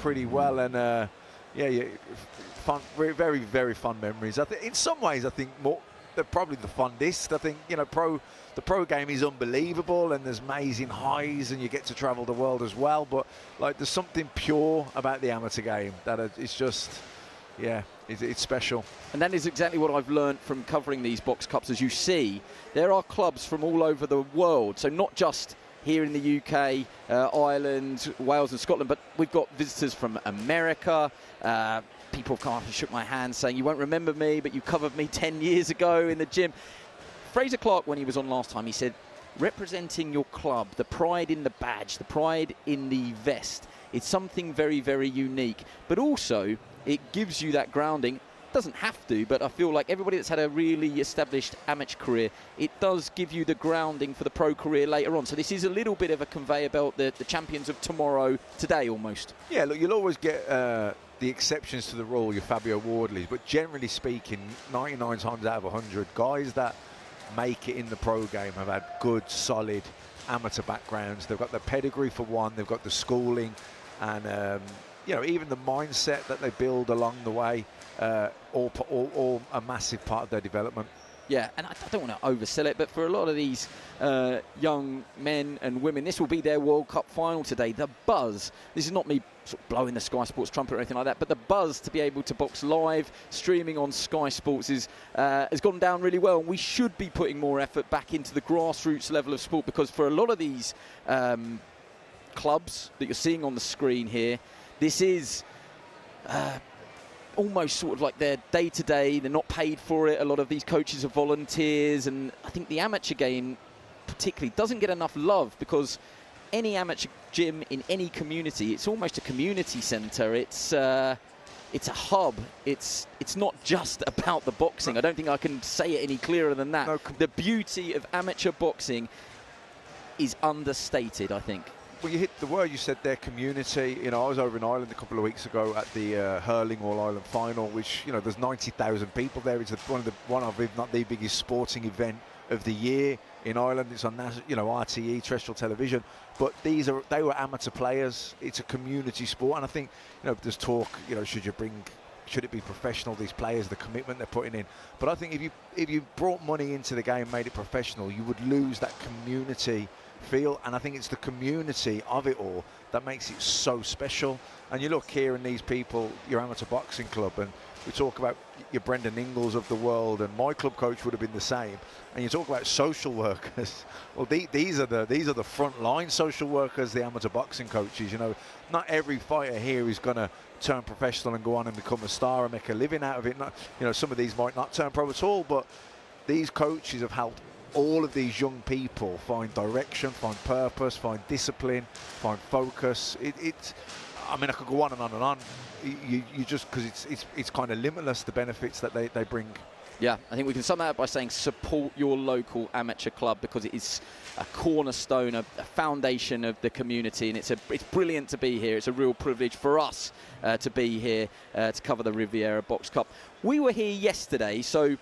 pretty well, and fun, very, very fun memories. I think in some ways, I think they're probably the funnest. I think the pro game is unbelievable, and there's amazing highs, and you get to travel the world as well. But like, there's something pure about the amateur game that it's just, it's special. And that is exactly what I've learned from covering these box cups. As you see, there are clubs from all over the world, so not just here in the UK, Ireland, Wales and Scotland, but we've got visitors from America. People have come up and shook my hand saying, you won't remember me, but you covered me 10 years ago in the gym. Fraser Clark, when he was on last time, he said, representing your club, the pride in the badge, the pride in the vest, it's something very, very unique. But also, it gives you that grounding. Doesn't have to, but I feel like everybody that's had a really established amateur career, it does give you the grounding for the pro career later on. So this is a little bit of a conveyor belt, the champions of tomorrow, today almost. Yeah, look, you'll always get the exceptions to the rule, your Fabio Wardleys, but generally speaking, 99 times out of 100, guys that make it in the pro game have had good, solid amateur backgrounds. They've got the pedigree for one, they've got the schooling, and even the mindset that they build along the way. All a massive part of their development. Yeah, and I don't want to oversell it, but for a lot of these young men and women, this will be their World Cup final today. The buzz, this is not me sort of blowing the Sky Sports trumpet or anything like that, but the buzz to be able to box live, streaming on Sky Sports has gone down really well, and we should be putting more effort back into the grassroots level of sport, because for a lot of these clubs that you're seeing on the screen here, this is almost sort of like their day-to-day. They're not paid for it. A lot of these coaches are volunteers, and I think the amateur game particularly doesn't get enough love, because any amateur gym in any community, it's almost a community centre. It's a hub. It's not just about the boxing. I don't think I can say it any clearer than that. No, the beauty of amateur boxing is understated, I think. Well, you hit the word you said there, community. I was over in Ireland a couple of weeks ago at the hurling All-Ireland final, which, there's 90,000 people there. It's one of, if not the biggest sporting event of the year in Ireland. It's on, RTE, terrestrial television. But they were amateur players. It's a community sport, and I think, there's talk, should it be professional, these players, the commitment they're putting in. But I think if you brought money into the game, made it professional, you would lose that community feel, and I think it's the community of it all that makes it so special. And you look here in these people, your amateur boxing club, and we talk about your Brendan Ingles of the world, and my club coach would have been the same. And you talk about social workers. Well, these are the front line social workers, the amateur boxing coaches. Not every fighter here is going to turn professional and go on and become a star and make a living out of it. Some of these might not turn pro at all, but these coaches have helped all of these young people find direction, find purpose, find discipline, find focus. I could go on and on and on. You just, because it's kind of limitless, the benefits that they bring. Yeah, I think we can sum that up by saying support your local amateur club, because it is a cornerstone, a foundation of the community, and it's brilliant to be here. It's a real privilege for us to be here to cover the Riviera Box Cup. We were here yesterday, so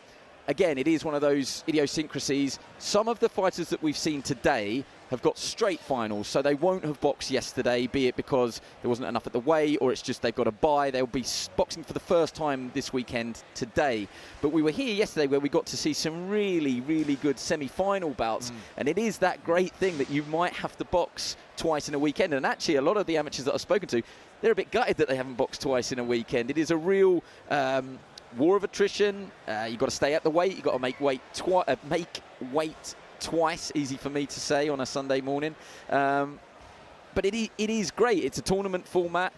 again, it is one of those idiosyncrasies. Some of the fighters that we've seen today have got straight finals, so they won't have boxed yesterday, be it because there wasn't enough at the weight, or it's just they've got a bye. They'll be boxing for the first time this weekend today. But we were here yesterday where we got to see some really, really good semi-final bouts, and it is that great thing that you might have to box twice in a weekend. And actually, a lot of the amateurs that I've spoken to, they're a bit gutted that they haven't boxed twice in a weekend. It is a real war of attrition. You've got to stay at the weight. You've got to make weight twice. Easy for me to say on a Sunday morning. But it is great. It's a tournament format.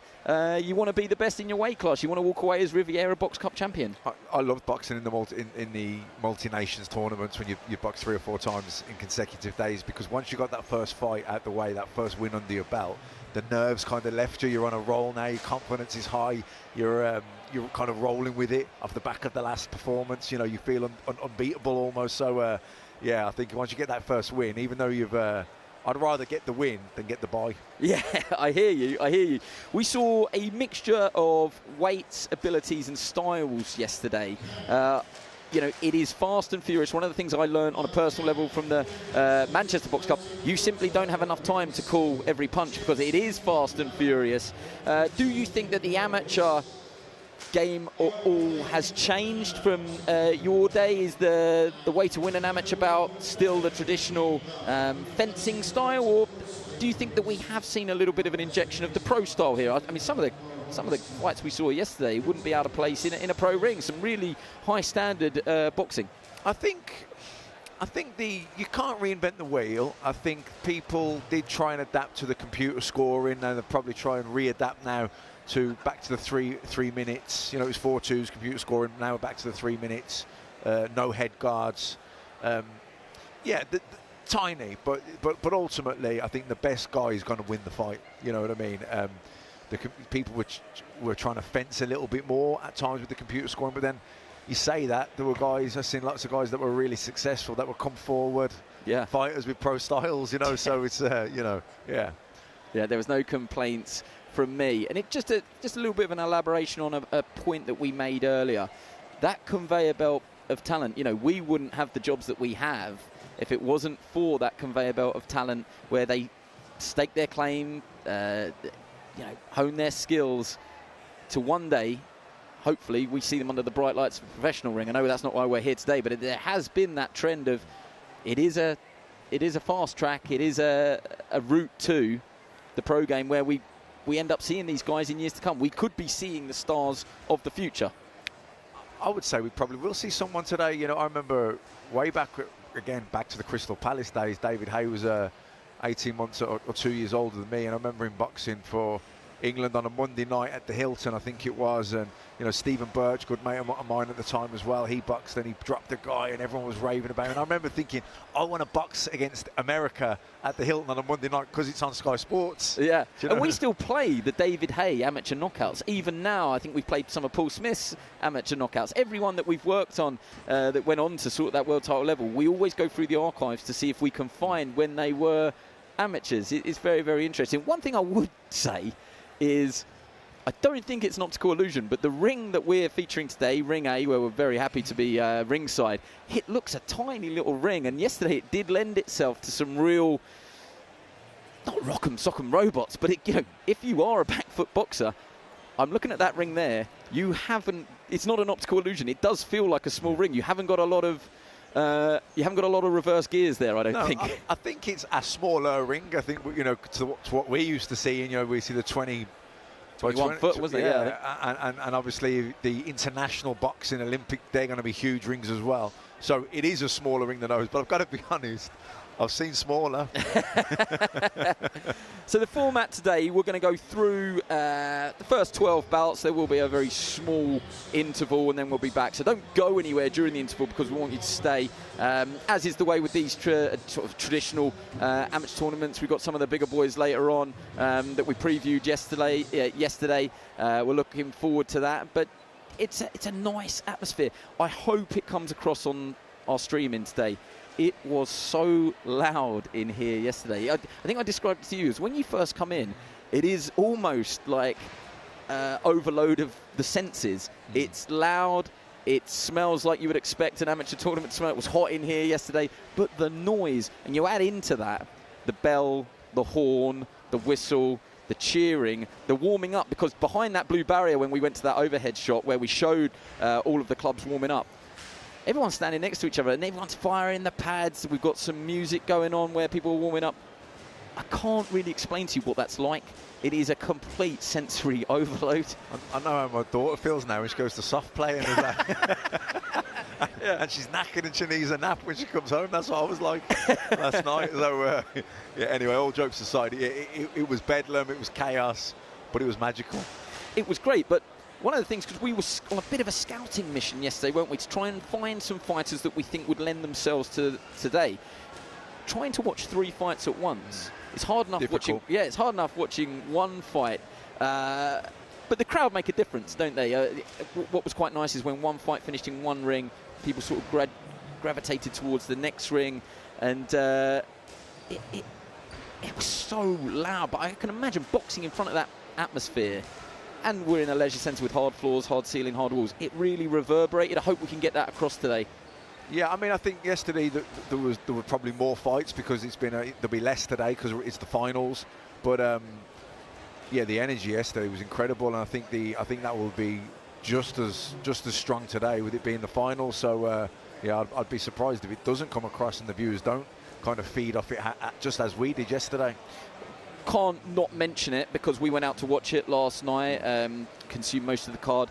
You want to be the best in your weight class. You want to walk away as Riviera Box Cup champion. I love boxing in the multi-nations tournaments when you box 3 or 4 times in consecutive days, because once you got that first fight out the way, that first win under your belt, the nerves kind of left you. You're on a roll now. Your confidence is high. You're kind of rolling with it off the back of the last performance. You feel unbeatable almost. So yeah, I think once you get that first win, even though I'd rather get the win than get the bye. Yeah, I hear you. We saw a mixture of weights, abilities and styles yesterday. you know, it is fast and furious. One of the things I learned on a personal level from the Manchester Box Cup, you simply don't have enough time to call every punch because it is fast and furious. Do you think that the amateur game all has changed from your day? Is the way to win an amateur bout still the traditional fencing style, or do you think that we have seen a little bit of an injection of the pro style here? I mean, some of the fights we saw yesterday wouldn't be out of place in a pro ring. Some really high standard boxing. I think you can't reinvent the wheel. I think people did try and adapt to the computer scoring, and they'll probably try and readapt now to back to the three minutes. You know, it was 4-2s computer scoring. Now we're back to the 3 minutes. No head guards. Tiny, but ultimately, I think the best guy is going to win the fight. You know what I mean? The people were trying to fence a little bit more at times with the computer scoring, but then you say that there were guys. I've seen lots of guys that were really successful that would come forward. Yeah, fighters with pro styles. You know, so it's yeah. There was no complaints from me, and it just a little bit of an elaboration on a point that we made earlier. That conveyor belt of talent. You know, we wouldn't have the jobs that we have if it wasn't for that conveyor belt of talent where they stake their claim, hone their skills to one day, hopefully, we see them under the bright lights of a professional ring. I know that's not why we're here today, but there has been that trend of it is a fast track, it is a route to the pro game where we end up seeing these guys in years to come. We could be seeing the stars of the future. I would say we probably will see someone today. You know, I remember way back, again, back to the Crystal Palace days, David Hay was 18 months or 2 years older than me, and I remember him boxing for England on a Monday night at the Hilton, I think it was, and you know, Stephen Birch, good mate of mine at the time as well, he boxed and he dropped a guy and everyone was raving about him. And I remember thinking, I want to box against America at the Hilton on a Monday night because it's on Sky Sports. Yeah, you know? And we still play the David Hay amateur knockouts. Even now, I think we've played some of Paul Smith's amateur knockouts. Everyone that we've worked on that went on to sort of that world title level, we always go through the archives to see if we can find when they were amateurs. It's very, very interesting. One thing I would say is I don't think it's an optical illusion, but the ring that we're featuring today, Ring A, where we're very happy to be ringside, it looks a tiny little ring, and yesterday it did lend itself to some real, not rock'em sock'em robots, but if you are a back foot boxer, I'm looking at that ring there, it's not an optical illusion, it does feel like a small ring. You haven't got a lot of reverse gears there, I don't think. I think it's a smaller ring. I think, you know, to what we used to see, and you know, we see the 21 foot, wasn't it? Yeah. And obviously the international boxing Olympic, they're going to be huge rings as well. So it is a smaller ring than those. But I've got to be honest, I've seen smaller. So the format today, we're going to go through the first 12 bouts. There will be a very small interval, and then we'll be back. So don't go anywhere during the interval because we want you to stay. As is the way with these sort of traditional amateur tournaments. We've got some of the bigger boys later on that we previewed yesterday. We're looking forward to that. But it's a nice atmosphere. I hope it comes across on our streaming today. It was so loud in here yesterday. I think I described it to you as when you first come in, it is almost like overload of the senses. It's loud. It smells like you would expect an amateur tournament to smell. It was hot in here yesterday, but the noise, and you add into that the bell, the horn, the whistle, the cheering, the warming up, because behind that blue barrier when we went to that overhead shot where we showed all of the clubs warming up, everyone's standing next to each other and everyone's firing the pads. We've got some music going on where people are warming up. I can't really explain to you what that's like. It is a complete sensory overload. I know how my daughter feels now when she goes to soft play and, and she's knackered and she needs a nap when she comes home. That's what I was like last night. So, anyway, all jokes aside, it was bedlam, it was chaos, but it was magical. It was great, but one of the things, because we were on a bit of a scouting mission yesterday, weren't we, to try and find some fighters that we think would lend themselves to today. Trying to watch 3 fights at once. It's hard enough watching. Yeah, it's hard enough watching one fight, but the crowd make a difference, don't they? What was quite nice is when one fight finished in one ring, people sort of gravitated towards the next ring, and it was so loud. But I can imagine boxing in front of that atmosphere and we're in a leisure centre with hard floors, hard ceiling, hard walls. It really reverberated. I hope we can get that across today. Yeah, I mean, I think yesterday there were probably more fights because there'll be less today because it's the finals. But yeah, the energy yesterday was incredible, and I think that will be just as strong today with it being the final. So yeah, I'd be surprised if it doesn't come across and the viewers don't kind of feed off it just as we did yesterday. Can't not mention it because we went out to watch it last night, consumed most of the card.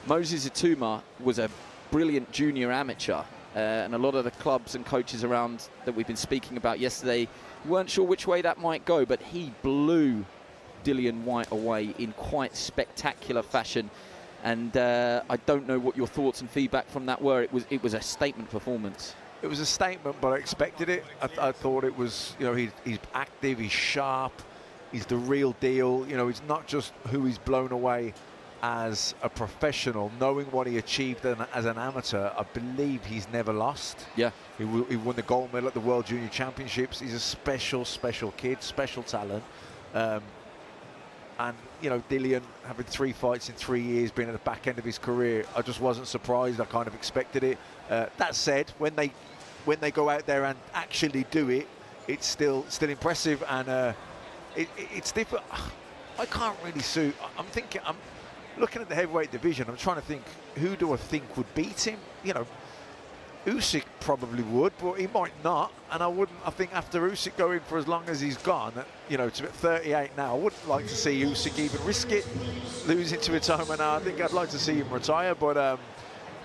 Moses Ituma was a brilliant junior amateur, and a lot of the clubs and coaches around that we've been speaking about yesterday weren't sure which way that might go, but he blew Dillian Whyte away in quite spectacular fashion. And I don't know what your thoughts and feedback from that were. It was a statement performance. It was a statement, but I expected it. I thought it was, you know, he's active, he's sharp, he's the real deal. You know, he's not just who he's blown away as a professional. Knowing what he achieved as an amateur, I believe he's never lost. Yeah. He won the gold medal at the World Junior Championships. He's a special kid, special talent. And, you know, Dillian having 3 fights in 3 years, being at the back end of his career, I just wasn't surprised. I kind of expected it. That said, when they go out there and actually do it, it's still impressive, and it's different. I can't really suit. I'm looking at the heavyweight division. I'm trying to think, who do I think would beat him? You know, Usyk probably would, but he might not. And I think after Usyk going for as long as he's gone, you know, to 38 now, I wouldn't like to see Usyk even risk it, losing to Itoma now. I think I'd like to see him retire, but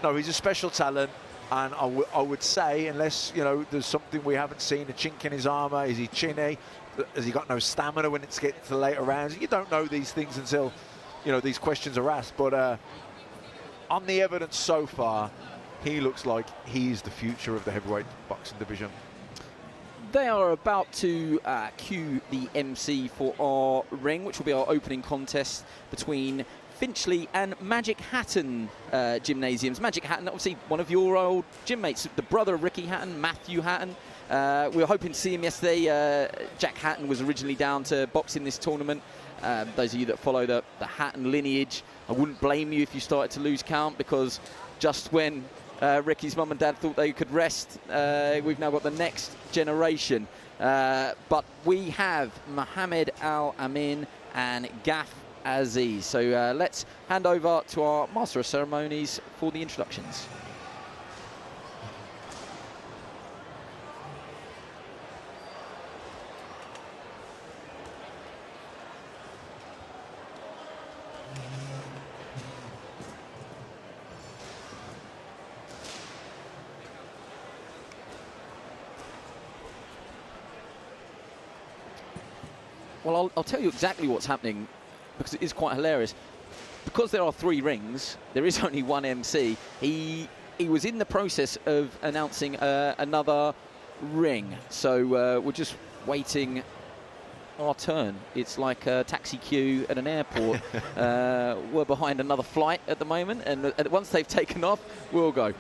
no, he's a special talent. And I would say, unless, you know, there's something we haven't seen, a chink in his armour, is he chinny? Has he got no stamina when it's getting to the later rounds? You don't know these things until, you know, these questions are asked. But on the evidence so far, he looks like he's the future of the heavyweight boxing division. They are about to cue the MC for our ring, which will be our opening contest between Finchley and Magic Hatton gymnasiums. Magic Hatton, obviously one of your old gym mates, the brother of Ricky Hatton, Matthew Hatton. We were hoping to see him yesterday. Jack Hatton was originally down to box in this tournament. Those of you that follow the Hatton lineage, I wouldn't blame you if you started to lose count, because just when Ricky's mum and dad thought they could rest, we've now got the next generation. But we have Mohammed Al-Amin and Azeez. So let's hand over to our Master of Ceremonies for the introductions. Well, I'll tell you exactly what's happening, because it is quite hilarious. Because there are 3 rings, there is only one MC. He was in the process of announcing another ring. So we're just waiting our turn. It's like a taxi queue at an airport. We're behind another flight at the moment, and once they've taken off, we'll go.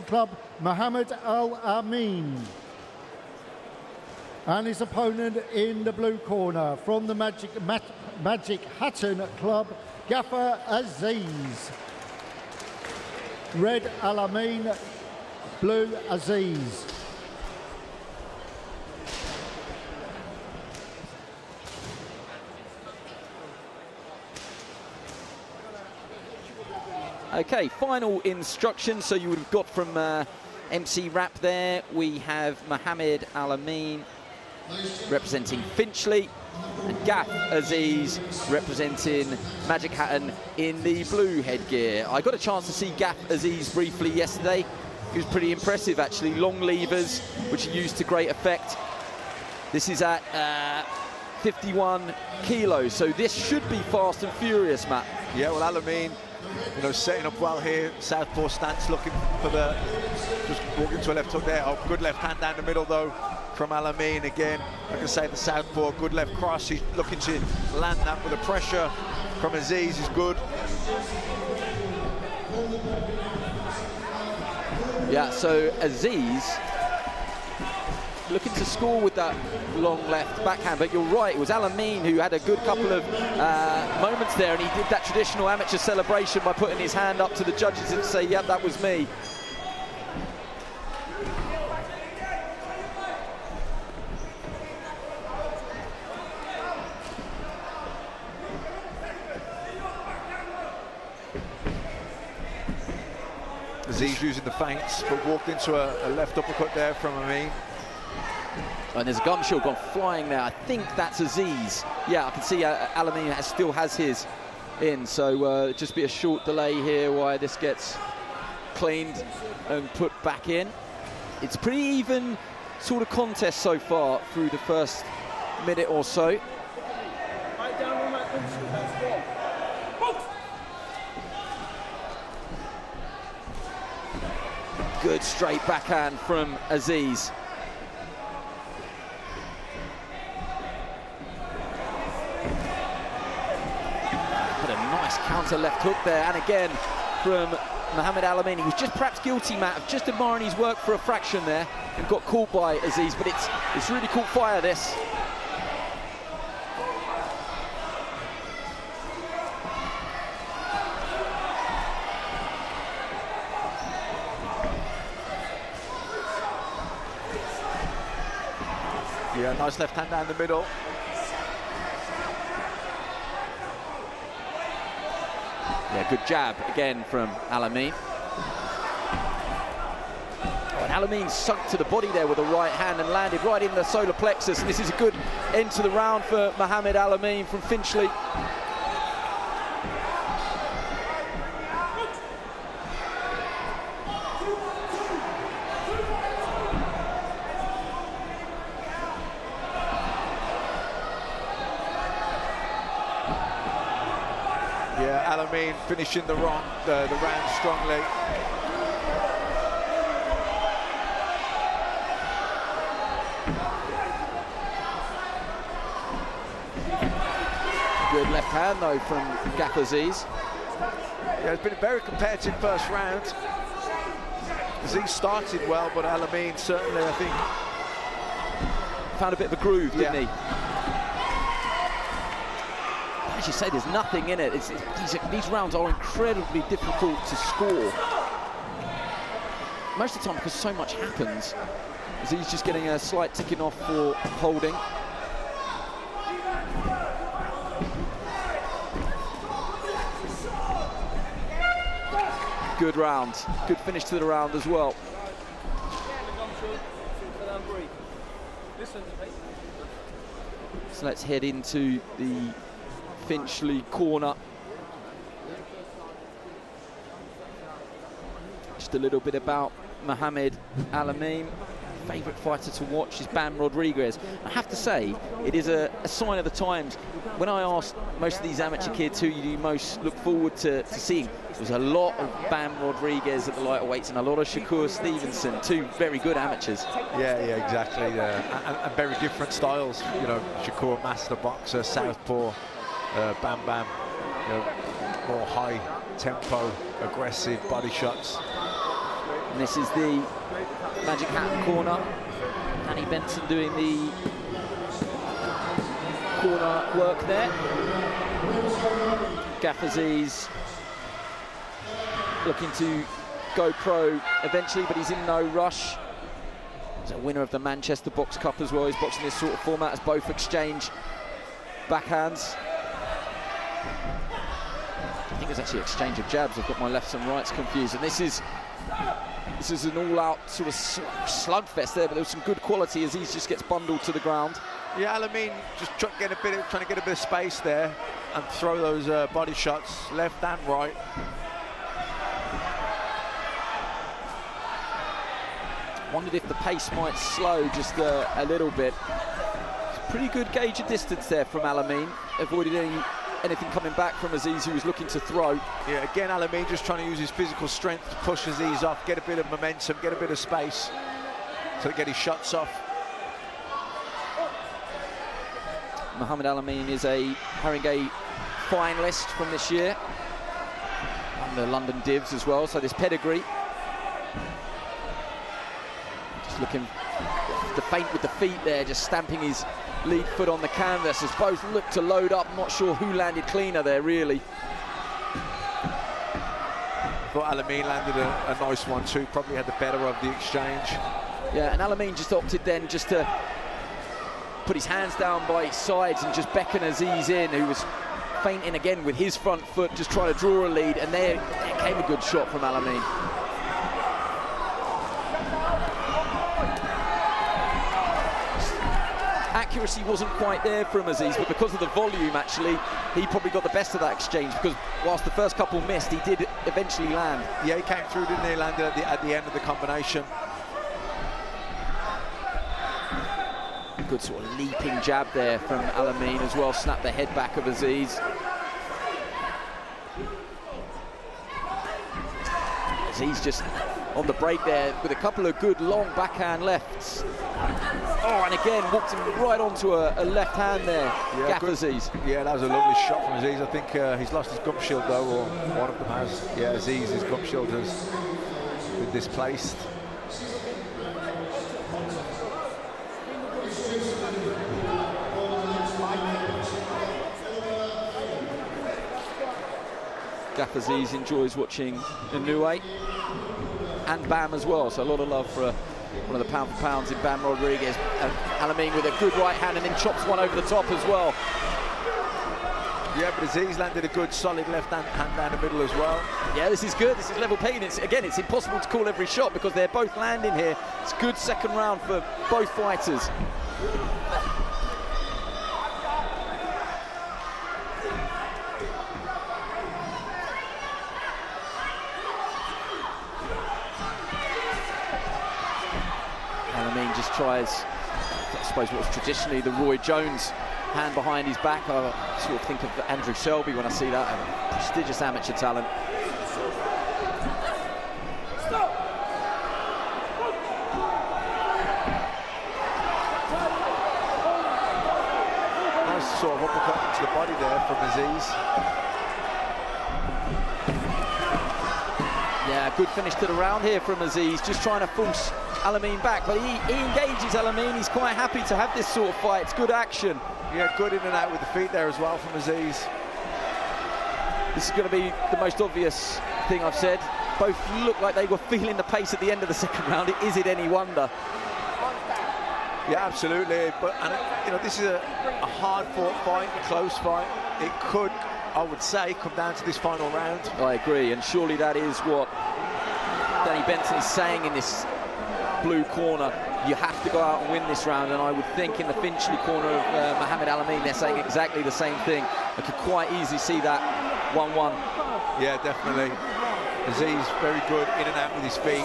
Club, Mohammed Al-Amin, and his opponent in the blue corner from the Magic Hatton Club, Ghaffer Azeez. Red Al-Amin, blue Azeez. Okay, final instructions. So you would have got from MC Rap there. We have Mohammed Al-Amin representing Finchley, and Azeez representing Magic Hatton in the blue headgear. I got a chance to see Azeez briefly yesterday. He was pretty impressive, actually. Long levers, which are used to great effect. This is at 51 kilos, so this should be fast and furious, Matt. Yeah, well, Al-Amin, you know, setting up well here, southpaw stance, looking for just walking to a left hook there. Oh, good left hand down the middle though from Amin again. Like I say, the southpaw, good left cross. He's looking to land that with the pressure from Azeez is good. Yeah, so Azeez looking to score with that long left backhand, but you're right, it was Amin who had a good couple of moments there, and he did that traditional amateur celebration by putting his hand up to the judges and say, yep, that was me. Azeez using the feints, but walked into a left uppercut there from Amin. And there's a gum shield gone flying there. I think that's Azeez. Yeah, I can see Amin still has his in, so just be a short delay here while this gets cleaned and put back in. It's pretty even sort of contest so far through the first minute or so. Good straight backhand from Azeez. Put a nice counter left hook there, and again from Mohammed Amin. He was just perhaps guilty, Matt, of just admiring his work for a fraction there and got caught by Azeez, but it's really caught fire, this. Yeah, nice left hand down the middle. Yeah, good jab again from Amin. Oh, and Amin sunk to the body there with the right hand and landed right in the solar plexus. And this is a good end to the round for Mohammed Amin from Finchley. Amin finishing the round strongly. Good left hand though from Ghaffer Azeez. Yeah, it's been a very competitive first round. Azeez started well, but Amin certainly, I think, found a bit of a groove, didn't he? As you say, there's nothing in it. These rounds are incredibly difficult to score. Most of the time, because so much happens. Azeez just getting a slight ticking off for holding. Good round. Good finish to the round as well. So let's head into the Finchley corner. Just a little bit about Mohammed Amin. Favourite fighter to watch is Bam Rodriguez. I have to say, it is a sign of the times. When I asked most of these amateur kids who you most look forward to seeing, there was a lot of Bam Rodriguez at the lighter weights and a lot of Shakur Stevenson, two very good amateurs. Yeah, exactly. And very different styles. You know, Shakur, master boxer, southpaw. Bam, you know, more high tempo, aggressive body shots. And this is the Magic Hat corner. Danny Benson doing the corner work there. Ghaffer Azeez looking to go pro eventually, but he's in no rush. He's a winner of the Manchester Box Cup as well. He's boxing this sort of format as both exchange backhands. I think it's actually exchange of jabs. I've got my lefts and rights confused, and this is an all-out sort of slugfest there, but there was some good quality as he just gets bundled to the ground. Yeah, Amin just trying to get a bit of space there and throw those body shots left and right. Wondered if the pace might slow just a little bit. It's a pretty good gauge of distance there from Amin. Avoided anything coming back from Azeez, who was looking to throw. Yeah, again, Amin just trying to use his physical strength to push Azeez off, get a bit of momentum, get a bit of space to get his shots off. Mohammed Amin is a Haringey finalist from this year, and the London Divs as well, so there's pedigree. Just looking to feint with the feet there, just stamping his lead foot on the canvas as both look to load up. Not sure who landed cleaner there, really. Thought Amin landed a nice one too, probably had the better of the exchange. Yeah, and Amin just opted then just to put his hands down by his sides and just beckon Azeez in, who was feinting again with his front foot, just trying to draw a lead, and there came a good shot from Amin. Accuracy wasn't quite there from Azeez, but because of the volume, actually, he probably got the best of that exchange, because whilst the first couple missed, he did eventually land. Yeah, he came through, didn't he? Landed at the end of the combination. Good sort of leaping jab there from Amin as well, snapped the head back of Azeez. Azeez just on the break there with a couple of good long backhand lefts. Oh, and again walked him right onto a left hand there. Yeah, Azeez. Yeah, that was a lovely shot from Azeez. I think he's lost his gum shield though, or one of them has. Yeah, Azeez's gum shield has been displaced. Azeez enjoys watching Inoue and Bam as well, so a lot of love for one of the pound for pounds in Bam Rodriguez. Amin with a good right hand and then chops one over the top as well. Yeah, but Azeez landed a good solid left hand down the middle as well. Yeah, this is good. This is level playing. Again, it's impossible to call every shot because they're both landing here. It's a good second round for both fighters. Amin just tries, I suppose, what's traditionally the Roy Jones hand behind his back. I sort of think of Andrew Selby when I see that, a prestigious amateur talent. Nice sort of uppercut into the body there from Azeez. Yeah, good finish to the round here from Azeez, just trying to force Amin back, but he engages Amin. He's quite happy to have this sort of fight. It's good action. Yeah, good in and out with the feet there as well from Azeez. This is going to be the most obvious thing I've said. Both look like they were feeling the pace at the end of the second round. Is it any wonder? Yeah, absolutely. But you know, this is a hard-fought fight, a close fight. It could, I would say, come down to this final round. I agree, and surely that is what Danny Benson is saying in this blue corner. You have to go out and win this round, and I would think in the Finchley corner of Mohammed Amin, they're saying exactly the same thing. I could quite easily see that 1-1. Yeah, definitely. Azeez very good in and out with his feet.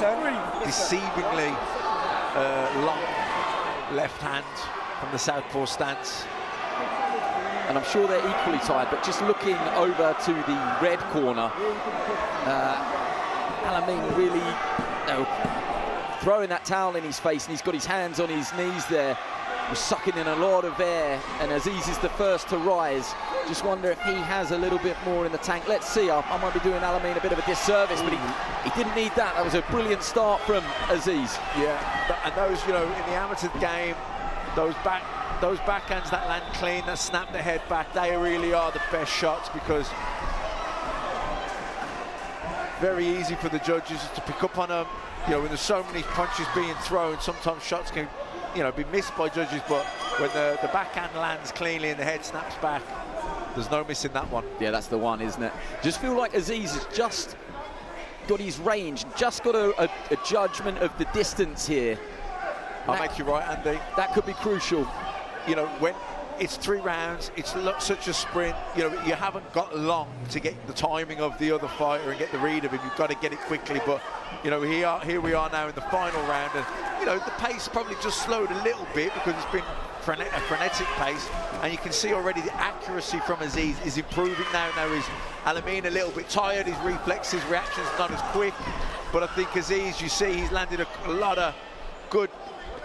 Deceivingly long left hand from the southpaw stance. And I'm sure they're equally tired, but just looking over to the red corner, Amin really throwing that towel in his face, and he's got his hands on his knees there. We're sucking in a lot of air, and Azeez is the first to rise. Just wonder if he has a little bit more in the tank. Let's see. I might be doing Amin a bit of a disservice, but he didn't need that. That was a brilliant start from Azeez. Yeah, and those, you know, in the amateur game, those backhands that land clean, that snap the head back, they really are the best shots, because very easy for the judges to pick up on them. You know, when there's so many punches being thrown, sometimes shots can, you know, be missed by judges, but when the backhand lands cleanly and the head snaps back, there's no missing that one. Yeah, that's the one, isn't it? Just feel like Azeez has just got his range, just got a judgment of the distance here. I'll make you right, Andy. That could be crucial. You know, when it's 3 rounds, it's such a sprint. You know, you haven't got long to get the timing of the other fighter and get the read of him. You've got to get it quickly. But, you know, here we are now in the final round, and, you know, the pace probably just slowed a little bit because it's been a frenetic pace, and you can see already the accuracy from Azeez is improving now. Now is Amin a little bit tired, his reflexes, reactions not as quick, but I think Azeez, you see, he's landed a lot of good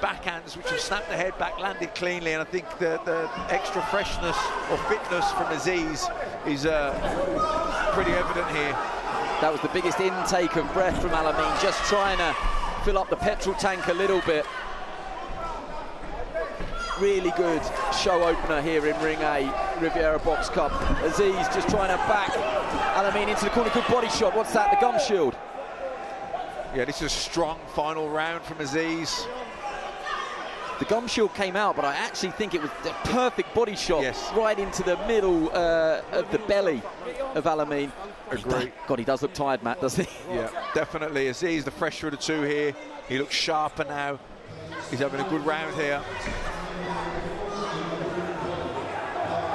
backhands which have snapped the head back, landed cleanly, and I think the extra freshness or fitness from Azeez is pretty evident here. That was the biggest intake of breath from Amin, just trying to fill up the petrol tank a little bit. Really good show opener here in Ring A, Riviera Box Cup. Azeez just trying to back Amin into the corner. Good body shot. What's that? The gum shield. Yeah, this is a strong final round from Azeez. The gum shield came out, but I actually think it was the perfect body shot. Yes. Right into the middle of the belly of Amin. Agree. God, he does look tired, Matt, doesn't he? Yeah, definitely. Azeez, the fresher of the two here. He looks sharper now. He's having a good round here.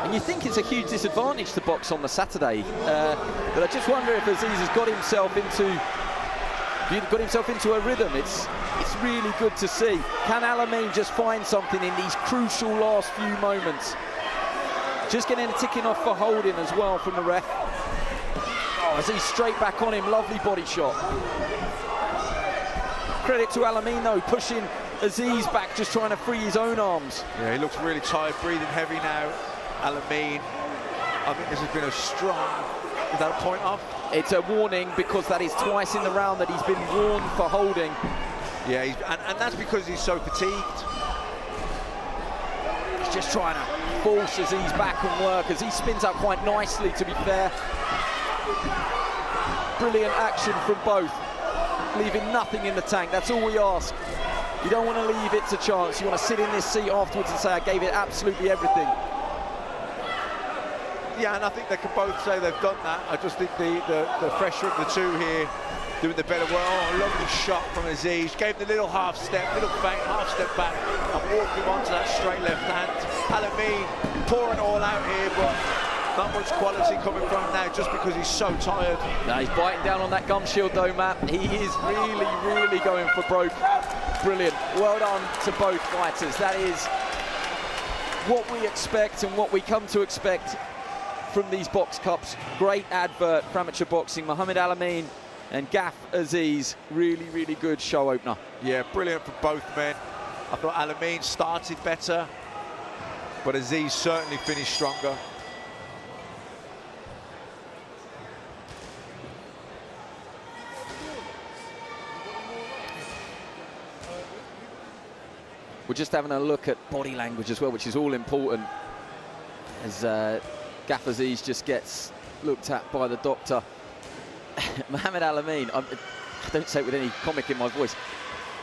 And you think it's a huge disadvantage to box on the Saturday, but I just wonder if Azeez has got himself into a rhythm. It's really good to see. Can Amin just find something in these crucial last few moments? Just getting a ticking off for holding as well from the ref. Azeez straight back on him, lovely body shot. Credit to Amin though, pushing Azeez back, just trying to free his own arms. Yeah, he looks really tired, breathing heavy now. Amin, I think this has been a strong, is that a point off? It's a warning because that is twice in the round that he's been warned for holding. Yeah, and that's because he's so fatigued. He's just trying to force Azeez back and work as he spins out quite nicely, to be fair. Brilliant action from both, leaving nothing in the tank. That's all we ask. You don't want to leave it to chance. You want to sit in this seat afterwards and say, I gave it absolutely everything. Yeah, and I think they can both say they've done that. I just think the fresher of the two here doing the better work. Oh, lovely shot from Azeez. Gave the little half step, little feint, half step back, and walked him onto that straight left hand. Amin pouring all out here, but not much quality coming from him now just because he's so tired. No, he's biting down on that gum shield though, Matt. He is really going for broke. Brilliant. Well done to both fighters. That is what we expect and what we come to expect from these box cups. Great advert for amateur boxing. Mohammed Amin and Azeez, really good show opener. Yeah, brilliant for both men. I thought Amin started better, but Azeez certainly finished stronger. We're just having a look at body language as well, which is all important, as Azeez just gets looked at by the doctor. Mohammed Amin, I don't say it with any comic in my voice,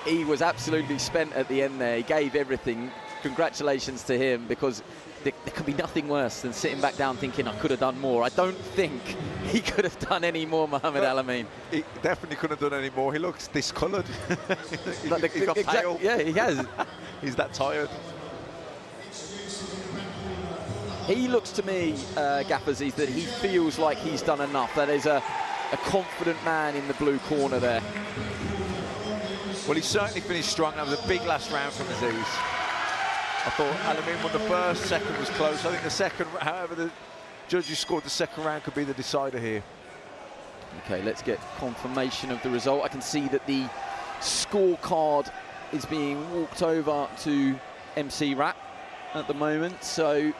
he was absolutely spent at the end there. He gave everything. Congratulations to him, because there could be nothing worse than sitting back down thinking I could have done more. I don't think he could have done any more, Mohammed Amin. He definitely couldn't have done any more. He looks discoloured. He's got pale. Yeah, he has. He's that tired. He looks to me, Azeez, that he feels like he's done enough. That is a confident man in the blue corner there. Well, he certainly finished strong. That was a big last round from Azeez. I thought Amin won the first, second was close. I think the second, however the judges scored the second round, could be the decider here. Okay, let's get confirmation of the result. I can see that the scorecard is being walked over to MC Rap at the moment, so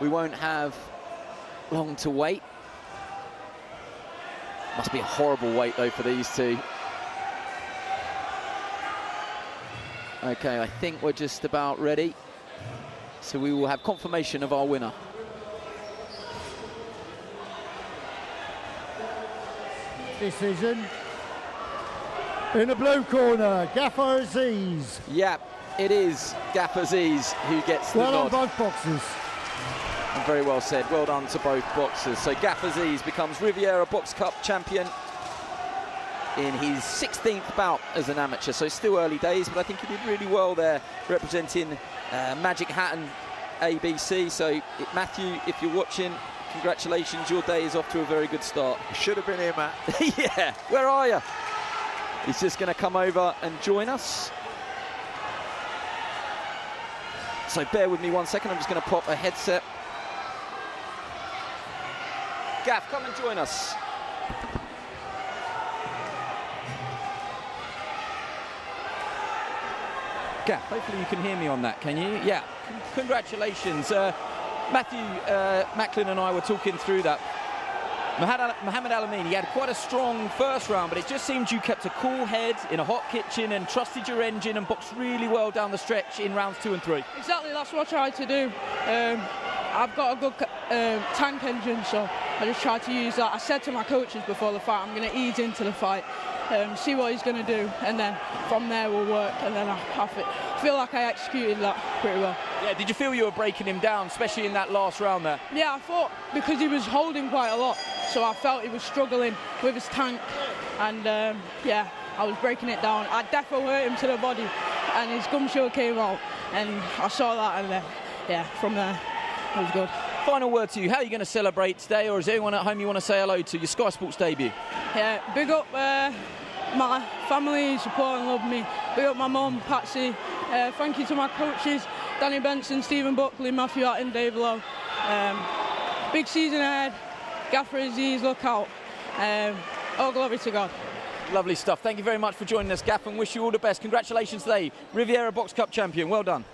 we won't have long to wait. Must be a horrible wait though for these two. Okay, I think we're just about ready. So we will have confirmation of our winner. Decision. In the blue corner, Ghaffer Azeez. Yeah, it is Azeez who gets the nod. Well done both boxers. And very well said. Well done to both boxers. So Azeez becomes Riviera Box Cup champion in his 16th bout as an amateur. So it's still early days, but I think he did really well there, representing Magic Hatton ABC. So Matthew, if you're watching, congratulations, your day is off to a very good start. You should have been here, Matt. Yeah, where are you? He's just going to come over and join us. So bear with me 1 second, I'm just going to pop a headset. Gaff, come and join us. Gaff, hopefully you can hear me on that, can you? Yeah, congratulations. Matthew Macklin and I were talking through that. Mohammed Amin, he had quite a strong first round, but it just seemed you kept a cool head in a hot kitchen and trusted your engine and boxed really well down the stretch in rounds 2 and 3. Exactly, that's what I tried to do. I've got a good tank engine, so I just tried to use that. I said to my coaches before the fight, I'm going to ease into the fight, see what he's going to do, and then from there we'll work. And then I feel like I executed that pretty well. Yeah, did you feel you were breaking him down, especially in that last round there? Yeah, I thought because he was holding quite a lot, so I felt he was struggling with his tank, and yeah, I was breaking it down. I definitely hurt him to the body, and his gum shield came out, and I saw that, and then yeah, from there it was good. Final word to you, how are you going to celebrate today, or is there anyone at home you want to say hello to, your Sky Sports debut? Yeah, big up my family, support and love me. Big up my mum, Patsy. Thank you to my coaches, Danny Benson, Stephen Buckley, Matthew Hatton, Dave Lowe. Big season ahead. Ghaffer, Azeez, look out. All glory to God. Lovely stuff. Thank you very much for joining us, Gaff, and wish you all the best. Congratulations today, Riviera Box Cup champion. Well done.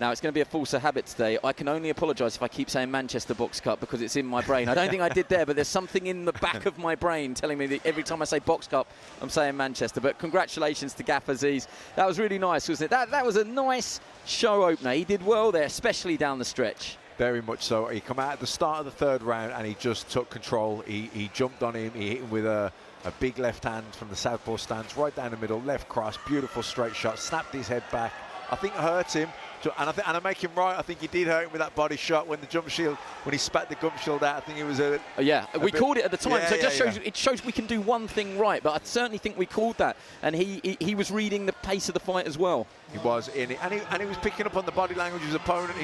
Now, it's going to be a force of habit today. I can only apologise if I keep saying Manchester Box Cup because it's in my brain. I don't think I did there, but there's something in the back of my brain telling me that every time I say Box Cup, I'm saying Manchester. But congratulations to Ghaffer, Azeez. That was really nice, wasn't it? That was a nice show opener. He did well there, especially down the stretch. Very much so. He come out at the start of the third round and he just took control. He jumped on him. He hit him with a big left hand from the southpaw stance, right down the middle, left cross, beautiful straight shot, snapped his head back. I think it hurt him. And I make him right. I think he did hurt him with that body shot when the jump shield, when he spat the gum shield out. I think it was a we called it at the time. Yeah, so it shows we can do one thing right. But I certainly think we called that. And he was reading the pace of the fight as well. He was in it, and he was picking up on the body language of his opponent.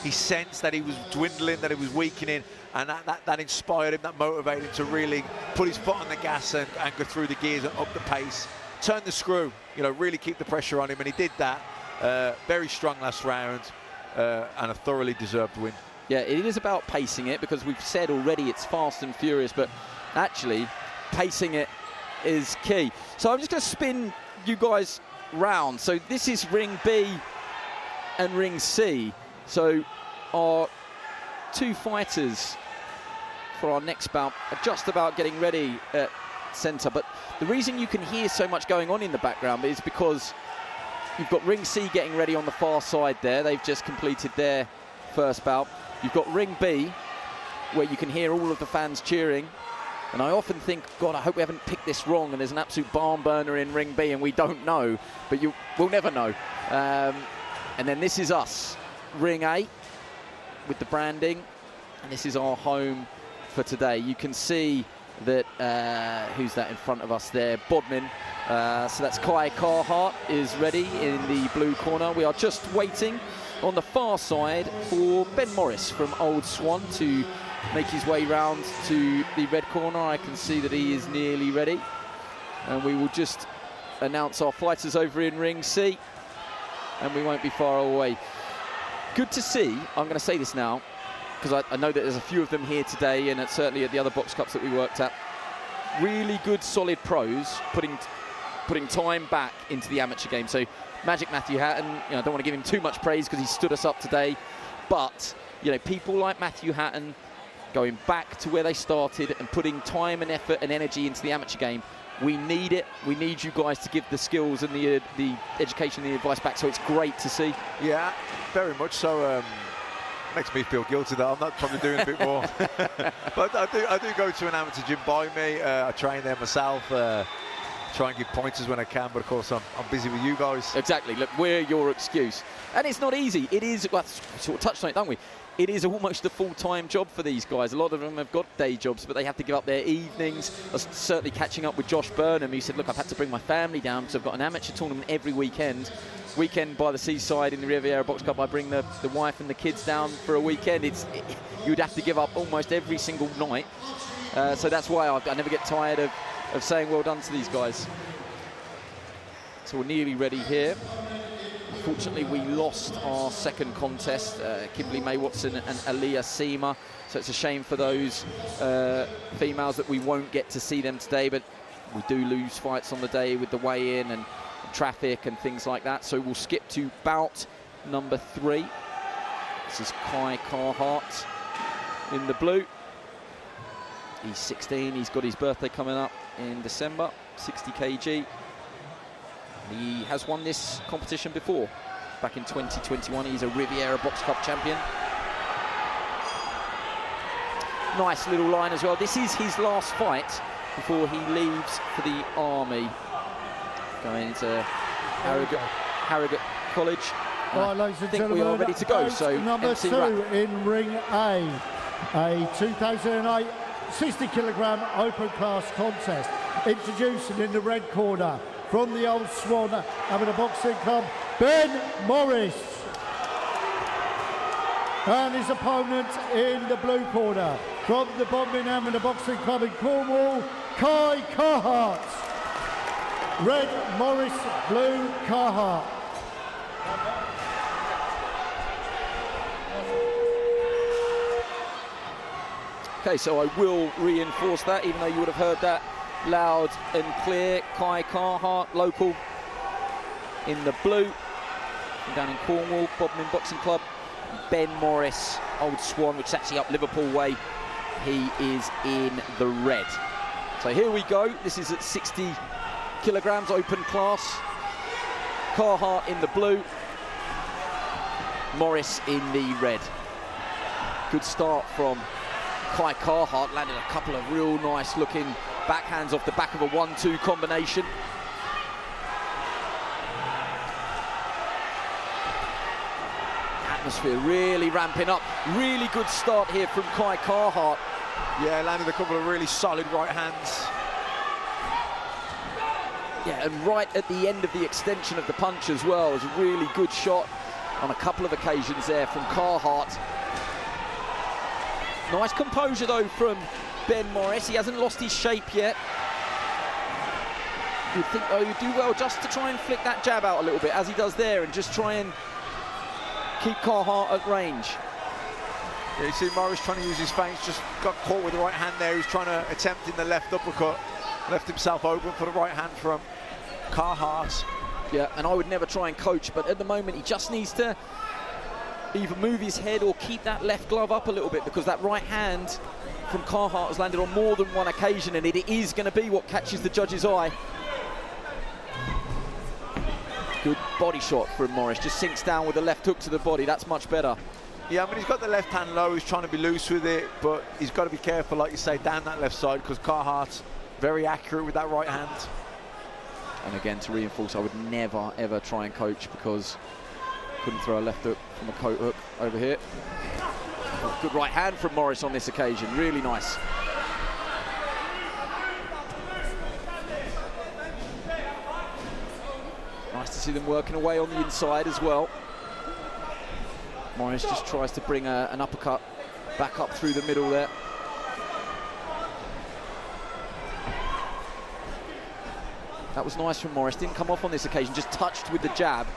He sensed that he was dwindling, that he was weakening, and that inspired him, that motivated him to really put his foot on the gas and go through the gears and up the pace, turn the screw, really keep the pressure on him, and he did that. Very strong last round and a thoroughly deserved win. Yeah, it is about pacing it because we've said already it's fast and furious, but actually pacing it is key. So I'm just going to spin you guys round. So this is ring B and ring C. So our two fighters for our next bout are just about getting ready at centre. But the reason you can hear so much going on in the background is because you've got ring C getting ready on the far side there. They've just completed their first bout. You've got ring B, where you can hear all of the fans cheering. And I often think, God, I hope we haven't picked this wrong and there's an absolute barn burner in ring B and we don't know. But we'll never know. And then this is us, ring A, with the branding. And this is our home for today. You can see that, who's that in front of us there? Bodmin. So that's Kai Carhart is ready in the blue corner. We are just waiting on the far side for Ben Morris from Old Swan to make his way round to the red corner. I can see that he is nearly ready. And we will just announce our fighters over in ring C. And we won't be far away. Good to see, I'm going to say this now, because I know that there's a few of them here today and certainly at the other box cups that we worked at. Really good, solid pros putting time back into the amateur game. So Magic Matthew Hatton, I don't want to give him too much praise because he stood us up today, but people like Matthew Hatton going back to where they started and putting time and effort and energy into the amateur game. We need it. We need you guys to give the skills and the education and the advice back. So it's great to see. Yeah, very much so. Makes me feel guilty that I'm not probably doing a bit more. But I do go to an amateur gym by me. I train there myself. Try and give pointers when I can, but of course I'm busy with you guys. Exactly. Look, we're your excuse. And it's not easy. It is, well, sort of touched on it, don't we? It is almost a full-time job for these guys. A lot of them have got day jobs, but they have to give up their evenings. I was certainly catching up with Josh Burnham. He said, look, I've had to bring my family down because I've got an amateur tournament every weekend. Weekend by the seaside in the Riviera Box Cup, I bring the wife and the kids down for a weekend. You'd have to give up almost every single night. So that's why I never get tired of saying well done to these guys. So we're nearly ready here. Unfortunately, we lost our second contest, Kimberly May Watson and Aliyah Seema. So it's a shame for those females that we won't get to see them today. But We do lose fights on the day with the weigh-in and traffic and things like that, so we'll skip to bout number 3. This is Kai Carhart in the blue. He's 16, he's got his birthday coming up in December, 60 kg. He has won this competition before. Back in 2021, he's a Riviera Box Cup champion. Nice little line as well. This is his last fight before he leaves for the army. Going to Harrogate College. Right, ladies and gentlemen, we are ready to go. So number MC 2 Rapp. in ring a 2008 60-kilogram open class contest. Introducing in the red corner from the Old Swan Amateur Boxing Club, Ben Morris. And his opponent in the blue corner from the Bodmin Amateur Boxing Club in Cornwall, Kai Carhart. Red Morris, blue Carhart. Okay, so I will reinforce that, even though you would have heard that loud and clear. Kai Carhart, local in the blue, from down in Cornwall, Bodmin Boxing Club. Ben Morris, Old Swan, which is actually up Liverpool way. He is in the red. So here we go. This is at 60 kilograms open class. Carhart in the blue, Morris in the red. Good start from Kai Carhart, landed a couple of real nice looking backhands off the back of a 1-2 combination. Atmosphere really ramping up. Really good start here from Kai Carhart. Yeah, landed a couple of really solid right hands. Yeah, and right at the end of the extension of the punch as well. It was a really good shot on a couple of occasions there from Carhart. Nice composure though from Ben Morris. He hasn't lost his shape yet. You'd think though he'd do well just to try and flick that jab out a little bit, as he does there, and just try and keep Carhart at range. Yeah, you see Morris trying to use his feints, just got caught with the right hand there. He's trying to attempt in the left uppercut. Left himself open for the right hand from Carhart. Yeah, and I would never try and coach, but at the moment he just needs to either move his head or keep that left glove up a little bit, because that right hand from Carhart has landed on more than one occasion, and it is going to be what catches the judge's eye. Good body shot from Morris, just sinks down with the left hook to the body. That's much better. Yeah, I mean, he's got the left hand low, he's trying to be loose with it, but he's got to be careful, like you say, down that left side, because Carhart's very accurate with that right hand. And again, to reinforce, I would never ever try and coach, because couldn't throw a left hook from a coat hook over here. Good right hand from Morris on this occasion, really nice. Nice to see them working away on the inside as well. Morris just tries to bring an uppercut back up through the middle there. That was nice from Morris, didn't come off on this occasion, just touched with the jab.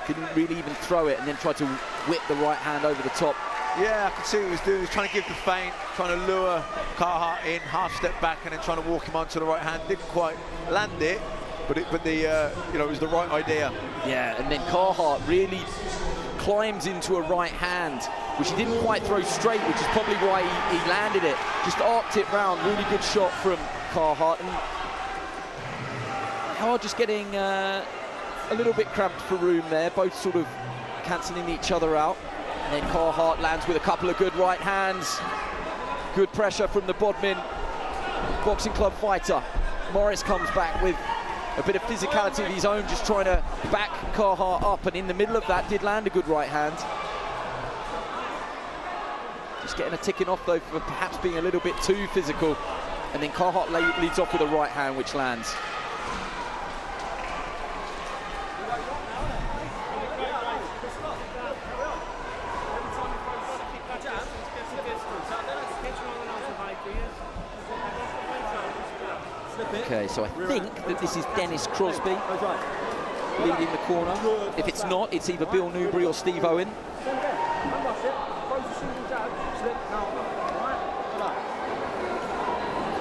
Didn't really even throw it, and then tried to whip the right hand over the top. Yeah, I could see what he was doing. He was trying to give the feint, trying to lure Carhart in, half step back, and then trying to walk him onto the right hand. Didn't quite land it, but it was the right idea. Yeah, and then Carhart really climbs into a right hand, which he didn't quite throw straight, which is probably why he landed it. Just arced it round. Really good shot from Carhart. And Carhart just getting a little bit cramped for room there, both sort of cancelling each other out. And then Carhart lands with a couple of good right hands. Good pressure from the Bodmin Boxing Club fighter. Morris comes back with a bit of physicality of his own, just trying to back Carhart up, and in the middle of that did land a good right hand. Just getting a ticking off though for perhaps being a little bit too physical. And then Carhart leads off with a right hand which lands. Okay, so I think that this is Dennis Crosby leading the corner. If it's not, it's either Bill Newbury or Steve Owen.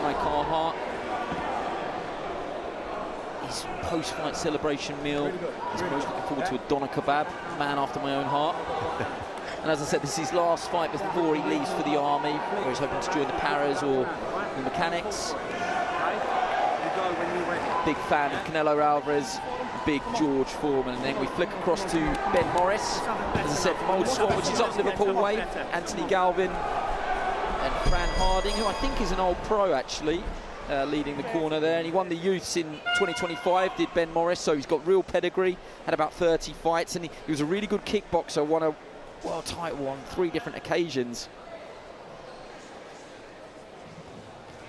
Kai Carhart his post-fight celebration meal. He's most looking forward to a doner kebab, man after my own heart. And as I said, this is his last fight before he leaves for the army, where he's hoping to join the paras or the mechanics. Big fan of Canelo Alvarez, big George Foreman. And then we flick across to Ben Morris, as I said, from Old Swan, which is up Liverpool way. Anthony Galvin and Fran Harding, who I think is an old pro actually, leading the corner there. And he won the youths in 2025, did Ben Morris, so he's got real pedigree, had about 30 fights, and he was a really good kickboxer, won a world title on 3 different occasions.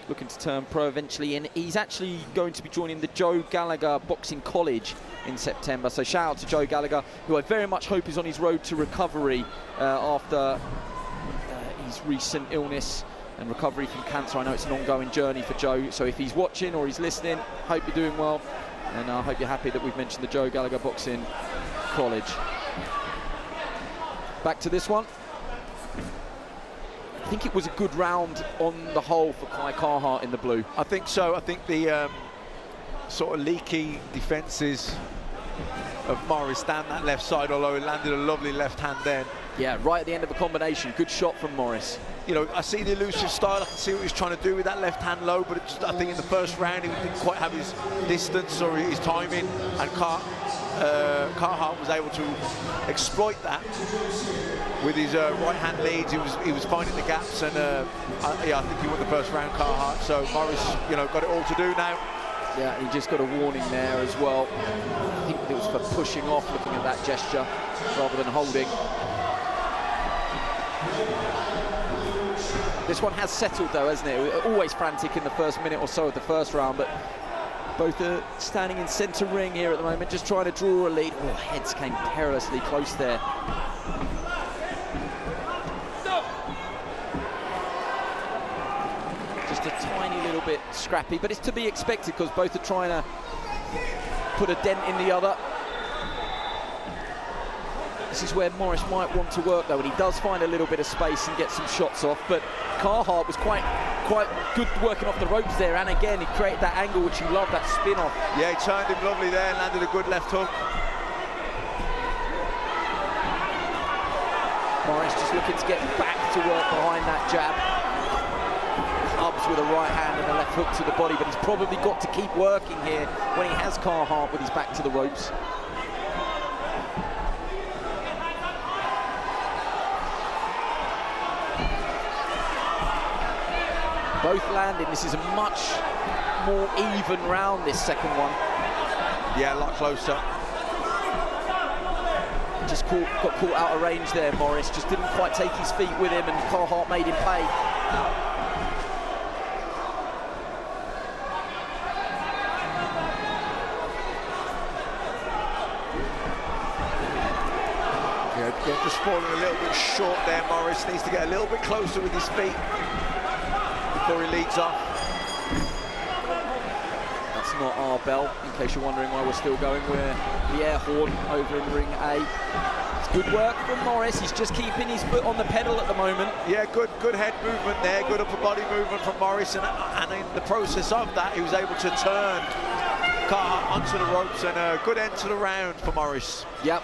Looking to turn pro eventually, and he's actually going to be joining the Joe Gallagher Boxing College in September. So shout out to Joe Gallagher, who I very much hope is on his road to recovery after his recent illness and recovery from cancer. I know it's an ongoing journey for Joe, so if he's watching or he's listening, hope you're doing well, and I hope you're happy that we've mentioned the Joe Gallagher Boxing College. Back to this one. I think it was a good round on the whole for Kai Carhart in the blue. I think so. I think the sort of leaky defences of Morris down that left side, although he landed a lovely left hand then. Yeah, right at the end of the combination. Good shot from Morris. You know, I see the elusive style. I can see what he's trying to do with that left hand low, but I think in the first round he didn't quite have his distance or his timing, and Carhart was able to exploit that with his right hand leads. He was finding the gaps, and yeah, I think he won the first round, Carhart. So Morris, you know, got it all to do now. Yeah, he just got a warning there as well. I think it was for pushing off, looking at that gesture, rather than holding. This one has settled though, hasn't it? Always frantic in the first minute or so of the first round, but both are standing in centre ring here at the moment, just trying to draw a lead. Oh, heads came perilously close there. Just a tiny little bit scrappy, but it's to be expected because both are trying to put a dent in the other. This is where Morris might want to work though, and he does find a little bit of space and get some shots off, but Carhart was quite good working off the ropes there, and again he created that angle which you love, that spin off. Yeah, he turned him lovely there and landed a good left hook. Morris just looking to get back to work behind that jab. Clubs with a right hand and a left hook to the body, but he's probably got to keep working here when he has Carhart with his back to the ropes. Both landing. This is a much more even round, this second one. Yeah, a lot closer. Just got caught out of range there, Morris. Just didn't quite take his feet with him, and Carhart made him pay. Yeah, just falling a little bit short there. Morris needs to get a little bit closer with his feet before he leads off. That's not our bell, in case you're wondering why we're still going. We're the air horn over in ring A. It's good work from Morris. He's just keeping his foot on the pedal at the moment. Yeah, good head movement there, good upper body movement from Morris, and in the process of that, he was able to turn Carhart onto the ropes, and a good end to the round for Morris. Yep.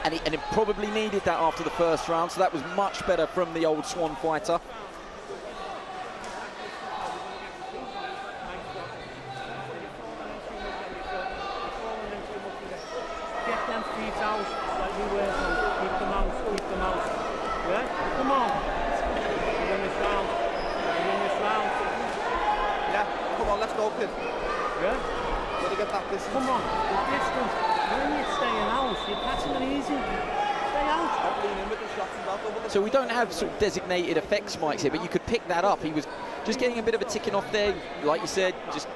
And he probably needed that after the first round, so that was much better from the Old Swan fighter. Get them feet out like we were. Keep them out. Yeah? Come on. We're in this round. Yeah, come on, let's go, kid. Yeah? Gotta get that distance. Come on, the distance. When you're staying out, you're passing it easy. Stay out. Stop leaning with the shots and that over the So we don't have sort of designated effects mics here, but you could pick that up. He was just getting a bit of a ticking off there. Like you said, just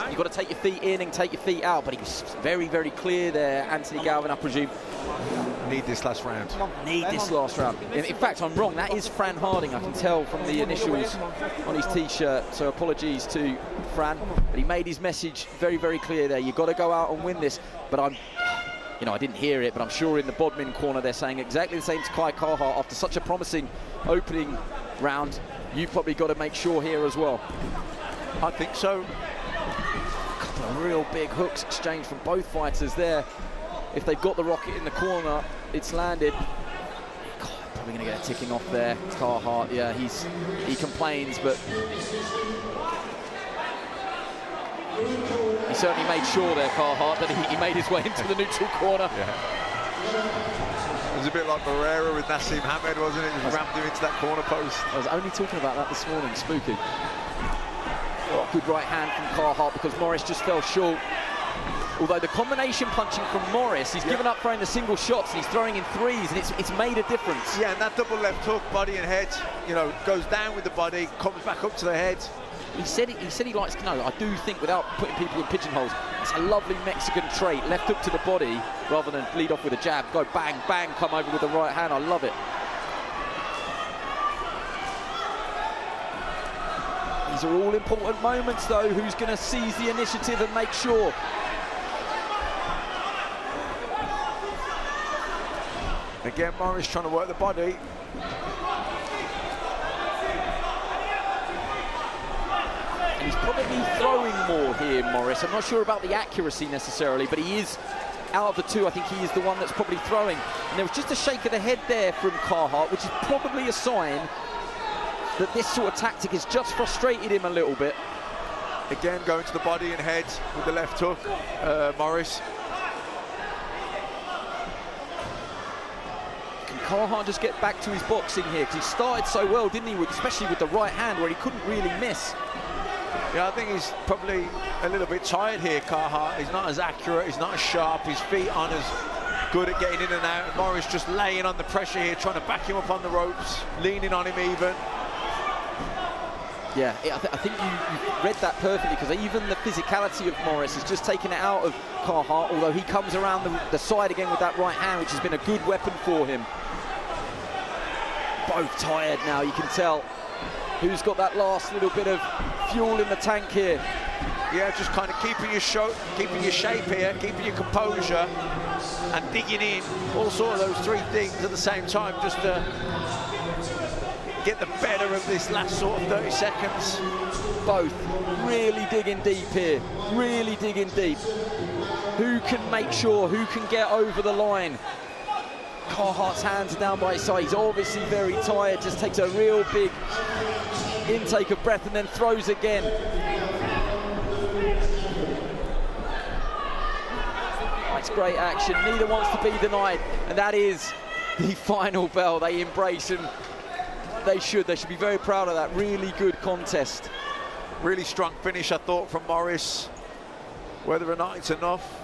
you've got to take your feet in and take your feet out, but he was very, very clear there, Anthony Galvin, I presume. Need this last round. Need this last round. In fact, I'm wrong. That is Fran Harding. I can tell from the initials on his T-shirt. So apologies to Fran. But he made his message very, very clear there. You've got to go out and win this. But I didn't hear it, but I'm sure in the Bodmin corner they're saying exactly the same to Kai Carhart. After such a promising opening round, you've probably got to make sure here as well. I think so. Real big hooks exchanged from both fighters there. If they've got the rocket in the corner, it's landed. God, probably going to get a ticking off there. Carhart, yeah, he complains, but he certainly made sure there, Carhart, that he made his way into the neutral corner. Yeah. It was a bit like Barrera with Nassim Hamed, wasn't it? Just rammed him into that corner post. I was only talking about that this morning, spooky. Oh, good right hand from Carhart because Morris just fell short. Although the combination punching from Morris, he's given up throwing the single shots and he's throwing in threes, and it's made a difference. Yeah, and that double left hook, body and head, you know, goes down with the body, comes back up to the head. He said he likes to know. I do think, without putting people in pigeonholes, it's a lovely Mexican trait. Left hook to the body rather than lead off with a jab. Go bang, bang, come over with the right hand. I love it. These are all important moments, though. Who's going to seize the initiative and make sure? Again, Morris trying to work the body. And he's probably throwing more here, Morris. I'm not sure about the accuracy necessarily, but he is, out of the two, I think he is the one that's probably throwing. And there was just a shake of the head there from Carhart, which is probably a sign that this sort of tactic has just frustrated him a little bit. Again, going to the body and head with the left hook, Morris. Can Carhart just get back to his boxing here? Because he started so well, didn't he? Especially with the right hand, where he couldn't really miss. Yeah, I think he's probably a little bit tired here, Carhart. He's not as accurate, he's not as sharp, his feet aren't as good at getting in and out. Morris just laying on the pressure here, trying to back him up on the ropes, leaning on him even. Yeah, I think you read that perfectly, because even the physicality of Morris has just taken it out of Carhart, although he comes around the side again with that right hand, which has been a good weapon for him. Both tired now, you can tell. Who's got that last little bit of fuel in the tank here? Yeah, just kind of keeping your shape here, keeping your composure, and digging in. All sort of those three things at the same time, just to get the better of this last sort of 30 seconds. Both really digging deep here, really digging deep. Who can make sure, who can get over the line? Carhart's hands are down by his side. He's obviously very tired, just takes a real big intake of breath and then throws again. It's great action, neither wants to be denied, and that is the final bell. They embrace, and they should be very proud of that. Really good contest. Really strong finish, I thought, from Morris. Whether or not it's enough,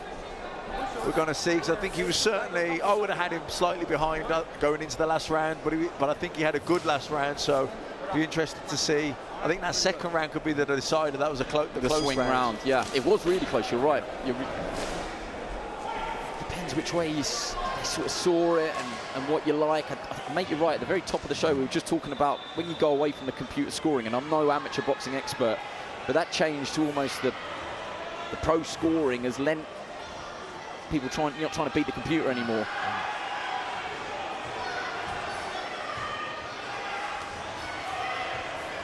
we're going to see, because I think he was certainly, I would have had him slightly behind going into the last round, but I think he had a good last round, so be interested to see. I think that second round could be the decider. That was the close swing round. Yeah, it was really close, you're right. Depends which way you sort of saw it and what you like. I make you right, at the very top of the show, we were just talking about when you go away from the computer scoring, and I'm no amateur boxing expert, but that change to almost the pro scoring has lent people not trying to beat the computer anymore.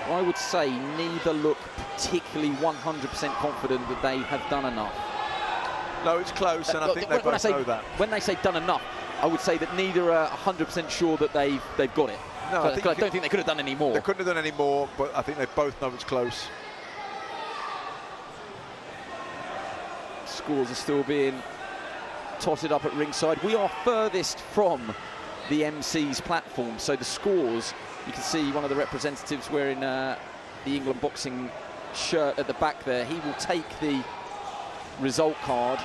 I would say neither look particularly 100% confident that they have done enough. No, it's close, and I think they both know that. When they say done enough, I would say that neither are 100% sure that they've got it. No, I don't think they could have done any more. They couldn't have done any more, but I think they both know it's close. Scores are still being totted up at ringside. We are furthest from the MC's platform, so the scores, you can see one of the representatives wearing the England boxing shirt at the back there. He will take the result card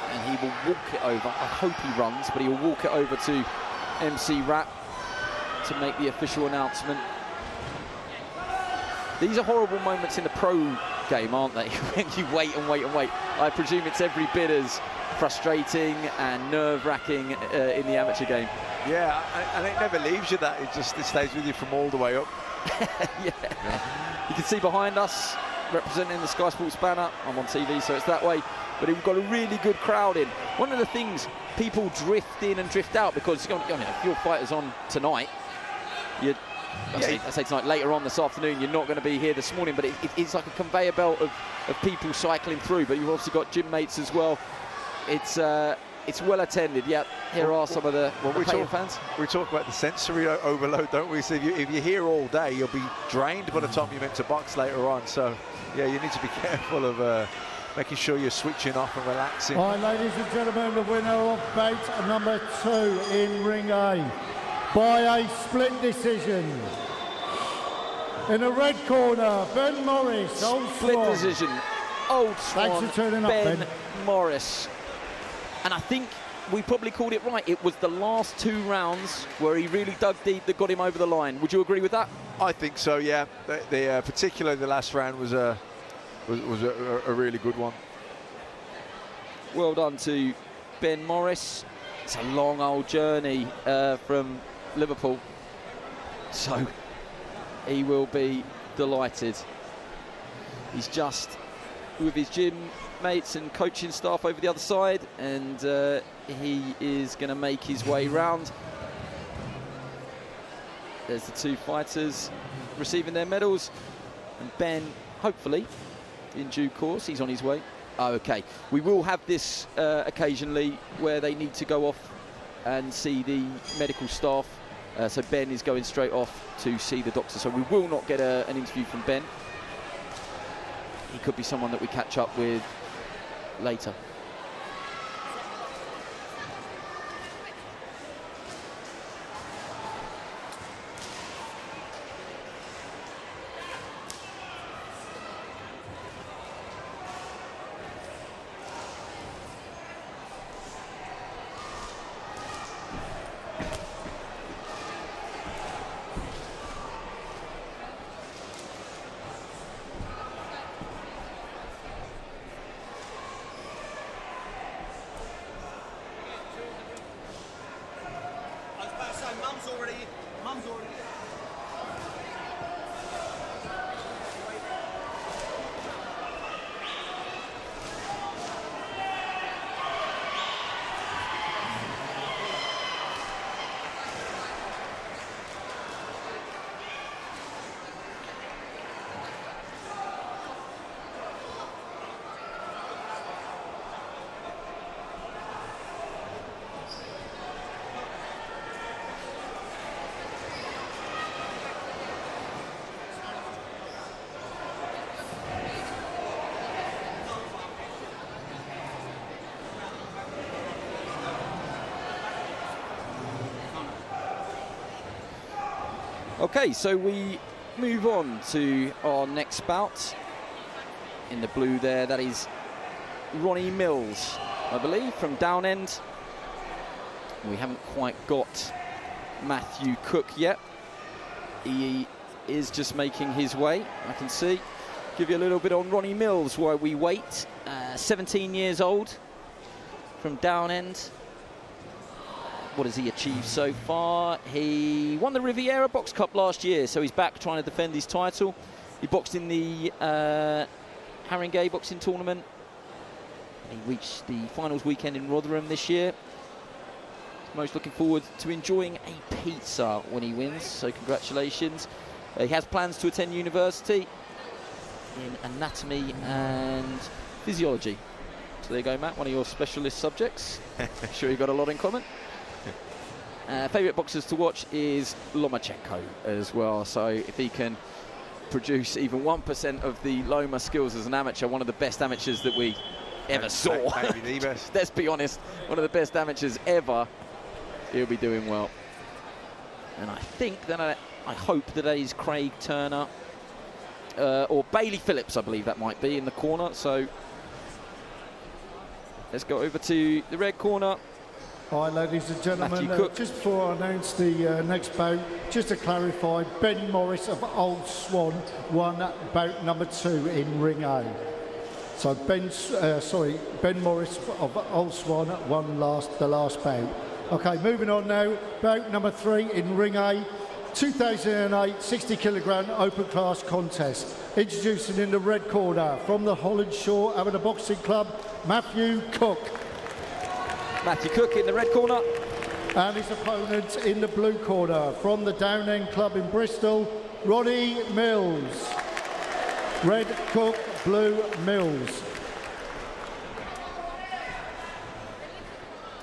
and he will walk it over. I hope he runs, but he will walk it over to MC Rap to make the official announcement. These are horrible moments in the pro game, aren't they? When you wait and wait and wait. I presume it's every bit as frustrating and nerve-wracking in the amateur game. Yeah, and it never leaves you that. It stays with you from all the way up. Yeah. You can see behind us, representing the Sky Sports banner. I'm on TV, so it's that way. But we've got a really good crowd in. One of the things, people drift in and drift out because, if your fighter's on tonight, I say tonight, later on this afternoon, you're not going to be here this morning, but it's like a conveyor belt of people cycling through, but you've obviously got gym mates as well. It's well attended. Yeah, here are some of the fans. We talk about the sensory overload, don't we? So if you're here all day, you'll be drained by the time you're meant to box later on. So, yeah, you need to be careful of making sure you're switching off and relaxing. All right, ladies and gentlemen, the winner of bout number 2 in Ring A by a split decision. In the red corner, Ben Morris, Old Split Swan. decision, Old Swan, Thanks for turning up, Ben. Morris. And I think we probably called it right. It was the last 2 rounds where he really dug deep that got him over the line. Would you agree with that? I think so, yeah. Particularly the last round was a really good one. Well done to Ben Morris. It's a long old journey from Liverpool, so he will be delighted. He's just with his gym mates and coaching staff over the other side, and he is going to make his way round. There's the 2 fighters receiving their medals, and Ben, hopefully, in due course, he's on his way. Okay, we will have this occasionally where they need to go off and see the medical staff. So Ben is going straight off to see the doctor. So we will not get an interview from Ben. He could be someone that we catch up with later. Okay, so we move on to our next bout. In the blue there, that is Ronnie Mills, I believe, from Down End. We haven't quite got Matthew Cook yet. He is just making his way, I can see. Give you a little bit on Ronnie Mills while we wait. 17 years old, from Down End. What has he achieved so far? He won the Riviera Box Cup last year, so he's back trying to defend his title. He boxed in the Haringey boxing tournament. He reached the finals weekend in Rotherham this year. Most looking forward to enjoying a pizza when he wins, so congratulations. He has plans to attend university in anatomy and physiology. So there you go, Matt, one of your specialist subjects. I'm sure you've got a lot in common. Favourite boxers to watch is Lomachenko as well, so if he can produce even 1% of the Loma skills as an amateur, one of the best amateurs that we ever saw. Maybe the best. Let's be honest, one of the best amateurs ever. He'll be doing well. And I think that I hope that that is Craig Turner or Bailey Phillips, I believe that might be in the corner. So let's go over to the red corner. Hi, ladies and gentlemen. Just before I announce the next bout, just to clarify, Ben Morris of Old Swan won bout number 2 in Ring A. So Ben Morris of Old Swan won the last bout. Okay, moving on now. Bout number 3 in Ring A, 2008 60 kilogram open class contest. Introducing in the red corner from the Holland Shore Amateur Boxing Club, Matthew Cook. Matthew Cook in the red corner. And his opponent in the blue corner from the Down End Club in Bristol, Ronnie Mills. Red Cook, blue Mills.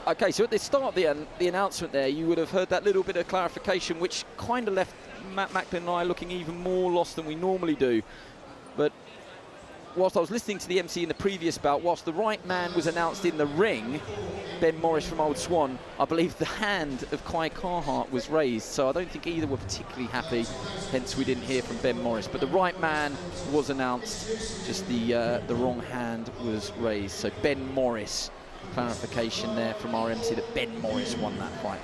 Okay, so at the start of the announcement there, you would have heard that little bit of clarification, which kind of left Matt Macklin and I looking even more lost than we normally do. But whilst I was listening to the MC in the previous bout, whilst the right man was announced in the ring, Ben Morris from Old Swan, I believe the hand of Kai Carhart was raised, so I don't think either were particularly happy, hence we didn't hear from Ben Morris. But the right man was announced, just the wrong hand was raised. So Ben Morris, clarification there from our MC that Ben Morris won that fight.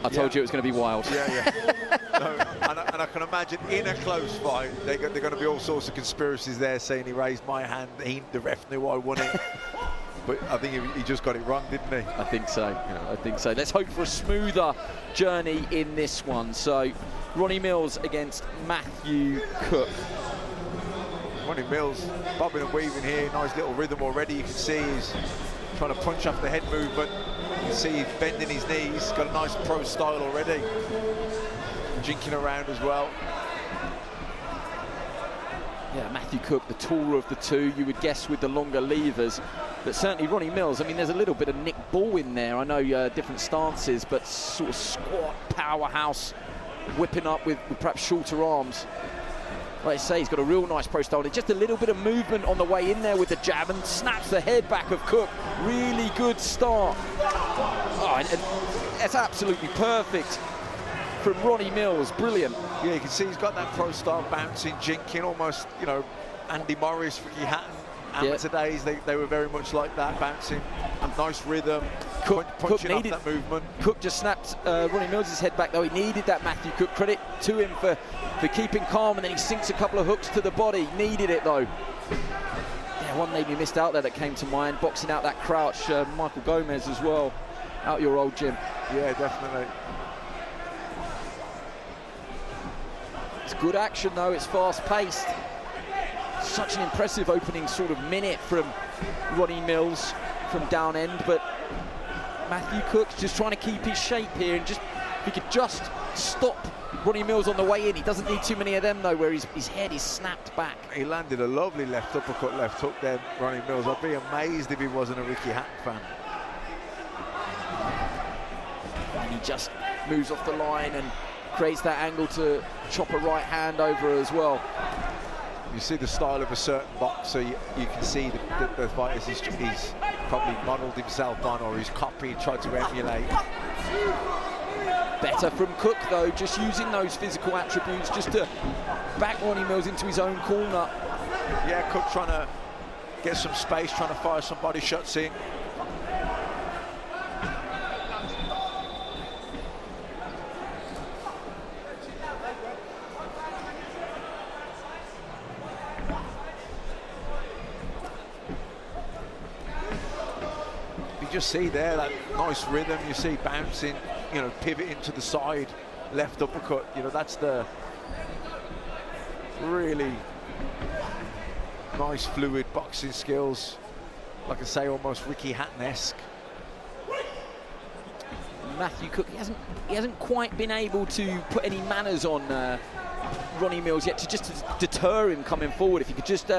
I told you it was going to be wild. Yeah. No, and I can imagine in a close fight, they're going to be all sorts of conspiracies there saying he raised my hand, the ref knew I won it. But I think he just got it wrong, didn't he? I think so. I think so. Let's hope for a smoother journey in this one. So, Ronnie Mills against Matthew Cook. Ronnie Mills bobbing and weaving here, nice little rhythm already. You can see he's trying to punch off the head movement. You can see he's bending his knees, got a nice pro style already. Jinking around as well. Yeah, Matthew Cook, the taller of the two, you would guess with the longer levers. But certainly Ronnie Mills, I mean, there's a little bit of Nick Ball in there. I know different stances, but sort of squat, powerhouse, whipping up with perhaps shorter arms. Like I say, he's got a real nice pro style. Just a little bit of movement on the way in there with the jab and snaps the head back of Cook. Really good start. Oh, and that's absolutely perfect from Ronnie Mills. Brilliant. Yeah, you can see he's got that pro style bouncing, jinking, almost, you know, Andy Morris, Ricky Hatton. Amateur days, they were very much like that, bouncing, nice rhythm, punching off that movement. Cook just snapped Ronnie Mills' head back, though. He needed that, Matthew Cook. Credit to him for keeping calm, and then he sinks a couple of hooks to the body. Needed it, though. Yeah, one name you missed out there that came to mind, boxing out that crouch, Michael Gomez as well, out your old gym. Yeah, definitely. It's good action, though. It's fast-paced. Such an impressive opening sort of minute from Ronnie Mills from Down End, but Matthew Cook's just trying to keep his shape here, and just if he could just stop Ronnie Mills on the way in. He doesn't need too many of them, though, where his head is snapped back. He landed a lovely left uppercut, left hook there, Ronnie Mills. I'd be amazed if he wasn't a Ricky Hatton fan. And he just moves off the line and creates that angle to chop a right hand over as well. You see the style of a certain boxer, you can see the fighters he's probably modelled himself on, or he's copied, tried to emulate. Better from Cook, though, just using those physical attributes just to back Ronnie Mills into his own corner. Yeah, Cook trying to get some space, trying to fire some body shots in. Just see there that nice rhythm, you see bouncing, you know, pivoting to the side, left uppercut, you know, that's the really nice fluid boxing skills, like I say, almost Ricky Hatton-esque. Matthew Cook, he hasn't quite been able to put any manners on Ronnie Mills yet to deter him coming forward. If he could just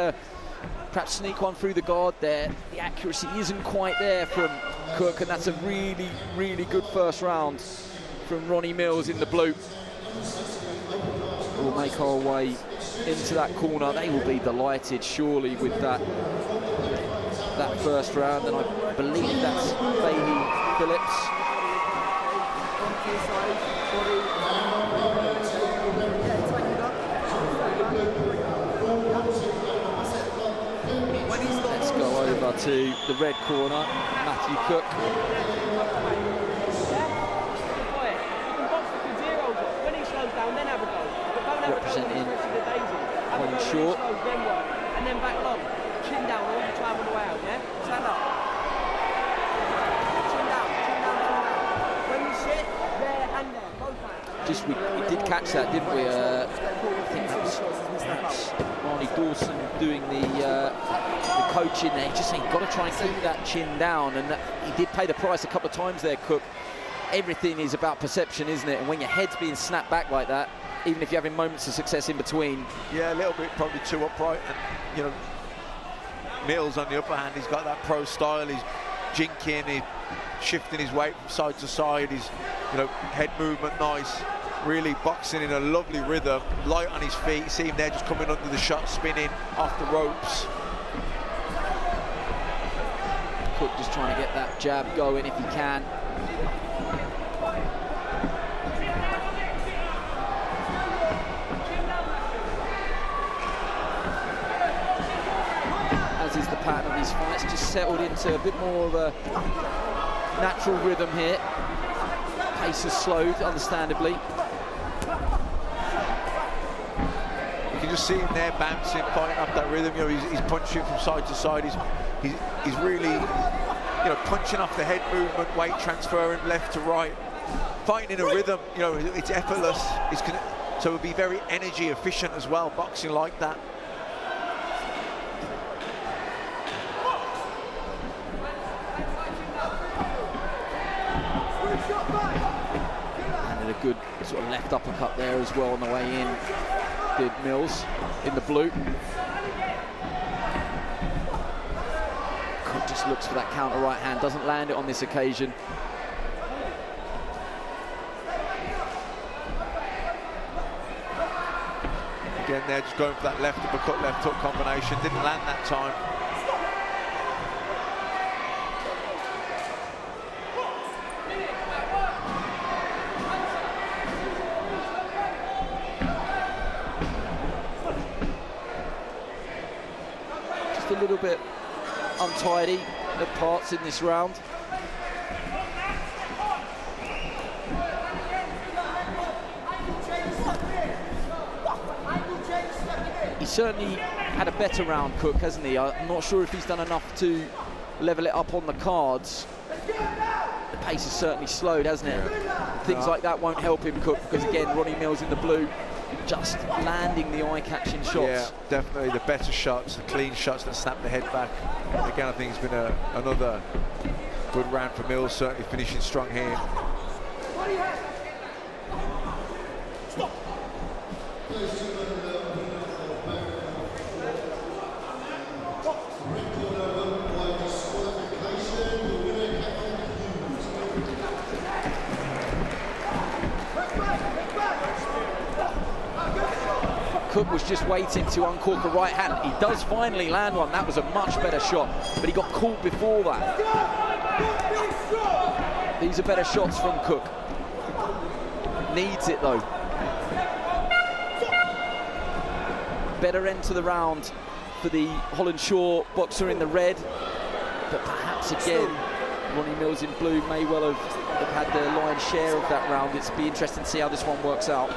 perhaps sneak one through the guard there. The accuracy isn't quite there from Cook, and that's a really, really good first round from Ronnie Mills in the blue. We'll make our way into that corner. They will be delighted, surely, with that first round, and I believe that's Faye Phillips. To the red corner, Matthew Cook. Representing one short. And then back long, chin down all the time on the way out, yeah? Stand up. Chin down, chin down, chin down. When you sit, there and there, both hands. we did catch that, didn't we? I think that was perhaps Ronnie Dawson doing the coaching there. He's just saying, got to try and keep that chin down, and he did pay the price a couple of times there, Cook. Everything is about perception, isn't it? And when your head's being snapped back like that, even if you're having moments of success in between. Yeah, a little bit probably too upright, and you know, Mills on the upper hand, he's got that pro style. He's jinking, he's shifting his weight from side to side. He's, you know, head movement nice, really boxing in a lovely rhythm, light on his feet. See him there just coming under the shot, spinning off the ropes. Cook just trying to get that jab going if he can. As is the pattern of these fights, just settled into a bit more of a natural rhythm here. Pace has slowed, understandably. You can just see him there bouncing, fighting up that rhythm. You know, he's punching from side to side. He's really, you know, punching off the head movement, weight transferring left to right, fighting in a rhythm. You know, it's effortless. So it'll be very energy efficient as well, boxing like that. And a good sort of left uppercut there as well on the way in. Did Mills in the blue. Cook just looks for that counter right hand, doesn't land it on this occasion. Again, they're just going for that left uppercut, left hook combination. Didn't land that time. A little bit untidy at parts in this round. He certainly had a better round, Cook, hasn't he? I'm not sure if he's done enough to level it up on the cards. The pace has certainly slowed, hasn't it? Yeah. Things like that won't help him, Cook, because again, Ronnie Mills in the blue, just landing the eye-catching shots. Yeah, definitely the better shots, the clean shots that snap the head back. Again, I think it's been another good round for Mills, certainly finishing strong here. Cook was just waiting to uncork a right hand. He does finally land one. That was a much better shot, but he got caught before that. These are better shots from Cook. Needs it though. Better end to the round for the Holland Shore boxer in the red, but perhaps again, Ronnie Mills in blue may well have had the lion's share of that round. It's be interesting to see how this one works out.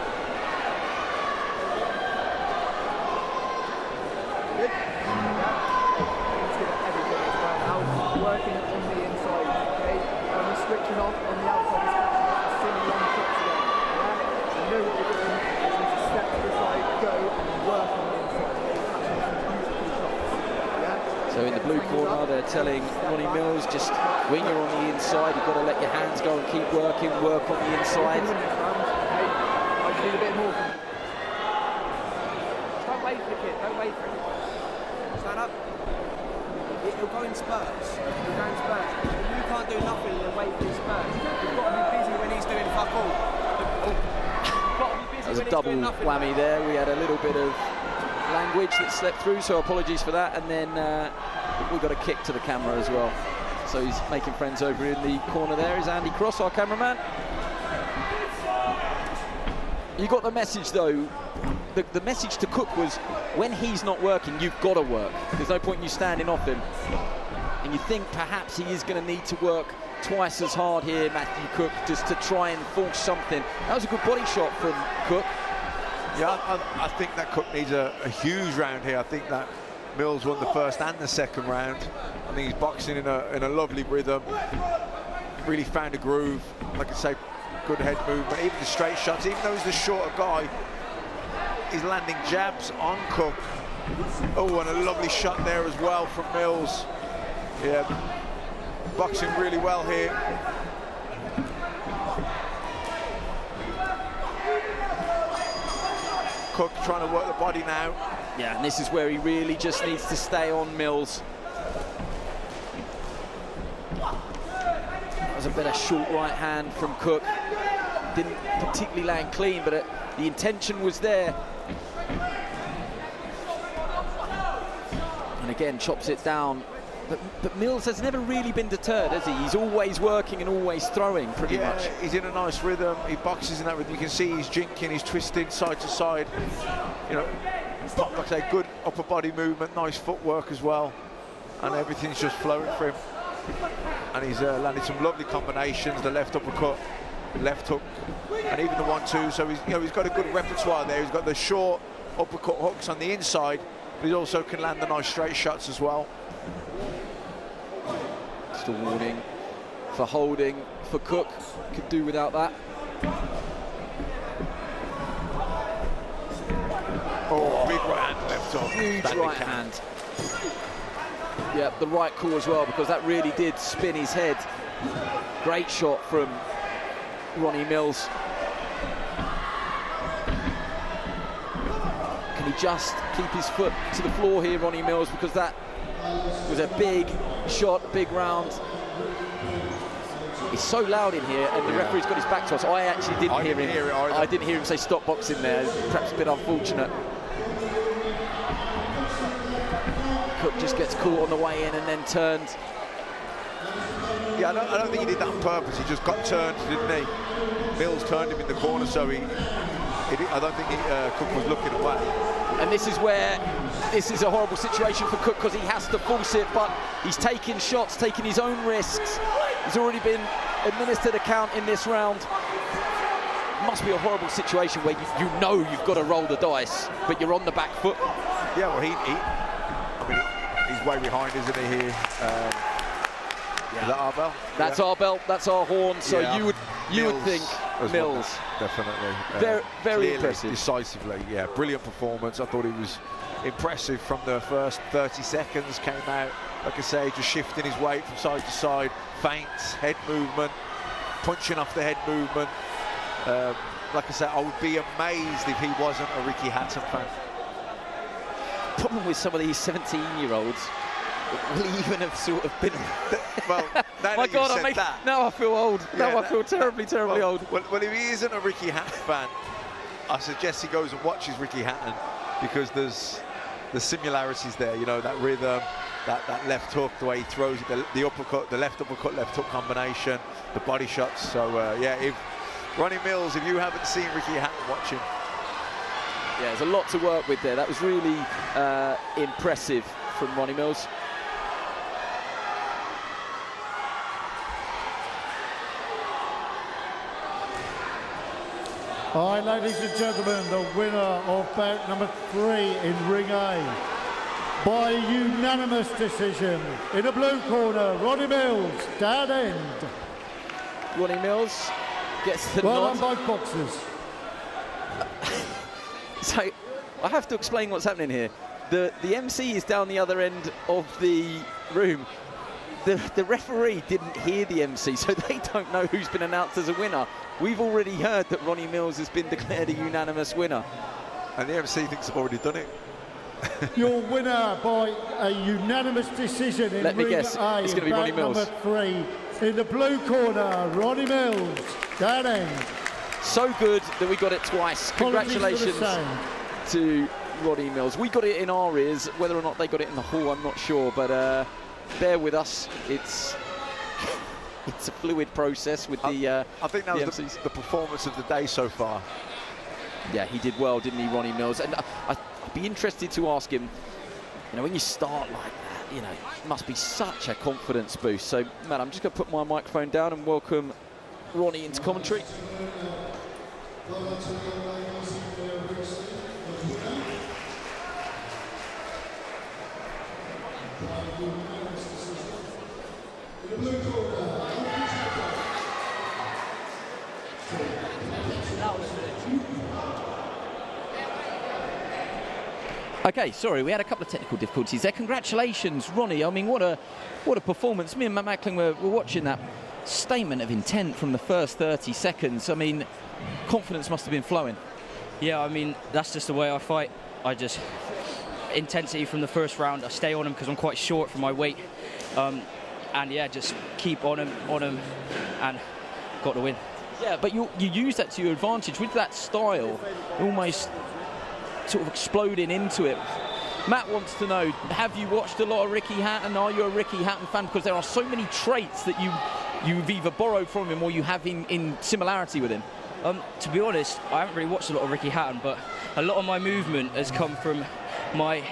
Telling Ronnie Mills, just when you're on the inside, you've got to let your hands go and keep working, work on the inside. I just need a bit more. Don't wait for the kid, don't wait for it. Stand up. You'll go in spurts. You'll go in spurts. You can't do nothing and wait for his spurts. You've got to be busy when he's doing fuck all. That was a double whammy there. We had a little bit of language that slept through, so apologies for that. And then we got a kick to the camera as well. So he's making friends over in the corner there is Andy Cross, our cameraman. You got the message though. The message to Cook was, when he's not working, you've got to work. There's no point in you standing off him. And you think perhaps he is going to need to work twice as hard here, Matthew Cook, just to try and force something. That was a good body shot from Cook. Yeah, I think that Cook needs a huge round here. I think that Mills won the first and the second round. I think he's boxing in a lovely rhythm. Really found a groove. Like I say, good head movement, even the straight shots. Even though he's the shorter guy, he's landing jabs on Cook. Oh, and a lovely shot there as well from Mills. Yeah, boxing really well here. Cook trying to work the body now. Yeah, and this is where he really just needs to stay on Mills. That was a better short right hand from Cook. Didn't particularly land clean, but the intention was there. And again, chops it down. But Mills has never really been deterred, has he? He's always working and always throwing, pretty much. He's in a nice rhythm. He boxes in that rhythm. You can see he's jinking, he's twisting side to side. You know, like I say, good upper body movement, nice footwork as well. And everything's just flowing for him. And he's landed some lovely combinations, the left uppercut, left hook, and even the 1-2. So he's got a good repertoire there. He's got the short uppercut hooks on the inside, but he also can land the nice straight shots as well. Just a warning for holding for Cook. Could do without that. Oh, big right hand left hook. Huge right hand. Yeah, the right call as well, because that really did spin his head. Great shot from Ronnie Mills. Can he just keep his foot to the floor here, Ronnie Mills, because that was a big shot, big round. It's so loud in here, and the referee's got his back to us. I actually didn't hear him. I didn't hear him say stop boxing there. Perhaps a bit unfortunate. Cook just gets caught on the way in and then turned. Yeah, I don't think he did that on purpose. He just got turned, didn't he? Mills turned him in the corner, so I don't think Cook was looking away. And this is where this is a horrible situation for Cook, because he has to force it, but he's taking shots, taking his own risks. He's already been administered a count in this round. Must be a horrible situation where you know you've got to roll the dice, but you're on the back foot. Yeah, well, I mean, he's way behind, isn't he, here? Is that our bell? That's our belt, that's our horn, so you would think Mills. Definitely. Very impressive. Decisively, yeah. Brilliant performance. I thought he was impressive from the first 30 seconds. Came out, like I say, just shifting his weight from side to side. Feints, head movement, punching off the head movement. Like I said, I would be amazed if he wasn't a Ricky Hatton fan. Problem with some of these 17-year-olds, will he even have sort of been... Well, my God, now I feel old. Yeah, now I feel terribly old. Well, if he isn't a Ricky Hatton fan, I suggest he goes and watches Ricky Hatton, because there's similarities there. You know, that rhythm, that left hook, the way he throws it, the uppercut, the left uppercut, left hook combination, the body shots. So yeah, if Ronnie Mills, if you haven't seen Ricky Hatton, watch him. Yeah, there's a lot to work with there. That was really impressive from Ronnie Mills. All right, ladies and gentlemen, the winner of bout number 3 in Ring A, by unanimous decision, in the blue corner, Ronnie Mills, down end. Ronnie Mills gets the well nod. done, both boxers. So I have to explain what's happening here. The MC is down the other end of the room. The referee didn't hear the MC, so they don't know who's been announced as a winner. We've already heard that Ronnie Mills has been declared a unanimous winner. And the MC thinks I've already done it. Your winner by a unanimous decision in Let me Ring guess, A, it's going to be Ronnie Mills. Number 3, in the blue corner, Ronnie Mills, down end. So good that we got it twice. Congratulations to Ronnie Mills. We got it in our ears. Whether or not they got it in the hall, I'm not sure, but bear with us. It's a fluid process with I think that was the performance of the day so far. Yeah, he did well, didn't he, Ronnie Mills? And I'd be interested to ask him, you know, when you start like that, you know, it must be such a confidence boost. So, man, I'm just going to put my microphone down and welcome Ronnie into commentary. Okay, sorry, we had a couple of technical difficulties there. Congratulations, Ronnie. I mean, what a performance. Me and Matt Mackling were watching that statement of intent from the first 30 seconds. I mean, confidence must have been flowing. Yeah, I mean, that's just the way I fight. Intensity from the first round. I stay on him because I'm quite short for my weight. And yeah, just keep on him, and got the win. Yeah, but you use that to your advantage with that style, almost sort of exploding into it. Matt wants to know, have you watched a lot of Ricky Hatton? Are you a Ricky Hatton fan? Because there are so many traits that you've either borrowed from him or you have in similarity with him. To be honest, I haven't really watched a lot of Ricky Hatton, but a lot of my movement has come from my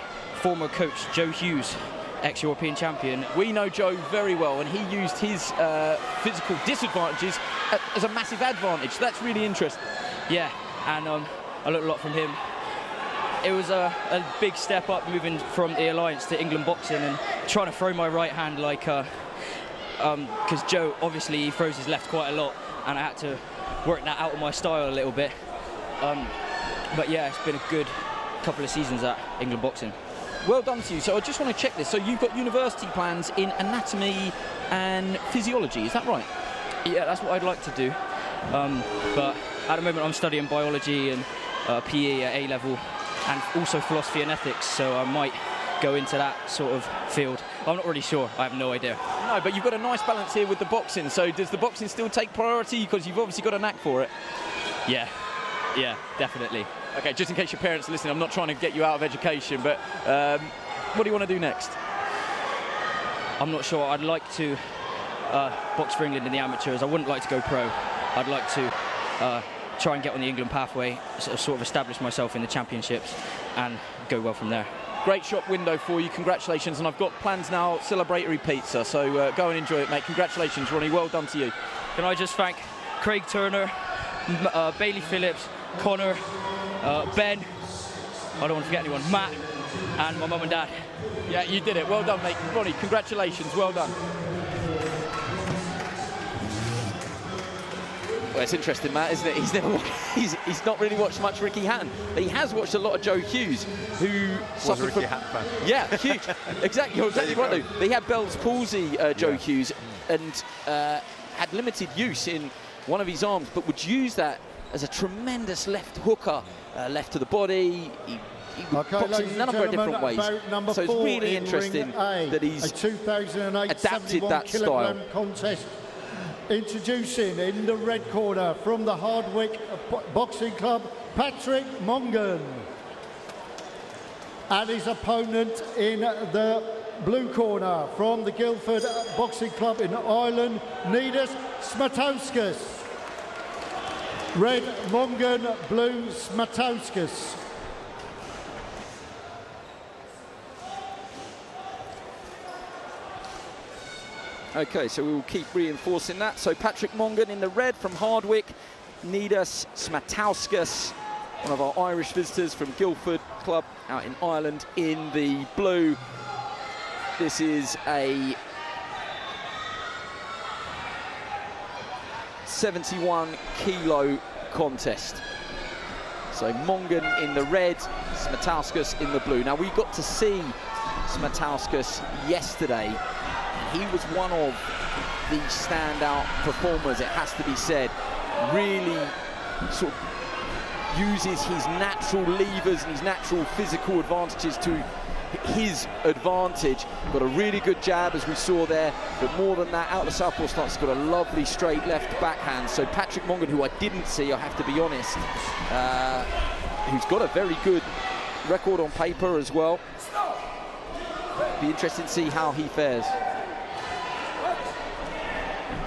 former coach, Joe Hughes, ex-European champion. We know Joe very well, and he used his physical disadvantages as a massive advantage. That's really interesting. Yeah, and I learned a lot from him. It was a big step up moving from the Alliance to England Boxing and trying to throw my right hand like, because Joe, obviously, he throws his left quite a lot, and I had to work that out of my style a little bit. But yeah, it's been a good couple of seasons at England Boxing. Well done to you. So I just want to check this. So you've got university plans in anatomy and physiology, is that right? Yeah, that's what I'd like to do. But at the moment I'm studying biology and PE at A-level, and also philosophy and ethics, so I might go into that sort of field. I'm not really sure. I have no idea. No, but you've got a nice balance here with the boxing. So does the boxing still take priority? Because you've obviously got a knack for it. Yeah, definitely. Okay, just in case your parents are listening, I'm not trying to get you out of education, but what do you want to do next? I'm not sure. I'd like to box for England in the amateurs. I wouldn't like to go pro. I'd like to try and get on the England pathway, sort of establish myself in the championships and go well from there. Great shop window for you, congratulations, and I've got plans now, celebratory pizza, so go and enjoy it, mate. Congratulations, Ronnie, well done to you. Can I just thank Craig Turner, Bailey Phillips, Connor, Ben, I don't want to forget anyone, Matt, and my mum and dad. Yeah, you did it, well done, mate. Ronnie, congratulations, well done. Well, it's interesting, Matt, isn't it? He's not really watched much Ricky Hatton, but he has watched a lot of Joe Hughes, who suffered Ricky Hatton fan. Yeah, huge. Exactly, you're exactly right, though. He had Bell's palsy, Joe Hughes, and had limited use in one of his arms, but would use that as a tremendous left hooker, left to the body. He boxed in a number of different ways. So it's really interesting that he's adapted that style. Contest. Introducing in the red corner from the Hardwick Boxing Club, Patrick Mongan. And his opponent in the blue corner from the Guildford Boxing Club in Ireland, Nedas Smatauskas. Red Mongan, blue Smatauskas. Okay, so we will keep reinforcing that. So Patrick Mongan in the red from Hardwick, Nedas Smatauskas, one of our Irish visitors from Guildford Club out in Ireland, in the blue. This is a 71-kilo contest. So Mongan in the red, Smatauskas in the blue. Now, we got to see Smatauskas yesterday. He was one of the standout performers, it has to be said. Really sort of uses his natural levers and his natural physical advantages to his advantage. Got a really good jab, as we saw there, but more than that, out the southpaw stance, got a lovely straight left backhand. So Patrick Mongan, who I didn't see, I have to be honest, who's got a very good record on paper as well. Be interesting to see how he fares.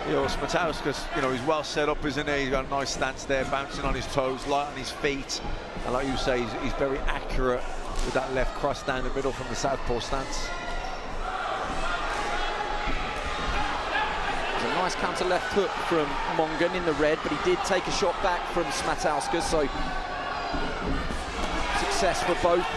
You know, Smatauskas, you know, he's well set up, isn't he? He's got a nice stance there, bouncing on his toes, light on his feet. And like you say, he's very accurate with that left cross down the middle from the southpaw stance. There's a nice counter left hook from Mongan in the red, but he did take a shot back from Smatauskas, so success for both.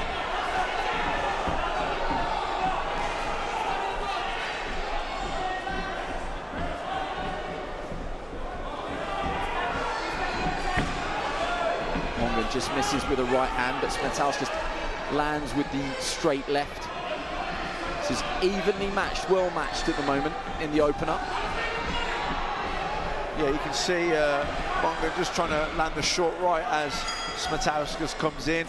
Just misses with a right hand, but Smatauskas lands with the straight left. This is evenly matched, well matched at the moment in the opener. Yeah, you can see Mongan just trying to land the short right as Smatauskas comes in.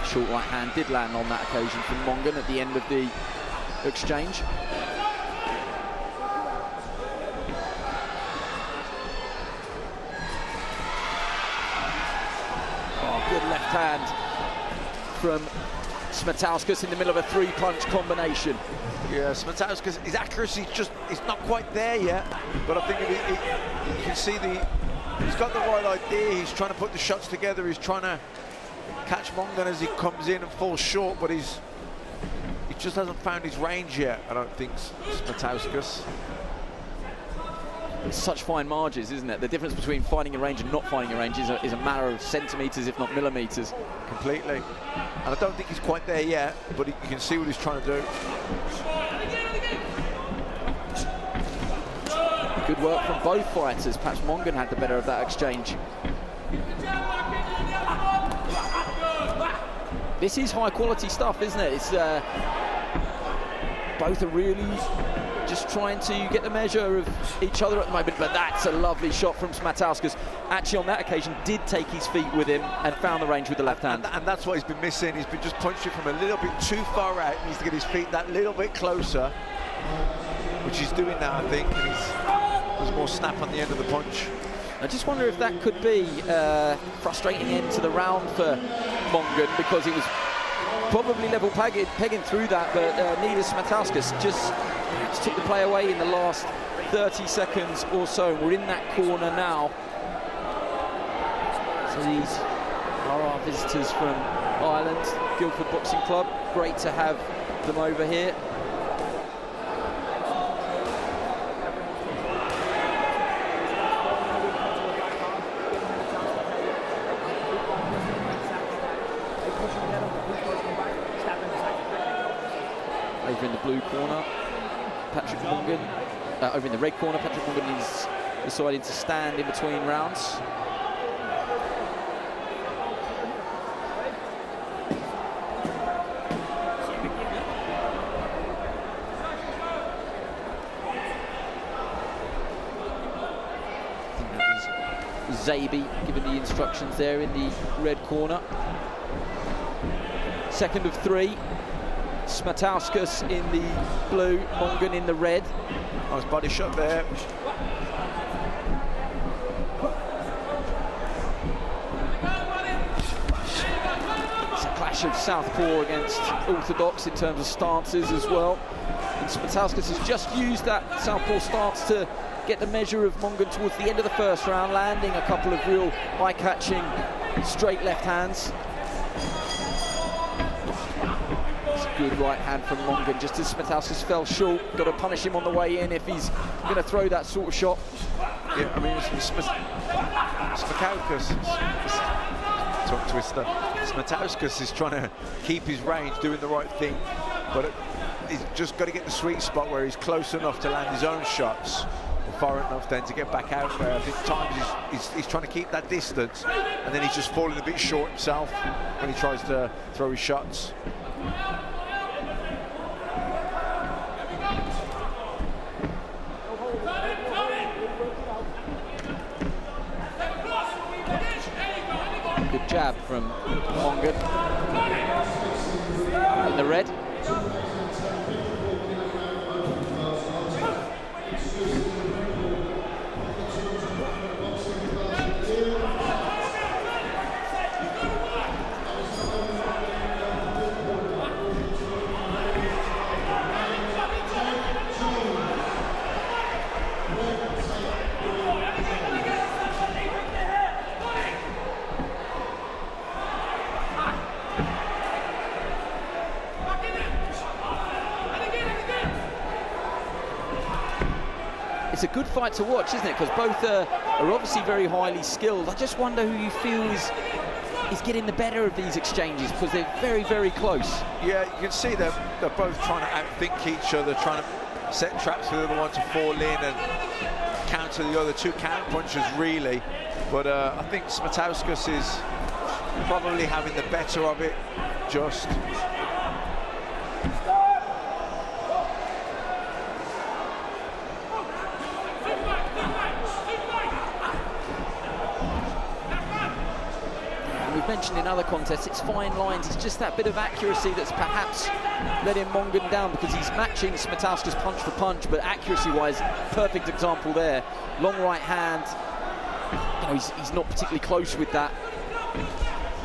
Short right hand did land on that occasion from Mongan at the end of the exchange. Oh, good left hand from Smatauskas in the middle of a three-punch combination. Yeah, Smatauskas, his accuracy is not quite there yet, but I think you can see he's got the right idea. He's trying to put the shots together. He's trying to catch Mongan as he comes in and falls short, but he just hasn't found his range yet, I don't think, Smatauskas. It's such fine margins, isn't it? The difference between finding a range and not finding a range is a matter of centimetres, if not millimetres. Completely. And I don't think he's quite there yet, but you can see what he's trying to do. Good work from both fighters. Perhaps Mongan had the better of that exchange. This is high quality stuff, isn't it? It's both are really just trying to get the measure of each other at the moment, but that's a lovely shot from Smatauskas. Actually, on that occasion, did take his feet with him and found the range with the left hand. And that's what he's been missing. He's been just punching from a little bit too far out. He needs to get his feet that little bit closer, which he's doing now, I think. And there's more snap on the end of the punch. I just wonder if that could be a frustrating end to the round for Mongan, because he was probably level pegging through that, but Nedas Smatauskas just took the play away in the last 30 seconds or so. We're in that corner now. So these are our visitors from Ireland, Guildford Boxing Club. Great to have them over here. Over in the blue corner, Patrick Mongan. Over in the red corner, Patrick Mongan is deciding to stand in between rounds. I think that was Zabi giving the instructions there in the red corner. Second of three. Smatauskas in the blue, Mongan in the red. Nice body shot there. It's a clash of southpaw against orthodox in terms of stances as well. And Smatauskas has just used that southpaw stance to get the measure of Mongan towards the end of the first round, landing a couple of real eye-catching straight left hands. Good right hand from Mongan, just as Smatauskas fell short. Got to punish him on the way in if he's going to throw that sort of shot. Yeah, I mean, Smatauskas is trying to keep his range, doing the right thing, but he's just got to get the sweet spot where he's close enough to land his own shots, or far enough then to get back out there. I think times he's trying to keep that distance, and then he's just falling a bit short himself when he tries to throw his shots. Good jab from Mongan in the red. It's a good fight to watch, isn't it? Because both are obviously very highly skilled. I just wonder who you feel is getting the better of these exchanges, because they're very, very close. Yeah, you can see they're both trying to outthink each other, trying to set traps for the other one to fall in and counter the other two counter punches, really. But I think Smatauskas is probably having the better of it, just. We've mentioned in other contests, it's fine lines. It's just that bit of accuracy that's perhaps letting Mongan down, because he's matching Smatauskas punch for punch, but accuracy-wise, perfect example there. Long right hand. You know, he's not particularly close with that.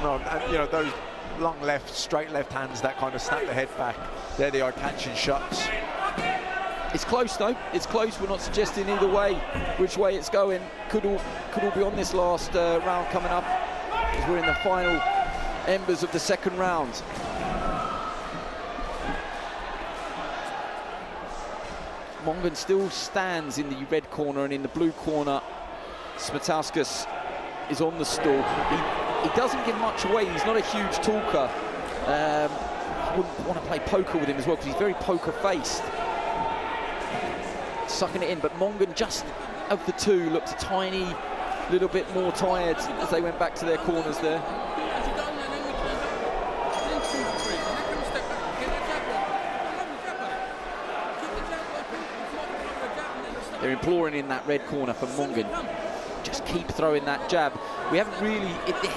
No, and, you know, those long left, straight left hands that kind of snap the head back. There they are catching shots. It's close though. It's close. We're not suggesting either way which way it's going. Could all be on this last round coming up, as we're in the final embers of the second round. Mongan still stands in the red corner, and in the blue corner, Smatauskas is on the stool. He doesn't give much away. He's not a huge talker. I wouldn't want to play poker with him as well, because he's very poker-faced. Sucking it in, but Mongan, just of the two, looked a tiny little bit more tired as they went back to their corners there. They're imploring in that red corner for Mongan. Just keep throwing that jab. We haven't really,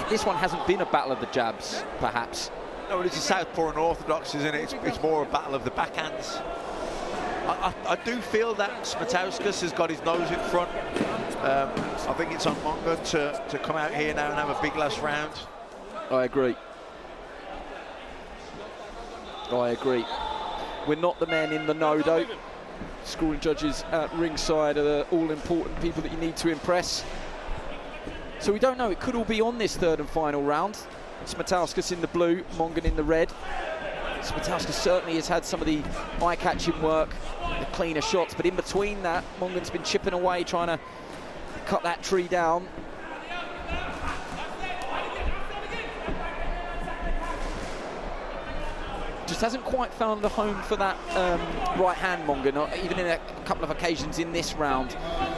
this one hasn't been a battle of the jabs, perhaps. No, it's a southpaw and orthodox, isn't it? It's more a battle of the backhands. I do feel that Smatauskas has got his nose in front. I think it's on Mongan to come out here now and have a big last round. I agree. I agree. We're not the men in the know, though. Scoring judges at ringside are the all-important people that you need to impress. So we don't know. It could all be on this third and final round. Smatauskas in the blue, Mongan in the red. Smatauskas certainly has had some of the eye-catching work, the cleaner shots, but in between that, Mongan's been chipping away, trying to cut that tree down. Just hasn't quite found the home for that right hand, Mongan. Even in a couple of occasions in this round,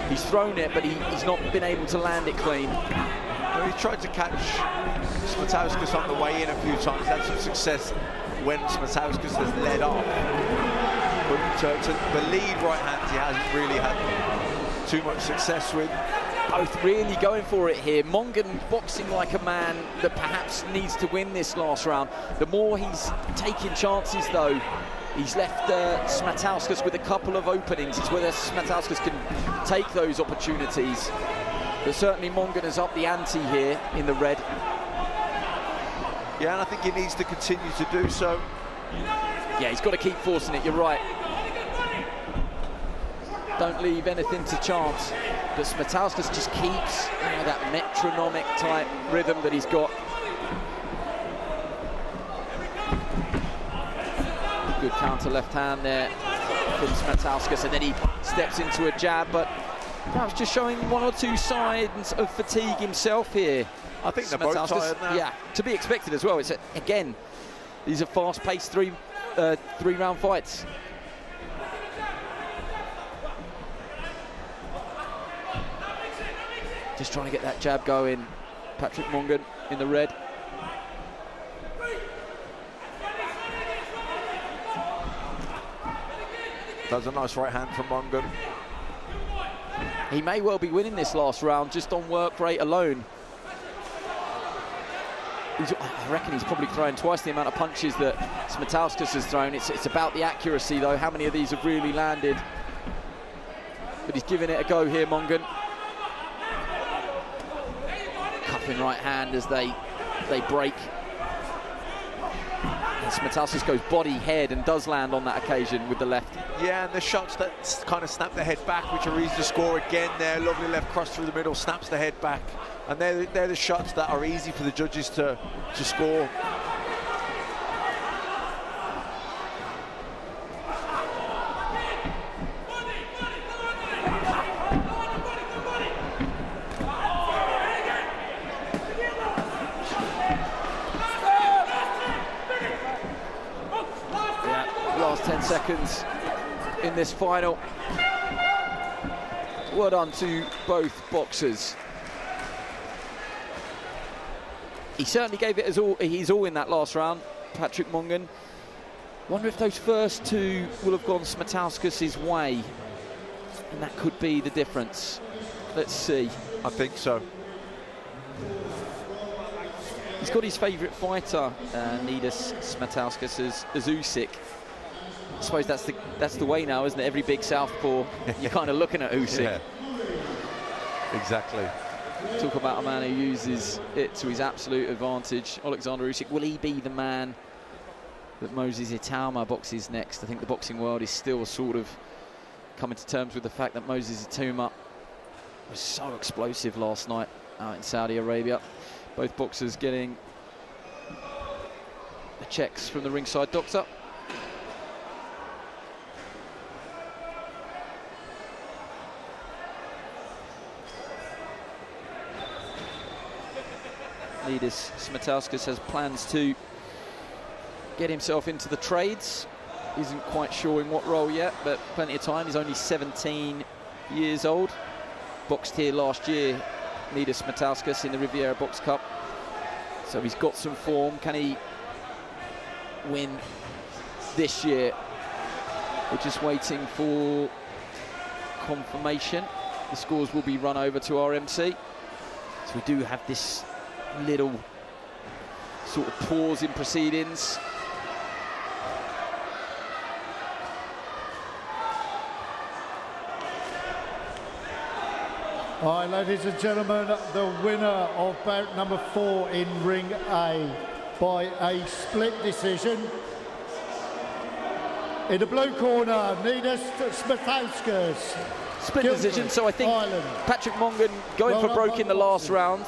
he's thrown it, but he's not been able to land it clean. Well, he tried to catch Smatauskas on the way in a few times, had some success when Smatauskas has led off. But the lead right hands he hasn't really had too much success with. Both really going for it here. Mongan boxing like a man that perhaps needs to win this last round. The more he's taking chances, though, he's left Smatauskas with a couple of openings. It's whether Smatauskas can take those opportunities. But certainly Mongan has upped the ante here in the red. Yeah, and I think he needs to continue to do so. Yeah, he's got to keep forcing it, you're right. Don't leave anything to chance. But Smatauskas just keeps, you know, that metronomic type rhythm that he's got. Good counter left hand there from Smatauskas, and then he steps into a jab, but perhaps just showing one or two signs of fatigue himself here. I think they're both tired now. Yeah, to be expected as well. It's again, these are fast-paced three-round fights. Just trying to get that jab going. Patrick Mongan in the red. Does a nice right hand from Mongan. He may well be winning this last round just on work rate alone. I reckon he's probably thrown twice the amount of punches that Smatauskas has thrown. It's about the accuracy, though. How many of these have really landed? But he's giving it a go here, Mongan. Cuffing right hand as they break. And Smatauskas goes body, head, and does land on that occasion with the left. Yeah, and the shots that kind of snap the head back, which are easy to score again there. Lovely left cross through the middle, snaps the head back. And they're the shots that are easy for the judges to score. Yeah, last 10 seconds in in this final. Well done to both boxers. He certainly gave it his all in that last round, Patrick Mongan. Wonder if those first two will have gone Smatauskas' way, and that could be the difference. Let's see. I think so. He's got his favourite fighter, Nedas Smatauskas, as Usyk. I suppose that's the way now, isn't it? Every big southpaw, you're kind of looking at Usyk. Yeah. Exactly. Talk about a man who uses it to his absolute advantage. Alexander Usyk, will he be the man that Moses Itauma boxes next? I think the boxing world is still sort of coming to terms with the fact that Moses Itauma was so explosive last night out in Saudi Arabia. Both boxers getting the checks from the ringside doctor. Nedas Smatauskas has plans to get himself into the trades. Isn't quite sure in what role yet, but plenty of time. He's only 17 years old. Boxed here last year, Nedas Smatauskas, in the Riviera Box Cup. So he's got some form. Can he win this year? We're just waiting for confirmation. The scores will be run over to our MC. So we do have this little sort of pause in proceedings. All right, ladies and gentlemen, the winner of bout number 4 in Ring A by a split decision. In the blue corner, Nedas Smatauskas. Split decision, so I think Ireland. Patrick Mongan going for broke in the last round.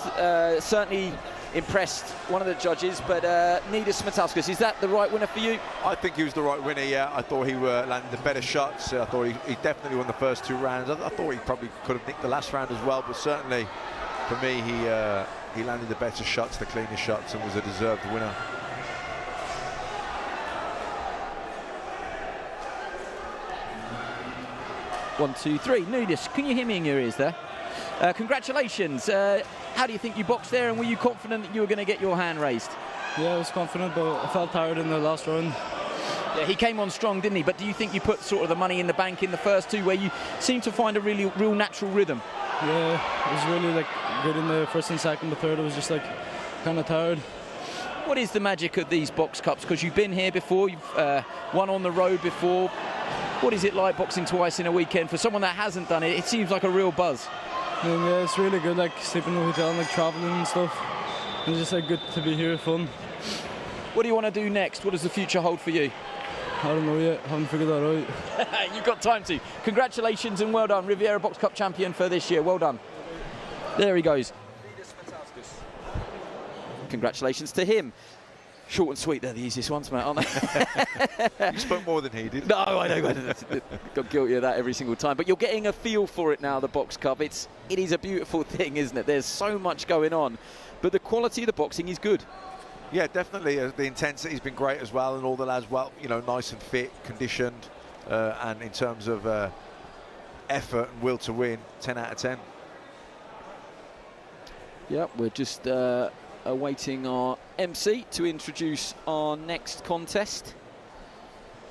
Certainly impressed one of the judges, but Nedas Smatauskas, is that the right winner for you? I think he was the right winner, yeah. I thought he landed the better shots. I thought he definitely won the first 2 rounds. I thought he probably could have nicked the last round as well, but certainly for me, he landed the better shots, the cleaner shots, and was a deserved winner. One, two, three. Nedas, can you hear me in your ears there? Congratulations. How do you think you boxed there, and were you confident that you were going to get your hand raised? Yeah, I was confident, but I felt tired in the last round. Yeah, he came on strong, didn't he? But do you think you put sort of the money in the bank in the first 2, where you seemed to find a real natural rhythm? Yeah, it was really like good in the first and second. The third, I was just like kind of tired. What is the magic of these box cups? Because you've been here before, you've won on the road before. What is it like boxing twice in a weekend? For someone that hasn't done it, it seems like a real buzz. Yeah, it's really good, like sleeping in the hotel and like traveling and stuff. It's just like good to be here, fun. What do you want to do next? What does the future hold for you? I don't know yet, haven't figured that out. You've got time to. Congratulations and well done, Riviera Box Cup champion for this year. Well done. There he goes. Congratulations to him. Short and sweet, they're the easiest ones, mate, aren't they? You spoke more than he did. No, I know. Got guilty of that every single time. But you're getting a feel for it now, the Box Cup. It is a beautiful thing, isn't it? There's so much going on. But the quality of the boxing is good. Yeah, definitely. The intensity's been great as well, and all the lads, well, you know, nice and fit, conditioned, and in terms of effort and will to win, 10 out of 10. Yeah, we're just awaiting our MC to introduce our next contest,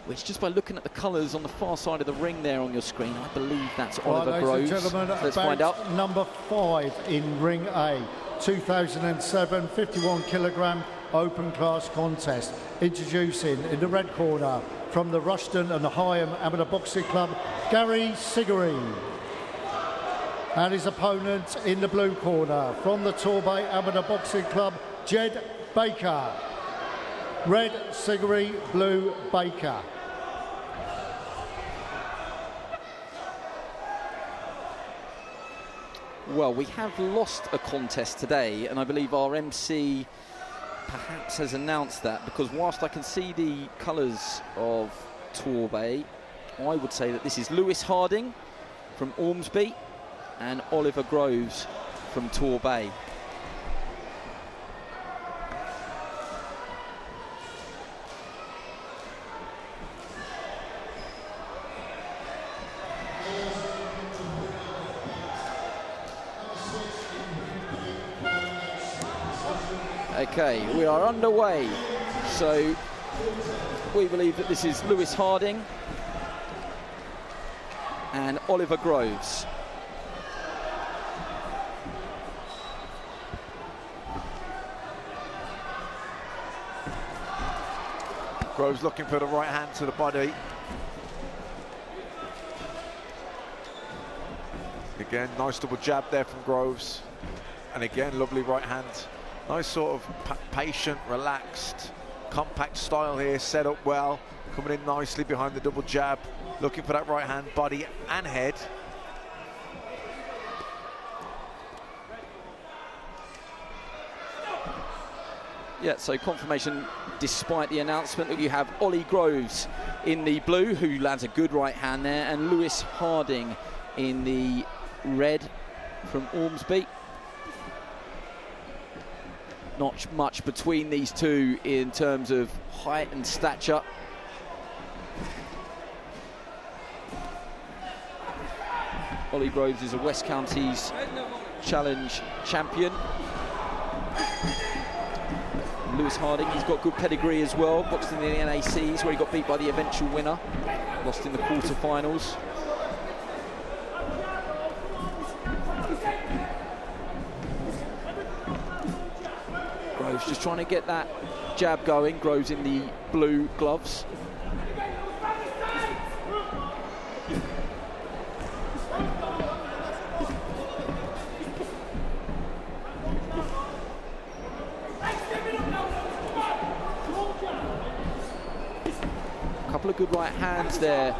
which, just by looking at the colours on the far side of the ring there on your screen, I believe that's Oliver Groves. Ladies and gentlemen, let's find out. Number 5 in Ring A, 2007 51-kilogram open class contest. Introducing in the red corner from the Rushden and the Higham Amateur Boxing Club, Gary Sigary. And his opponent in the blue corner from the Torbay Amateur Boxing Club, Jed Baker. Red Sigary, blue Baker. Well, we have lost a contest today, and I believe our MC perhaps has announced that, because whilst I can see the colours of Torbay, I would say that this is Lewis Harding from Ormsby and Oliver Groves from Torbay. Okay, we are underway. So we believe that this is Lewis Harding and Oliver Groves. Groves looking for the right hand to the body. Again, nice double jab there from Groves. And again, lovely right hand. Nice sort of patient, relaxed, compact style here, set up well. Coming in nicely behind the double jab. Looking for that right hand, body and head. Yeah, so confirmation, despite the announcement, that you have Ollie Groves in the blue, who lands a good right hand there, and Lewis Harding in the red from Ormsby. Not much between these two in terms of height and stature. Ollie Groves is a West Counties Challenge champion. Lewis Harding, he's got good pedigree as well, boxed in the NACs where he got beat by the eventual winner, lost in the quarterfinals. Groves just trying to get that jab going. Groves in the blue gloves. Couple of good right hands there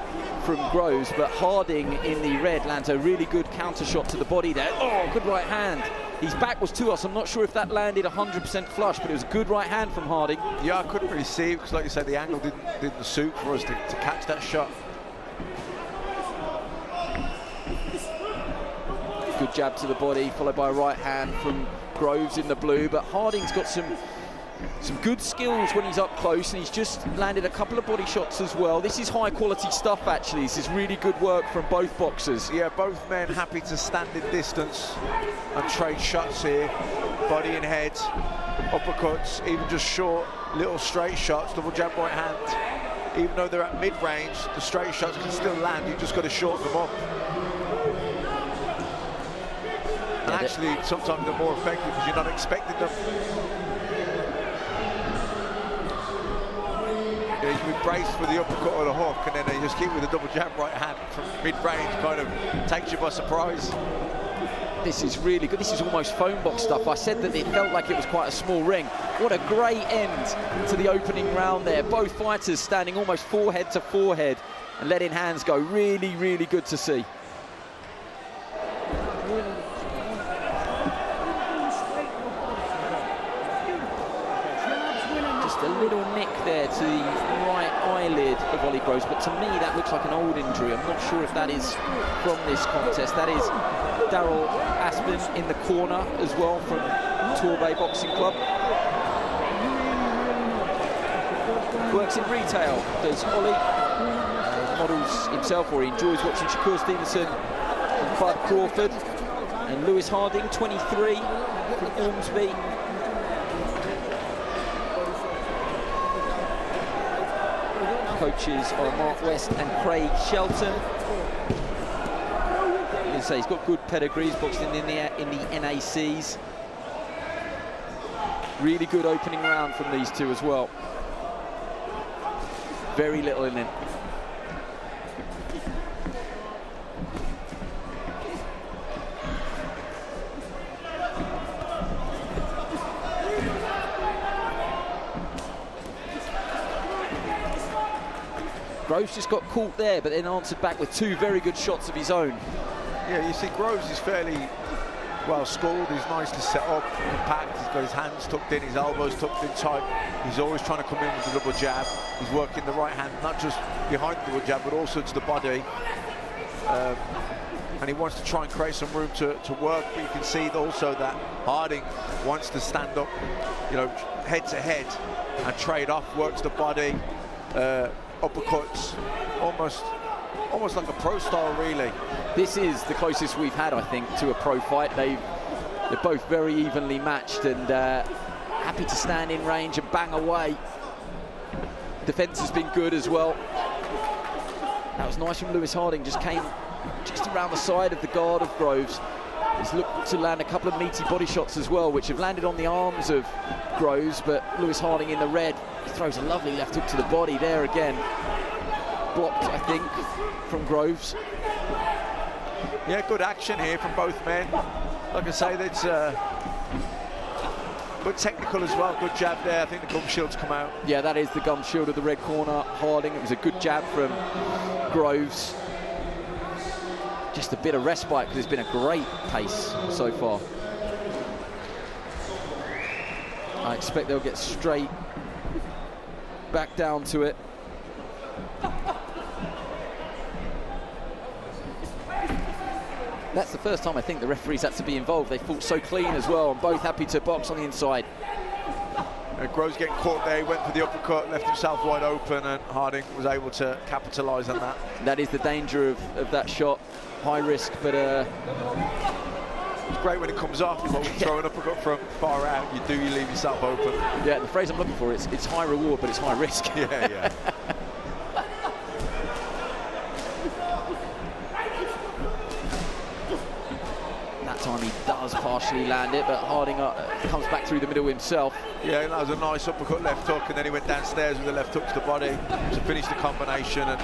from Groves, but Harding in the red lands a really good counter shot to the body there. Oh, good right hand. His back was to us. I'm not sure if that landed 100% flush, but it was a good right hand from Harding. Yeah, I couldn't really see it because, like you said, the angle didn't suit for us to catch that shot. Good jab to the body, followed by a right hand from Groves in the blue, but Harding's got some good skills when he's up close, and he's just landed a couple of body shots as well. This is high quality stuff, actually. This is really good work from both boxers. Yeah, both men happy to stand in distance and trade shots here. Body and head, uppercuts, even just short little straight shots, double jab right hand. Even though they're at mid-range, the straight shots can still land. You've just got to shorten them up. And actually, sometimes they're more effective because you're not expecting them. You can be braced for the uppercut or the hook, and then they just keep with the double jab right hand from mid-range, kind of takes you by surprise. This is really good. This is almost phone box stuff. I said that it felt like it was quite a small ring. What a great end to the opening round there. Both fighters standing almost forehead to forehead and letting hands go. Really, really good to see. A little nick there to the right eyelid of Ollie Groves, but to me that looks like an old injury. I'm not sure if that is from this contest. That is Tarrell Aspen in the corner as well from Torbay Boxing Club. Works in retail, does Ollie. Models himself, or he enjoys watching Shakur Stevenson and Bud Crawford. And Lewis Harding, 23, from Ormsby. Coaches are Mark West and Craig Shelton. You say he's got good pedigrees, boxed in the NACs. Really good opening round from these two as well. Very little in it. Groves just got caught there, but then answered back with two very good shots of his own. Yeah, you see Groves is fairly well schooled. He's nicely set up, compact. He's got his hands tucked in, his elbows tucked in tight. He's always trying to come in with the double jab. He's working the right hand, not just behind the double jab, but also to the body. And he wants to try and create some room to work, but you can see also that Harding wants to stand up, you know, head to head and trade off, works the body, uppercuts, almost like a pro style, really. This is the closest we've had, I think, to a pro fight. They're both very evenly matched, and happy to stand in range and bang away. Defence has been good as well. That was nice from Lewis Harding, just came just around the side of the guard of Groves. He's looked to land a couple of meaty body shots as well, which have landed on the arms of Groves, but Lewis Harding in the red throws a lovely left hook to the body there again. Blocked, I think, from Groves. Yeah, good action here from both men. Like I say, that's good technical as well, good jab there. I think the gum shield's come out. Yeah, that is the gum shield of the red corner, Harding. It was a good jab from Groves. Just a bit of respite because it's been a great pace so far. I expect they'll get straight back down to it. That's the first time I think the referees had to be involved. They fought so clean as well, and both happy to box on the inside. Groves getting caught there, he went for the uppercut, left himself wide open, and Harding was able to capitalise on that. That is the danger of that shot. High risk, but it's great when it comes off, but when you throw an uppercut from far out, you leave yourself open. Yeah, the phrase I'm looking for is it's high reward, but it's high risk. Yeah. That time he does partially land it, but Harding comes back through the middle himself. Yeah, that was a nice uppercut left hook, and then he went downstairs with a left hook to the body to finish the combination. And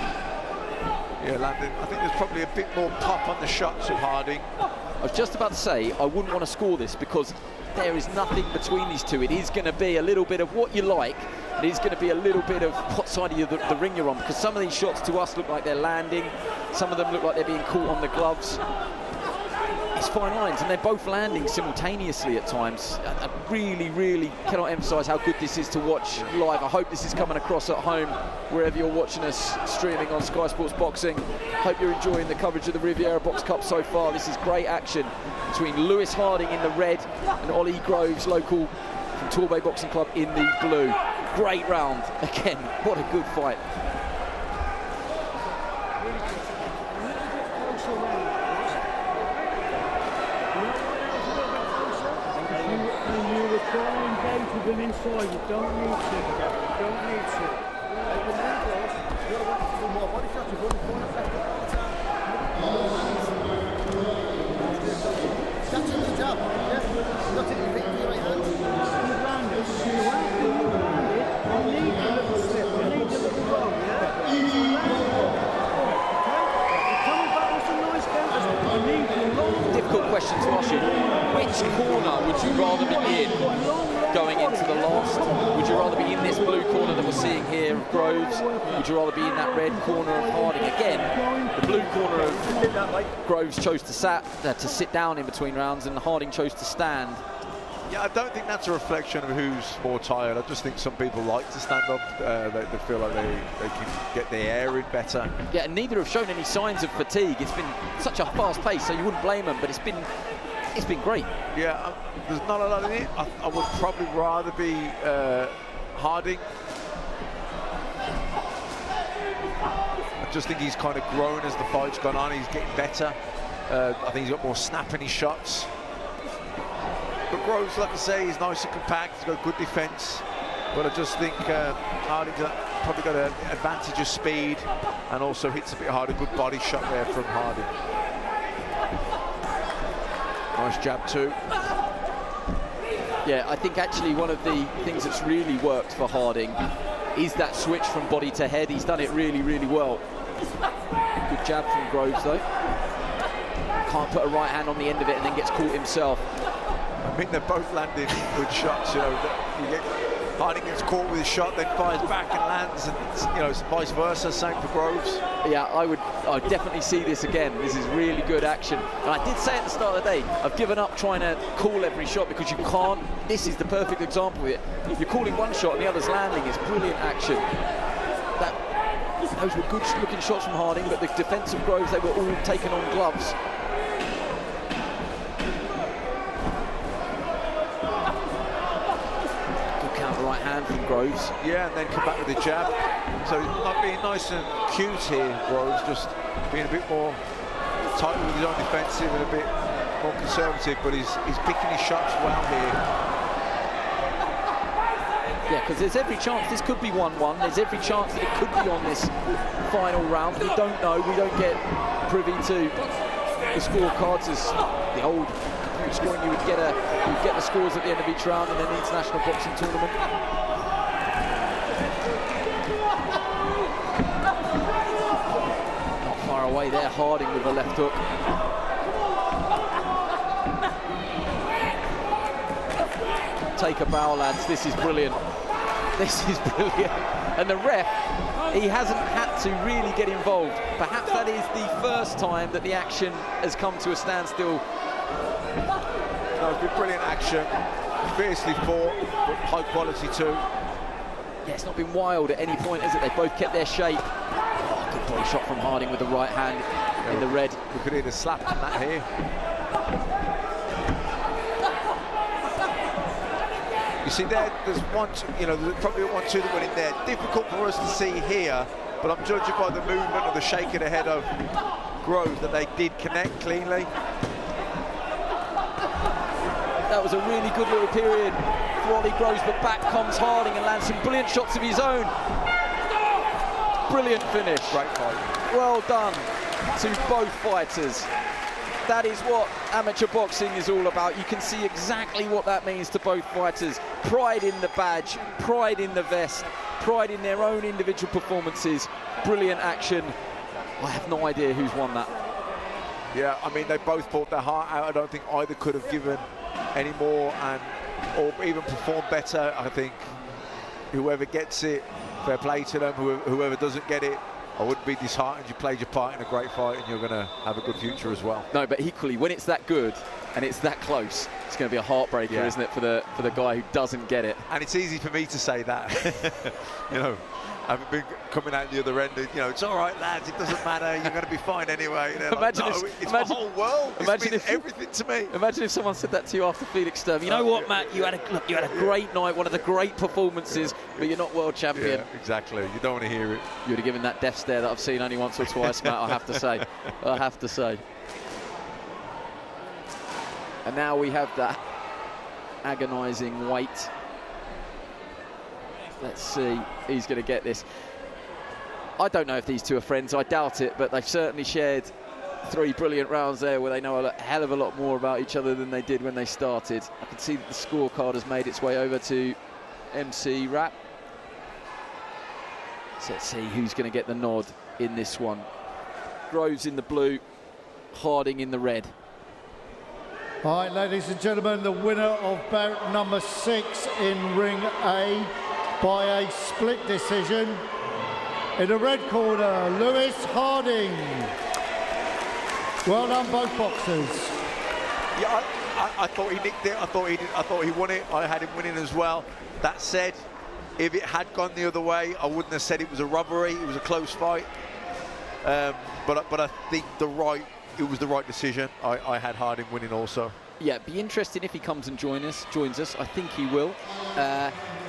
yeah, landed. I think there's probably a bit more pop on the shots of Harding. I was just about to say, I wouldn't want to score this because there is nothing between these two. It is going to be a little bit of what you like. It is going to be a little bit of what side of the ring you're on, because some of these shots to us look like they're landing. Some of them look like they're being caught on the gloves. It's fine lines, and they're both landing simultaneously at times. I really, really cannot emphasise how good this is to watch live. I hope this is coming across at home, wherever you're watching us streaming on Sky Sports Boxing. Hope you're enjoying the coverage of the Riviera Box Cup so far. This is great action between Lewis Harding in the red and Ollie Groves, local from Torbay Boxing Club, in the blue. Great round. Again, what a good fight. Try and engage with them inside. You don't need to. You don't need to. Catching the jab, yeah? Not in your feet with your right hand. You land it. You need a little slip. You need a little roll, yeah? You land it. Okay? You're coming back with some nice counters. You need a long... Difficult question to ask you. Which corner would you rather be in going into the last? Would you rather be in this blue corner that we're seeing here of Groves? Would you rather be in that red corner of Harding? Again, the blue corner of Groves chose to sit down in between rounds, and Harding chose to stand. Yeah, I don't think that's a reflection of who's more tired. I just think some people like to stand up. They feel like they can get their air in better. Yeah, and neither have shown any signs of fatigue. It's been such a fast pace, so you wouldn't blame them, but it's been great. Yeah, there's not a lot in it. I would probably rather be Harding. I just think he's kind of grown as the fight's gone on. He's getting better. I think he's got more snap in his shots. But Groves, like I say, he's nice and compact. He's got good defence. But I just think Harding's probably got an advantage of speed, and also hits a bit harder. Good body shot there from Harding. Nice jab too. Yeah, I think actually one of the things that's really worked for Harding is that switch from body to head. He's done it really, really well. Good jab from Groves though. Can't put a right hand on the end of it and then gets caught himself. I think they're both landing good shots. You know, Harding gets caught with a shot, then fires back and lands, and it's vice versa. Same for Groves. Yeah, I'd definitely see this again. This is really good action. And I did say at the start of the day, I've given up trying to call every shot because you can't. This is the perfect example of it. You're calling one shot and the other's landing. It's brilliant action. Those were good looking shots from Harding, but the defence of Groves, they were all taken on gloves. Right hand from Groves. Yeah, and then come back with the jab. So not being nice and cute here, Groves, just being a bit more tight with his own defensive and a bit more conservative, but he's picking his shots well here. Yeah, because there's every chance this could be 1-1. There's every chance that it could be on this final round. We don't know. We don't get privy to the scorecards as the old computer scoring. You would get the scores at the end of each round in an international boxing tournament. Not far away there, Harding with the left hook. Take a bow, lads. This is brilliant. This is brilliant. And the ref, he hasn't had to really get involved. Perhaps that is the first time that the action has come to a standstill. No, it's been brilliant action. Fiercely fought, but high quality too. Yeah, it's not been wild at any point, has it? They both kept their shape. Oh, good body shot from Harding with the right hand in the red. We could hear the slap on that here. You see there's one, there's probably 1-2 that went in there. Difficult for us to see here, but I'm judging by the movement of the shake of the head of Grove that they did connect cleanly. That was a really good little period for Ollie Groves, but back comes Harding and lands some brilliant shots of his own. Brilliant finish. Great fight. Well done to both fighters. That is what amateur boxing is all about. You can see exactly what that means to both fighters. Pride in the badge, pride in the vest, pride in their own individual performances. Brilliant action. I have no idea who's won that. Yeah, I mean, they both fought their heart out. I don't think either could have given any more or even performed better. I think whoever gets it, fair play to them. Whoever doesn't get it, I wouldn't be disheartened. You played your part in a great fight and you're going to have a good future as well. No, but equally, when it's that good and it's that close, it's going to be a heartbreaker, isn't it, for the guy who doesn't get it? And it's easy for me to say that. I've been coming out the other end, it's all right, lads, it doesn't matter, you're going to be fine anyway. Imagine it's the whole world. Imagine everything to me. Imagine if someone said that to you after Felix Sturm. You know what, Matt? You had a great night, one of the great performances, but you're not world champion. Yeah, exactly. You don't want to hear it. You would have given that death stare that I've seen only once or twice, Matt. I have to say. I have to say. And now we have that agonising wait. Let's see who's going to get this. I don't know if these two are friends. I doubt it, but they've certainly shared 3 brilliant rounds there where they know a hell of a lot more about each other than they did when they started. I can see that the scorecard has made its way over to MC Rap. So let's see who's going to get the nod in this one. Groves in the blue, Harding in the red. All right, ladies and gentlemen, the winner of bout number 6 in ring A by a split decision. In the red corner, Lewis Harding. Well done, both boxers. Yeah, I thought he nicked it. I thought he won it. I had him winning as well. That said, if it had gone the other way, I wouldn't have said it was a robbery. It was a close fight. But I think it was the right decision. I had Harding winning also. Yeah, it'd be interesting if he comes and joins us. I think he will.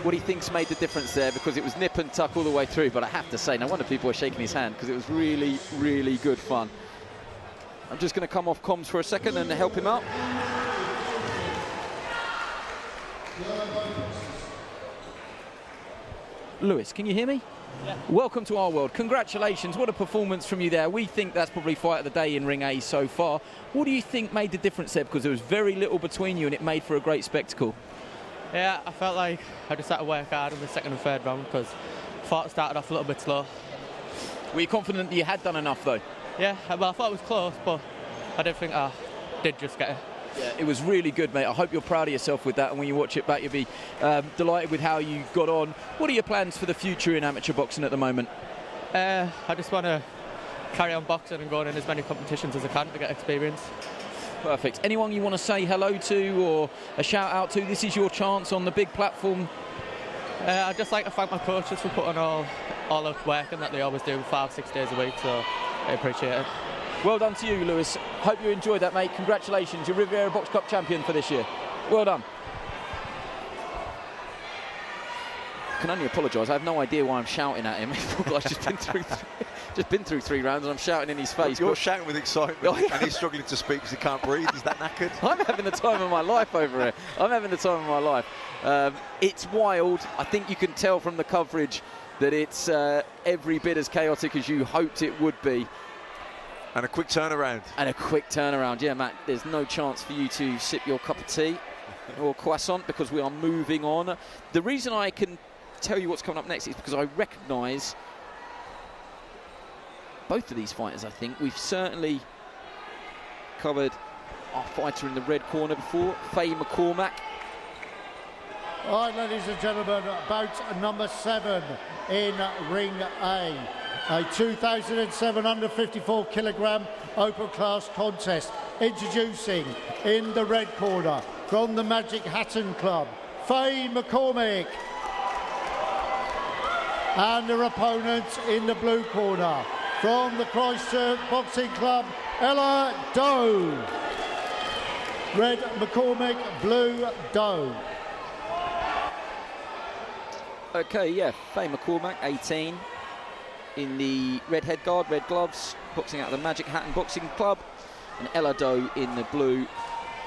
What he thinks made the difference there, because it was nip and tuck all the way through. But I have to say, no wonder people were shaking his hand, because it was really, really good fun. I'm just going to come off comms for a second and help him out. Lewis, can you hear me? Yeah. Welcome to our world. Congratulations. What a performance from you there. We think that's probably fight of the day in ring A so far. What do you think made the difference there? Because there was very little between you and it made for a great spectacle. Yeah, I felt like I just had to work hard in the second and third round because I thought it started off a little bit slow. Were you confident that you had done enough though? Yeah, well, I thought it was close, but I didn't think I did just get it. Yeah, it was really good, mate. I hope you're proud of yourself with that, and when you watch it back, you'll be delighted with how you got on. What are your plans for the future in amateur boxing at the moment? I just want to carry on boxing and going in as many competitions as I can to get experience. Perfect. Anyone you want to say hello to or a shout out to? This is your chance on the big platform. I'd just like to thank my coaches for putting all the work in that they always do 5-6 days a week, so I appreciate it. Well done to you, Lewis. Hope you enjoyed that, mate. Congratulations. You're Riviera Box Cup champion for this year. Well done. can only apologise. I have no idea why I'm shouting at him. I've just been through 3 rounds and I'm shouting in his face. You're shouting with excitement, and he's struggling to speak because he can't breathe. Is that knackered? I'm having the time of my life over here. I'm having the time of my life. It's wild. I think you can tell from the coverage that it's every bit as chaotic as you hoped it would be. And a quick turnaround. Yeah, Matt, there's no chance for you to sip your cup of tea or croissant because we are moving on. The reason I can tell you what's coming up next is because I recognise both of these fighters. I think we've certainly covered our fighter in the red corner before, Fay McCormack. All right, ladies and gentlemen, bout number 7 in Ring A. A 2007 under 54 kilogram open class contest. Introducing in the red corner from the Magic Hatton Club, Fay McCormack. And their opponent in the blue corner from the Christchurch Boxing Club, Ella Doe. Red McCormick, blue Doe. Okay, yeah, Fay McCormack, 18, in the red head guard, red gloves, boxing out of the Magic Hatton Boxing Club, and Ella Doe in the blue,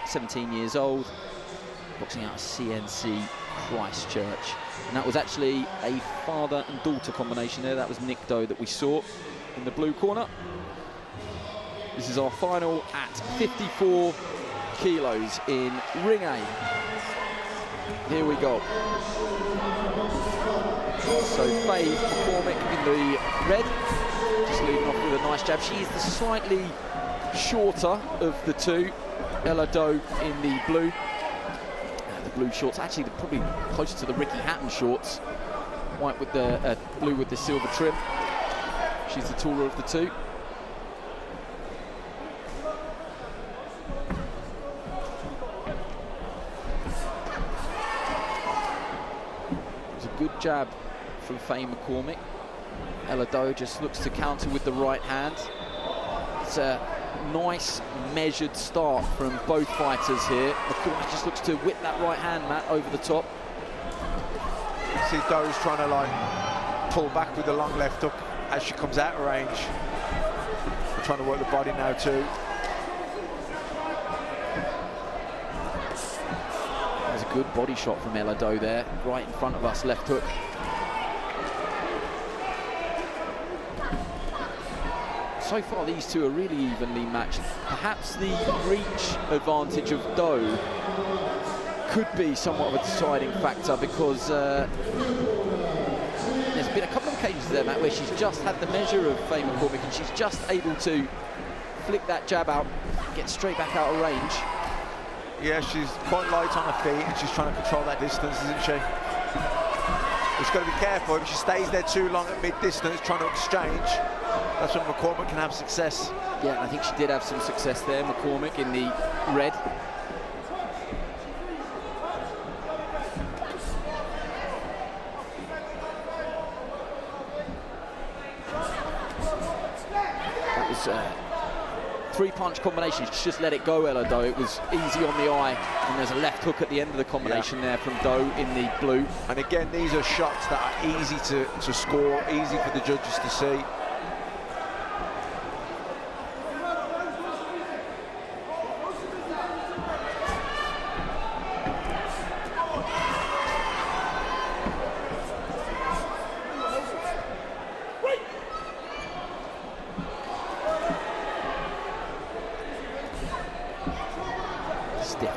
17 years old, boxing out of CNC Christchurch. And that was actually a father and daughter combination there. That was Nick Doe that we saw in the blue corner. This is our final at 54 kilos in Ring A. Here we go. So Fay McCormack in the red, just leading off with a nice jab. She is the slightly shorter of the two. Ella Doe in the blue. The blue shorts, actually they're probably closer to the Ricky Hatton shorts. White with the blue with the silver trim. She's the taller of the two. It's a good jab from Fay McCormack. Ella Doe just looks to counter with the right hand. It's a nice measured start from both fighters here. McCormack just looks to whip that right hand, Matt, over the top. See Doe's trying to like pull back with the long left hook as she comes out of range. They're trying to work the body now too. There's a good body shot from Ella Doe there, right in front of us, left hook. So far these two are really evenly matched. Perhaps the reach advantage of Doe could be somewhat of a deciding factor because there's been a couple of occasions there, Matt, where she's just had the measure of Fay McCormack and she's just able to flick that jab out, get straight back out of range. Yeah, she's quite light on her feet and she's trying to control that distance, isn't she? She's got to be careful. If she stays there too long at mid-distance trying to exchange, that's when McCormack can have success. Yeah, I think she did have some success there, McCormack in the red. That was a 3-punch combination. She just let it go, Ella Doe. It was easy on the eye, and there's a left hook at the end of the combination there from Doe in the blue. And again, these are shots that are easy to score, easy for the judges to see.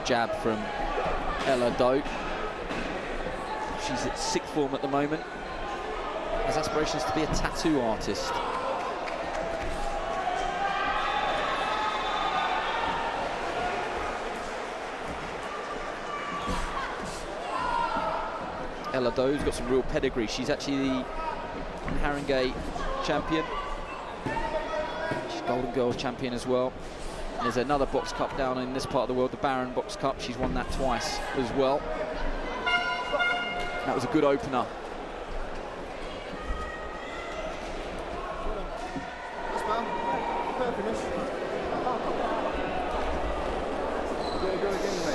Jab from Ella Doe. She's at 6th form at the moment. Has aspirations to be a tattoo artist. Ella Doe's got some real pedigree. She's actually the Haringey champion. She's Golden Girls champion as well. There's another box cup down in this part of the world, the Baron Box Cup. She's won that twice as well. That was a good opener.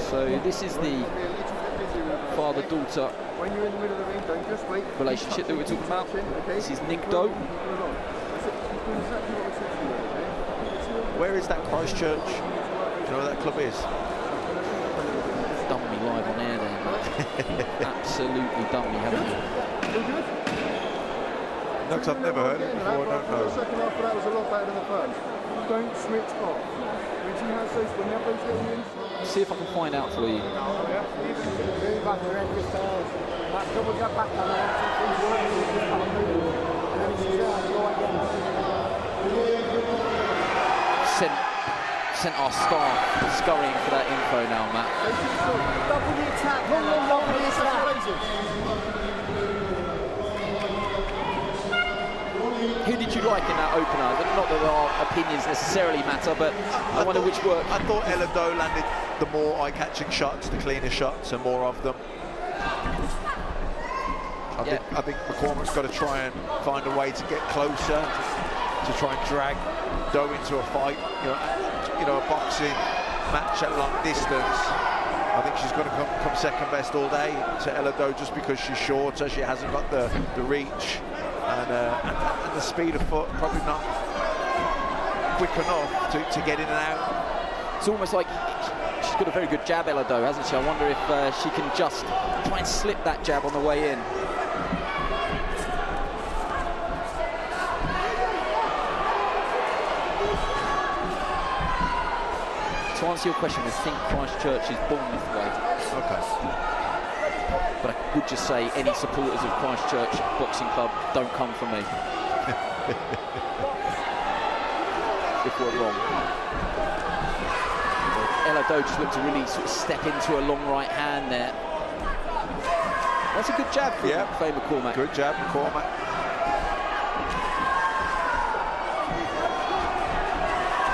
So this is the father-daughter When you're in the middle of the ring, don't just wait. relationship that we're talking about. Okay. This is Nick Doe. Where is that Christchurch? Do you know where that club is? Done me live on air there, mate. Absolutely done me, haven't you? No, because I've never heard it before, I don't know. The second half of that was a lot better than the first. Don't switch off. When you have those, when you have those little wins, See if I can find out for you. Sent our staff scurrying for that info now, Matt. Double the attack. Double the attack. Who did you like in that opener? Not that our opinions necessarily matter, but I wonder which worked. I thought Elliott landed the more eye-catching shots, the cleaner shots, and more of them. I think McCormick's got to try and find a way to get closer, to try and drag Doe into a fight. You know, a boxing match at long distance. I think she's going to come second best all day to Elliott just because she's shorter. She hasn't got the reach and the speed of foot, probably not quick enough to get in and out. It's almost like she's got a very good jab, Elliott, hasn't she? I wonder if she can just try and slip that jab on the way in. To answer your question, I think Christchurch is Bournemouth way. Okay. But I would just say any supporters of Christchurch Boxing Club don't come for me. If we're wrong. Elliott just looked to really sort of step into a long right hand there. That's a good jab from Fay McCormack. Good jab, McCormack.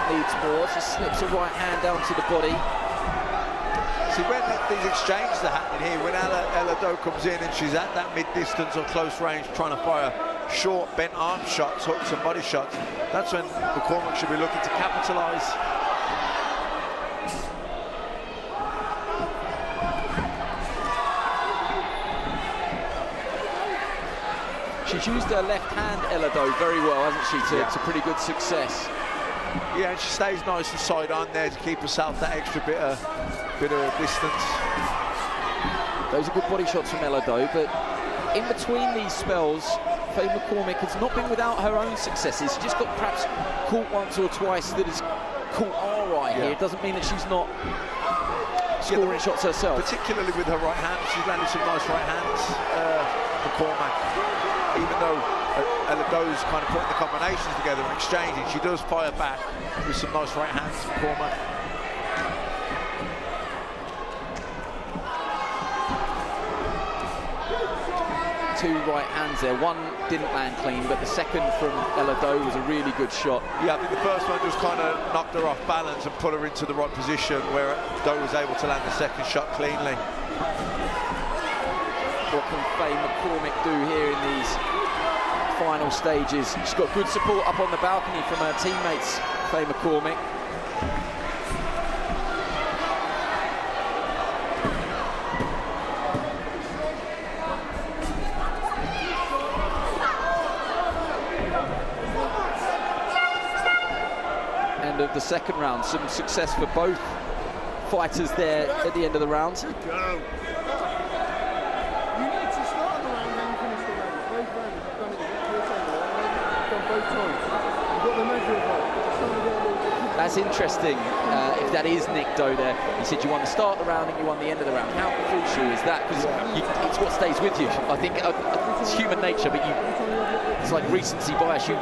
Needs more, just slips a right hand down to the body. See, when these exchanges are happening here, when Elliott comes in and she's at that mid-distance or close range trying to fire short, bent arm shots, hooks and body shots, that's when McCormick should be looking to capitalise. She's used her left hand, Elliott, very well, hasn't she, to pretty good success. Yeah, and she stays nice and side on there to keep herself that extra bit of distance. Those are good body shots from Elliott, but in between these spells, Fay McCormack has not been without her own successes. She just got perhaps caught once or twice that has caught our eye here. It doesn't mean that she's not scoring shots herself. Particularly with her right hand, she's landed some nice right hands, McCormack. Even though Elliott's kind of putting the combinations together and exchanging, she does fire back with some nice right hands, McCormack. Two right hands there. One didn't land clean, but the second from Elliott was a really good shot. Yeah, I think the first one just kind of knocked her off balance and put her into the right position where Doe was able to land the second shot cleanly. What can Fay McCormack do here in these final stages? She's got good support up on the balcony from her teammates, Fay McCormack. End of the second round, some success for both fighters there at the end of the round. Good go. That's interesting, if that is Nick Doe there. He said you won the start of the round and you won the end of the round. How crucial is that? Because it's what stays with you. I think it's human nature, but it's like recency bias. You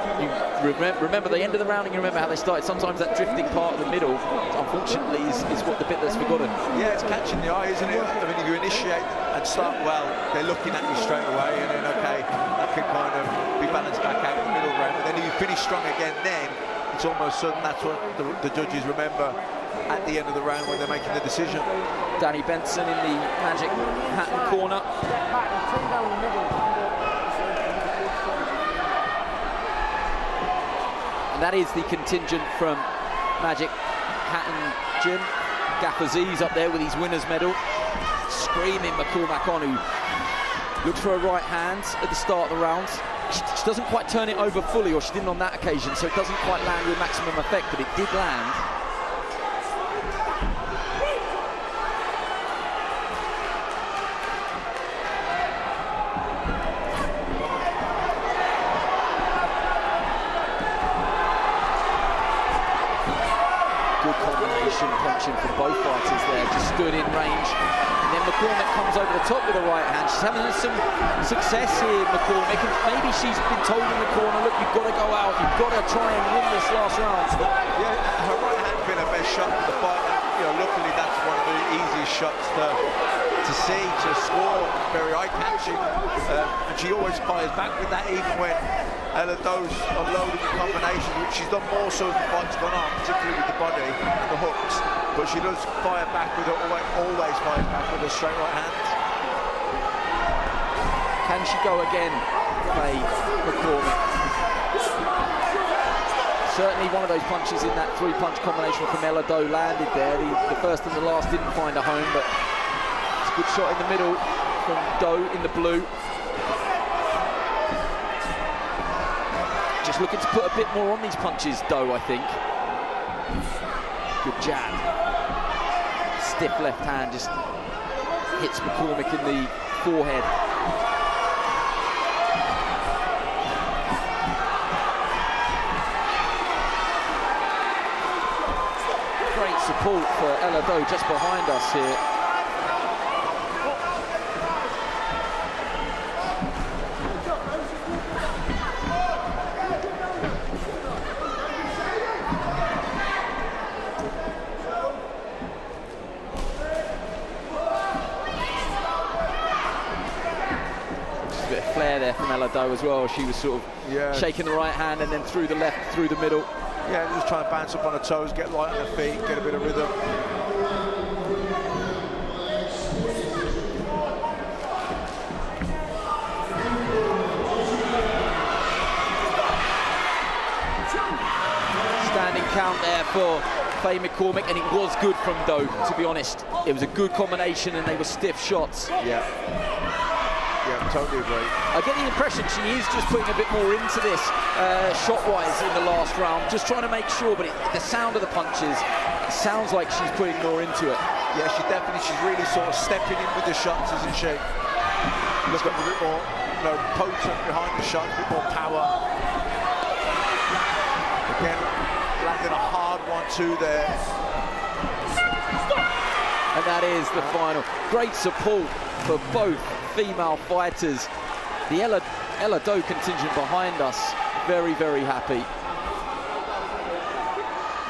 remember the end of the round and you remember how they started. Sometimes that drifting part of the middle, unfortunately, is what the bit that's forgotten. Yeah, it's catching the eye, isn't it? I mean, if you initiate and start well, they're looking at you straight away, and then, okay, that can kind of be balanced back out in the middle round. But then if you finish strong again, then it's almost sudden that's what the judges remember at the end of the round when they're making the decision. Danny Benson in the Magic Hatton corner. And that is the contingent from Magic Hatton Gym. Ghaffer Azeez up there with his winner's medal. screaming McCormack on, who looks for a right hand at the start of the round. She doesn't quite turn it over fully, or she didn't on that occasion, so it doesn't quite land with maximum effect, but it did land. Good combination punching from both fighters there, just stood in range. And then McCormick comes over the top with a right hand. She's having some success here, McCormick, and maybe she's been told in the corner, look, you've got to go out, you've got to try and win this last round. Yeah, her right hand's been her best shot in the fight. You know, luckily that's one of the easiest shots to see, to score, very eye-catching. And she always fires back with that, even when Ella Doe's unloading the combination, which she's done more so as the fight's gone on, particularly with the body and the hooks. But she does fire back with her, always fires back with her straight right hand. Can she go again, Fay McCormack? Certainly one of those punches in that three-punch combination from Ella Doe landed there. The first and the last didn't find a home, but it's a good shot in the middle from Doe in the blue. Just looking to put a bit more on these punches, Doe, I think. Good jab. Stiff left hand just hits McCormick in the forehead. Great support for Ella Doe just behind us here. There from Ella Doe as well. She was sort of shaking the right hand and then through the left, through the middle. Yeah, just trying to bounce up on her toes, get light on her feet, get a bit of rhythm. Standing count there for Fay McCormack, and it was good from Doe, to be honest. It was a good combination and they were stiff shots. Yeah, totally agree. I get the impression she is just putting a bit more into this shot-wise in the last round, just trying to make sure, but the sound of the punches, it sounds like she's putting more into it. Yeah, she's really sort of stepping in with the shots, isn't she? She's got a bit more, potent behind the shots, a bit more power. Again, landing a hard 1-2 there. And that is the final. Great support for both female fighters. The Ella Doe contingent behind us, very, very happy.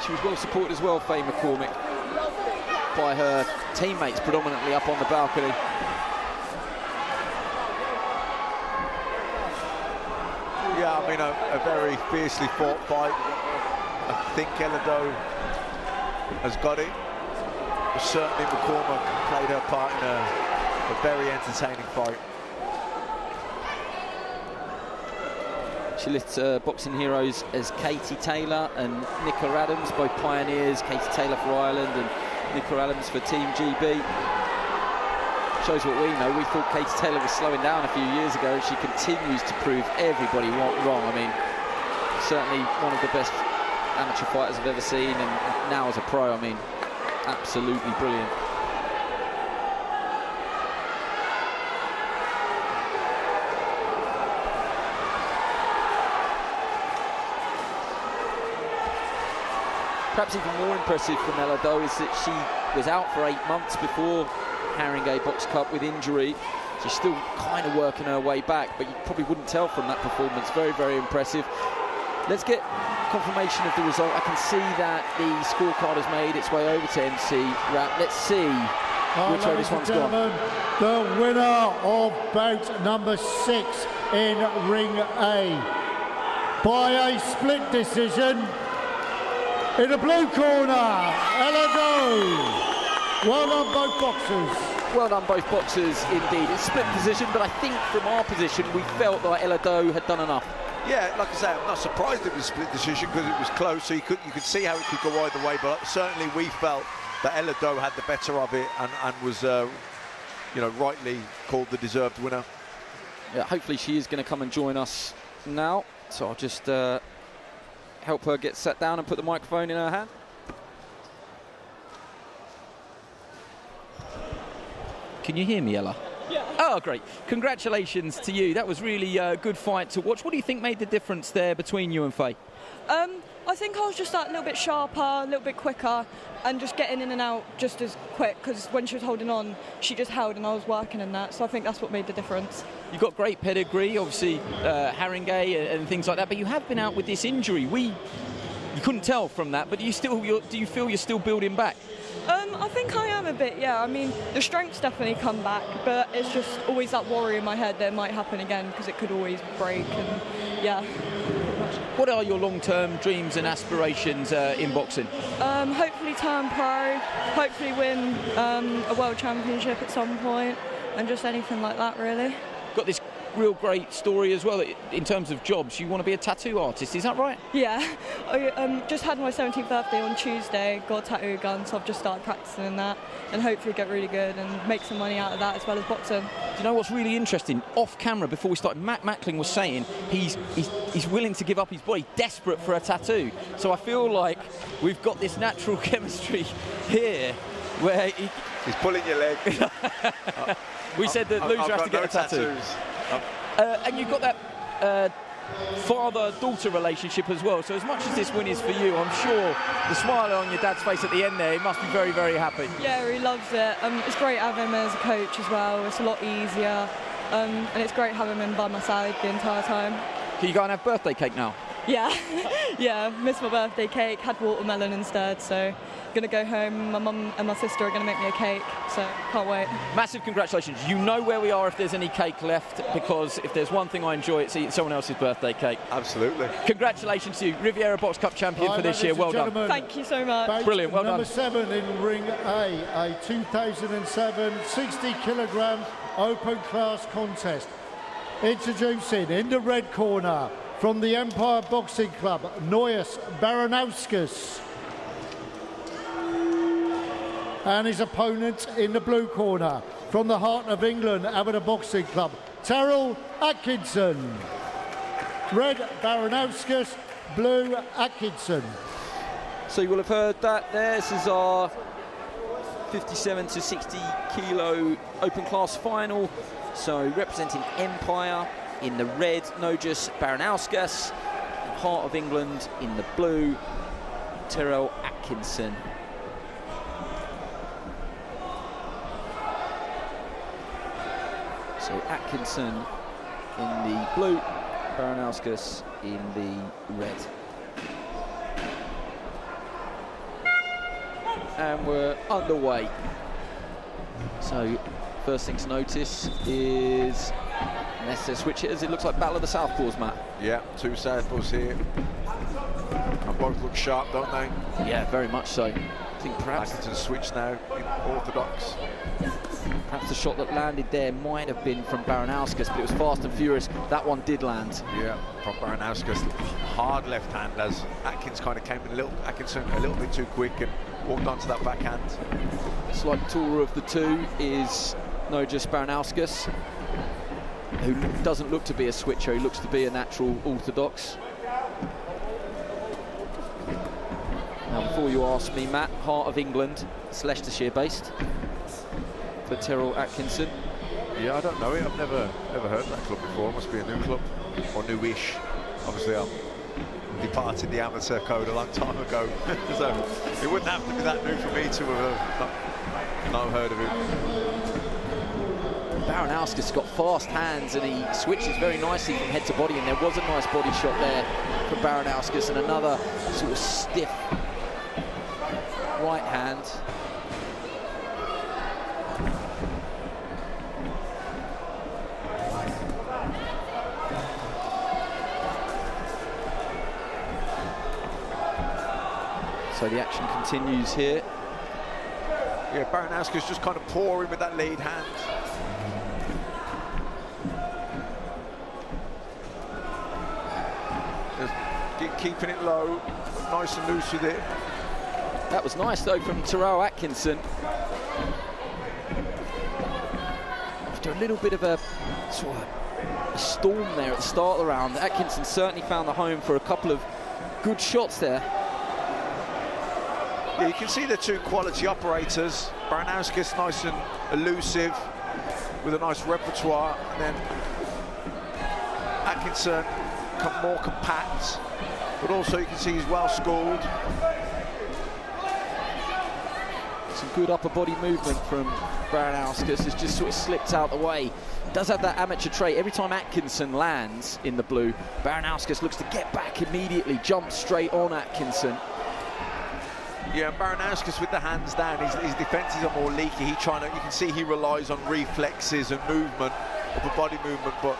She was well supported as well, Fay McCormack, by her teammates predominantly up on the balcony. Yeah, I mean, a very fiercely fought fight. I think Ella Doe has got it. But certainly McCormack played her part in a very entertaining fight. She lists boxing heroes as Katie Taylor and Nicola Adams, both pioneers. Katie Taylor for Ireland and Nicola Adams for Team GB. Shows what we know. We thought Katie Taylor was slowing down a few years ago, and she continues to prove everybody wrong. I mean, certainly one of the best amateur fighters I've ever seen, and now as a pro, I mean, absolutely brilliant. Perhaps even more impressive from Ella Doe is that she was out for 8 months before Haringey Box Cup with injury. She's still kind of working her way back, but you probably wouldn't tell from that performance. Very, very impressive. Let's get confirmation of the result. I can see that the scorecard has made its way over to MC Wrap. Let's see which way this one's gone. The winner of bout number 6 in Ring A by a split decision. In the blue corner, Ella Doe. Well done, both boxers. Well done, both boxers, indeed. It's split position, but I think from our position, we felt that Ella Doe had done enough. Yeah, like I say, I'm not surprised it was a split decision because it was close, so you could see how it could go either way, but certainly we felt that Ella Doe had the better of it and was you know, rightly called the deserved winner. Yeah, hopefully she is going to come and join us now. So I'll just help her get sat down and put the microphone in her hand. Can you hear me, Ella? Yeah. Oh, great. Congratulations to you. That was really a good fight to watch. What do you think made the difference there between you and Faye? I think I was just a little bit sharper, a little bit quicker, and just getting in and out just as quick, because when she was holding on, she just held and I was working in that. So I think that's what made the difference. You've got great pedigree, obviously, Haringey and things like that, but you have been out with this injury. You couldn't tell from that, but do you feel you're still building back? I think I am a bit, yeah. I mean, the strength's definitely come back, but it's just always that worry in my head that it might happen again, because it could always break, and yeah. What are your long-term dreams and aspirations in boxing? Hopefully turn pro, hopefully win a world championship at some point, and just anything like that, really. Got this real great story as well in terms of jobs. You want to be a tattoo artist, is that right? Yeah, I just had my 17th birthday on Tuesday, got a tattoo gun, so I've just started practicing in that and hopefully get really good and make some money out of that as well as boxing. Do you know what's really interesting? Off camera, before we started, Matt Mackling was saying he's willing to give up his body, desperate for a tattoo. So I feel like we've got this natural chemistry here where he's pulling your leg. We said that loser has to get a tattoo. And you've got that father-daughter relationship as well. So as much as this win is for you, I'm sure the smile on your dad's face at the end there, he must be very, very happy. Yeah, he loves it. It's great having him as a coach as well. It's a lot easier. And it's great having him by my side the entire time. Can you go and have birthday cake now? Yeah, yeah, missed my birthday cake, had watermelon instead, so gonna go home. My mum and my sister are gonna make me a cake, so can't wait. Massive congratulations. You know where we are if there's any cake left, because if there's one thing I enjoy, it's eating someone else's birthday cake. Absolutely. Congratulations to you, Riviera Box Cup champion for this year. Well done. Thank you so much. Brilliant, well done. Number 7 in ring A 2007 60-kilogram open class contest. Introducing in the red corner, from the Empire Boxing Club, Nojus Baranauskas. And his opponent in the blue corner, from the heart of England, Amin Boxing Club, Tarrell Atkinson. Red Baranauskas, blue Atkinson. So you will have heard that there. This is our 57 to 60 kilo open class final. So representing Empire in the red, Nojus Baranauskas, heart of England in the blue, Tarrell Atkinson. So Atkinson in the blue, Baranauskas in the red. And we're underway. So first thing to notice is unless they switch hitters, it looks like battle of the southpaws, Matt. Yeah, two southpaws here. And both look sharp, don't they? Yeah, very much so. I think perhaps Atkinson switch now, orthodox. Perhaps the shot that landed there might have been from Baranauskas, but it was fast and furious. That one did land. Yeah, from Baranauskas, hard left hand as Atkinson kind of came in Atkinson a little bit too quick and walked onto that backhand. Slight taller of the two is Nojus Baranauskas, who doesn't look to be a switcher, he looks to be a natural orthodox. Now, before you ask me, Matt, heart of England, it's Leicestershire based for Tarrell Atkinson. Yeah, I don't know it. I've never heard of that club before. It must be a new club, or newish. Obviously, I departed the amateur code a long time ago, so it wouldn't have to be that new for me to have not heard of it. Baranauskas got fast hands and he switches very nicely from head to body, and there was a nice body shot there from Baranauskas, and another sort of stiff right hand. So the action continues here. Yeah, Baranauskas just kind of pouring with that lead hand. Just keeping it low, nice and loose with it. That was nice though from Tarrell Atkinson. after a little bit of a sort of a storm there at the start of the round, Atkinson certainly found the home for a couple of good shots there. Yeah, you can see the two quality operators. Baranauskas nice and elusive with a nice repertoire, and then Atkinson more compact, but also you can see he's well schooled. Some good upper body movement from Baranauskas, has just sort of slipped out the way. Does have that amateur trait. Every time Atkinson lands in the blue, Baranauskas looks to get back immediately, jump straight on Atkinson. Yeah, and Baranauskas with the hands down, his defences are more leaky. You can see he relies on reflexes and movement, upper body movement, but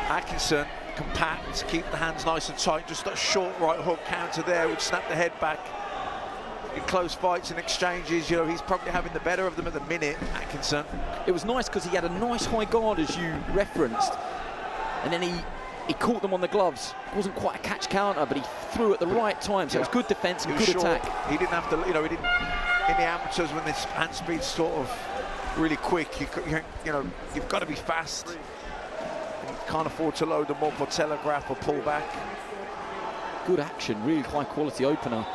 Atkinson compact, keep the hands nice and tight. Just that short right hook counter there would snap the head back. In close fights and exchanges, you know, he's probably having the better of them at the minute, Atkinson. It was nice because he had a nice high guard, as you referenced, and then he caught them on the gloves. It wasn't quite a catch counter, but he threw at the right time, so it was good defence and good attack. He didn't have to, you know, in the amateurs when this hand speed's sort of really quick, you know, you've got to be fast. And you can't afford to load them up or telegraph or pull back. Good action, really high quality opener.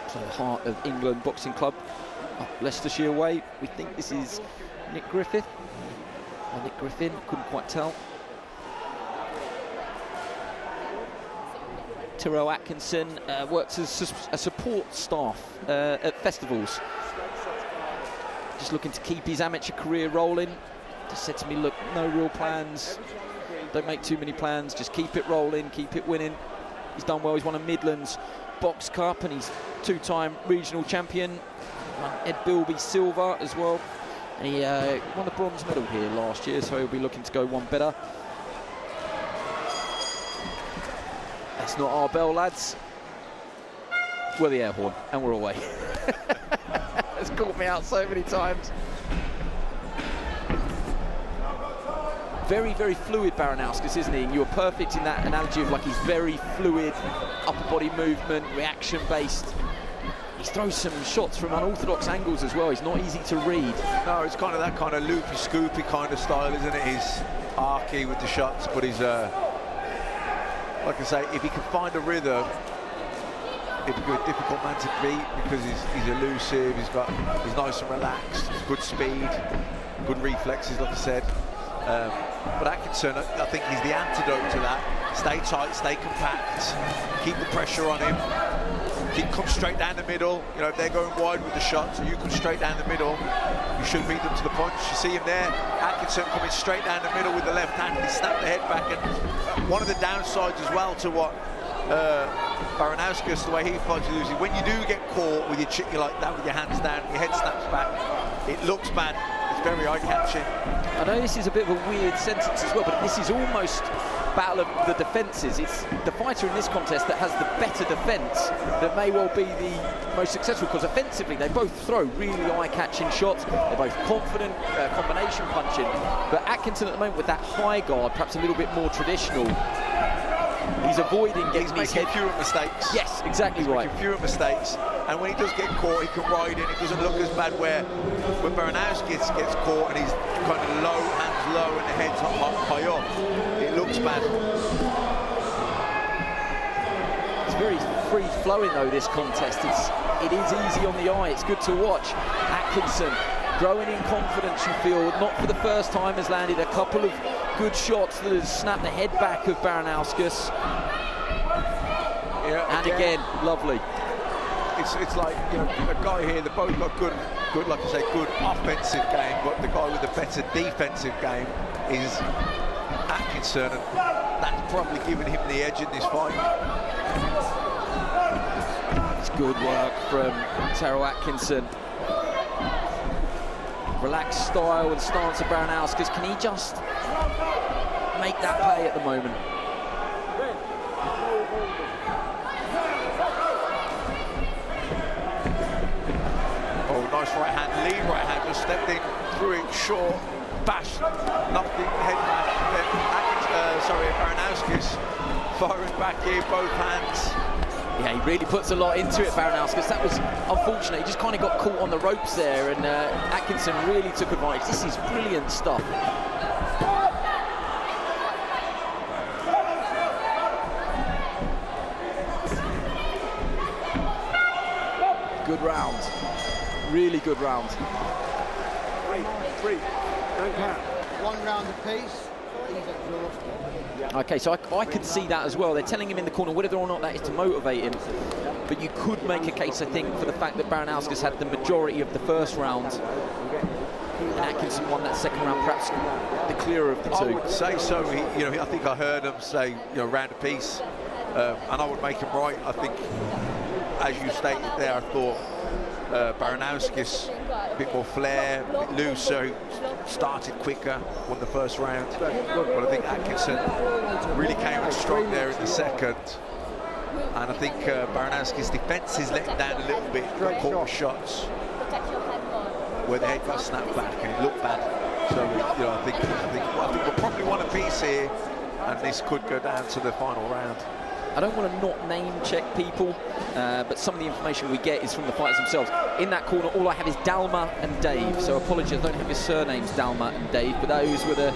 So the Heart of England Boxing Club up Leicestershire way. We think this is Nick Griffin, couldn't quite tell. Tarrell Atkinson works as a support staff at festivals. Just looking to keep his amateur career rolling. Just said to me, look, no real plans, don't make too many plans, just keep it rolling, keep it winning. He's done well, he's won a Midlands Box Cup and he's two-time regional champion. Won Ed Bilby silver as well, and he won a bronze medal here last year, so he'll be looking to go one better. That's not our bell, lads. We're the air horn, and we're away. It's caught me out so many times. Very, very fluid Baranauskas, isn't he? And you were perfect in that analogy of like he's very fluid, upper body movement, reaction-based. He throws some shots from unorthodox angles as well. He's not easy to read. No, it's kind of that kind of loopy, scoopy kind of style, isn't it? He's arky with the shots, but he's, like I say, if he can find a rhythm, he'd be a difficult man to beat because he's elusive, he's nice and relaxed, he's good speed, good reflexes, like I said. But Atkinson, I think he's the antidote to that. Stay tight, stay compact, keep the pressure on him. Come straight down the middle. You know, if they're going wide with the shots, so you come straight down the middle, you should beat them to the punch. You see him there, Atkinson coming straight down the middle with the left hand. He snapped the head back, and one of the downsides as well to what Baranauskas, the way he fights, is when you do get caught with your like that with your hands down, your head snaps back, it looks bad. It's very eye-catching. I know this is a bit of a weird sentence as well, but this is almost battle of the defences. It's the fighter in this contest that has the better defence that may well be the most successful, because offensively they both throw really eye-catching shots. They're both confident, combination punching. But Atkinson at the moment with that high guard, perhaps a little bit more traditional, he's avoiding getting his head. Fewer mistakes. Yes, exactly right. Fewer mistakes, and when he does get caught, he can ride in. It doesn't look as bad when Baranauskas gets caught and he's kind of low, hands low, and the head's high up. It looks bad. It's very free-flowing though, this contest. It is easy on the eye. It's good to watch. Atkinson growing in confidence, you feel. Not for the first time has landed a couple of good shots that has snapped the head back of Baranauskas. Yeah, and again, lovely. It's like, you know, the guy here, they both got good, like I say, good offensive game, but the guy with the better defensive game is Atkinson, and that's probably giving him the edge in this fight. It's good work from Tarrell Atkinson. Relaxed style and stance of Baranauskas. Can he just make that pay at the moment? Oh, nice right hand, lead right hand, just stepped in, threw it short, bashed, knocked the head back. Baranauskas firing back here, both hands. Yeah, he really puts a lot into it, Baranauskas. That was unfortunate. He just kind of got caught on the ropes there, and Atkinson really took advantage. This is brilliant stuff. Good round. Really good round. Three. Don't count. 1 round apiece. He's exhausted. Okay, so I could see that as well. They're telling him in the corner whether or not that is to motivate him. But you could make a case, I think, for the fact that Baranauskas had the majority of the first round. And Atkinson won that second round, perhaps the clearer of the two. I would say so. I think I heard him say, round apiece. And I would make him right. I think, as you stated there, I thought Baranauskas a bit more flair, a bit looser, started quicker, won the first round. But I think Atkinson really came on strong there in the second. And I think Baranauskas' defence is let him down a little bit. Got caught with shots where the head got snapped back and it looked bad. So I think we'll probably want a piece here, and this could go down to the final round. I don't want to not name check people, but some of the information we get is from the fighters themselves. In that corner, all I have is Dalma and Dave, so apologies, I don't have your surnames, Dalma and Dave, but those were the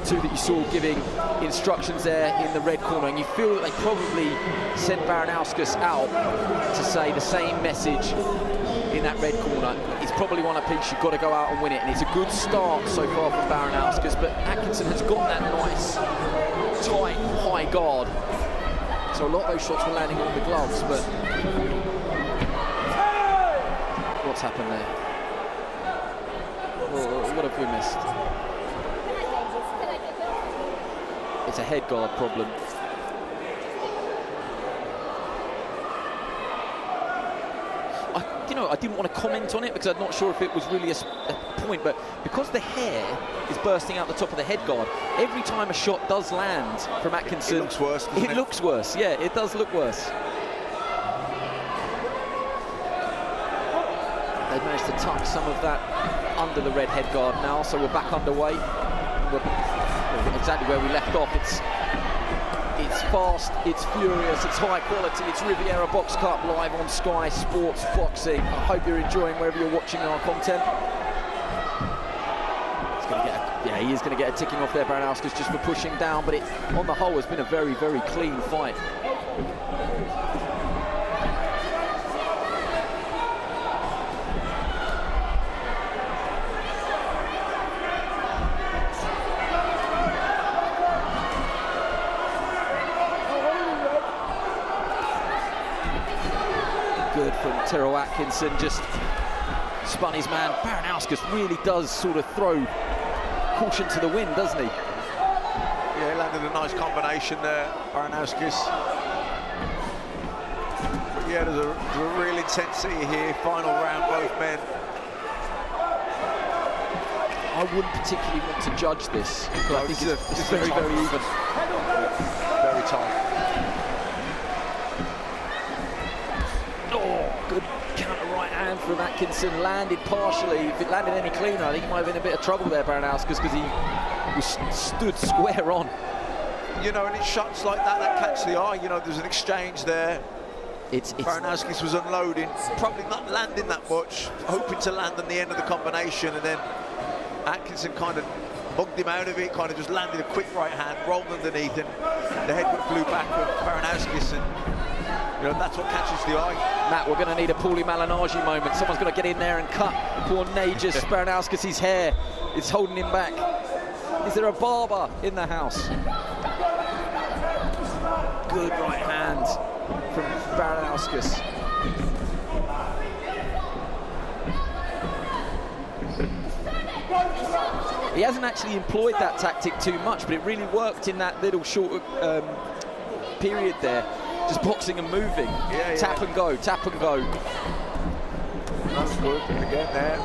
two that you saw giving instructions there in the red corner, and you feel that they probably sent Baranauskas out to say the same message in that red corner. It's probably one apiece, you've got to go out and win it, and it's a good start so far from Baranauskas, but Atkinson has got that nice, tight, high guard. So a lot of those shots were landing on the gloves, but what's happened there? Oh, what have we missed? It's a head guard problem. I didn't want to comment on it because I'm not sure if it was really a point, but because the hair is bursting out the top of the head guard, every time a shot does land from Atkinson, it looks worse, doesn't it? It looks worse, yeah, it does look worse. They've managed to tuck some of that under the red head guard now, so we're back underway. We're exactly where we left off. It's fast, it's furious, it's high quality, it's Riviera Box Cup live on Sky Sports Boxing. I hope you're enjoying wherever you're watching our content. He is going to get a ticking off there, Baranauskas, just for pushing down, but it, on the whole, has been a very, very clean fight. Good from Tarrell Atkinson, just spun his man. Baranauskas really does sort of throw caution to the wind, doesn't he? Yeah, he landed a nice combination there, Baranauskas. But yeah, there's a real intensity here, final round, both men. I wouldn't particularly want to judge this, because I think it's very, very even. Very tight. Oh, good counter right hand from Atkinson, landed partially. If it landed any cleaner, I think he might have been in a bit of trouble there, Baranauskas, because he was stood square on. And it's shots like that catch the eye. There's an exchange there. Baranauskas was unloading, probably not landing that much, hoping to land on the end of the combination, and then Atkinson kind of bugged him out of it, kind of just landed a quick right hand, rolled underneath, and the head flew back with Baranauskas, and that's what catches the eye. Matt, we're going to need a Paulie Malignaggi moment. Someone's got to get in there and cut poor Nojus. Baranauskas' hair is holding him back. Is there a barber in the house? Good right hand from Baranauskas. He hasn't actually employed that tactic too much, but it really worked in that little short period there. Just boxing and moving. Yeah, tap and go, tap and go. That's good, again there.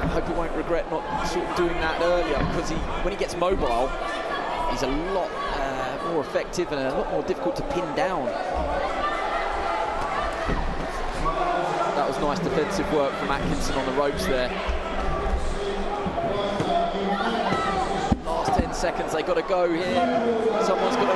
I hope he won't regret not sort of doing that earlier, because when he gets mobile, he's a lot more effective and a lot more difficult to pin down. That was nice defensive work from Atkinson on the ropes there. Last 10 seconds, they got to go here. Someone's got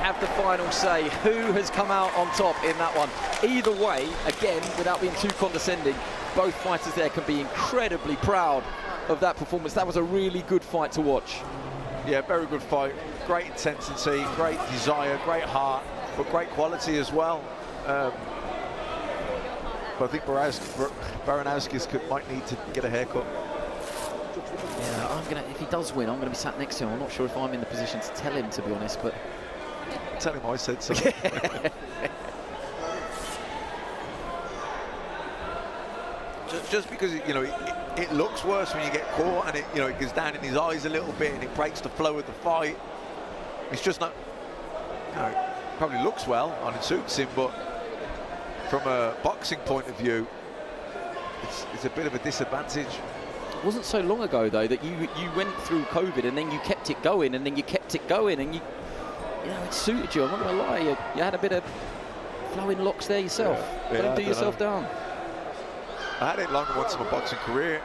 have the final say. Who has come out on top in that one? Either way, again, without being too condescending, both fighters there can be incredibly proud of that performance. That was a really good fight to watch. Yeah, very good fight. Great intensity, great desire, great heart, but great quality as well. But I think Baranauskas might need to get a haircut. Yeah, if he does win, I'm gonna be sat next to him. I'm not sure if I'm in the position to tell him, to be honest, but tell him I said so. just because it looks worse when you get caught, and it goes down in his eyes a little bit, and it breaks the flow of the fight. It's just not. It probably looks well and it suits him, but from a boxing point of view, it's a bit of a disadvantage. It wasn't so long ago though that you went through COVID and then you kept it going and then you kept it going and it suited you. I'm not going to lie, you had a bit of flowing locks there yourself. Don't do yourself down. I had it longer once in my boxing career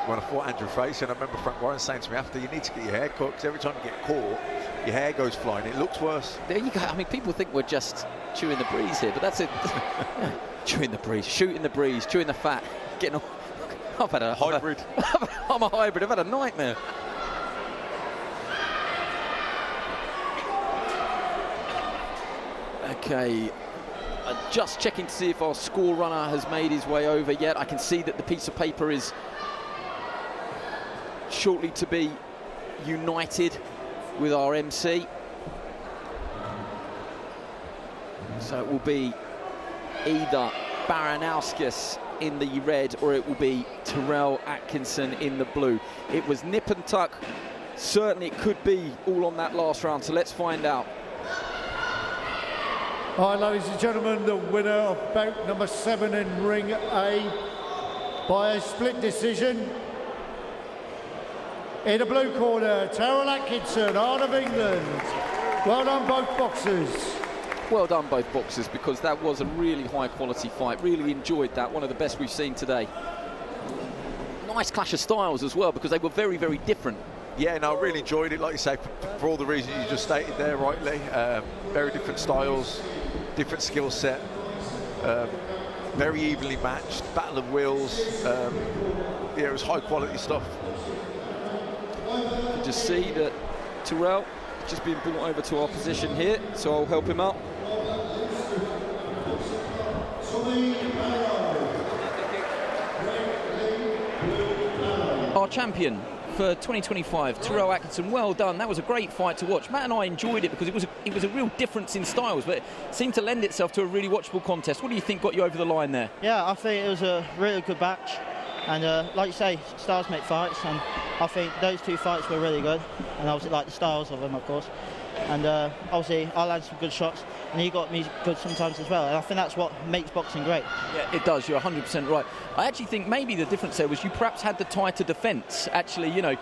when I fought Andrew Fraser, and I remember Frank Warren saying to me after, you need to get your hair cut because every time you get caught, your hair goes flying. It looks worse. There you go. I mean, people think we're just chewing the breeze here, but that's it. Chewing the breeze, shooting the breeze, chewing the fat, getting off. I've had a hybrid. I'm a hybrid. I've had a nightmare. Okay, just checking to see if our score runner has made his way over yet. I can see that the piece of paper is shortly to be united with our MC. So it will be either Baranauskas in the red or it will be Tarrell Atkinson in the blue. It was nip and tuck. Certainly it could be all on that last round, so let's find out. All right, ladies and gentlemen, the winner of bout number 7 in ring A by a split decision. In the blue corner, Tarrell Atkinson, Heart of England. Well done, both boxers. Well done, both boxers, because that was a really high-quality fight. Really enjoyed that. One of the best we've seen today. Nice clash of styles as well, because they were very, very different. Yeah, no, I really enjoyed it, like you say, for all the reasons you just stated there rightly. Very different styles, different skill set, very evenly matched, battle of wills. Yeah, it was high-quality stuff. You can just see that Tarrell just been brought over to our position here, so I'll help him out. Our champion for 2025, Tarrell Atkinson, well done. That was a great fight to watch. Matt and I enjoyed it because it was a real difference in styles, but it seemed to lend itself to a really watchable contest. What do you think got you over the line there? Yeah, I think it was a really good match, and like you say, styles make fights, and I think those two fights were really good, and obviously like the styles of them, of course. And obviously I landed some good shots, and he got me good sometimes as well, and I think that's what makes boxing great. Yeah, it does. You're 100% right. I actually think maybe the difference there was you perhaps had the tighter defence. Actually, you know,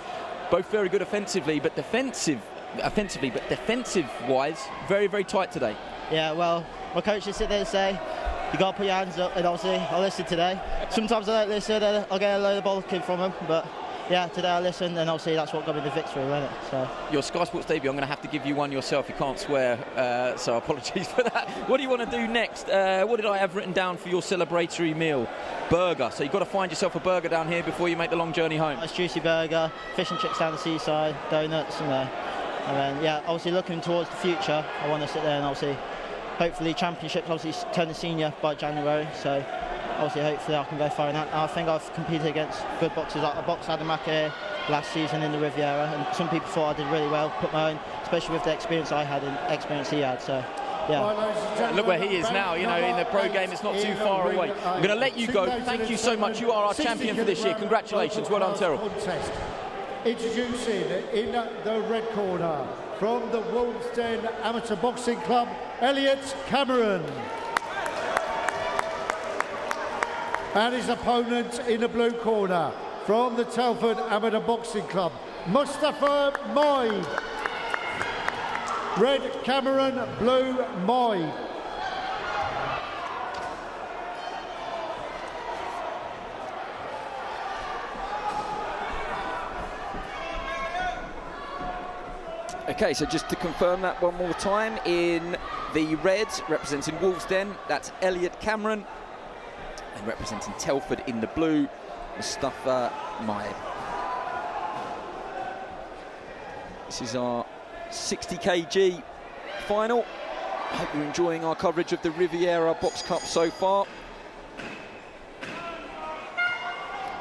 both very good offensively, but defensive-wise, very, very tight today. Yeah, well, my coaches sit there and say, you got to put your hands up, and obviously I listened today. Sometimes I don't listen, and I'll get a load of bollocking from them, but yeah, today I listened, and obviously that's what got me the victory, wasn't it? So your Sky Sports debut, I'm going to have to give you one yourself. You can't swear, so apologies for that. What do you want to do next? What did I have written down for your celebratory meal? Burger. So you've got to find yourself a burger down here before you make the long journey home. Nice juicy burger, fish and chips down the seaside, donuts, and then yeah, obviously looking towards the future, I want to sit there and obviously, hopefully championships, obviously turn a senior by January, so obviously hopefully I can go far in that. I think I've competed against good boxers. I boxed Adam here last season in the Riviera, and some people thought I did really well, put my own, especially with the experience I had and experience he had, so yeah. Look where he is now, you know, in the pro game. It's not too far away. I'm going to let you go. Thank you so much. You are our champion for this year. Congratulations. Well done, Tarrell. Introducing in the red corner from the Wolves Den Amateur Boxing Club, Elliott Cameron. And his opponent in the blue corner from the Telford Amateur Boxing Club, Mustapha Mybe. Red Cameron, blue Mybe. Okay, so just to confirm that one more time, in the red, representing Wolves Den, that's Elliott Cameron, and representing Telford in the blue, Mustapha Mybe. This is our 60 kg final. Hope you're enjoying our coverage of the Riviera Box Cup so far.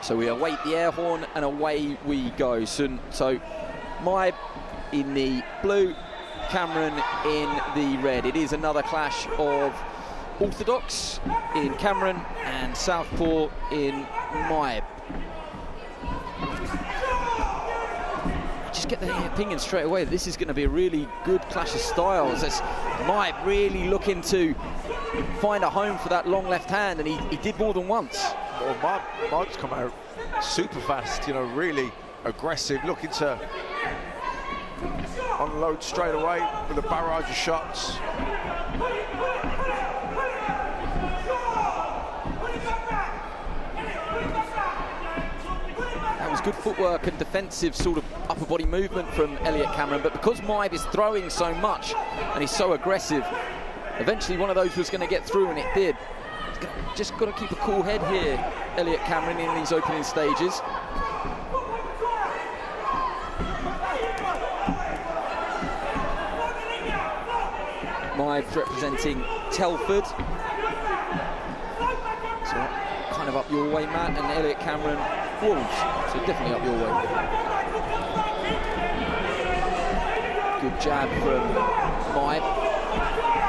So we await the air horn and away we go. So Mybe in the blue, Cameron in the red. It is another clash of orthodox in Cameron and southpaw in Mybe. Just get the opinion straight away. This is going to be a really good clash of styles. As Mybe really looking to find a home for that long left hand, and he did more than once. Well, Mybe's come out super fast, you know, really aggressive, looking to unload straight away with a barrage of shots. That was good footwork and defensive sort of upper body movement from Elliott Cameron, but because Mybe is throwing so much and he's so aggressive, eventually one of those was going to get through, and it did. Just got to keep a cool head here, Elliott Cameron, in these opening stages. Mybe representing Telford. So kind of up your way, Matt, and Elliott Cameron, Wolves. So definitely up your way. Good jab from Mybe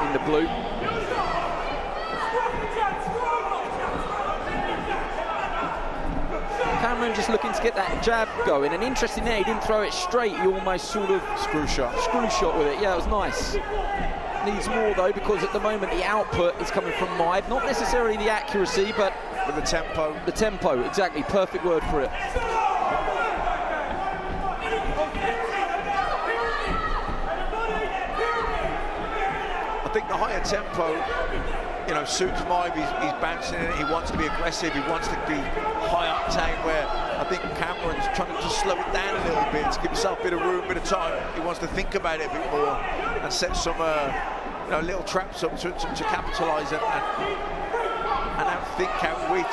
in the blue. Cameron just looking to get that jab going, and interesting there, he didn't throw it straight, he almost sort of screw shot with it. Yeah, it was nice. Needs more though, because at the moment the output is coming from Mybe, not necessarily the accuracy, but with the tempo. The tempo, exactly, perfect word for it. I think the higher tempo, you know, suits Mybe. He's bouncing in it. He wants to be aggressive. He wants to be high octane. Where I think Cameron's trying to just slow it down a little bit to give himself a bit of room, a bit of time. He wants to think about it a bit more and set some, you know, little traps up to capitalise and outthink, outwit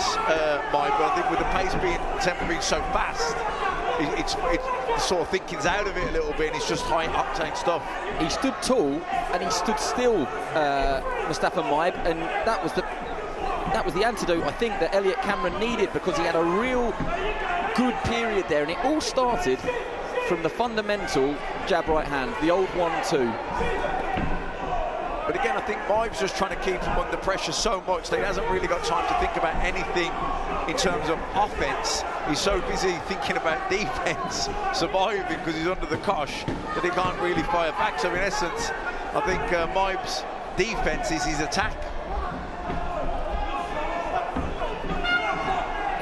Mybe. But I think with the pace being, tempo being so fast, it's sort of thinking's out of it a little bit, and it's just high octane stuff. He stood tall and he stood still, Mustapha Mybe, and that was the antidote I think that Elliott Cameron needed, because he had a real good period there, and it all started from the fundamental jab right hand, the old 1-2. But again, I think Mybe's just trying to keep him under pressure so much that he hasn't really got time to think about anything in terms of offense. He's so busy thinking about defense, surviving because he's under the cosh, that he can't really fire back. So in essence, I think Mybe's defense is his attack.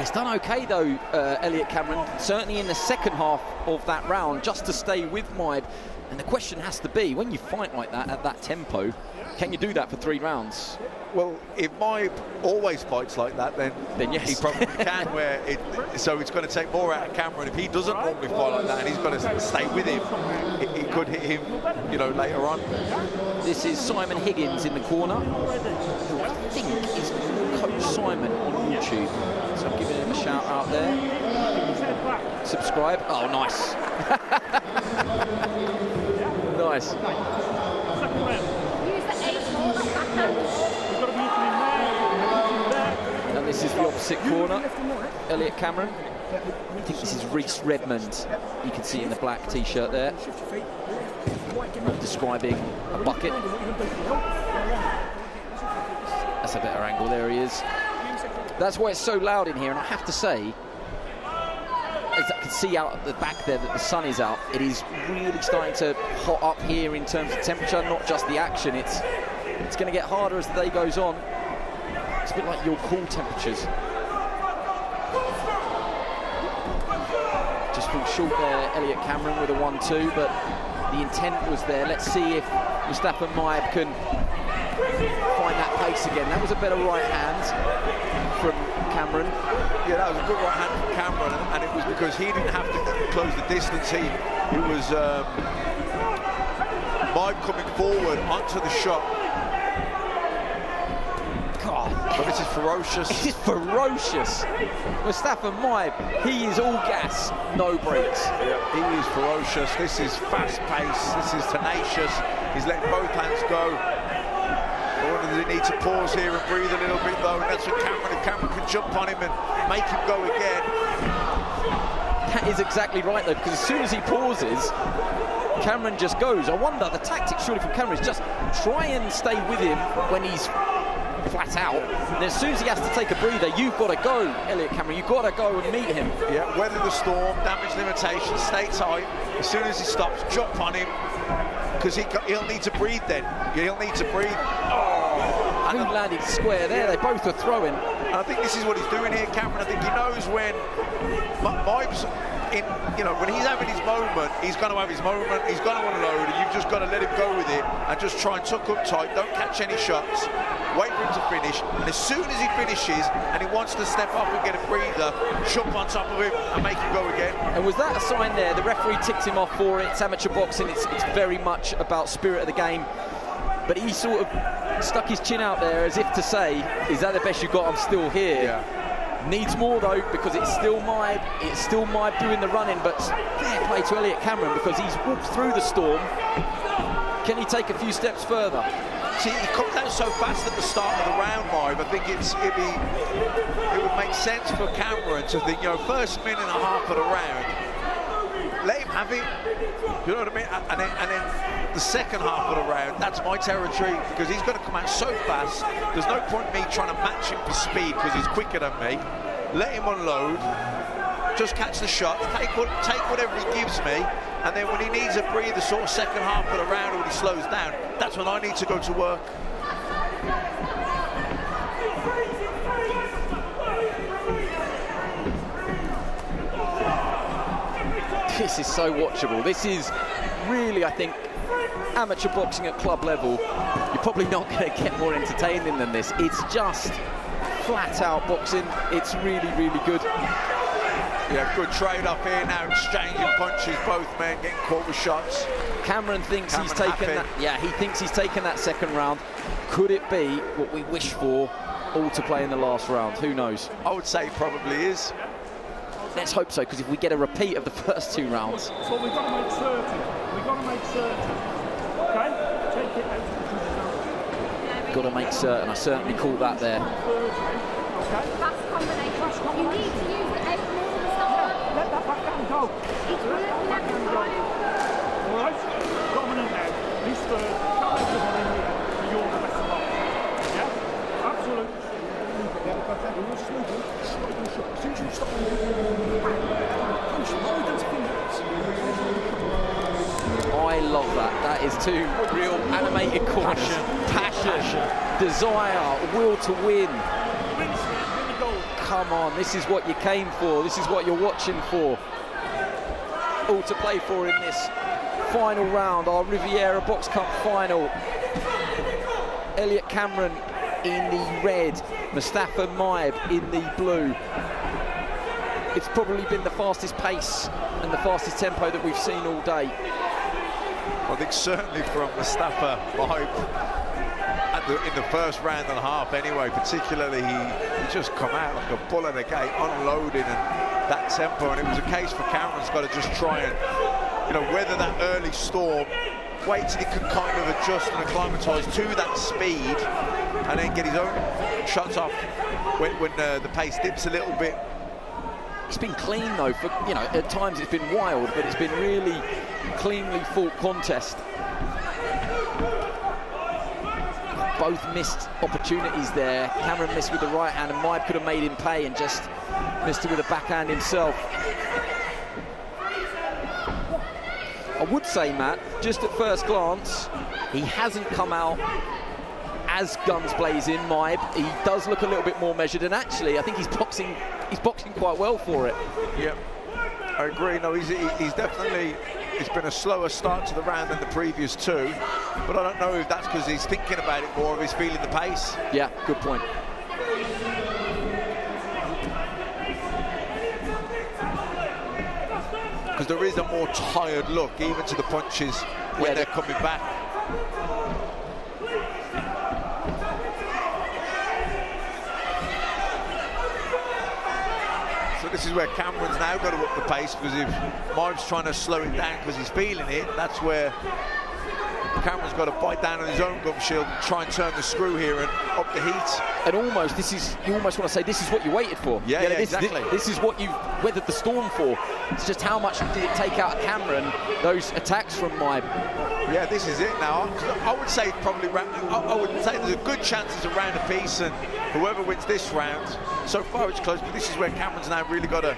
He's done okay though, Elliott Cameron, certainly in the second half of that round, just to stay with Mybe. And the question has to be, when you fight like that at that tempo, can you do that for 3 rounds? Well, if Mybe always fights like that, then yes, he probably can. So it's going to take more out of Cameron. If he doesn't normally fight like that, and he's going to stay with him, it could hit him, you know, later on. This is Simon Higgins in the corner, who I think is Coach Simon on YouTube. So I'm giving him a shout out there. Subscribe. Oh, nice. Nice. And this is the opposite corner, Elliott Cameron. I think this is Reese Redmond. You can see in the black t-shirt there. Not describing a bucket. That's a better angle, there he is. That's why it's so loud in here, and I have to say, as I can see out at the back there that the sun is out, it is really starting to hot up here in terms of temperature, not just the action. It's going to get harder as the day goes on. It's a bit like your cool temperatures. Just falls short there, Elliott Cameron with a 1-2, but the intent was there. Let's see if Mustapha Mybe can find that pace again. That was a better right hand from Cameron. Yeah, that was a good right hand from Cameron, and it was because he didn't have to close the distance. He It was Mybe coming forward onto the shot. God, but this is ferocious. This is ferocious. Mustapha Mybe, he is all gas, no brakes. Yeah, he is ferocious. This is fast-paced. This is tenacious. He's letting both hands go. I wonder, does he need to pause here and breathe a little bit, though? And that's what Cameron, if Cameron can jump on him and make him go again. That is exactly right, though, because as soon as he pauses, Cameron just goes. I wonder, the tactic surely from Cameron is just try and stay with him when he's flat out. And as soon as he has to take a breather, you've got to go, Elliott Cameron. You've got to go and meet him. Yeah, weather the storm, damage limitation, stay tight. As soon as he stops, jump on him, because he'll need to breathe then. He'll need to breathe. Oh, and he landed square there. They both are throwing. And I think this is what he's doing here, Cameron. I think he knows when Mybe's in, you know, when he's having his moment, he's going to have his moment. He's going to unload, and you've just got to let him go with it and just try and tuck up tight. Don't catch any shots. Wait for him to finish. And as soon as he finishes and he wants to step up and get a breather, jump on top of him and make him go again. And was that a sign there? The referee ticked him off for it. It's amateur boxing. It's very much about spirit of the game. But he sort of stuck his chin out there as if to say, is that the best you got? I'm still here. Yeah. Needs more, though, because it's still Mybe. It's still Mybe doing the running, but fair play to Elliott Cameron because he's walked through the storm. Can he take a few steps further? See, he comes out so fast at the start of the round, Mybe. I think it would make sense for Cameron to think, you know, first minute and a half of the round, let him have it. You know what I mean? And then the second half of the round, that's my territory, because he's going to come out so fast. There's no point in me trying to match him for speed because he's quicker than me. Let him unload, just catch the shot, take whatever he gives me, and then when he needs a breather, sort of second half of the round, or when he slows down, that's when I need to go to work. This is so watchable. This is really, I think, amateur boxing at club level. You're probably not going to get more entertaining than this. It's just flat-out boxing. It's really, really good. Yeah, good trade-off here now, exchanging punches, both men getting caught with shots. Cameron thinks he's taken that. Yeah, he thinks he's taken that second round. Could it be what we wish for, all to play in the last round? Who knows? I would say it probably is. Let's hope so, because if we get a repeat of the first two rounds. So we've got to make certain. We've got to make certain. Okay? Take it out. Got to make certain. I certainly call that there. Okay? Fast combination. You need to use the egg more and stuff. Yeah, let that backhand go. Let that backhand go. All right? Dominant now. This third. Challenge the one in here. And you're the best of all. Yeah? Absolutely. I love that. That is two real animated corners. Passion, desire, will to win. Come on, this is what you came for. This is what you're watching for. All to play for in this final round, our Riviera Box Cup final. Elliott Cameron in the red, Mustapha Mybe in the blue. It's probably been the fastest pace and the fastest tempo that we've seen all day. I think certainly from Mustapha Mybe in the first round and a half anyway, particularly he just come out like a bull in the gate, unloading and that tempo, and it was a case for Cameron's got to just try and, you know, weather that early storm, wait till he can kind of adjust and acclimatise to that speed, and then get his own shots off when the pace dips a little bit. It's been clean though, for, you know, at times it's been wild, but it's been really cleanly fought contest. Both missed opportunities there. Cameron missed with the right hand, and Mybe could have made him pay and just missed it with a backhand himself. I would say, Matt, just at first glance, he hasn't come out as guns blazing, Mybe. He does look a little bit more measured, and actually I think he's boxing quite well for it. Yep, I agree. No, he's definitely, it's been a slower start to the round than the previous two, but I don't know if that's because he's thinking about it more, or he's feeling the pace. Yeah, good point. because there is a more tired look, even to the punches when they're coming back. So this is where Cameron's now got to up the pace, because if Mybe's trying to slow it down because he's feeling it, that's where Cameron's got to bite down on his own gum shield and try and turn the screw here and up the heat. And almost, you almost want to say, this is what you waited for. Yeah, exactly. This is what you weathered the storm for. It's just how much did it take out of Cameron, those attacks from Mybe. Yeah, this is it now. I would say probably, I would say there's a good chance it's a round apiece, and whoever wins this round, so far it's close, but this is where Cameron's now really got to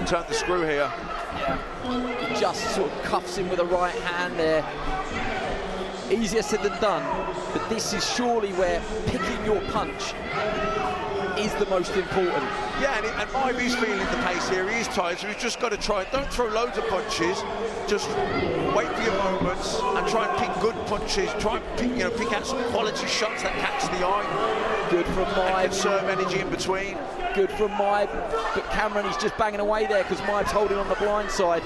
turn the screw here. Yeah. He just sort of cuffs him with a right hand there. Easier said than done, but this is surely where picking your punch is the most important. Yeah, and Mybe's feeling the pace here. He's tired, so he's just got to try. Don't throw loads of punches. Just wait for your moments and try and pick good punches. Try and pick out some quality shots that catch the eye. Good from Mybe. Conserve energy in between. Good from Mybe, but Cameron is just banging away there because Mybe's holding on the blind side.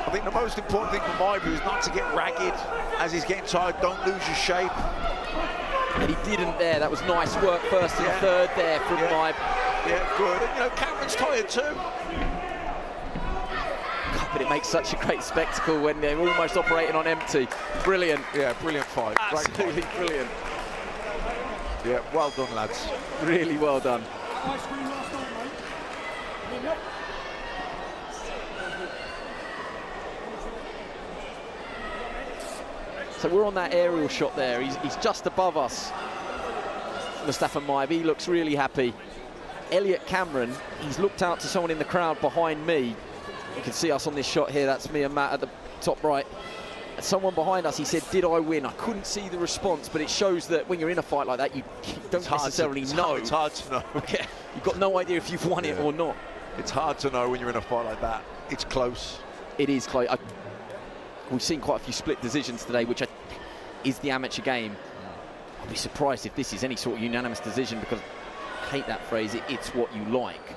I think the most important thing for Mybe is not to get ragged as he's getting tired. Don't lose your shape. And he didn't there. That was nice work first and third there from Mybe. Yeah, good. And, Cameron's tired too. God, but it makes such a great spectacle when they're almost operating on empty. Brilliant. Yeah, brilliant fight. Absolutely Great fight. Brilliant. Yeah, well done, lads. Really well done. So we're on that aerial shot there. He's just above us. Mustapha Mybe, he looks really happy. Elliott Cameron, he's looked out to someone in the crowd behind me. You can see us on this shot here. That's me and Matt at the top right. Someone behind us, he said, did I win? I couldn't see the response, but it shows that when you're in a fight like that, you don't necessarily know. It's hard to know. Yeah, you've got no idea if you've won it or not. It's hard to know when you're in a fight like that. It's close. It is close. We've seen quite a few split decisions today, which is the amateur game. I'd be surprised if this is any sort of unanimous decision, because I hate that phrase, it's what you like.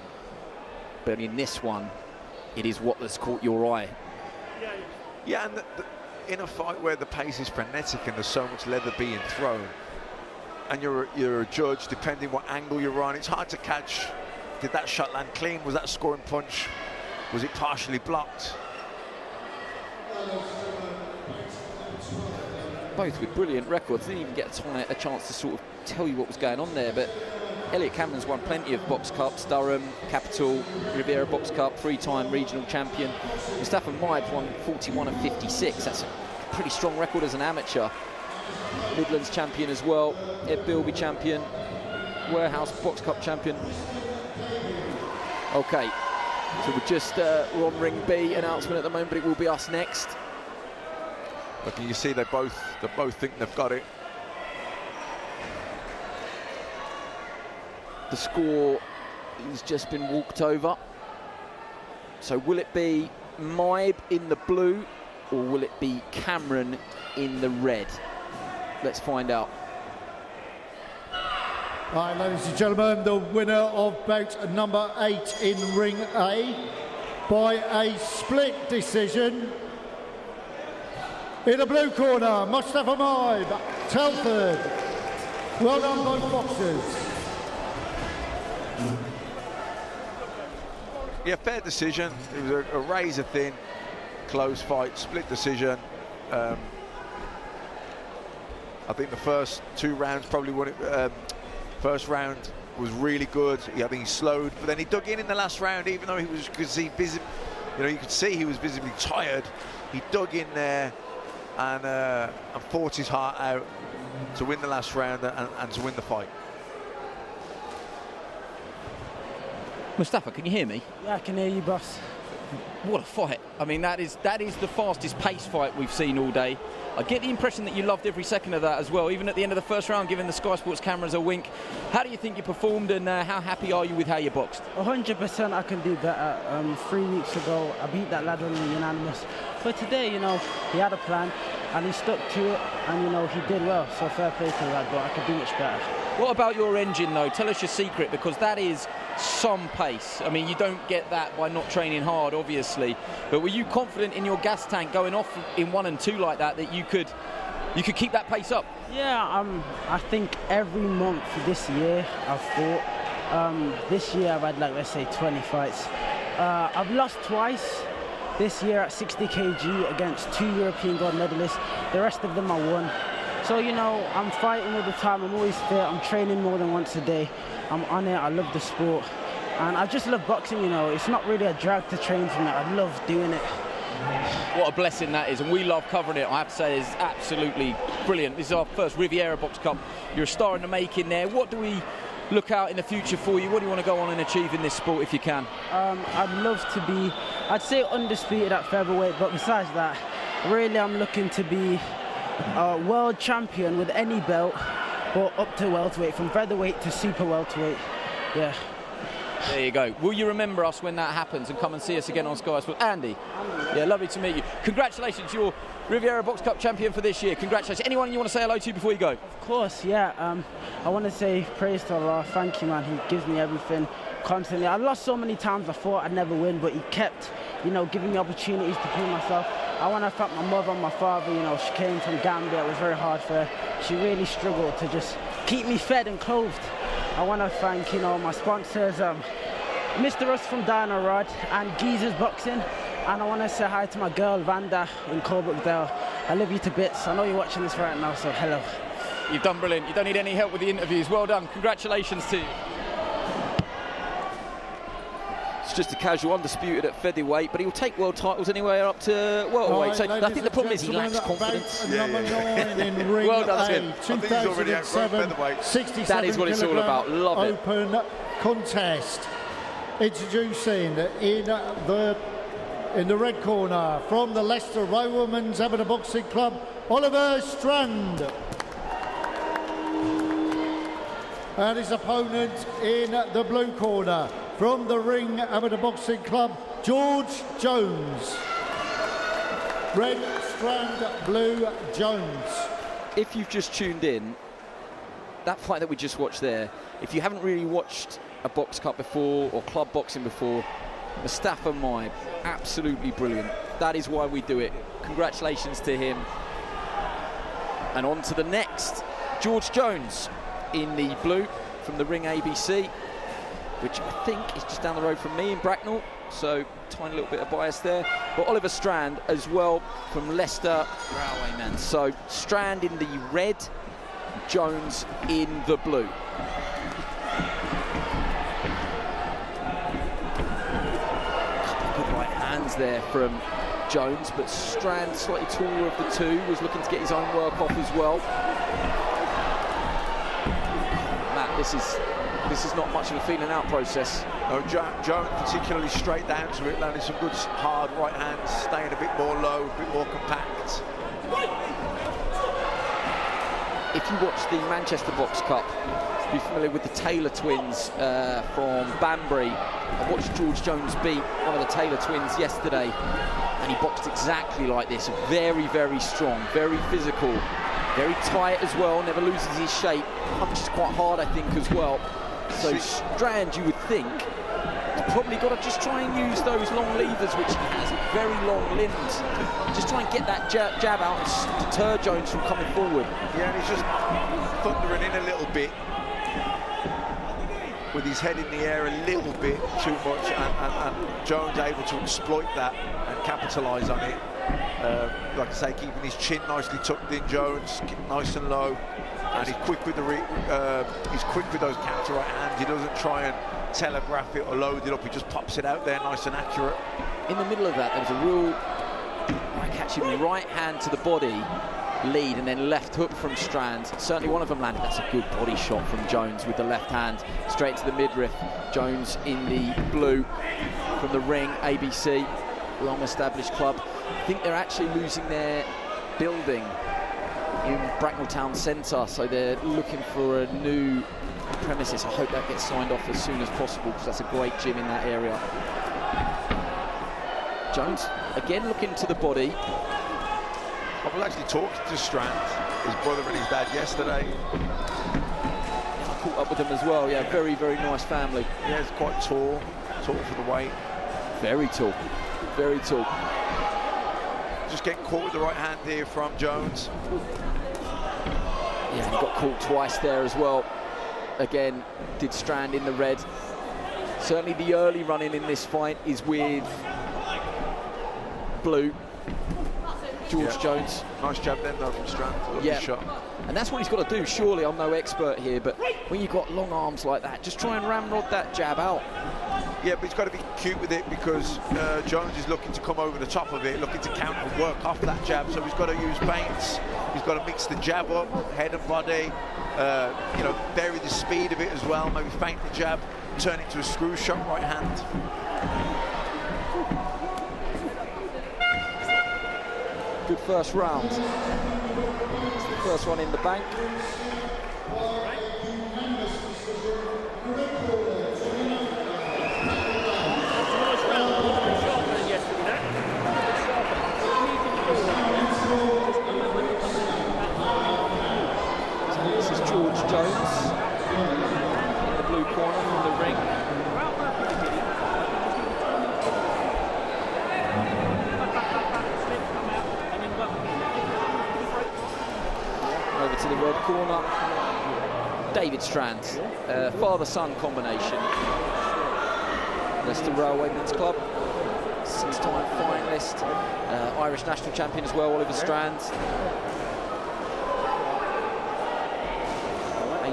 But in this one, it is what has caught your eye. Yeah, and in a fight where the pace is frenetic and there's so much leather being thrown, and you're a judge, depending what angle you're on, it's hard to catch. Did that shot land clean? Was that a scoring punch? Was it partially blocked? Both with brilliant records. Didn't even get a chance to sort of tell you what was going on there, but Elliott Cameron's won plenty of box cups: Durham, Capital, Riviera Box Cup, 3-time regional champion. Mustapha Mybe won 41 of 56. That's a pretty strong record as an amateur. Midlands champion as well, Ed Bilby champion, Warehouse Box Cup champion. Okay, so we're just we're on Ring B announcement at the moment, but it will be us next. Look, you see they both think they've got it. The score has just been walked over. So will it be Mybe in the blue, or will it be Cameron in the red? Let's find out. All right, ladies and gentlemen, the winner of bout number 8 in Ring A by a split decision. In the blue corner, Mustapha Mybe, Telford. Well done, both boxers. Yeah, fair decision. It was a razor-thin, close fight, split decision. I think the first 2 rounds probably won it. First round was really good. I think he slowed, but then he dug in the last round, even though he was, you could see he was visibly tired. He dug in there and fought his heart out to win the last round and to win the fight. Mustapha, can you hear me? Yeah, I can hear you, boss. What a fight. I mean, that is the fastest pace fight we've seen all day. I get the impression that you loved every second of that as well, even at the end of the first round, giving the Sky Sports cameras a wink. How do you think you performed, and how happy are you with how you boxed? 100% I can do better. 3 weeks ago, I beat that lad on the unanimous. But today, he had a plan, and he stuck to it, and, he did well. So fair play to the lad, but I could do much better. What about your engine, though? Tell us your secret, because that is some pace. I mean, you don't get that by not training hard, obviously. But were you confident in your gas tank going off in 1 and 2 like that you could keep that pace up? Yeah, I think every month this year I've fought. This year I've had, like, let's say 20 fights. I've lost twice. This year at 60 kg against 2 European gold medalists. The rest of them I won. So, you know, I'm fighting all the time. I'm always fit. I'm training more than once a day. I'm on it. I love the sport. And I just love boxing, you know. It's not really a drag to train for me. I love doing it. What a blessing that is, and we love covering it. I have to say, it's absolutely brilliant. This is our first Riviera Box Cup. You're a star in the making there. What do we look out in the future for you? What do you want to go on and achieve in this sport if you can? I'd love to be, I'd say undisputed at featherweight, but besides that, really I'm looking to be a world champion with any belt, or up to welterweight, from featherweight to super welterweight. Yeah. There you go. Will you remember us when that happens and come and see us again on Sky Sports? Andy? Yeah, lovely to meet you. Congratulations, you're Riviera Box Cup champion for this year. Congratulations. Anyone you want to say hello to before you go? Of course, yeah. I want to say praise to Allah. Thank you, man. He gives me everything constantly. I lost so many times I thought I'd never win, but he kept, you know, giving me opportunities to prove myself. I want to thank my mother and my father. You know, she came from Gambia. It was very hard for her. She really struggled to just keep me fed and clothed. I want to thank, you know, my sponsors, Mr. Russ from Dino Rod and Geezer's Boxing. And I want to say hi to my girl, Vanda, in Corbrookdale. I love you to bits. I know you're watching this right now, so hello. You've done brilliant. You don't need any help with the interviews. Well done. Congratulations to you. It's just a casual, undisputed at featherweight, but he'll take world titles anywhere up to welterweight. So I think the problem is he lacks confidence. Number 9 in ring well done, A, 2007, 67 that is what it's all about. Love it. Open contest. Introducing in the red corner from the Leicester Row Women's Amateur Boxing Club, Oliver Strand. And his opponent in the blue corner from the Ring Amateur Boxing Club, George Jones. Red Strand, blue Jones. If you've just tuned in, that fight that we just watched there, if you haven't really watched a box cup before or club boxing before, Mustapha Mybe, absolutely brilliant. That is why we do it. Congratulations to him. And on to the next, George Jones in the blue from the Ring ABC, which I think is just down the road from me in Bracknell, so tiny little bit of bias there. But Oliver Strand as well from Leicester Railwaymen. So Strand in the red, Jones in the blue. There from Jones, but Strand, slightly taller of the two, was looking to get his own work off as well. Matt, this is not much of a feeling out process. No, Jones particularly straight down to it, landing some good hard right hands, staying a bit more low, a bit more compact. If you watch the Manchester Box Cup, be familiar with the Taylor twins from Banbury. I watched George Jones beat one of the Taylor twins yesterday, and he boxed exactly like this. Very, very strong, very physical, very tight as well, never loses his shape, punches quite hard, I think, as well. So Strand, you would think, has probably got to just try and use those long levers, which he has, very long limbs. Just try and get that jab out and deter Jones from coming forward. Yeah, and he's just thundering in a little bit, with his head in the air a little bit too much, and Jones able to exploit that and capitalise on it. Like I say, keeping his chin nicely tucked in, Jones, nice and low, and he's quick with those counter right hands. He doesn't try and telegraph it or load it up, he just pops it out there nice and accurate. In the middle of that, there was a real eye-catching right hand to the body lead, and then left hook from Strand. Certainly one of them landed. That's a good body shot from Jones with the left hand straight to the midriff. Jones in the blue from the Ring ABC, long-established club. I think they're actually losing their building in Bracknell Town Centre, so they're looking for a new premises. I hope that gets signed off as soon as possible, because that's a great gym in that area. Jones again looking to the body. I was actually talking to Strand, his brother and his dad, yesterday. I caught up with them as well. Yeah, very, very nice family. Yeah, he's quite tall for the weight. Very tall, very tall. Just getting caught with the right hand here from Jones. Yeah, he got caught twice there as well. Again, did Strand in the red. Certainly the early running in this fight is with blue. George Jones. Nice jab then though from Strand. Yeah, shot. And that's what he's got to do. Surely, I'm no expert here, but when you've got long arms like that, just try and ramrod that jab out. Yeah, but he's got to be cute with it because Jones is looking to come over the top of it, looking to counter and work off that jab. So he's got to use feints. He's got to mix the jab up, head and body. You know, vary the speed of it as well. Maybe feint the jab, turn it to a screw shot right hand. Good first round. It's the first one in the bank. So this is George Jones in the blue corner from the ring. Over to the red corner, David Strand, father-son combination. Leicester Railway Men's Club, 6-time finalist, Irish national champion as well, Oliver Strand.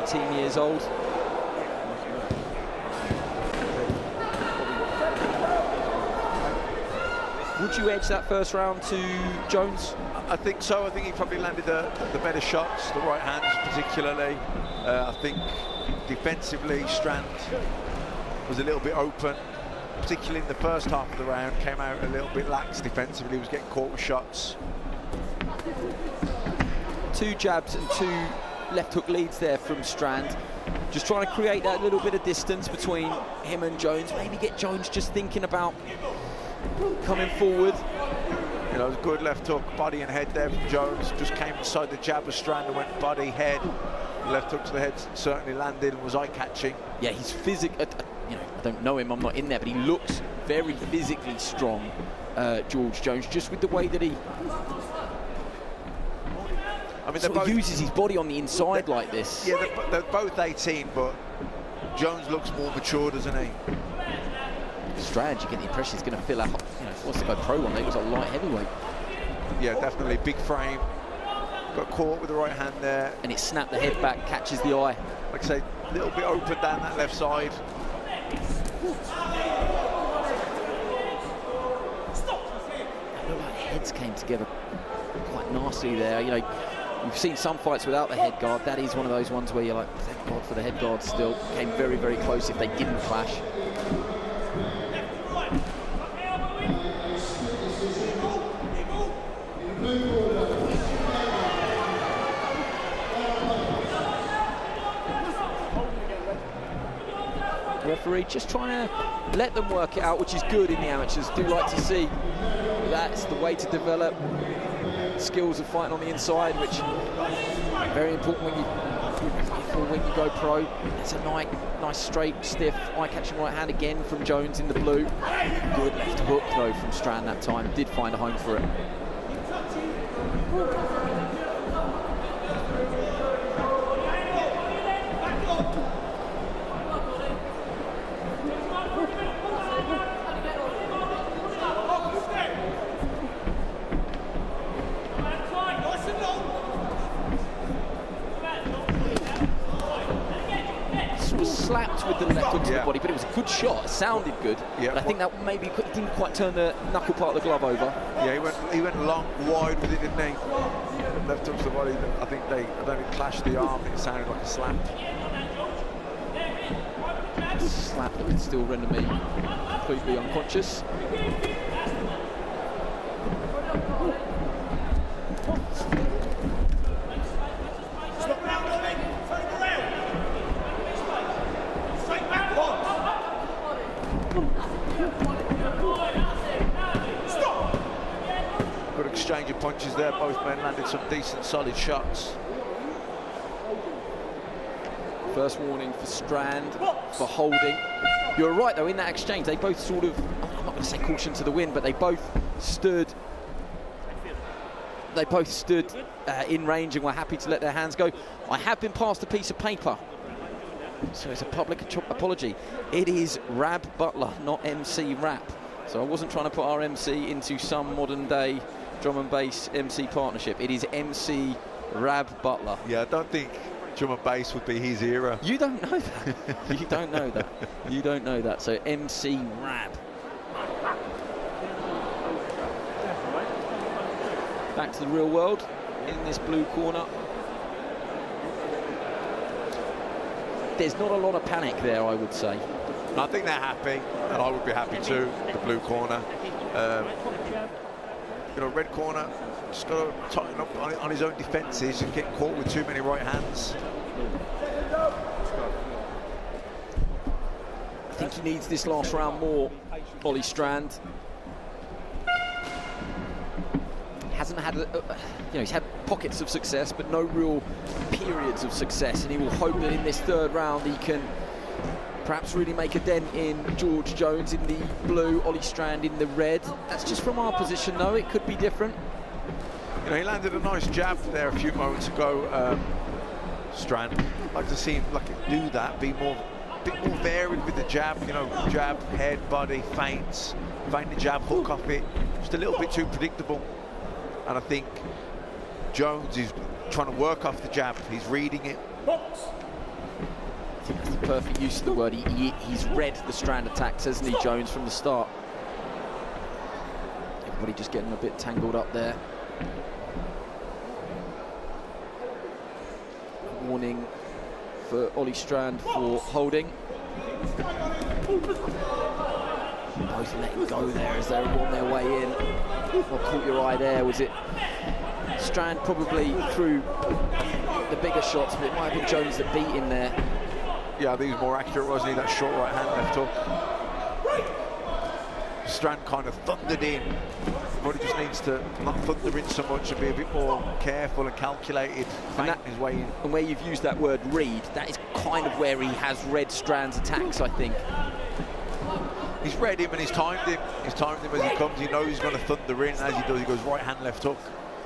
18 years old. Would you edge that first round to Jones? I think so. I think he probably landed the better shots, the right hands particularly. I think defensively, Strand was a little bit open, particularly in the first half of the round. Came out a little bit lax defensively. He was getting caught with shots. 2 jabs and 2 left hook leads there from Strand. Just trying to create that little bit of distance between him and Jones. Maybe get Jones just thinking about coming forward. You know, it was a good left hook, body and head there from Jones. Just came inside the jab of Strand and went body, head. The left hook to the head certainly landed and was eye-catching. Yeah, he's physical. You know, I don't know him, I'm not in there, but he looks very physically strong, George Jones, just with the way that he sort of uses his body on the inside like this. Yeah, they're both 18, but Jones looks more mature, doesn't he? Strand, you get the impression he's going to fill out, you know, if he wants to go pro one day, he was a light heavyweight. Yeah, definitely, big frame. Got caught with the right hand there. And it snapped the head back, catches the eye. Like I say, a little bit open down that left side. I feel like heads came together quite nicely there. You know, you've seen some fights without the head guard. That is one of those ones where you're like, thank God for the head guard still. Came very, very close if they didn't clash. Referee just trying to let them work it out, which is good in the amateurs. Do like to see that's the way to develop skills of fighting on the inside, which is very important when you go pro. It's a nice straight, stiff, eye-catching right hand again from Jones in the blue. Good left hook though from Strand that time. Did find a home for it. Slapped with the left hook to the body, but it was a good shot. It sounded good. Yeah, but I think that maybe didn't quite turn the knuckle part of the glove over. Yeah, he went long, wide with it, didn't he? Left hook to the body. I don't think it clashed the arm. It sounded like a slap. Slap that would still render me completely unconscious. Exchange of punches there. Both men landed some decent, solid shots. First warning for Strand for holding. You're right, though, in that exchange, they both sort of, I'm not going to say caution to the wind, but they both stood in range and were happy to let their hands go. I have been passed a piece of paper, so it's a public apology. It is Rab Butler, not MC Rap. So I wasn't trying to put our MC into some modern day drum and bass MC partnership. It is MC Rab Butler. Yeah, I don't think drum and bass would be his era. You don't know that. You don't know that. You don't know that. So MC Rab. Back to the real world in this blue corner. There's not a lot of panic there, I would say. I think they're happy, and I would be happy too, the blue corner. You know, red corner, just got to tighten up on his own defences and get caught with too many right hands. I think he needs this last round more, Ollie Strand. Hasn't had, you know, he's had pockets of success, but no real periods of success, and he will hope that in this third round he can perhaps really make a dent in George Jones in the blue, Ollie Strand in the red. That's just from our position, though. It could be different. You know, he landed a nice jab there a few moments ago, Strand. I'd like to see him do that, be a bit more varied with the jab. You know, jab, head, body, feints, feint the jab, hook off it. Just a little bit too predictable. And I think Jones is trying to work off the jab. He's reading it. I think that's the perfect use of the word. He's read the Strand attacks, hasn't he, Jones, from the start. Everybody just getting a bit tangled up there. Warning for Ollie Strand for holding. Both letting go there as they're on their way in. What caught your eye there? Was it Strand probably threw the bigger shots, but it might have been Jones that beat him there. Yeah, I think he was more accurate, wasn't he? That short right hand, left hook. Strand kind of thundered in. But he just needs to not thunder in so much and be a bit more careful and calculated, feinting his way in. And where you've used that word read, that is kind of where he has read Strand's attacks, I think. He's read him and he's timed him. He's timed him as he comes. He knows he's going to thunder in. As he does, he goes right hand, left hook.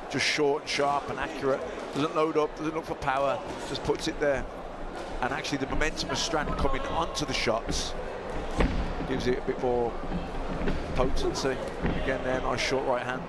Just short and sharp and accurate. Doesn't load up, doesn't look for power, just puts it there. And actually the momentum of Strand coming onto the shots gives it a bit more potency. Again there, nice short right hand.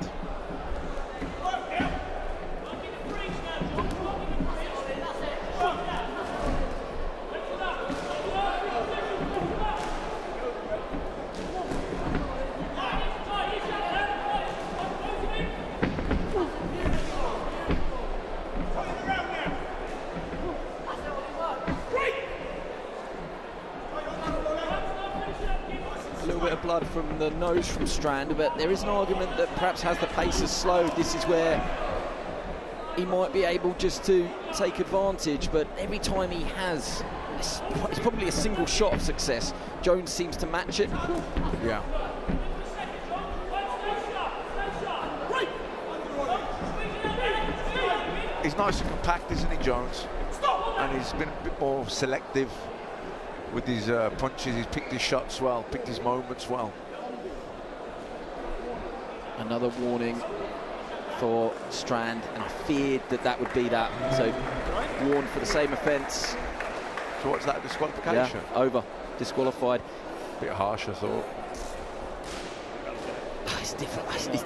Blood from the nose from Strand, but there is an argument that perhaps has the pace has slowed. This is where he might be able just to take advantage, but every time he has, it's probably a single shot of success. Jones seems to match it. Yeah. He's nice and compact, isn't he, Jones? And he's been a bit more selective with his punches. He's picked his shots well, picked his moments well. Another warning for Strand, and I feared that would be that. So warned for the same offence. So what's that, disqualification? Yeah, over, disqualified. Bit harsh, I thought. It's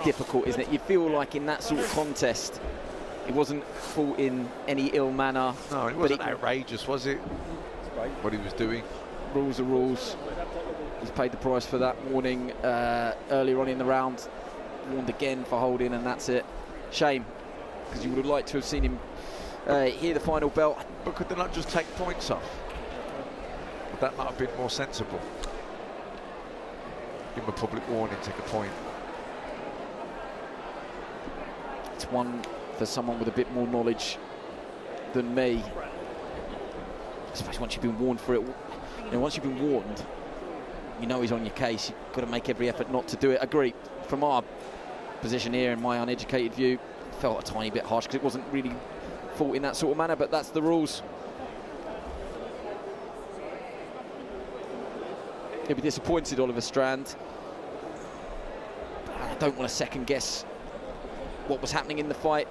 difficult, isn't it? You feel like in that sort of contest, it wasn't fought in any ill manner. No, it wasn't outrageous, was it? What he was doing. Rules are rules. He's paid the price for that warning earlier on in the round. Warned again for holding, and that's it. Shame, because you would have liked to have seen him hear the final bell. But could they not just take points off? Would that not have been more sensible? Give him a public warning, take a point. It's one for someone with a bit more knowledge than me. Especially once you've been warned for it. You know, once you've been warned, you know he's on your case. You've got to make every effort not to do it. Agree. From our position here, in my uneducated view, felt a tiny bit harsh because it wasn't really fought in that sort of manner, but that's the rules. He'll be disappointed, Oliver Strand. I don't want to second guess what was happening in the fight.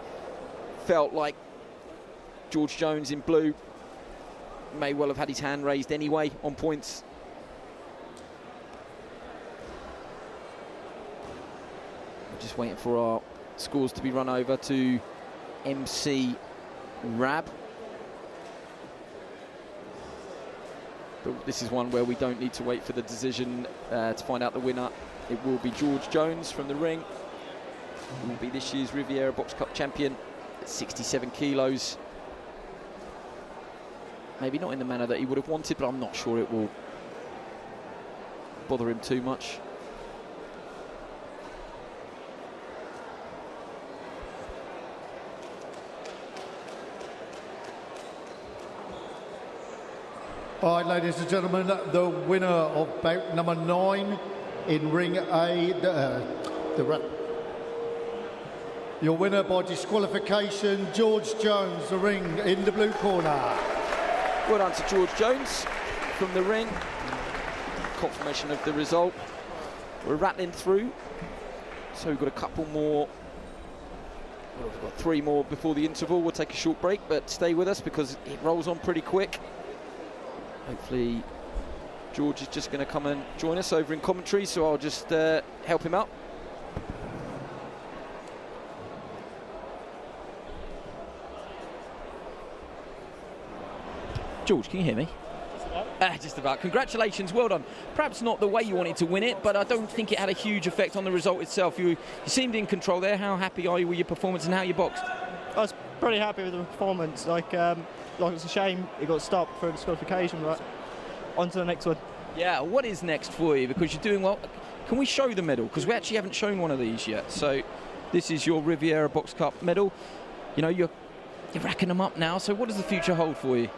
Felt like George Jones in blue may well have had his hand raised anyway on points. We're just waiting for our scores to be run over to MC Rab. But this is one where we don't need to wait for the decision to find out the winner. It will be George Jones from the ring. He will be this year's Riviera Box Cup champion at 67 kilos. Maybe not in the manner that he would have wanted, but I'm not sure it will bother him too much. All right, ladies and gentlemen, the winner of bout number 9 in ring A, your winner by disqualification, George Jones, the ring in the blue corner. Well done to George Jones from the ring. Confirmation of the result. We're rattling through, so we've got a couple more. Well, we've got 3 more before the interval. We'll take a short break, but stay with us because it rolls on pretty quick. Hopefully George is just going to come and join us over in commentary, so I'll just help him out. George, can you hear me? Just about. Congratulations, well done. Perhaps not the way you wanted to win it, but I don't think it had a huge effect on the result itself. You seemed in control there. How happy are you with your performance and how you boxed? I was pretty happy with the performance. Like it's a shame it got stopped for a disqualification, but on to the next one. Yeah, what is next for you? Because you're doing well. Can we show the medal? Because we actually haven't shown one of these yet. So this is your Riviera Box Cup medal. You know, you're racking them up now. So what does the future hold for you?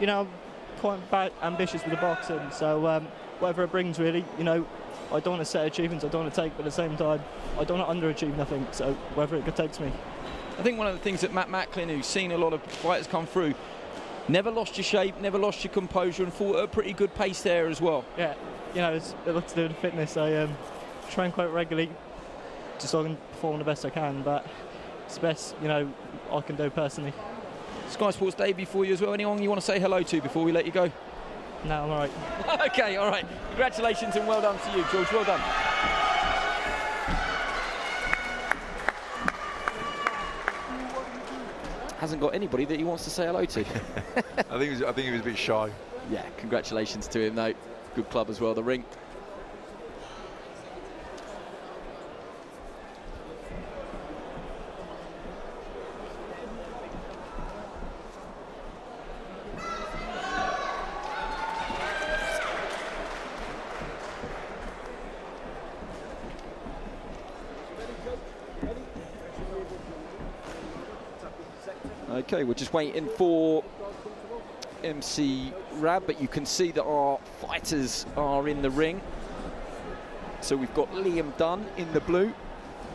You know, I'm quite ambitious with the boxing, so whatever it brings, really. You know, I don't want to set achievements I don't want to take, but at the same time, I don't want to underachieve nothing, so wherever it takes me. I think one of the things that Matt Macklin, who's seen a lot of fighters come through, never lost your shape, never lost your composure, and fought at a pretty good pace there as well. Yeah, you know, it's a lot to do with fitness. I train quite regularly, just so I can perform the best I can, but it's the best, you know, I can do personally. Sky Sports debut for you as well. Anyone you want to say hello to before we let you go? No, I'm all right. Okay, all right. Congratulations and well done to you, George. Well done. Hasn't got anybody that he wants to say hello to. I think he was a bit shy. Yeah, congratulations to him, though. Good club as well, the ring. Okay, we're just waiting for MC Rab, but you can see that our fighters are in the ring. So we've got Liam Dunne in the blue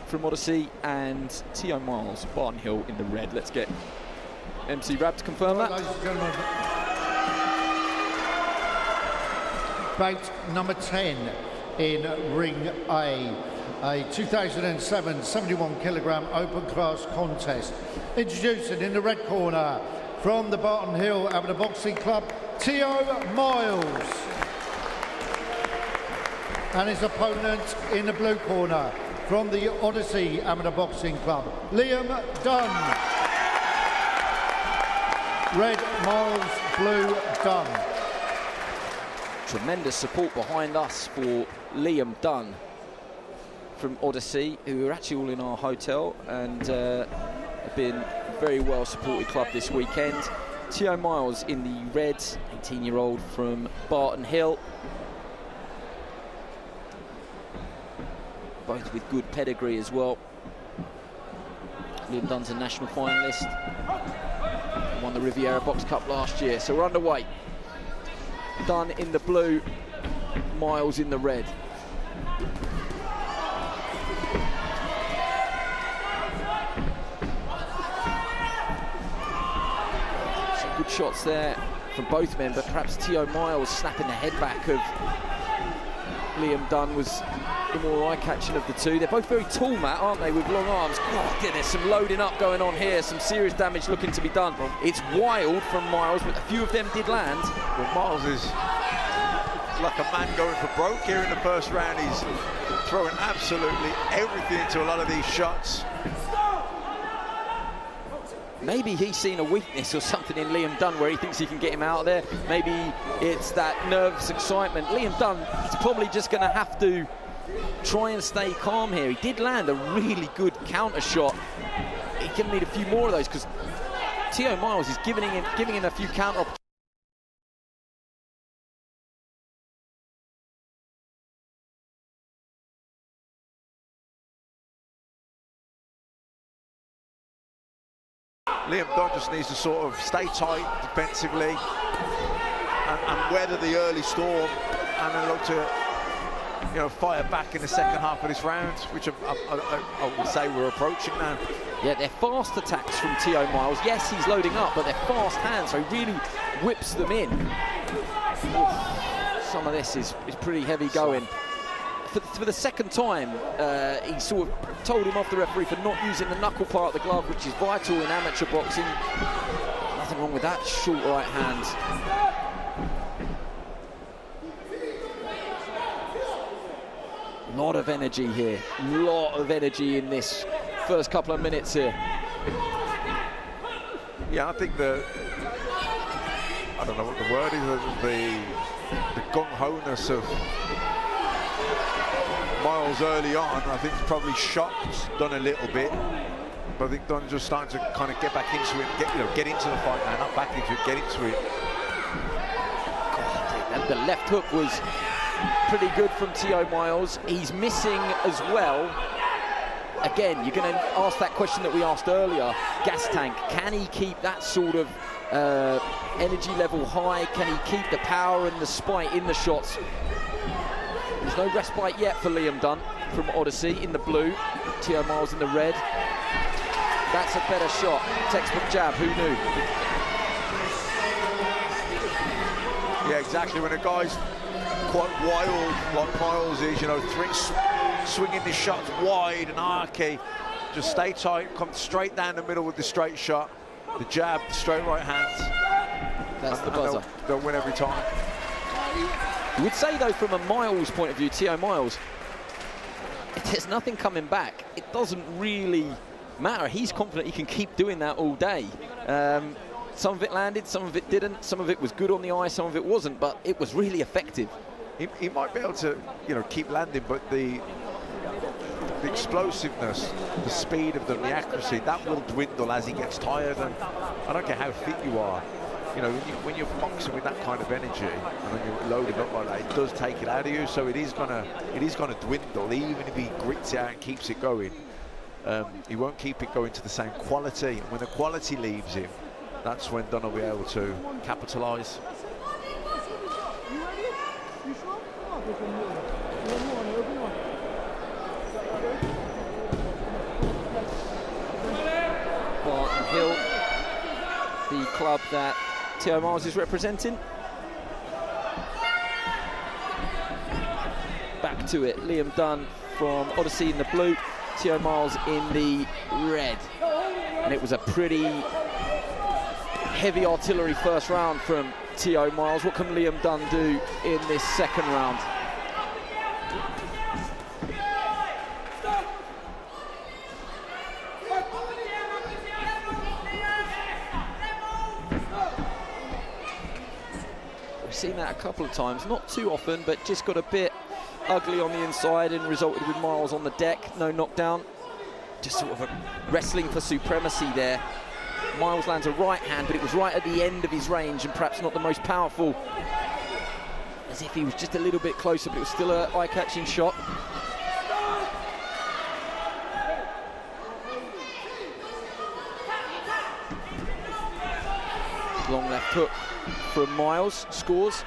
from Odyssey and T.O. Miles, Barn Hill in the red. Let's get MC Rab to confirm that. Ladies and gentlemen, bout number 10 in ring A 2007 71 kilogram open class contest. Introducing in the red corner from the Barton Hill Amateur Boxing Club, T.O. Miles. And his opponent in the blue corner from the Odyssey Amateur Boxing Club, Liam Dunne. Red Miles, blue Dunne. Tremendous support behind us for Liam Dunne from Odyssey, who are actually all in our hotel and have been a very well supported club this weekend. T.O. Miles in the red, 18-year-old from Barton Hill. Both with good pedigree as well. Liam Dunne's a national finalist. Won the Riviera Box Cup last year, so we're underway. Dunne in the blue, Miles in the red. Some good shots there from both men, but perhaps T.O. Miles snapping the head back of Liam Dunne was the more eye-catching of the two. They're both very tall, Matt, aren't they, with long arms? God, there's some loading up going on here, some serious damage looking to be done. It's wild from Miles, but a few of them did land. Well, Miles is like a man going for broke here in the first round. He's throwing absolutely everything into a lot of these shots. Maybe he's seen a weakness or something in Liam Dunne where he thinks he can get him out of there. Maybe it's that nervous excitement. Liam Dunne is probably just going to have to try and stay calm here. He did land a really good counter shot. He's going to need a few more of those because T.O. Miles is giving him a few counter opportunities. Liam Dunne just needs to sort of stay tight defensively and weather the early storm, and then look to, you know, fire back in the second half of this round, which I would say we're approaching now. Yeah, they're fast attacks from T.O. Miles. Yes, he's loading up, but they're fast hands, so he really whips them in. Oof, some of this is pretty heavy going. For the second time, he sort of told him off, the referee, for not using the knuckle part of the glove, which is vital in amateur boxing. Nothing wrong with that short right hand. A lot of energy here, a lot of energy in this first couple of minutes here. Yeah, I think I don't know what the word is, the gung-ho-ness of Miles early on, I think, probably shocked Dunne a little bit, but I think Dunne's just starting to kind of get back into it, get into the fight now, not back into it, get into it. God, and the left hook was pretty good from T.O. Miles. He's missing as well. Again, you're going to ask that question that we asked earlier, gas tank. Can he keep that sort of energy level high? Can he keep the power and the spite in the shots? There's no respite yet for Liam Dunne from Odyssey in the blue, T.O. Miles in the red. That's a better shot. Textbook jab, who knew? Yeah, exactly. When a guy's quite wild, like Miles is, you know, swinging his shots wide and archy, just stay tight, come straight down the middle with the straight shot, the jab, the straight right hand. That's the buzzer. They'll win every time. You would say, though, from a Miles point of view, T.O. Miles, if there's nothing coming back, it doesn't really matter. He's confident he can keep doing that all day. Some of it landed, some of it didn't, some of it was good on the eye, some of it wasn't, but it was really effective. He might be able to, you know, keep landing, but the explosiveness, the speed of them, the accuracy, that will dwindle as he gets tired. And I don't care how fit you are. You know, when you're boxing with that kind of energy and when you're loaded up like that, it does take it out of you. So it is gonna dwindle, even if he grits it out and keeps it going. He won't keep it going to the same quality. And when the quality leaves him, that's when Dunne will be able to capitalise. Barton Hill, the club that T.O. Miles is representing. Back to it, Liam Dunne from Odyssey in the blue, T.O. Miles in the red. And it was a pretty heavy artillery first round from T.O. Miles. What can Liam Dunne do in this second round? Seen that a couple of times, not too often, but just got a bit ugly on the inside and resulted with Miles on the deck. No knockdown, just sort of a wrestling for supremacy there. Miles lands a right hand, but it was right at the end of his range and perhaps not the most powerful, as if he was just a little bit closer, but it was still an eye-catching shot. Long left hook from Miles, scores.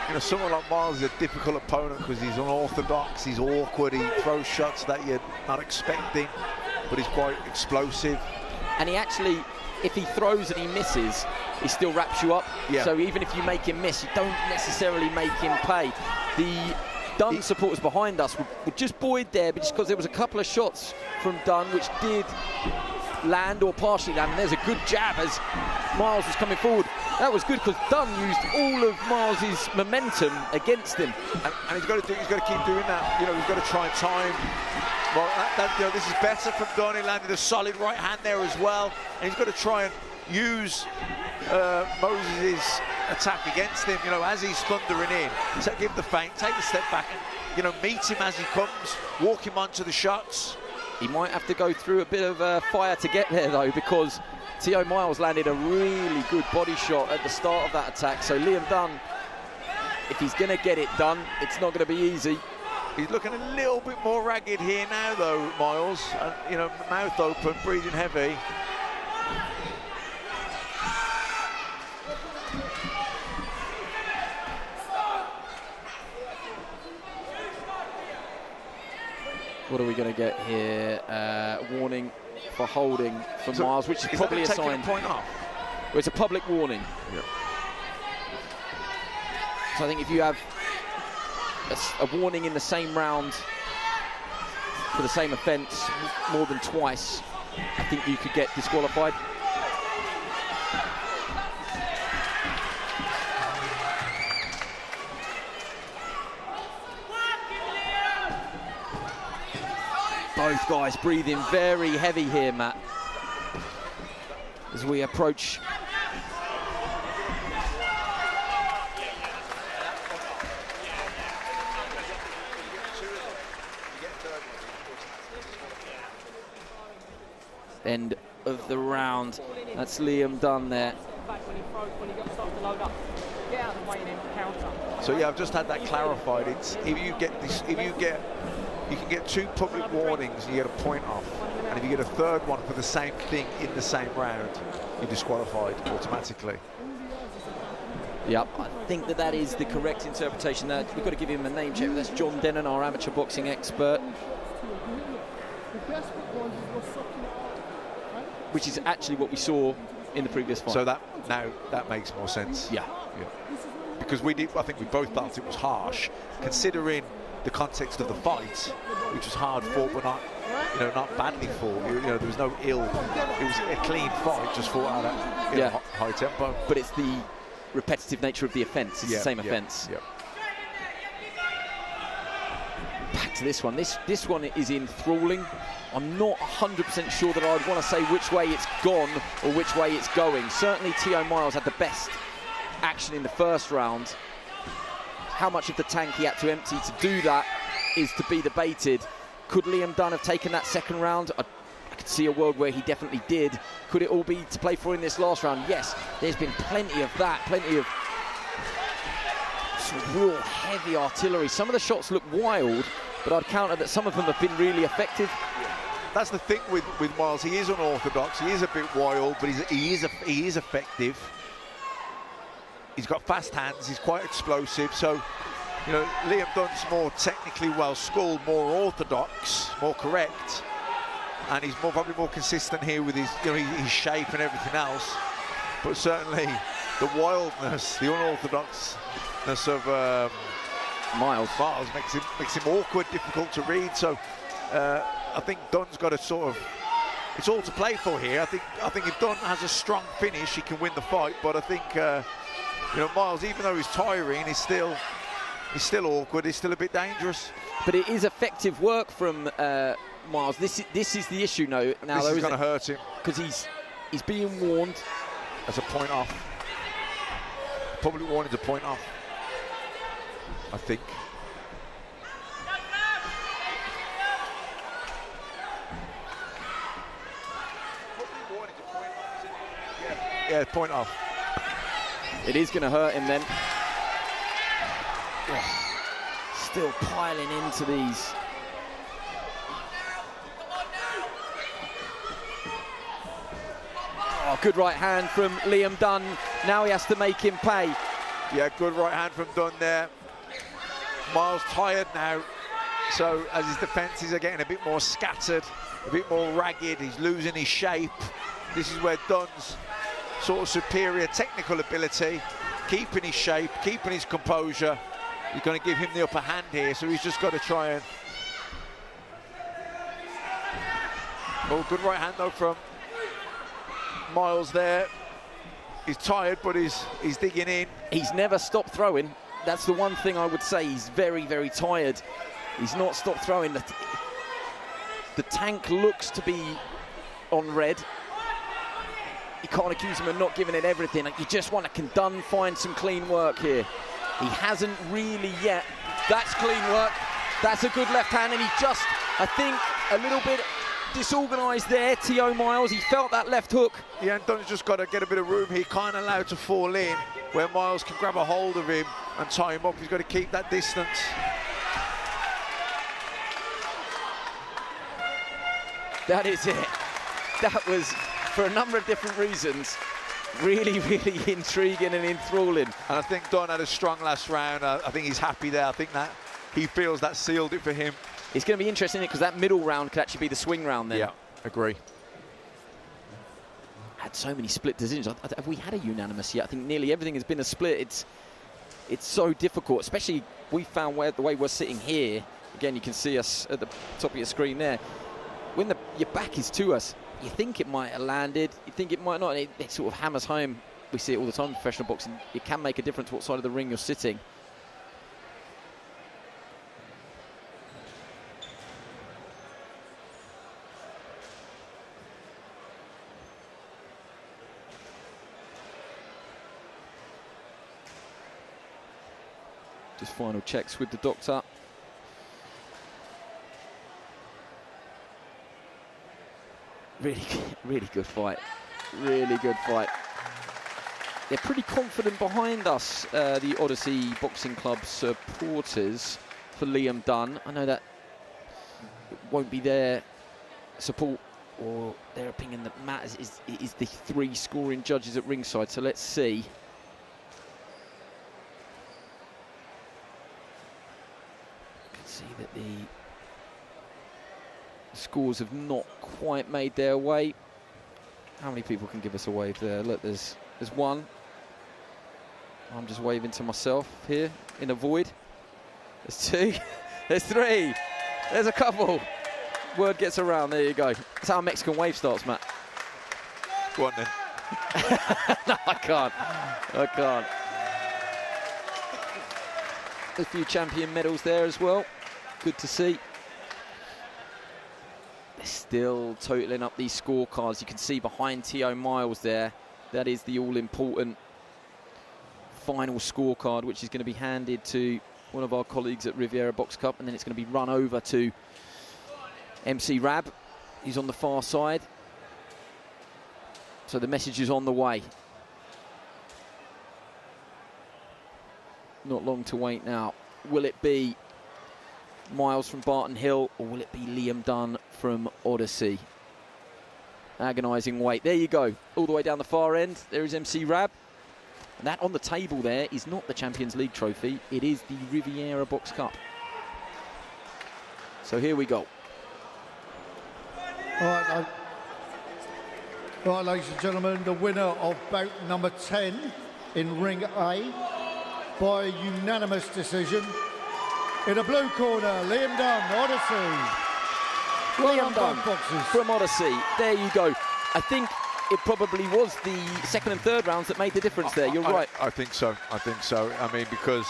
You know, someone like Miles is a difficult opponent because he's unorthodox, he's awkward, he throws shots that you're not expecting. but he's quite explosive. And he actually, if he throws and he misses, he still wraps you up. Yeah. So even if you make him miss, you don't necessarily make him pay. The Dunne supporters behind us were just buoyed there, but just because there was a couple of shots from Dunne which did land or partially land, and there's a good jab as Miles was coming forward. That was good because Dunne used all of Miles's momentum against him, and he's got to keep doing that. You know, he's got to try and time. Well, you know, this is better from Dunne. He landed a solid right hand there as well, and he's got to try and use Moses' attack against him. You know, as he's thundering in, so give the feint, take the step back, and you know, meet him as he comes, walk him onto the shots. He might have to go through a bit of fire to get there though, because T.O. Miles landed a really good body shot at the start of that attack. So Liam Dunne, if he's going to get it done, it's not going to be easy. He's looking a little bit more ragged here now though, Miles. And, you know, mouth open, breathing heavy. What are we going to get here? Warning for holding for Miles, which is probably a sign. Point off? Well, it's a public warning. Yep. So I think if you have a warning in the same round for the same offence more than twice, I think you could get disqualified. Both guys breathing very heavy here, Matt, as we approach. End of the round. That's Liam Dunne there. So yeah, I've just had that clarified. It's if you get this, you can get 2 public warnings and you get a point off, and if you get a third one for the same thing in the same round, you're disqualified automatically. Yep, I think that is the correct interpretation. We've got to give him a name check. That's John Denon, our amateur boxing expert, which is actually what we saw in the previous fight. So that makes more sense. Yeah. Because I think we both felt it was harsh, considering the context of the fight, which was hard fought, but not badly fought. You know, there was no ill. It was a clean fight, just fought out at high tempo. But it's the repetitive nature of the offence. It's the same offence. Yeah. Back to this one. This one is enthralling. I'm not 100% sure that I'd want to say which way it's gone or which way it's going. Certainly T.O. Miles had the best action in the first round. How much of the tank he had to empty to do that is to be debated. Could Liam Dunne have taken that second round? I could see a world where he definitely did. Could it all be to play for in this last round? Yes, there's been plenty of that, plenty of some real heavy artillery. Some of the shots look wild, but I'd counter that some of them have been really effective. That's the thing with Miles. He is unorthodox. He is a bit wild, but he is effective. He's got fast hands. He's quite explosive. So, you know, Liam Dunne's more technically well schooled, more orthodox, more correct, and he's probably more consistent here with his his shape and everything else. But certainly, the wildness, the unorthodoxness of Miles makes him awkward, difficult to read. So I think Dunne's got to sort of, it's all to play for here. I think if Dunne has a strong finish, he can win the fight. But I think you know, Miles, even though he's tiring, he's still awkward. He's still a bit dangerous. But it is effective work from Miles. This is the issue now. This is going to hurt him because he's being warned. That's a point off. Public warning's a point off, I think. Yeah, point off. It is going to hurt him then. Oh, still piling into these. Oh, good right hand from Liam Dunne. Now he has to make him pay. Yeah, good right hand from Dunne there. Miles tired now, so as his defences are getting a bit more scattered, a bit more ragged. He's losing his shape. This is where Dunne's sort of superior technical ability, keeping his shape, keeping his composure, is going to give him the upper hand here. So he's just got to try and... Oh, good right hand though from Miles there. He's tired, but he's digging in. He's never stopped throwing. That's the one thing I would say. He's very, very tired. He's not stopped throwing. The tank looks to be on red. You can't accuse him of not giving it everything. You just want to, can Dunne find some clean work here? He hasn't really yet. That's clean work. That's a good left hand, and he just, I think, a little bit disorganised there, T.O. Miles. He felt that left hook. Yeah, and Dunne's just got to get a bit of room here. Can't allow it to fall in, where Miles can grab a hold of him and tie him up. He's got to keep that distance. That is it. That was, for a number of different reasons, really, really intriguing and enthralling. And I think Dunne had a strong last round. I think he's happy there. I think that he feels that sealed it for him. It's going to be interesting because that middle round could actually be the swing round then. Yeah, agree. Had so many split decisions. Have we had a unanimous yet? I think nearly everything has been a split. It's so difficult, especially we found the way we're sitting here. Again, you can see us at the top of your screen there. When your back is to us, you think it might have landed, you think it might not. It sort of hammers home. We see it all the time in professional boxing. It can make a difference what side of the ring you're sitting. Just final checks with the doctor. Really good fight. Really good fight. They're pretty confident behind us, the Odyssey Boxing Club supporters, for Liam Dunne. I know that it won't be their support or their opinion that matters. Is the 3 scoring judges at ringside. So let's see. See that the scores have not quite made their way. How many people can give us a wave there? Look, there's one. I'm just waving to myself here in a void. There's 2. There's 3. There's a couple. Word gets around. There you go. That's how a Mexican wave starts, Matt. Go on then. No, I can't. A few champion medals there as well. Good to see. They're still totaling up these scorecards. You can see behind T.O. Miles there, that is the all-important final scorecard, which is going to be handed to one of our colleagues at Riviera Box Cup, and then it's going to be run over to MC Rab. He's on the far side. So the message is on the way. Not long to wait now. Will it be Miles from Barton Hill, or will it be Liam Dunne from Odyssey? Agonising wait. There you go. All the way down the far end, there is MC Rab. And that on the table there is not the Champions League trophy. It is the Riviera Box Cup. So here we go. All right, ladies and gentlemen, the winner of bout number 10 in Ring A by unanimous decision. In the blue corner, Liam Dunne, Odyssey. Liam Dunne from Odyssey. There you go. I think it probably was the second and third rounds that made the difference there. You're right. I think so. I mean, because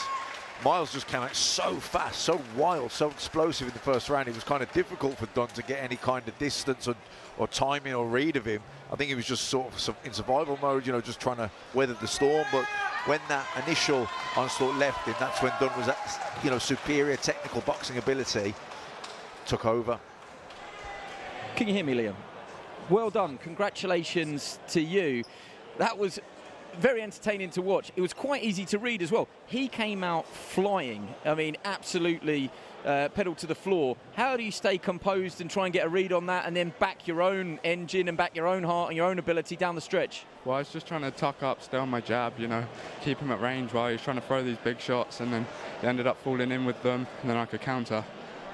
Miles just came out so fast, so wild, so explosive in the first round. It was kind of difficult for Dunne to get any kind of distance or timing or read of him. I think he was just sort of in survival mode, you know, just trying to weather the storm. But when that initial onslaught left him, that's when Dunne was at, you know, superior technical boxing ability, took over. Can you hear me, Liam? Well done. Congratulations to you. That was very entertaining to watch. It was quite easy to read as well. He came out flying. I mean, absolutely pedal to the floor. How do you stay composed and try and get a read on that, and then back your own engine and back your own heart and your own ability down the stretch? Well, I was just trying to tuck up, stay on my jab, you know, keep him at range while he was trying to throw these big shots, and then he ended up falling in with them, and then I could counter.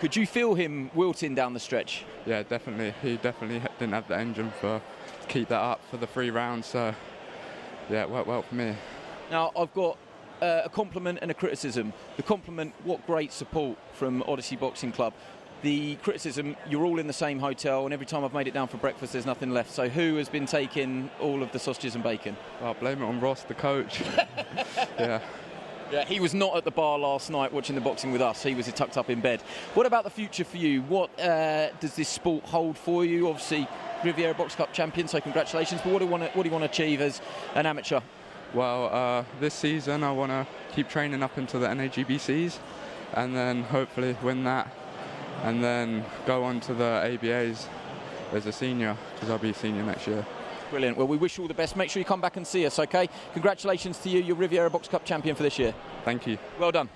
Could you feel him wilting down the stretch? Yeah, definitely. He definitely didn't have the engine to keep that up for the 3 rounds. So, yeah, it worked well for me. Now, I've got a compliment and a criticism. The compliment, what great support from Odyssey Boxing Club. The criticism, you're all in the same hotel, and every time I've made it down for breakfast, there's nothing left. So who has been taking all of the sausages and bacon? I'll blame it on Ross, the coach. Yeah. Yeah, he was not at the bar last night watching the boxing with us. He was tucked up in bed. What about the future for you? What does this sport hold for you? Obviously, Riviera Box Cup champion, so congratulations. But what do you want to achieve as an amateur? Well, this season I want to keep training up into the NAGBCs and then hopefully win that and then go on to the ABAs as a senior, because I'll be a senior next year. Brilliant. Well, we wish you all the best. Make sure you come back and see us, OK? Congratulations to you. You're Riviera Box Cup champion for this year. Thank you. Well done.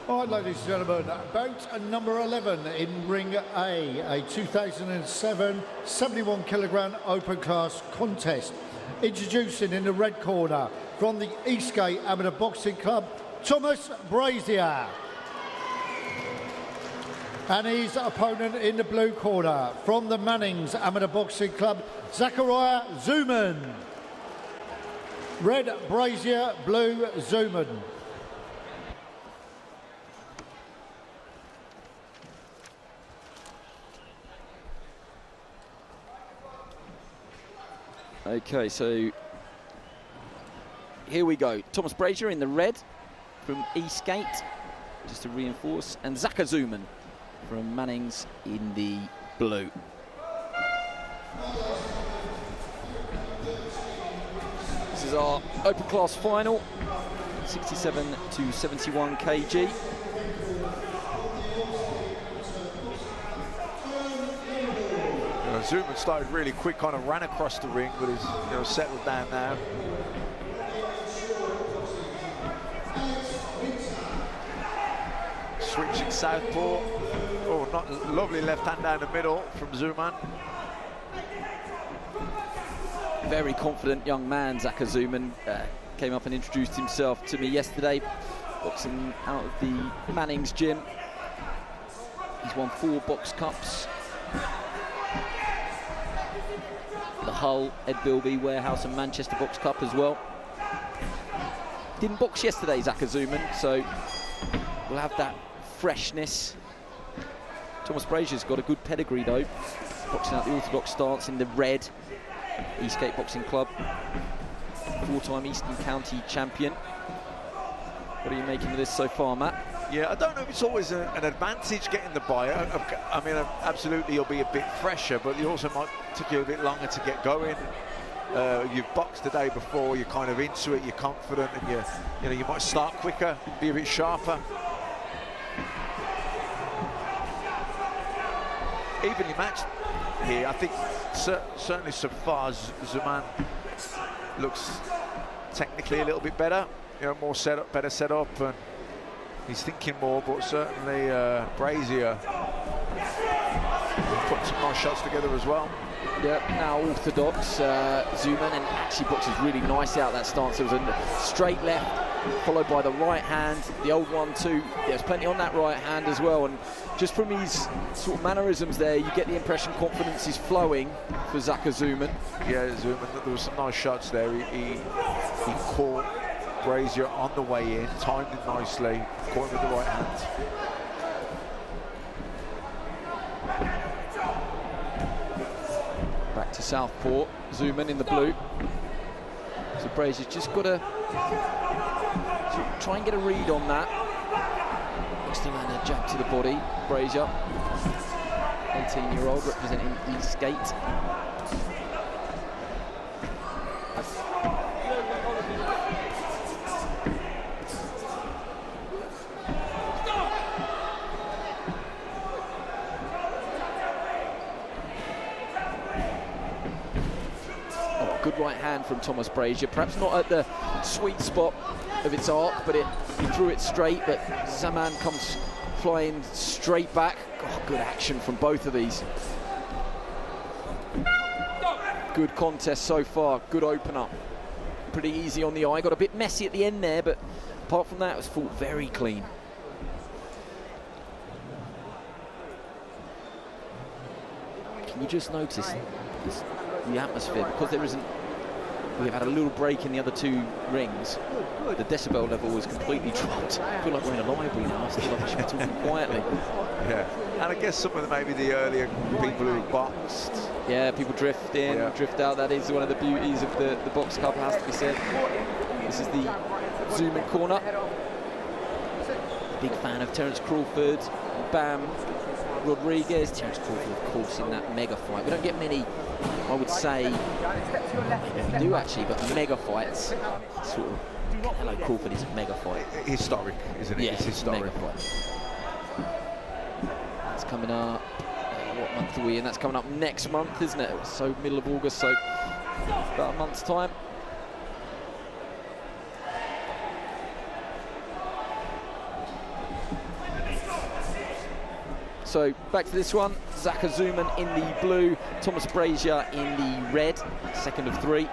All right, ladies and gentlemen, bout number 11 in Ring A 2007 71 kilogram open class contest. Introducing in the red corner from the Eastgate Amateur Boxing Club, Thomas Brazier. And his opponent in the blue corner from the Mannings Amateur Boxing Club, Zakariya Zuman. Red Brazier, blue Zuman. OK, so here we go. Thomas Brazier in the red from Eastgate, just to reinforce, and Zakariya Zuman from Mannings in the blue. This is our open class final, 67 to 71 kg. Zuman started really quick, kind of ran across the ring, but he's settled down now. Switching southpaw. Oh, not lovely left hand down the middle from Zuman. Very confident young man, Zakariya Zuman. Came up and introduced himself to me yesterday, boxing out of the Mannings gym. He's won 4 box cups. The Hull, Ed Bilby, Warehouse and Manchester Box Cup as well. Didn't box yesterday, Zakariya Zuman, so we'll have that freshness. Thomas Brazier's got a good pedigree though, boxing out the orthodox stance in the red, Eastgate Boxing Club, 4-time Eastern County champion. What are you making of this so far, Matt? Yeah, I don't know if it's always an advantage getting the bye. I mean, absolutely, you'll be a bit fresher, but you also might take you a bit longer to get going. You've boxed the day before, you're kind of into it, you're confident, and you might start quicker, be a bit sharper. Evenly matched here, I think. Certainly, so far, Zuman looks technically a little bit better. More set up, better set up, and he's thinking more, but certainly Brazier put some nice shots together as well. Yeah, now orthodox Zuman, and actually boxes really nicely out that stance. There was a straight left, followed by the right hand, the old 1-2. There's plenty on that right hand as well, and just from his sort of mannerisms there, you get the impression confidence is flowing for Zakariya Zuman. Yeah, Zuman, there were some nice shots there. He caught Brazier on the way in, timed it nicely, caught him with the right hand. Back to southpaw, Zuman in the blue. So Brazier's just got to sort of try and get a read on that. Still and a jab to the body, Brazier, 18-year-old representing Eastgate. hand from Thomas Brazier. Perhaps not at the sweet spot of its arc, but he threw it straight, but Zuman comes flying straight back. Oh, good action from both of these. Good contest so far, good opener. Pretty easy on the eye, got a bit messy at the end there, but apart from that, it was fought very clean. Can you just notice the atmosphere? Because there isn't, we've had a little break in the other two rings. The decibel level was completely dropped. I feel like we're in a library now. I feel like I should be talking quietly. Yeah, and I guess some of maybe the earlier people who boxed. Yeah, people drift in, drift out. That is one of the beauties of the Box Cup, has to be said. This is the Zuman corner. Big fan of Terence Crawford, Bam Rodriguez. Terence Crawford, of course, in that mega fight. We don't get many, I would say, we do actually, but mega fights. Sort of, hello, Crawford is a mega fight. Historic, isn't it? Yeah, it's historic. Mega fight. That's coming up. What month are we in? That's coming up next month, isn't it? So middle of August, so about a month's time. So back to this one, Zaka Zuman in the blue, Thomas Brazier in the red, second of three.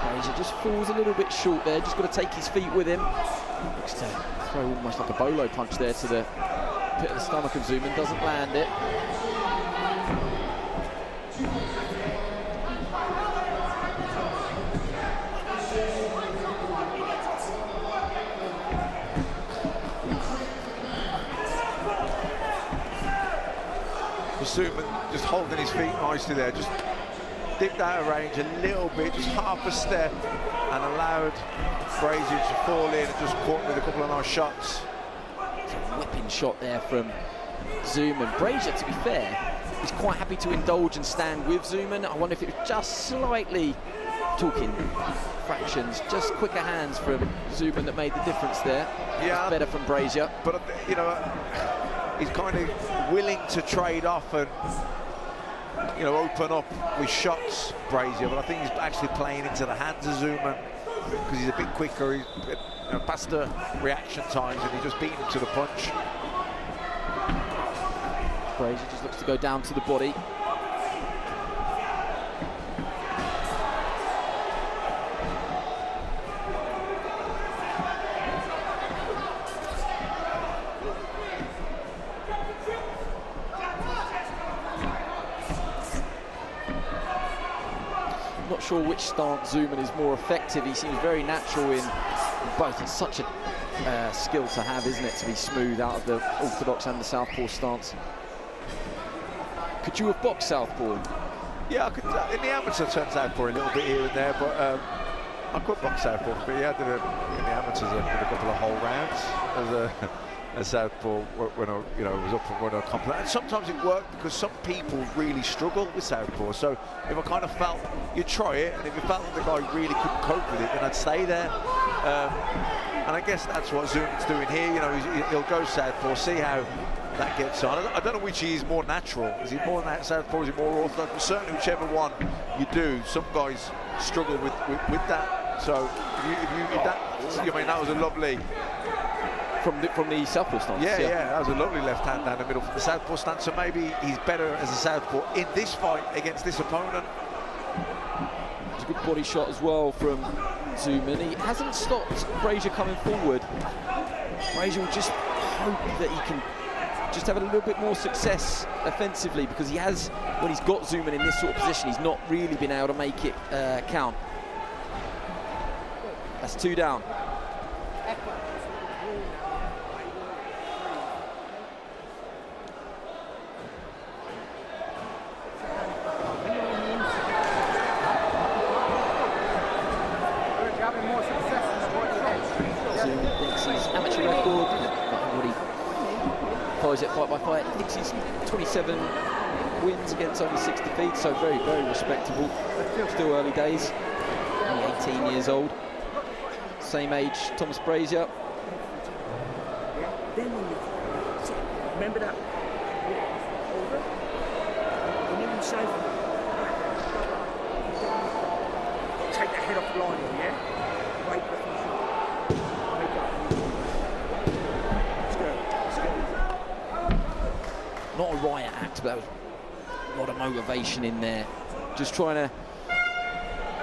Brazier just falls a little bit short there, just got to take his feet with him. Looks to throw almost like a bolo punch there to the pit of the stomach of Zuman, doesn't land it. Zuman just holding his feet nicely there, just dipped out of range a little bit, just half a step, and allowed Brazier to fall in and just caught with a couple of nice shots. It's a whipping shot there from Zuman. Brazier, to be fair, is quite happy to indulge and stand with Zuman. I wonder if it was just slightly, talking fractions, just quicker hands from Zuman that made the difference there. Yeah, better from Brazier. But you know, he's kind of willing to trade off and, you know, open up with shots, Brazier, but I think he's actually playing into the hands of Zuman because he's a bit quicker, he's faster reaction times, and he just beat him to the punch. Brazier just looks to go down to the body. Not sure which stance Zuman is more effective. He seems very natural in both. It's such a skill to have, isn't it, to be smooth out of the orthodox and the southpaw stance. Could you have boxed southpaw? Yeah, I could. In the amateur, turn southpaw a little bit here and there, but I could box southpaw. But yeah, I did in the amateurs, I did a couple of whole rounds as a southpaw when I, was up and running a competition. And sometimes it worked because some people really struggle with southpaw. So if I kind of felt you'd try it, and if you felt that the guy really couldn't cope with it, then I'd stay there. And I guess that's what Zuman's doing here. He'll go southpaw, see how that gets on. I don't know which he is more natural. Is he more southpaw? Is he more orthodox? But certainly whichever one you do, some guys struggle with that. So that was a lovely. From the southpaw stance. Yeah, that was a lovely left hand down the middle from the southpaw stance. So maybe he's better as a southpaw in this fight against this opponent. It's a good body shot as well from Zuman. He hasn't stopped Brazier coming forward. Brazier will just hope that he can just have a little bit more success offensively, because he has, when he's got Zuman in this sort of position, he's not really been able to make it count. That's 2 down. It fight by fight. He thinks he's 27 wins against only 6 defeats, so very, very respectable. Still early days. Only 18 years old. Same age, Thomas Brazier. Remember that? And then you say, blinding, yeah? Wait for the shot. Wake up. Let's go. Not a riot act, but that was a lot of motivation in there. Just trying to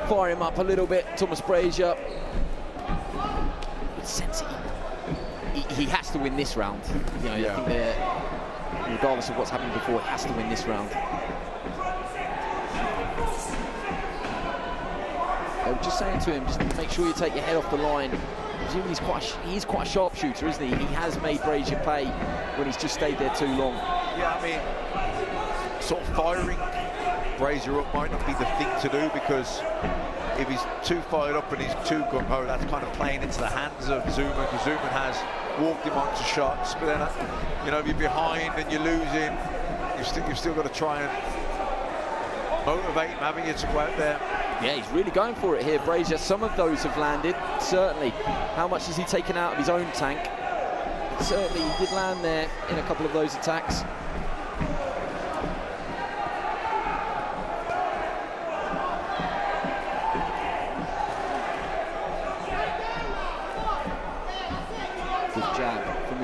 fire him up a little bit. Thomas Brazier. Sense he has to win this round. You know, I think regardless of what's happened before, he has to win this round. They were just saying to him, just make sure you take your head off the line. Presumably he's quite a sharpshooter, isn't he? He has made Brazier pay when he's just stayed there too long. Yeah, I mean, sort of firing Brazier up might not be the thing to do, because if he's too fired up and he's too gung-ho, that's kind of playing into the hands of Zuman, because Zuman has walked him onto shots. But then, you know, if you're behind and you're losing, you've still got to try and motivate him, haven't you, to go out there. Yeah, he's really going for it here, Brazier. Some of those have landed, certainly. How much has he taken out of his own tank? Certainly, he did land there in a couple of those attacks.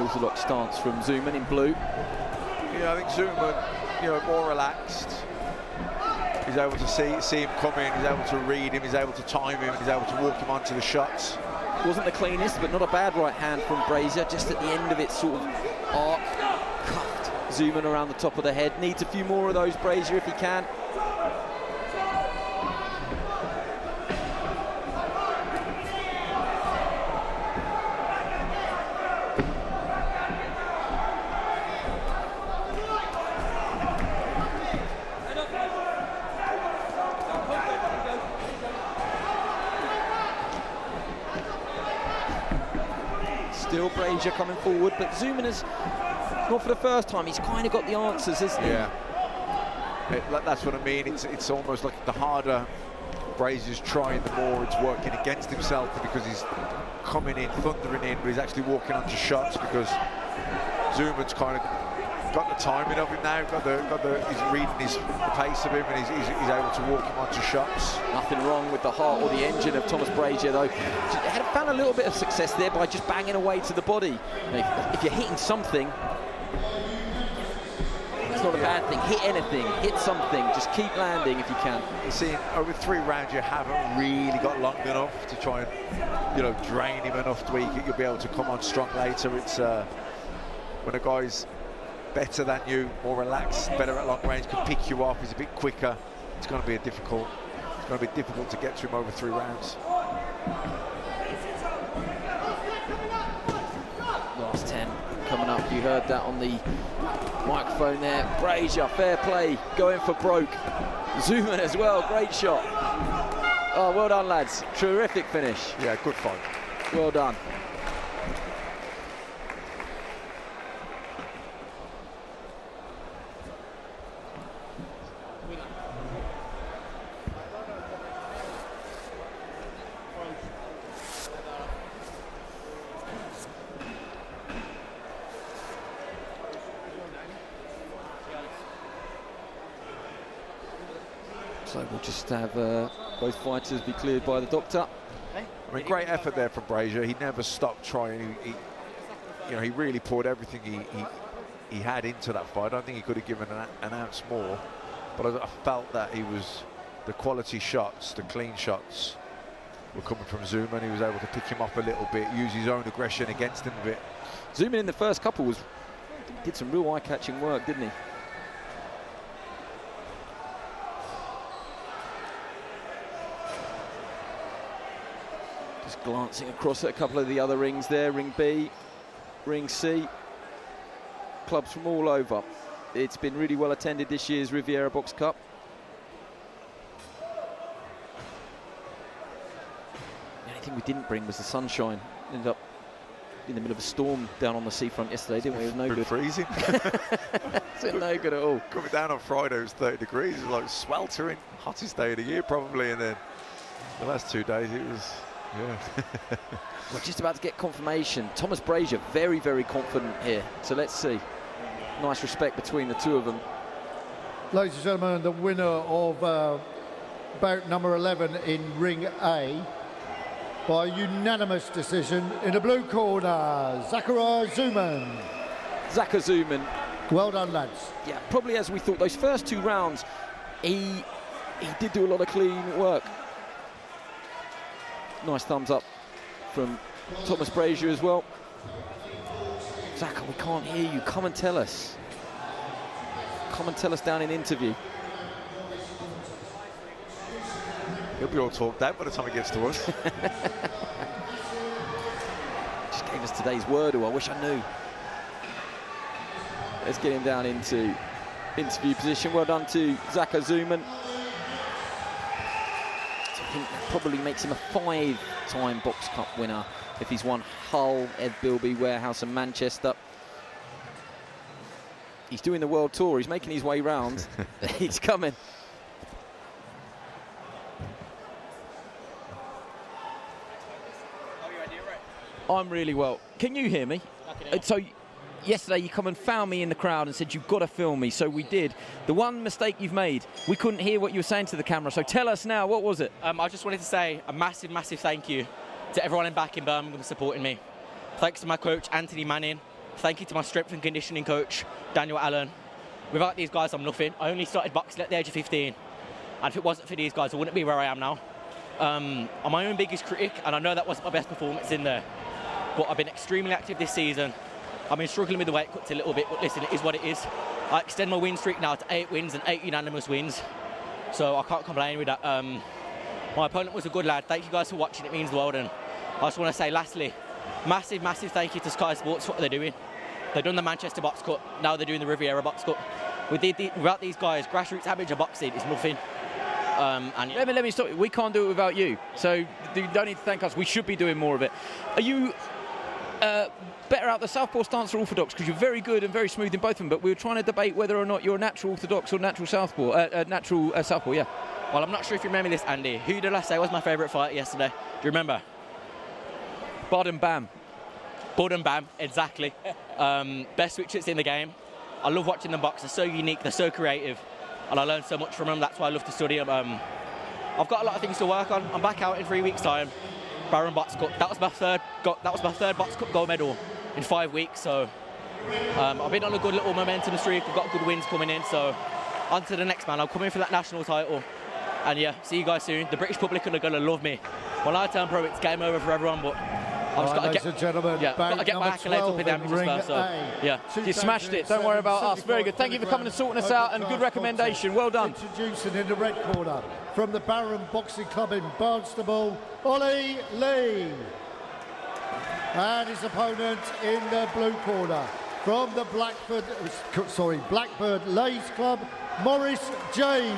Orthodox stance from Zuman in blue. Yeah, I think Zuman, you know, more relaxed. He's able to see him coming, he's able to read him, he's able to time him, he's able to walk him onto the shots. Wasn't the cleanest, but not a bad right hand from Brazier. Just at the end of it, sort of arc, cuffed Zuman around the top of the head. Needs a few more of those, Brazier, if he can. Still Brazier coming forward, but Zuman has, not for the first time, he's kind of got the answers, isn't he? Yeah. That's what I mean. It's almost like the harder Brazier's trying, the more it's working against himself, because he's coming in, thundering in, but he's actually walking onto shots, because Zuman's kind of got the timing of him now, he's reading the pace of him, and he's able to walk him onto shots. Nothing wrong with the heart or the engine of Thomas Brazier, though. Had found a little bit of success there by just banging away to the body. If you're hitting something, it's not a bad thing. Hit anything, hit something, just keep landing if you can. You see, over 3 rounds, you haven't really got long enough to try and, you know, drain him enough to where you'll be able to come on strong later. It's when a guy's better than you, more relaxed, better at long range, can pick you off, he's a bit quicker. It's going to be difficult to get to him over 3 rounds. Last 10 coming up. You heard that on the microphone there. Brazier, fair play, going for broke. Zuman as well, great shot. Oh, well done, lads. Terrific finish. Yeah, good fight. Well done. So we'll just have both fighters be cleared by the doctor. I mean, great effort there from Brazier. He never stopped trying. You know, he really poured everything he had into that fight. I don't think he could have given an ounce more, but I felt that the quality shots, the clean shots, were coming from Zuman. He was able to pick him up a little bit, use his own aggression against him a bit. Zuman in the first couple did some real eye-catching work, didn't he? Just glancing across at a couple of the other rings there, ring B, ring C. Clubs from all over. It's been really well attended this year's Riviera Box Cup. The only thing we didn't bring was the sunshine. Ended up in the middle of a storm down on the seafront yesterday, didn't we? It was no good. Freezing. It's no good at all. Coming down on Friday, it was 30 degrees. It was like sweltering, hottest day of the year probably, and then the last 2 days it was, yeah. We're just about to get confirmation. Thomas Brazier, very, very confident here. So let's see. Nice respect between the two of them. Ladies and gentlemen, the winner of bout number 11 in ring A by unanimous decision in the blue corner, Zakariya Zuman. Zuman. Well done, lads. Yeah, probably as we thought. Those first 2 rounds, he did do a lot of clean work. Nice thumbs up from Thomas Brazier as well. Zaka, we can't hear you. Come and tell us. Come and tell us down in interview. He'll be all talked out by the time he gets to us. Just gave us today's word, I wish I knew. Let's get him down into interview position. Well done to Zakariya Zuman. I think that probably makes him a 5-time Box Cup winner if he's won Hull, Ed Bilby, Warehouse and Manchester. He's doing the world tour. He's making his way round. He's coming. I'm really well. Can you hear me? So yesterday you come and found me in the crowd and said you've got to film me, so we did. The one mistake you've made, we couldn't hear what you were saying to the camera, so tell us now, what was it? I just wanted to say a massive, massive thank you to everyone back in Birmingham for supporting me. Thanks to my coach, Anthony Manning. Thank you to my strength and conditioning coach, Daniel Allen. Without these guys, I'm nothing. I only started boxing at the age of 15. And if it wasn't for these guys, I wouldn't be where I am now. I'm my own biggest critic, and I know that wasn't my best performance in there. But I've been extremely active this season. I've been struggling with the weight cuts a little bit, but listen, it is what it is. I extend my win streak now to 8 wins and 8 unanimous wins. So I can't complain with that. My opponent was a good lad. Thank you guys for watching, it means the world. And I just want to say, lastly, massive, massive thank you to Sky Sports for what they're doing. They've done the Manchester Box Cup, now they're doing the Riviera Box Cup. Without these guys, grassroots amateur boxing is nothing. And let me stop you. We can't do it without you. So you don't need to thank us. We should be doing more of it. Are you better out the southpaw stance or orthodox? Because you're very good and very smooth in both of them. But we were trying to debate whether or not you're a natural orthodox or natural southpaw. Natural southpaw, yeah. Well, I'm not sure if you remember this, Andy. Who did I say was my favourite fighter yesterday? Do you remember? Bud and Bam. Bud and Bam, exactly. Best switchers in the game. I love watching them box. They're so unique, they're so creative, and I learn so much from them. That's why I love to study them. I've got a lot of things to work on. I'm back out in 3 weeks' time. Baranauskas Box Cup. That was my third Box Cup gold medal in 5 weeks. So I've been on a good little momentum streak. We've got good wins coming in. So on to the next, man. I'm coming for that national title. And yeah, see you guys soon. The British public are going to love me. When I turn pro, it's game over for everyone. But I've just got to get my accolades up in the amateurs first. So yeah, you smashed it. Don't worry about us. Very good. Thank you for coming and sorting us out, and good recommendation. Well done. Introducing in the red corner from the Baron Boxing Club in Barnstable, Ollie Lee. And his opponent in the blue corner from the Blackbird Lays Club, Morris James.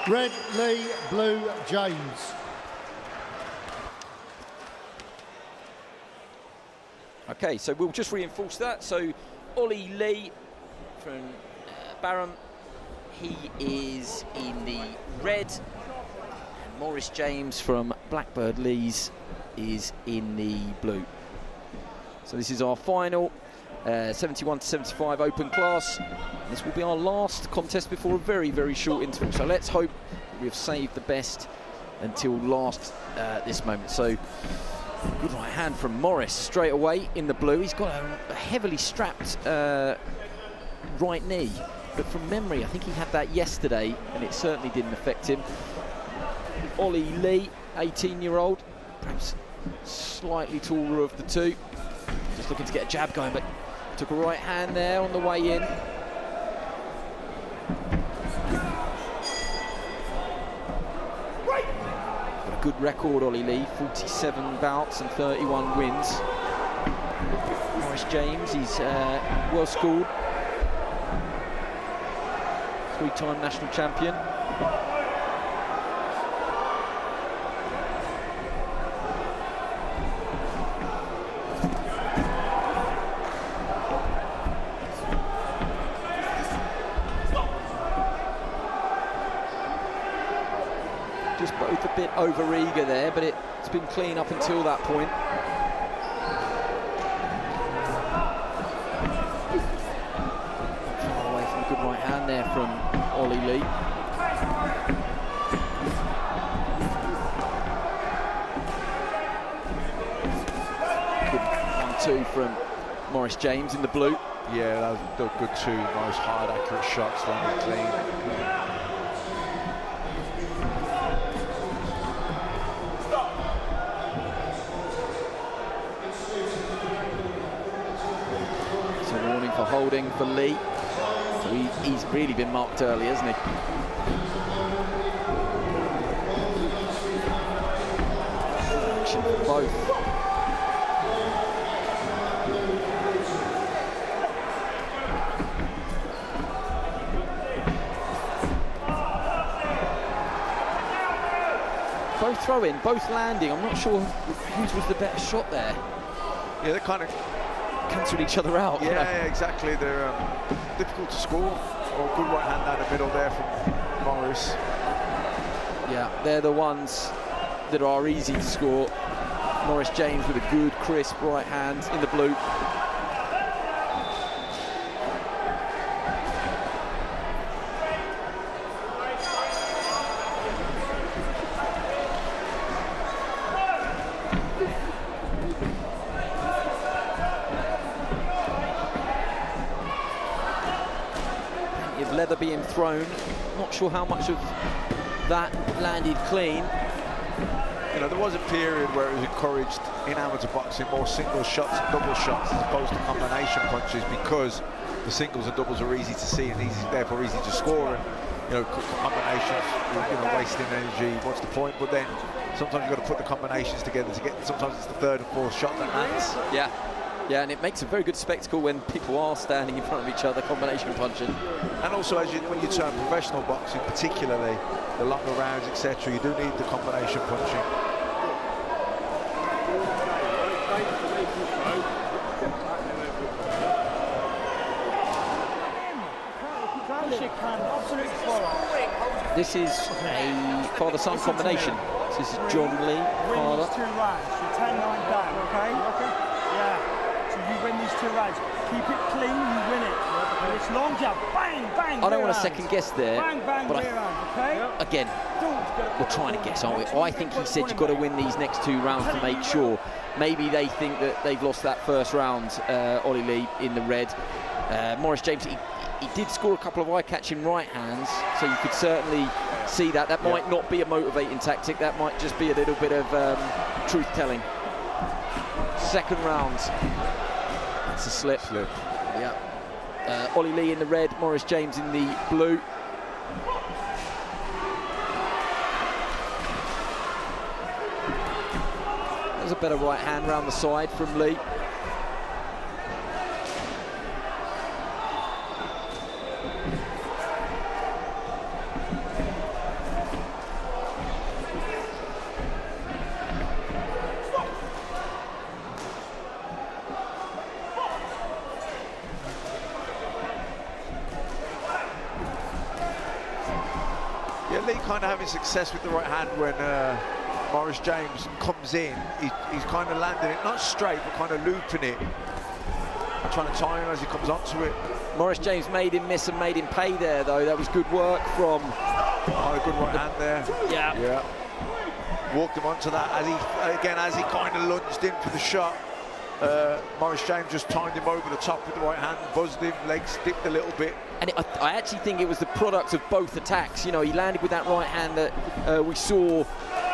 Red Lee, blue James. Okay, so we'll just reinforce that. So Ollie Lee from Baron, he is in the red. And Morris James from Blackbird Lees is in the blue. So this is our final 71 to 75 open class. This will be our last contest before a very, very short interval. So let's hope we have saved the best until last this moment. So good right hand from Morris straight away in the blue. He's got a heavily strapped right knee, but from memory I think he had that yesterday and it certainly didn't affect him. Ollie Lee, 18-year-old, perhaps slightly taller of the two, just looking to get a jab going, but took a right hand there on the way in. Good record, Ollie Lee, 47 bouts and 31 wins. Morris James, he's well scored. 3-time national champion. Just both a bit over-eager there, but it's been clean up until that point. Far away from a good right hand there from Ollie Lee. two from Maurice James in the blue. Yeah, that was good two. Nice, hard, accurate shots, landed clean. It's a warning for holding for Lee. So he's really been marked early, hasn't he? Action for both. Both throw-in, both landing. I'm not sure whose was the better shot there. Yeah, they're kind of cancelled each other out. Yeah, yeah, exactly. They're difficult to score. Oh, good right hand down the middle there from Morris. Yeah, they're the ones that are easy to score. Maurice James with a good, crisp right hand in the blue. Leather being thrown, not sure how much of that landed clean. You know, there was a period where it was encouraged in amateur boxing more single shots and double shots as opposed to combination punches, because the singles and doubles are easy to see and therefore easy to score, and you know, combinations, you know, wasting energy. What's the point? But then sometimes you've got to put the combinations together to get. Sometimes it's the third and fourth shot that lands. Yeah. Yeah, and it makes a very good spectacle when people are standing in front of each other, combination punching. And also, when you turn professional boxing, particularly the longer rounds, etc., you do need the combination punching. This is a father-son combination. This is John Lee, father. Win these 2 rounds, you're 10-9 down, okay? Yeah. So you win these 2 rounds. Keep it clean, you win it. And it's long jab, bang, bang. I don't want to second guess there, bang, bang, but okay? Again, we're trying to guess, aren't we? I think he said you've got to win these next 2 rounds to make sure. Maybe they think that they've lost that first round, Ollie Lee in the red. Maurice James, he did score a couple of eye-catching right hands, so you could certainly see that. That might not be a motivating tactic, that might just be a little bit of truth-telling. Second round. That's a slip. Yeah. Ollie Lee in the red, Maurice James in the blue. There's a better right hand round the side from Lee. Kind of having success with the right hand when Maurice James comes in. He's kind of landing it, not straight, but kind of looping it, trying to time him as he comes onto it. Maurice James made him miss and made him pay there, though. That was good work from... Oh, good right hand there. Yeah. Yeah. Walked him onto that as he kind of lunged in for the shot. Maurice James just timed him over the top with the right hand, buzzed him, legs dipped a little bit. And I actually think it was the product of both attacks. You know, he landed with that right hand that we saw,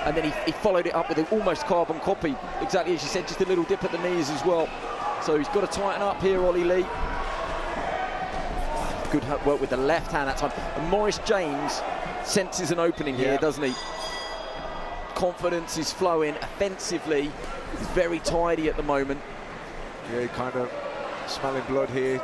and then he followed it up with an almost carbon copy. Exactly as you said, just a little dip at the knees as well. So he's got to tighten up here, Ollie Lee. Good work with the left hand that time. And Maurice James senses an opening here, doesn't he? Confidence is flowing offensively. He's very tidy at the moment. Yeah, he kind of smelling blood here.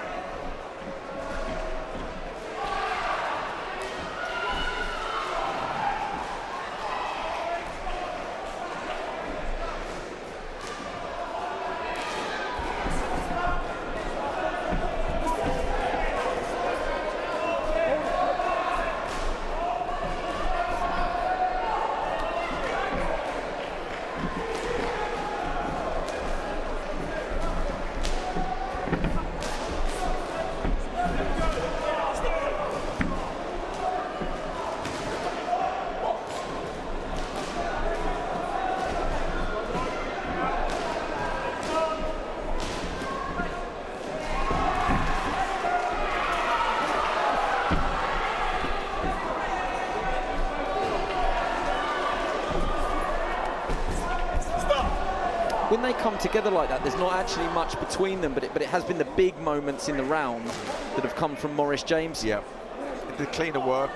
when they come together like that, there's not actually much between them, but it has been the big moments in the round that have come from Maurice James. Yeah, the cleaner work.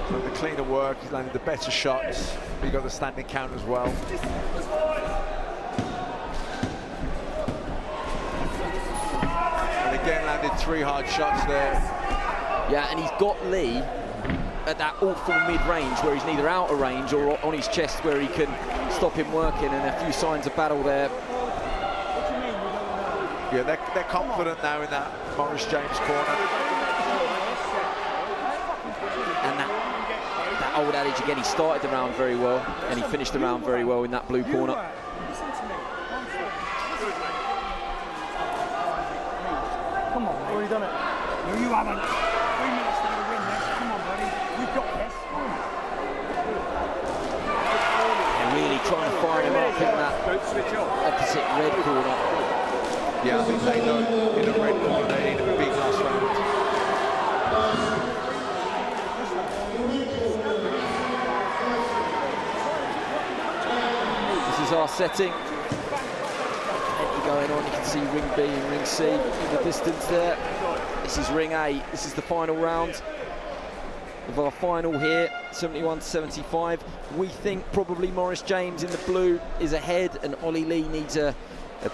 So the cleaner work, he's landed the better shots. He got the standing count as well. And again landed 3 hard shots there. Yeah, and he's got Lee at that awful mid-range where he's neither out of range or on his chest where he can stop him working, and a few signs of battle there. Yeah, they're confident now in that Maurice James corner. And that old adage again, he started the round very well and he finished the round very well in that blue corner. Come on, already done it. No, you haven't. 3 minutes to win this. Come on, buddy. You've got this. And really trying to fire him up in that opposite red corner. Yeah, I think they know in the red corner they need a big last round. This is our setting. Plenty going on. You can see ring B and ring C in the distance there. This is ring A. This is the final round of our final here, 71-75. We think probably Maurice James in the blue is ahead, and Ollie Lee needs a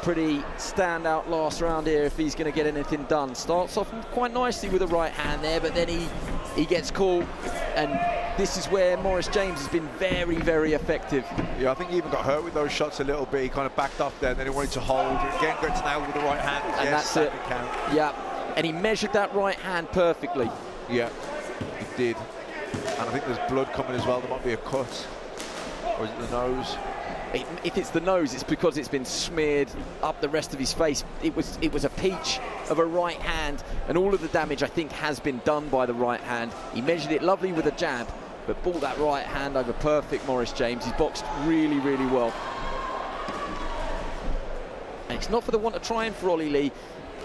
pretty standout last round here if he's going to get anything done. Starts off quite nicely with a right hand there, but then he gets caught, and this is where Maurice James has been very, very effective. Yeah, I think he even got hurt with those shots a little bit. He kind of backed off there, then he wanted to hold. Again, got to nail with the right hand. And yes, that's it. Count. Yeah, and he measured that right hand perfectly. Yeah, he did. And I think there's blood coming as well. There might be a cut. Or is it the nose? If it's the nose, it's because it's been smeared up the rest of his face. It was a peach of a right hand, and all of the damage I think has been done by the right hand. He measured it lovely with a jab, but brought that right hand over perfect. Maurice James, he's boxed really, really well. And it's not for the want of trying for Ollie Lee,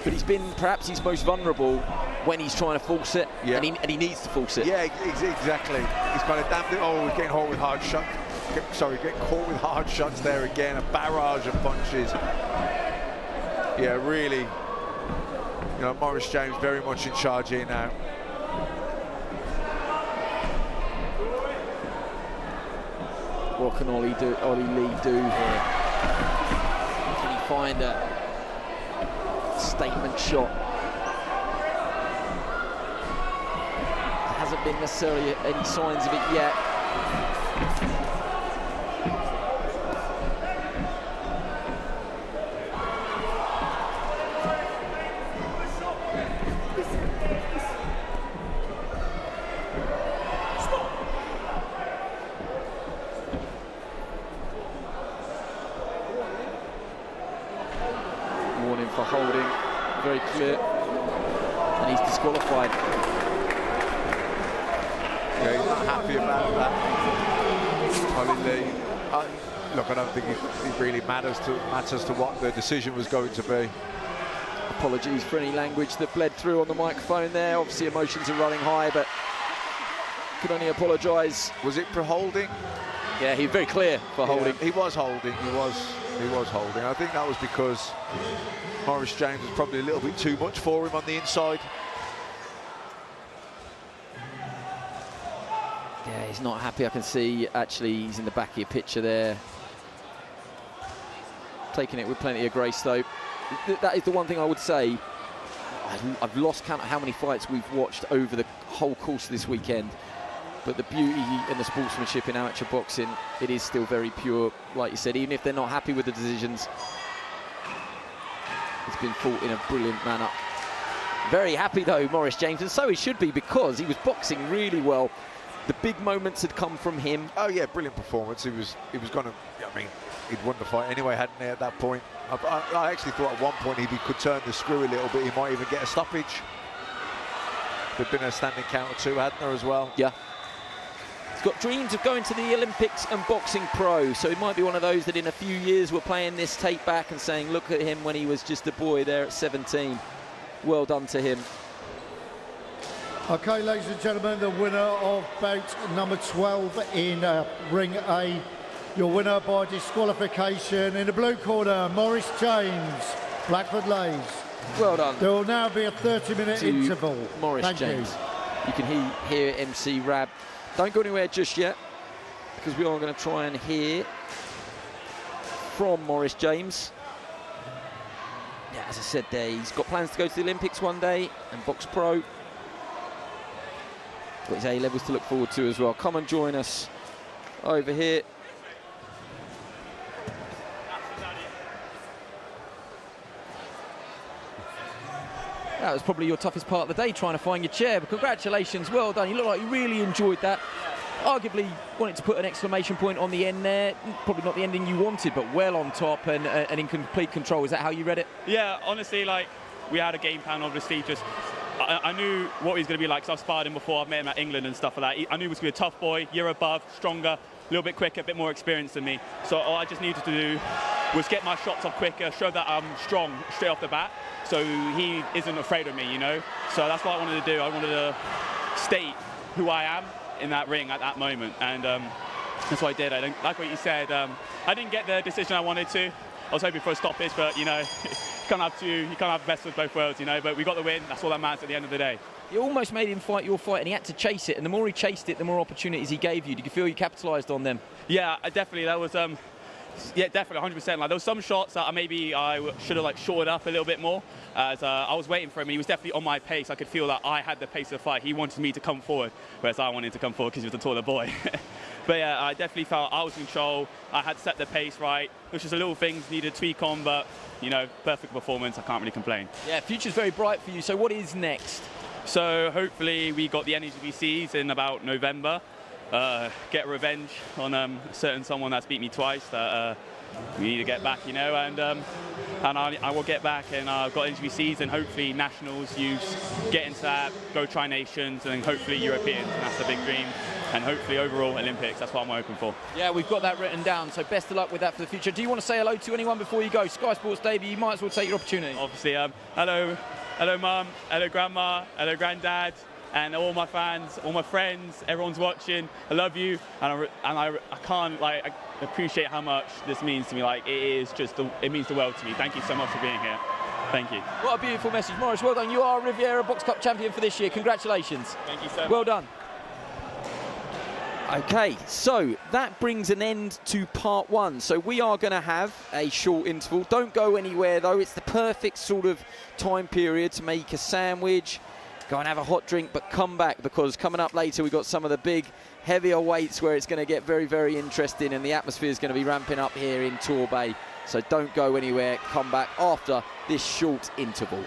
but he's been perhaps his most vulnerable when he's trying to force it, yeah. and he needs to force it. Yeah, exactly. He's kind of damned it. Oh, he's getting caught with hard shots. Getting caught with hard shots there again. A barrage of punches. Yeah, really. You know, Maurice James very much in charge here now. What can Ollie Lee do here? Can he find a statement shot? There hasn't been necessarily any signs of it yet. For holding, very clear, and he's disqualified. Yeah, he's not happy about that. Ollie Lee. Look, I don't think it really matters to what the decision was going to be. Apologies for any language that bled through on the microphone there. Obviously emotions are running high, but could only apologise. Was it for holding? Yeah, he was very clear for holding. He was holding. He was holding. I think that was because Maurice James was probably a little bit too much for him on the inside. Yeah, he's not happy. I can see, actually, he's in the back of your picture there. Taking it with plenty of grace, though. That is the one thing I would say. I've lost count of how many fights we've watched over the whole course of this weekend. But the beauty and the sportsmanship in amateur boxing, it is still very pure. Like you said, even if they're not happy with the decisions, it's been fought in a brilliant manner. Very happy, though, Maurice James, and so he should be, because he was boxing really well. The big moments had come from him. Oh, yeah, brilliant performance. He was going to, I mean, he'd won the fight anyway, hadn't he, at that point? I actually thought at one point if he could turn the screw a little bit, he might even get a stoppage. There'd been a standing count or two, hadn't there, as well? Yeah. He's got dreams of going to the Olympics and boxing pro, so he might be one of those that in a few years we're playing this tape back and saying, look at him when he was just a boy there at 17. Well done to him. Okay, ladies and gentlemen, the winner of bout number 12 in ring A your winner by disqualification. In the blue corner, Maurice James, Blackford Lays. Well done. There will now be a 30-minute interval. Maurice James. You can hear MC Rab. Don't go anywhere just yet, because we are going to try and hear from Maurice James. Yeah, as I said there, he's got plans to go to the Olympics one day and box pro. Got his A-levels to look forward to as well. Come and join us over here. That was probably your toughest part of the day, trying to find your chair, but congratulations, well done. You look like you really enjoyed that. Arguably wanted to put an exclamation point on the end there. Probably not the ending you wanted, but well on top and in complete control. Is that how you read it? Yeah, honestly, like, we had a game plan, obviously. Just I knew what he was going to be like, because I've sparred him before. I've met him at England and stuff like that. I knew he was going to be a tough boy, year above, stronger, a little bit quicker, a bit more experienced than me. So all I just needed to do was get my shots off quicker, show that I'm strong straight off the bat, so he isn't afraid of me, you know. So that's what I wanted to do. I wanted to state who I am in that ring at that moment, and that's what I did. Like what you said, I didn't get the decision I wanted to. I was hoping for a stoppage, but you know, you can't have the best of both worlds, you know. But we got the win. That's all that matters at the end of the day. You almost made him fight your fight, and he had to chase it. And the more he chased it, the more opportunities he gave you. Did you feel you capitalised on them? Yeah, definitely. That was yeah, definitely 100%. Like, there were some shots that I should have like shorted up a little bit more. As I was waiting for him, he was definitely on my pace. I could feel that I had the pace of the fight. He wanted me to come forward, whereas I wanted to come forward because he was the taller boy. But yeah, I definitely felt I was in control. I had set the pace right. Which was a little things needed to tweak on, but you know, perfect performance. I can't really complain. Yeah, future's very bright for you. So what is next? So hopefully we got the NHBCs in about November. Get revenge on a certain someone that's beat me twice. That we need to get back, you know, and I will get back, and I've got NGBCs and hopefully nationals, youths, get into that, go Tri Nations, and then hopefully Europeans, and that's the big dream, and hopefully overall Olympics. That's what I'm hoping for. Yeah, we've got that written down, so best of luck with that for the future. Do you want to say hello to anyone before you go? Sky Sports debut, you might as well take your opportunity. Obviously, hello mum, hello grandma, hello granddad, and all my fans, all my friends, everyone's watching. I love you, and I can't like appreciate how much this means to me. Like, it means the world to me. Thank you so much for being here. Thank you. What a beautiful message, Maurice. Well done. You are Riviera Box Cup champion for this year. Congratulations. Thank you so much. Well done. Okay, so that brings an end to part one. So we are going to have a short interval. Don't go anywhere though. It's the perfect sort of time period to make a sandwich, go and have a hot drink, but come back, because coming up later we've got some of the big heavier weights where it's going to get very, very interesting, and the atmosphere is going to be ramping up here in Torbay. So don't go anywhere. Come back after this short interval.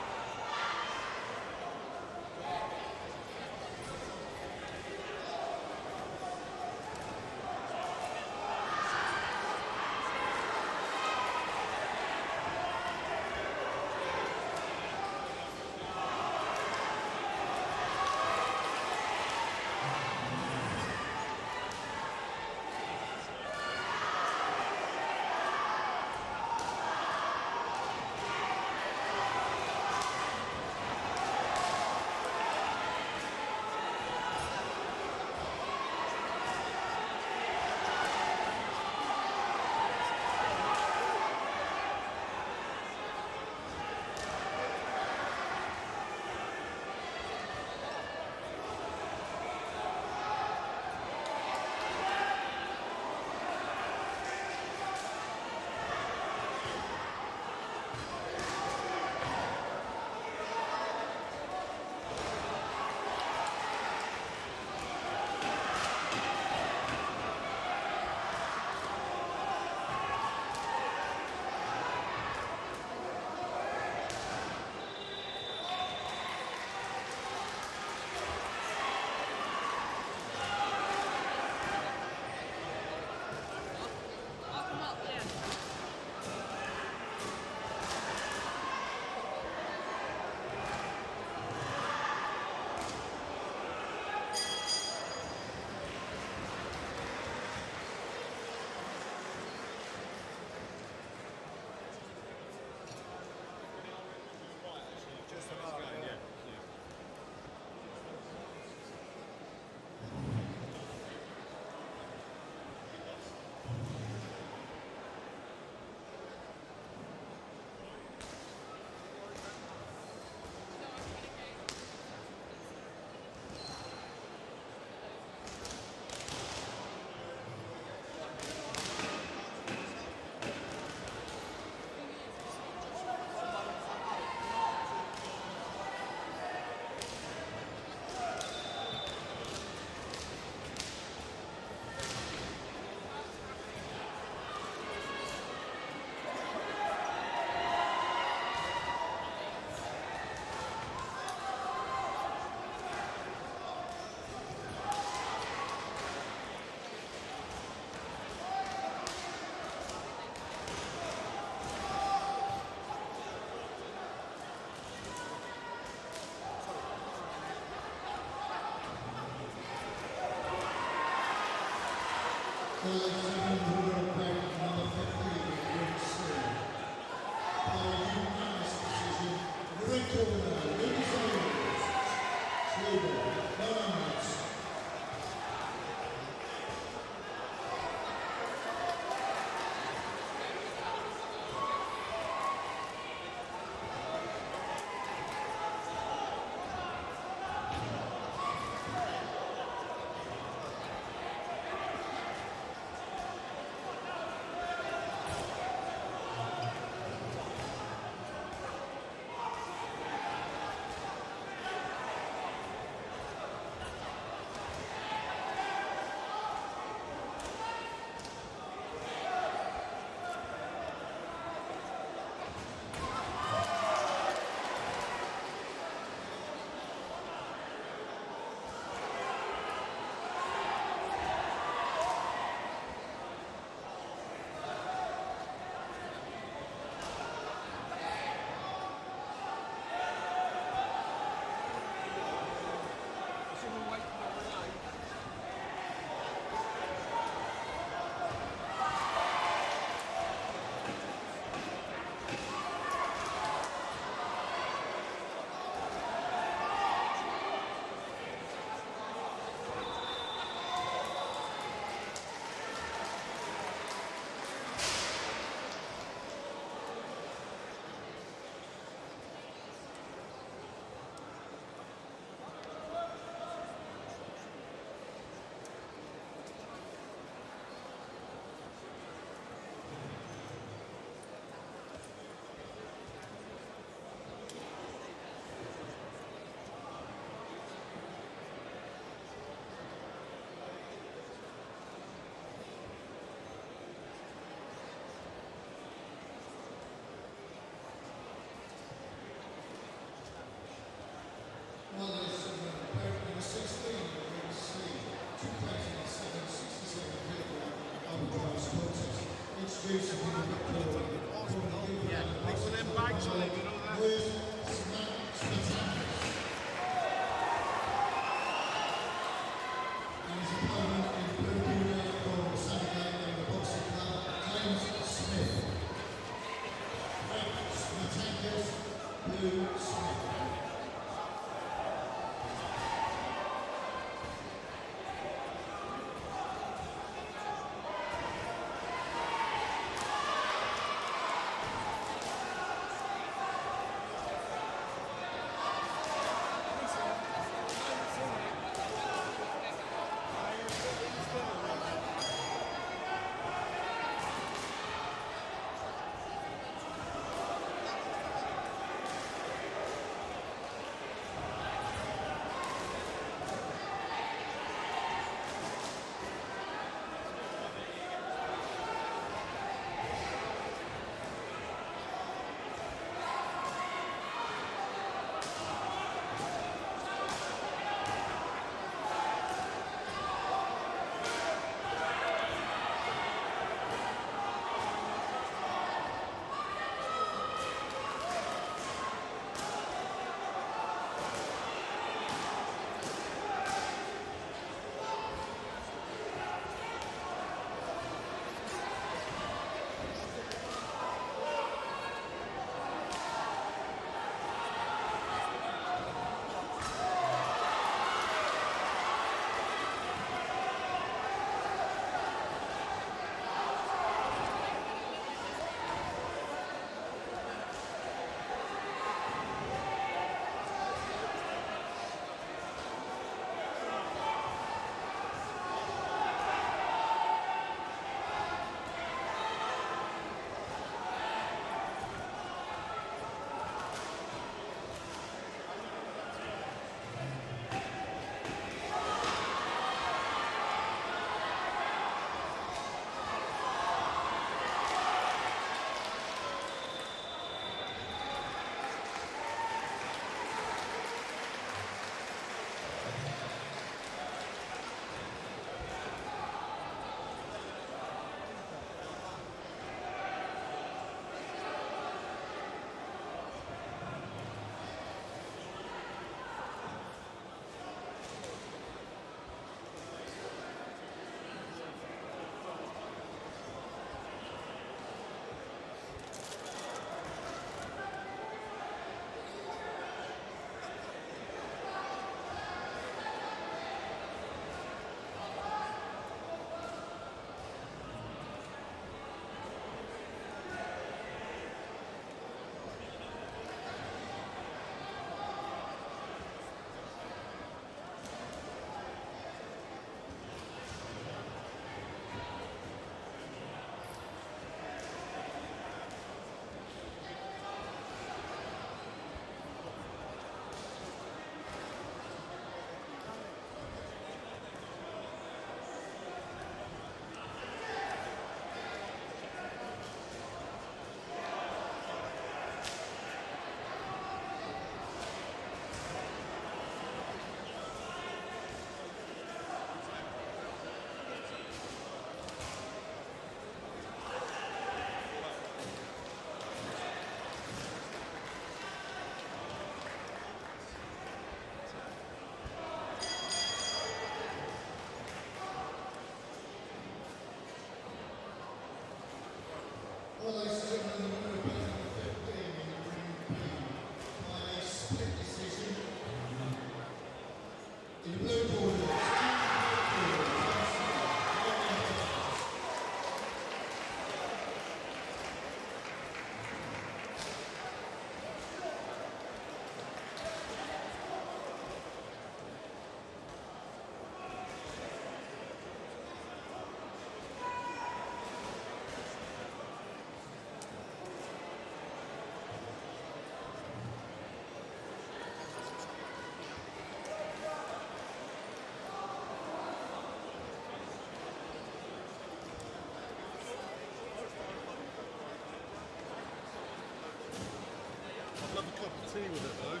Love a cup of tea with it though.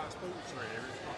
Sports here, it's not.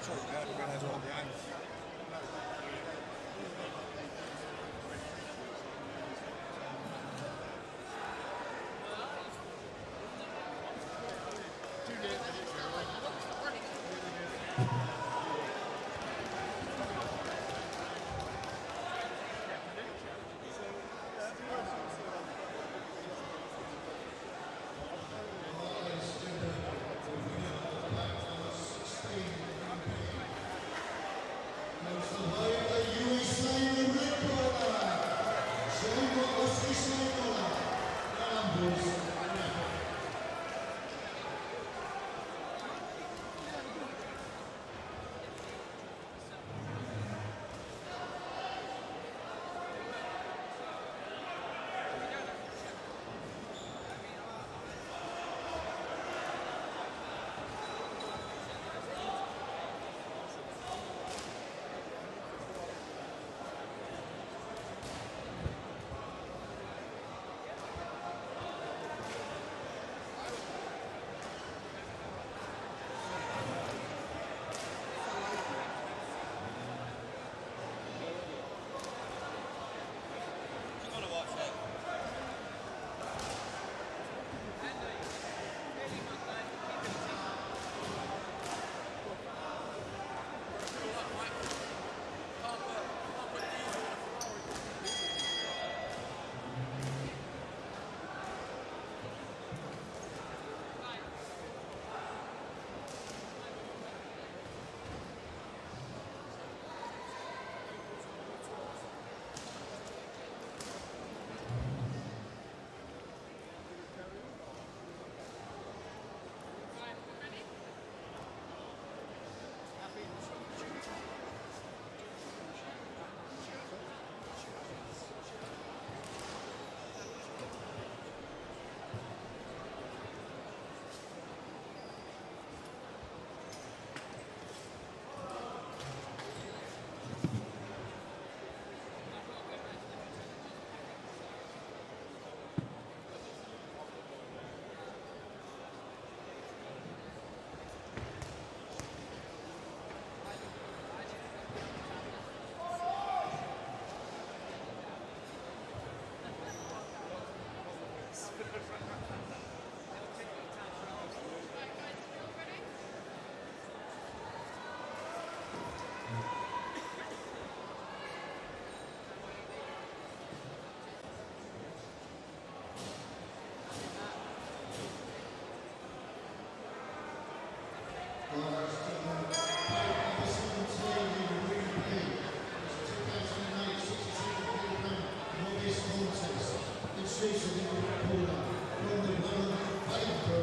Sorry, I didn't realise all the angles.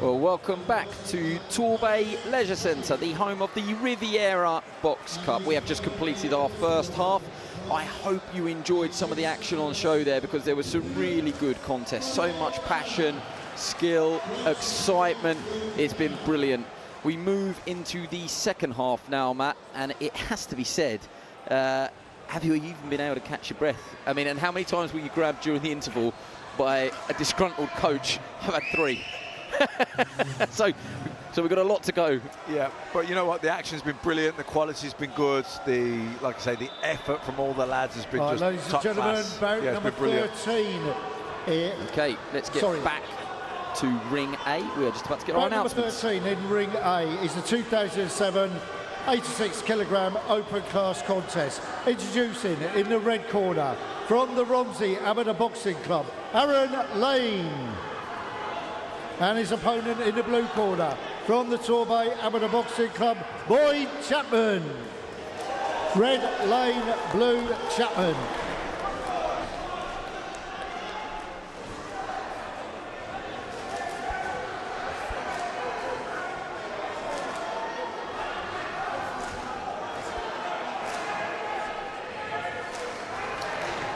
Well, welcome back to Torbay Leisure Centre, the home of the Riviera Box Cup. We have just completed our first half. I hope you enjoyed some of the action on show there, because there was some really good contests. So much passion, skill, excitement. It's been brilliant. We move into the second half now, Matt, and it has to be said, have you even been able to catch your breath? I mean, and how many times were you grabbed during the interval by a disgruntled coach? I've had 3. so we've got a lot to go. Yeah, but you know what? The action's been brilliant. The quality's been good. Like I say, the effort from all the lads has been just ladies top and gentlemen, class. bout Yeah, number 13. Okay, let's get back to Ring A. We are just about to get our Bout number announcements. 13 in Ring A is the 2007 86-kilogram open class contest. Introducing in the red corner from the Romsey Amateur Boxing Club, Aaron Lane. And his opponent in the blue corner from the Torbay Amateur Boxing Club, Boyd Chapman. Red Lane, blue Chapman.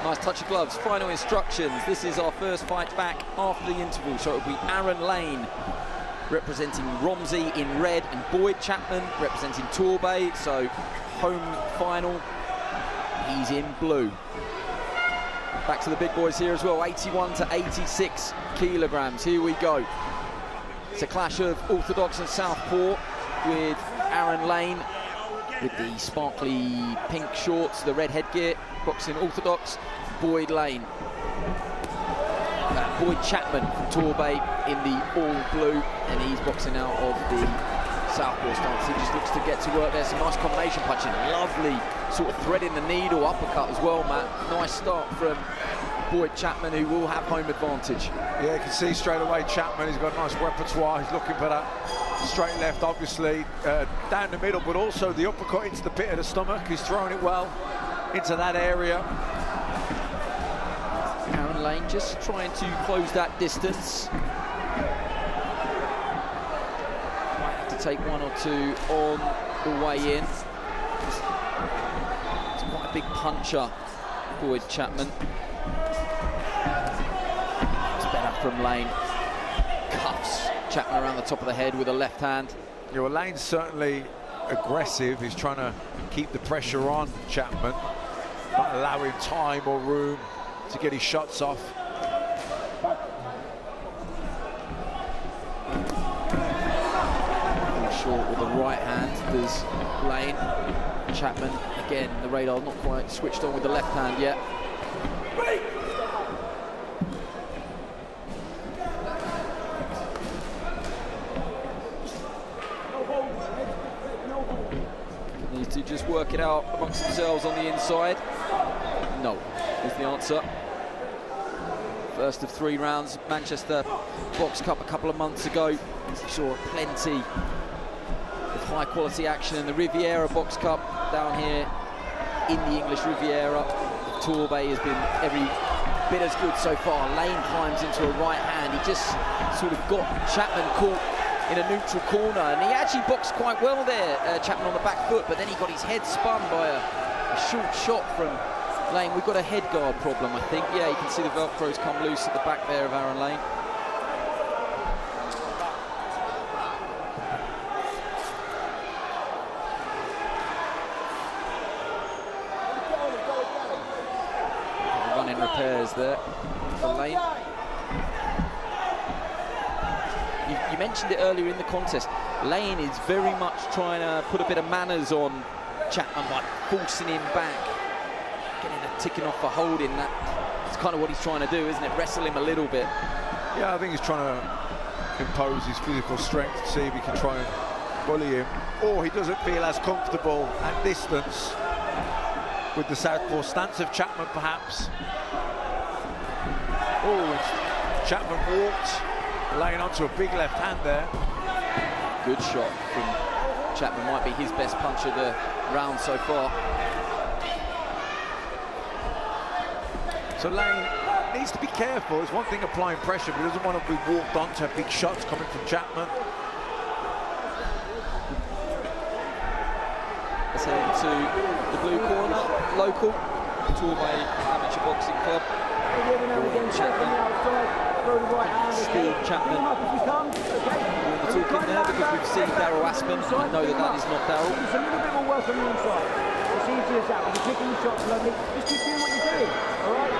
Nice touch of gloves. Final instructions. This is our first fight back after the interval, so it'll be Aaron Lane representing Romsey in red and Boyd Chapman representing Torbay. So home final, he's in blue. Back to the big boys here as well, 81 to 86 kilograms. Here we go. It's a clash of orthodox and southpaw, with Aaron Lane with the sparkly pink shorts, the red headgear, boxing orthodox, Boyd Lane. Boyd Chapman from Torbay in the all blue, and he's boxing out of the southpaw stance. He just looks to get to work there. Some nice combination punching, lovely sort of threading the needle uppercut as well, Matt. Nice start from Boyd Chapman, who will have home advantage. Yeah, you can see straight away Chapman, he's got a nice repertoire. He's looking for that straight left, obviously, down the middle, but also the uppercut into the pit of the stomach. He's throwing it well into that area. Aaron Lane just trying to close that distance. Might have to take one or two on the way in. It's quite a big puncher, Boyd Chapman. It's better from Lane. Cuffs Chapman around the top of the head with a left hand. Yeah, well, Lane's certainly aggressive. He's trying to keep the pressure on Chapman, not allow him time or room to get his shots off. Short with the right hand, there's Lane. Chapman, again, the radar not quite switched on with the left hand yet. Needs to just work it out amongst themselves on the inside. No, is the answer. First of 3 rounds, Manchester Box Cup a couple of months ago. We saw plenty of high quality action in the Riviera Box Cup down here in the English Riviera. Torbay has been every bit as good so far. Lane climbs into a right hand. He just sort of got Chapman caught in a neutral corner, and he actually boxed quite well there, Chapman on the back foot, but then he got his head spun by a short shot from Lane. We've got a head guard problem, I think. Yeah, you can see the Velcros come loose at the back there of Aaron Lane. Running repairs there for Lane. You mentioned it earlier in the contest. Lane is very much trying to put a bit of manners on Chapman by forcing him back, getting a ticking off for holding. That's kind of what he's trying to do, isn't it? Wrestle him a little bit. Yeah, I think he's trying to impose his physical strength to see if he can try and bully him, or he doesn't feel as comfortable at distance with the southpaw stance of Chapman, perhaps. Oh, Chapman walked Lane onto a big left hand there. Good shot from Chapman, might be his best punch of the round so far. So Lane needs to be careful. It's one thing applying pressure, but he doesn't want to be walked on to have big shots coming from Chapman. Let's head into the blue corner, local, Torbay Amateur Boxing Club. Chapman, Steve Chapman. We're talking there because we've seen Darryl Aspen. I know that that is not Darryl. It's a little bit more work on the inside. It's easy as that. When you're kicking the shots, lovely. Just keep doing what you're doing. All right?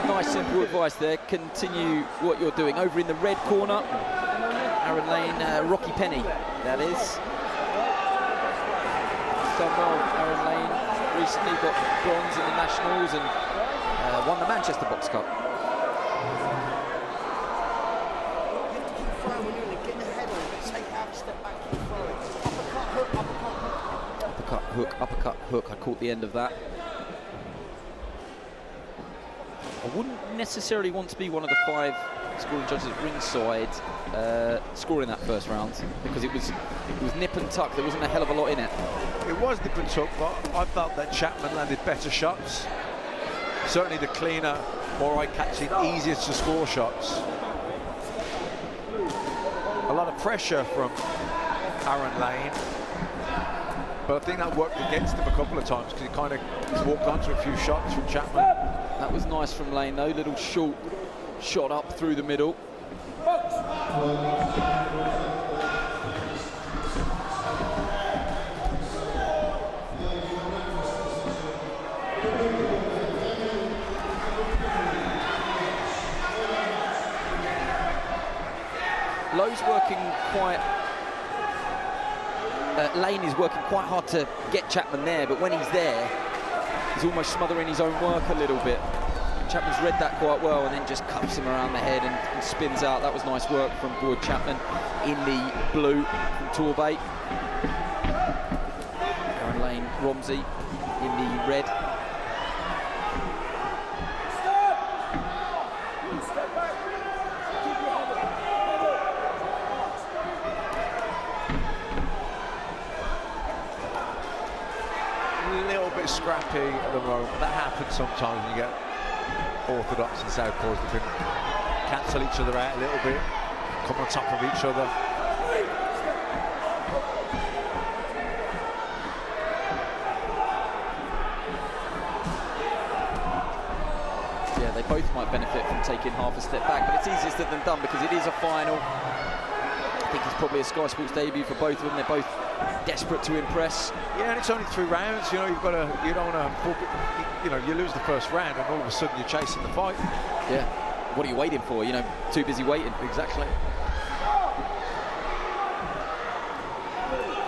Nice simple advice there. Continue what you're doing. Over in the red corner, Aaron Lane, Rocky Penny, that is. Done well, Aaron Lane. Recently got bronze in the Nationals and won the Manchester Box Cup. Uppercut, hook, uppercut, hook. I caught the end of that. I wouldn't necessarily want to be one of the 5 scoring judges at ringside scoring that first round, because it was nip and tuck. There wasn't a hell of a lot in it. It was nip and tuck, but I felt that Chapman landed better shots. Certainly the cleaner, more eye-catching, easiest to score shots. A lot of pressure from Aaron Lane, but I think that worked against him a couple of times because he kind of walked onto a few shots from Chapman. That was nice from Lane though, little short shot up through the middle. Lowe's working quite Lane is working quite hard to get Chapman there, but when he's there, he's almost smothering his own work a little bit. Chapman's read that quite well and then just cuffs him around the head and spins out. That was nice work from Boyd Chapman in the blue from Torbay. Aaron Lane, Romsey in the red. A little bit scrappy at the moment. That happens sometimes when you get orthodox and southpaws that can cancel each other out a little bit, come on top of each other. Yeah, they both might benefit from taking half a step back, but it's easier said than done because it is a final. I think it's probably a Sky Sports debut for both of them. They're both desperate to impress. Yeah, and it's only 3 rounds. You know, you don't want to, you know, you lose the first round and all of a sudden you're chasing the fight. Yeah. What are you waiting for? You know, too busy waiting. Exactly.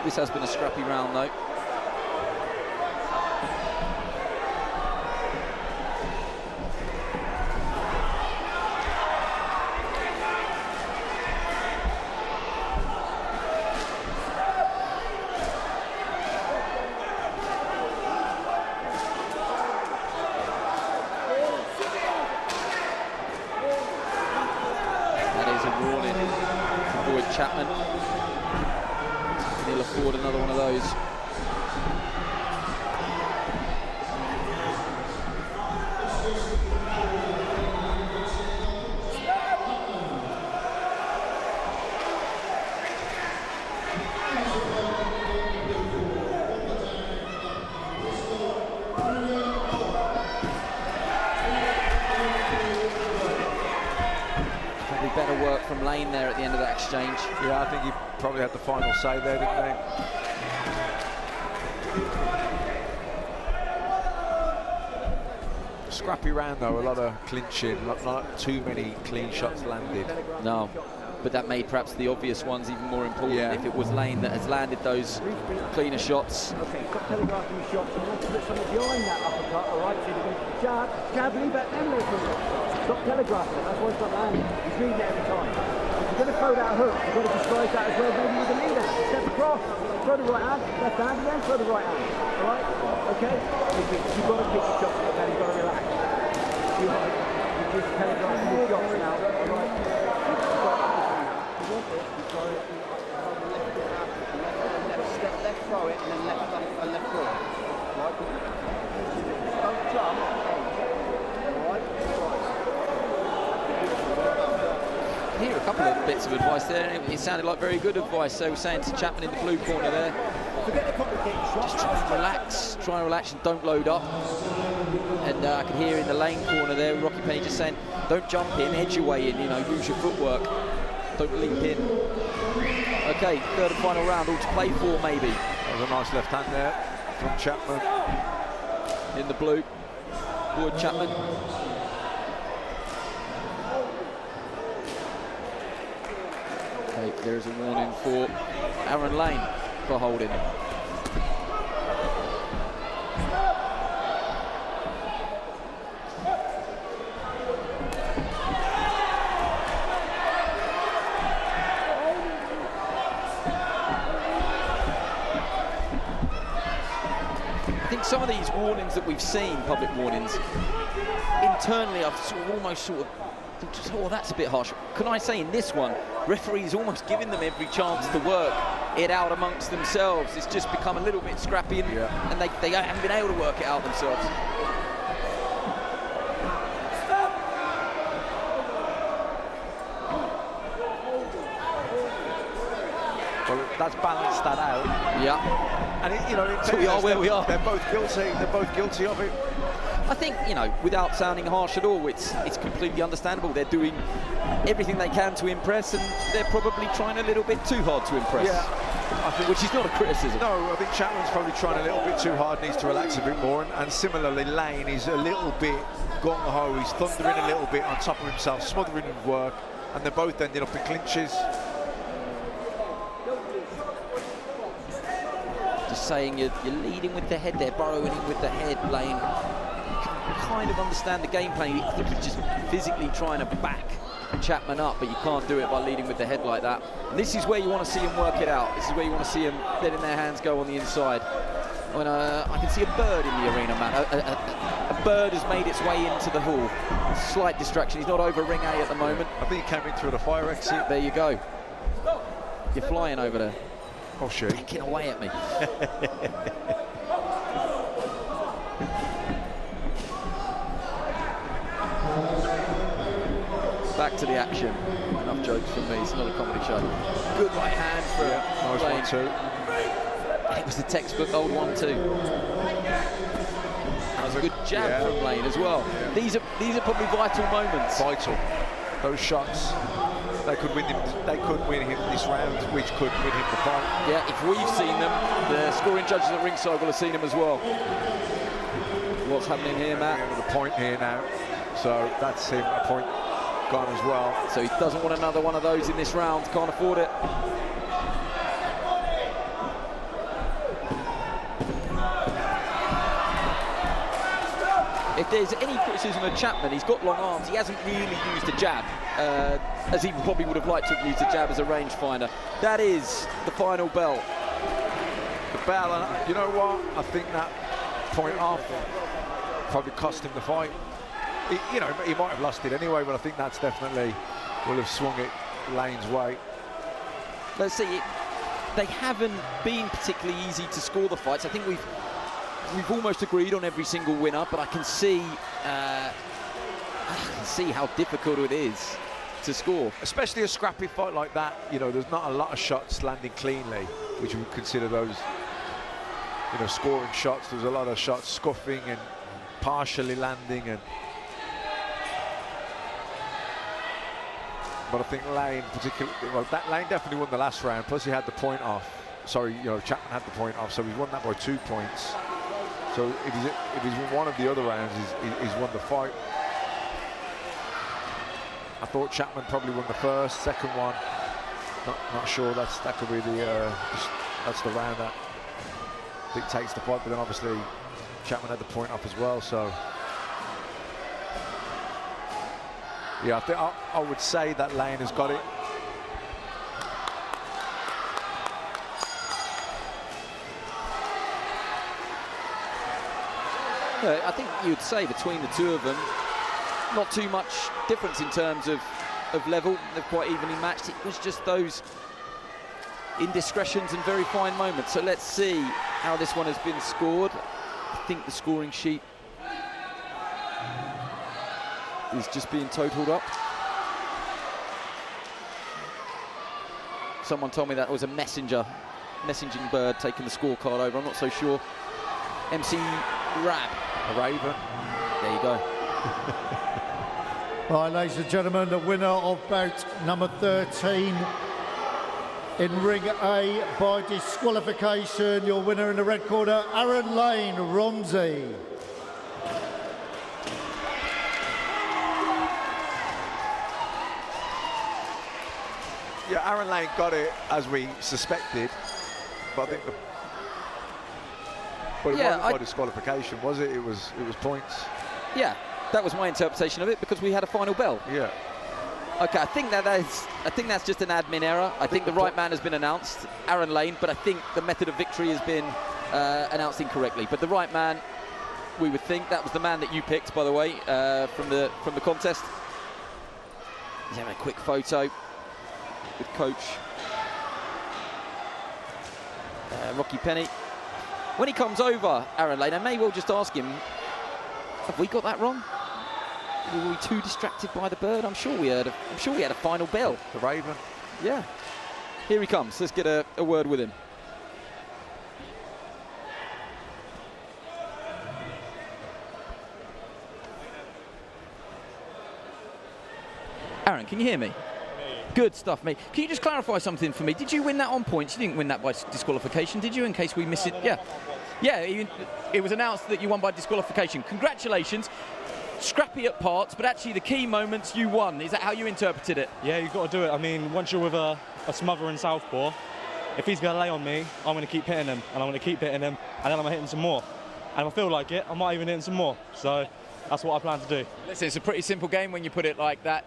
This has been a scrappy round, though. Chapman. He'll afford another one of those. Better work from Lane there at the end of that exchange. Yeah, I think he probably had the final say there, didn't he? Scrappy round though, a lot of clinching, not too many clean shots landed. No, but that made perhaps the obvious ones even more important. Yeah. If it was Lane that has landed those cleaner shots. Okay, stop telegraphing your shots and want to put something behind that uppercut, all right? So you're going to jab, leave that, then leave it. Stop telegraphing, that's why it's not landing. He's reading it every time. If you're going to throw that hook, you've got to disguise that as well, maybe with a leader. Step across, throw the right hand, left hand, and then throw the right hand. All right? Okay? You've got to pick your shots like that, you've got to relax. You're just telegraphing your shots now, all right? Left throw it, and then left throw it. Right? Don't jump. Hear a couple of bits of advice there, and it sounded like very good advice. So saying to Chapman in the blue corner there, just try and relax and don't load up. And I can hear in the Lane corner there, Rocky Penny just saying, don't jump in, edge your way in, you know, use your footwork, don't leap in. Okay, third and final round, all to play for maybe. That was a nice left hand there from Chapman. In the blue, Boyd Chapman. Okay, there's a warning for Aaron Lane for holding. I think some of these warnings that we've seen, public warnings, internally I've almost thought, oh, that's a bit harsh. Can I say in this one, referees almost giving them every chance to work it out amongst themselves. It's just become a little bit scrappy, and they haven't been able to work it out themselves. Well, that's balanced that out. Yeah. And it, you know, so we are where we are. They're both guilty. They're both guilty of it. I think, you know, without sounding harsh at all, it's completely understandable. They're doing everything they can to impress, and they're probably trying a little bit too hard to impress. Yeah, I think, which is not a criticism. No, I think Chapman's probably trying a little bit too hard, needs to relax a bit more, and similarly Lane is a little bit gung-ho. He's thundering a little bit on top of himself, smothering his work, and they're both ending up in clinches. Just saying you're leading with the head there, burrowing in with the head, Lane. You can kind of understand the game plan. I think he's just physically trying to back Chapman up, but you can't do it by leading with the head like that. And this is where you want to see him work it out. This is where you want to see him letting their hands go on the inside. When I can see a bird in the arena, man. A bird has made its way into the hall. Slight distraction. He's not over ring A at the moment. I think he came in through the fire exit. There you go. You're flying over there. Oh, shoot. Pecking away at me. Back to the action. Enough jokes from me. It's not a comedy show. Good right hand for Lane. Nice 1-2. It was the textbook old 1-2. That was a good jab from Lane as well. Yeah. These are probably vital moments. Vital. Those shots, they could win him. They could win him this round, which could win him the fight. Yeah, if we've seen them, the scoring judges at ringside will have seen them as well. What's happening here, Matt? With a point here now, so that's him. A point gone as well. So he doesn't want another one of those in this round. Can't afford it. If there's any criticism of Chapman, he's got long arms. He hasn't really used a jab, as he probably would have liked to have used a jab as a rangefinder. That is the final bell. The bell, and you know what? I think that point off probably cost him the fight. He might have lost it anyway, but I think that's definitely will have swung it Lane's way. Let's see. They haven't been particularly easy to score the fights. I think we've almost agreed on every single winner, but I can see how difficult it is to score. Especially a scrappy fight like that, there's not a lot of shots landing cleanly, which we would consider those, scoring shots. There's a lot of shots scuffing and partially landing, but I think Lane Lane definitely won the last round, plus he had the point off. Sorry, Chapman had the point off, so he won that by 2 points. So if he's won one of the other rounds, he's won the fight. I thought Chapman probably won the first, second one. Not sure. That could be that's the round that dictates the fight. But then obviously Chapman had the point off as well. So yeah, I think I would say that Lane has got it. I think you'd say between the two of them, not too much difference in terms of level. They're quite evenly matched. It was just those indiscretions and very fine moments. So let's see how this one has been scored. I think the scoring sheet is just being totaled up. Someone told me that was a messaging bird taking the scorecard over. I'm not so sure. MC Rab. A raven. There you go. Right, ladies and gentlemen, the winner of bout number 13 in ring A by disqualification. Your winner in the red corner, Aaron Lane Romsey. Yeah, Aaron Lane got it as we suspected, but I think it wasn't by disqualification, was it? It was points. Yeah, that was my interpretation of it because we had a final bell. Yeah. Okay, I think that's just an admin error. I think the right man has been announced, Aaron Lane, but I think the method of victory has been announced incorrectly. But the right man, we would think, that was the man that you picked, by the way, from the contest. He's having a quick photo with Coach Rocky Penny. When he comes over, Aaron Lane, I may well just ask him, have we got that wrong? Were we too distracted by the bird? I'm sure we had a final bell. The raven. Yeah. Here he comes. Let's get a word with him. Aaron, can you hear me? Good stuff, mate. Can you just clarify something for me? Did you win that on points? You didn't win that by disqualification, did you? In case we miss it. Yeah. Yeah, it was announced that you won by disqualification. Congratulations. Scrappy at parts, but actually the key moments you won. Is that how you interpreted it? Yeah, you've got to do it. I mean, once you're with a smothering southpaw, if he's going to lay on me, I'm going to keep hitting him, and I'm going to keep hitting him, and then I'm going to hit him some more. And if I feel like it, I might even hit him some more. So that's what I plan to do. Listen, it's a pretty simple game when you put it like that.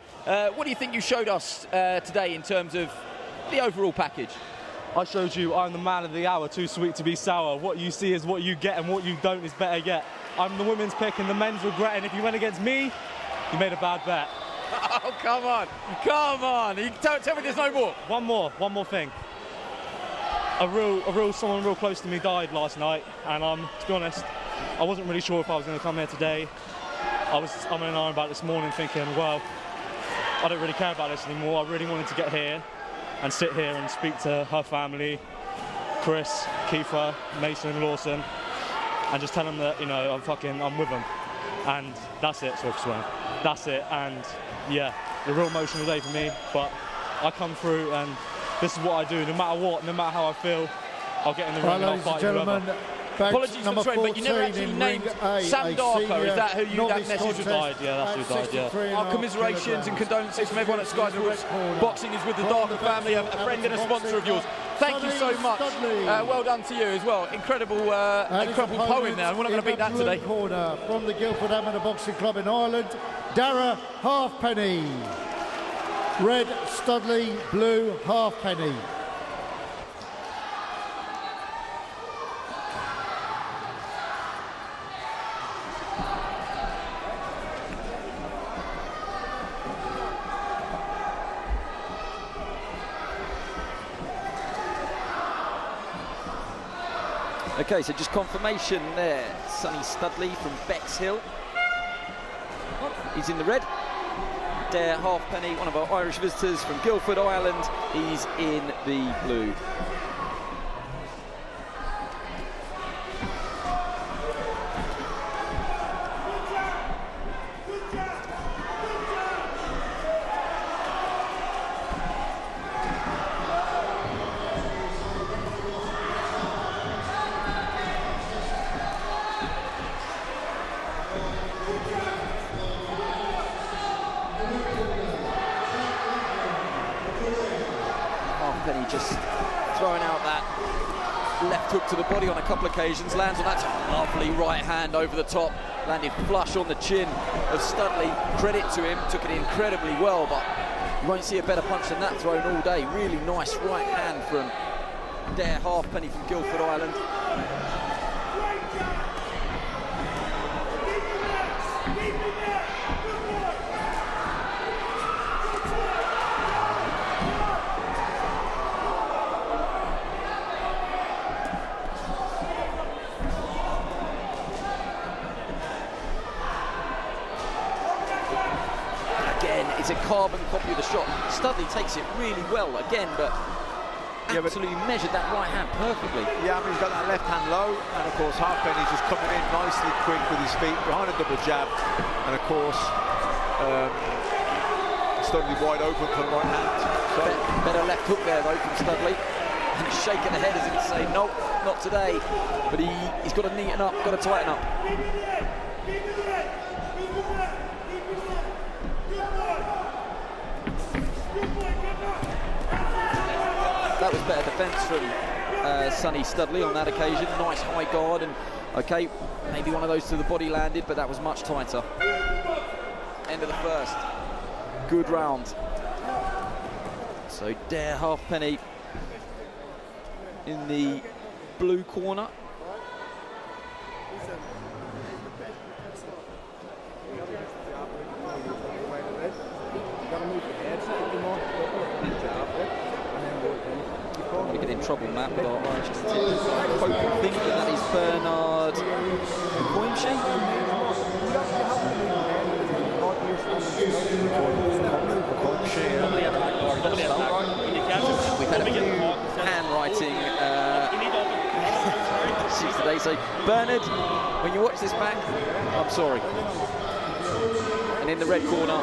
What do you think you showed us today in terms of the overall package? I showed you I'm the man of the hour, too sweet to be sour. What you see is what you get, and what you don't is better yet. I'm the women's pick and the men's regret, and if you went against me, you made a bad bet. Oh, come on. Come on. You tell me there's no more. One more thing. Someone real close to me died last night, and to be honest, I wasn't really sure if I was going to come here today. I'm in an iron about this morning thinking, well, I don't really care about this anymore. I really wanted to get here and sit here and speak to her family, Chris, Kiefer, Mason, Lawson, and just tell them that, you know, I'm with them. And that's it, Swift Swim. That's it, and yeah, a real emotional day for me, but I come through and this is what I do. No matter what, no matter how I feel, I'll get in the ring and I'll fight whoever. Apologies for the trend, but you never actually named Sam Darko. Is that who you, that message was? Died, yeah, that's who died, yeah. Our commiserations and condolences from everyone at Sky Sports Boxing is with the Darko family, a friend and a sponsor of yours. Thank you so much. Well done to you as well. Incredible poem there. We're not going to beat that today. Corner from the Guildford Amateur Boxing Club in Ireland, Dara Halfpenny. Red Studley, blue Halfpenny. Okay, so just confirmation there. Sonny Studley from Bexhill. He's in the red. Dare Halfpenny, one of our Irish visitors from Guildford, Ireland. He's in the blue. Just throwing out that left hook to the body on a couple of occasions, lands on that lovely right hand over the top, landed flush on the chin of Studley. Credit to him, took it incredibly well, but you won't see a better punch than that thrown all day. Really nice right hand from Dare Halfpenny from Guildford, Ireland. It's a carbon copy of the shot. Studley takes it really well again, but absolutely measured that right hand perfectly. Yeah, I mean, he's got that left hand low, and of course Halfpenny's just coming in nicely quick with his feet behind a double jab, and of course Studley wide open for the right hand. So better left hook there though from Studley, and shaking the head as if to say, nope, not today. But he's got to neaten up, got to tighten up. That was better defence from Sonny Studley on that occasion. Nice high guard, and okay, maybe one of those to the body landed, but that was much tighter. End of the first. Good round. So Dare Halfpenny in the blue corner. We get in trouble, Matt, with our Irish Pope thinking that is Bernard McCormick. We've had a few handwriting issues today, so Bernard, when you watch this back, I'm sorry. And in the red corner,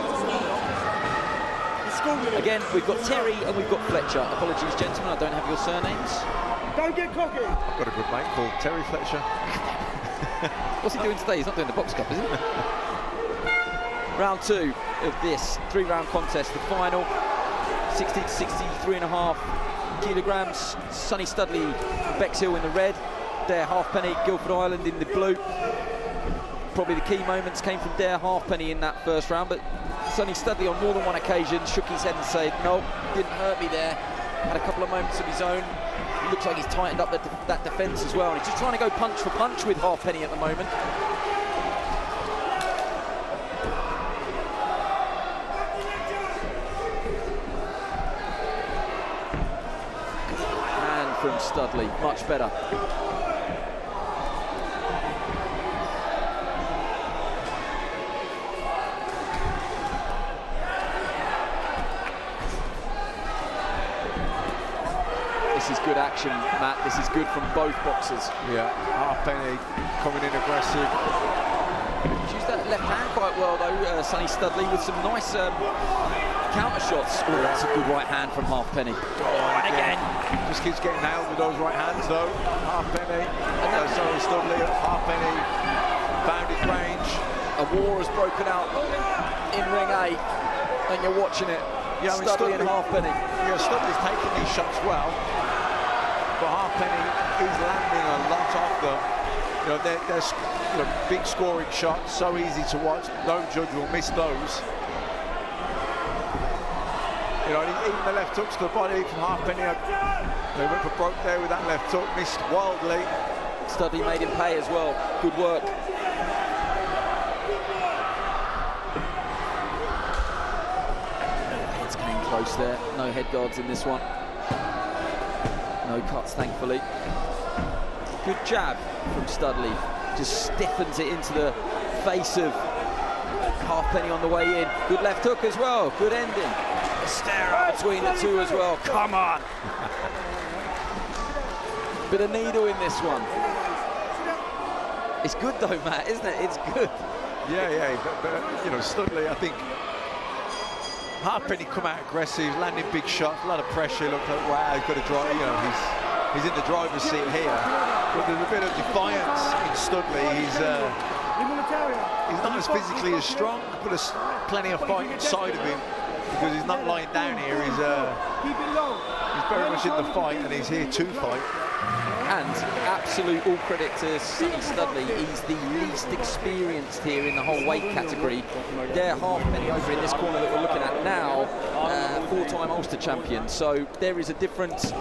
again, we've got Terry and we've got Fletcher. Apologies, gentlemen, I don't have your surnames. Don't get cocky. I've got a good mate called Terry Fletcher. What's he doing today? He's not doing the Box Cup, is he? Round two of this 3-round contest, the final. 60 to 63.5. kilograms. Sonny Studley, Bexhill in the red. Dare Halfpenny, Guildford Island in the blue. Probably the key moments came from Dare Halfpenny in that first round, but Sonny Studley on more than one occasion shook his head and said, no, didn't hurt me there. Had a couple of moments of his own. He looks like he's tightened up that defence as well. And he's just trying to go punch for punch with Halfpenny at the moment. And from Studley, much better. This is good action, Matt. This is good from both boxers. Yeah, Halfpenny coming in aggressive. Used that left hand quite well, though, Sonny Studley, with some nice counter shots. Oh, that's a good right hand from Halfpenny. And again. Just keeps getting nailed with those right hands, though. Halfpenny. Sorry, Studley. Halfpenny found his range. A war has broken out in ring 8, and you're watching it. Yeah, I mean, Studley and Halfpenny. Yeah, Studley's taking these shots well, but Halfpenny is landing a lot of them. You know, they're big scoring shots, so easy to watch. No judge will miss those. You know, even the left hooks to the body from Halfpenny. They went for broke there with that left hook, missed wildly. Studley made him pay as well. Good work. It's getting close there. No head guards in this one. No cuts, thankfully. Good jab from Studley. Just stiffens it into the face of Halfpenny on the way in. Good left hook as well. Good ending. A stare out between the two as well. Come on. Bit of needle in this one. It's good though, Matt, isn't it? It's good. Yeah, but you know, Studley, I think Halfpenny come out aggressive, landing big shots, a lot of pressure. Look like, wow, he's got to drive. You know, he's in the driver's seat here. But there's a bit of defiance in Studley. He's not as physically as strong, but there's plenty of fight inside of him because he's not lying down here. He's very much in the fight, and he's here to fight. And absolute all credit to Sonny Studley. He's the least experienced here in the whole weight category. Dare Halfpenny over in this corner that we're looking at now, four-time Ulster champion. So there is a difference,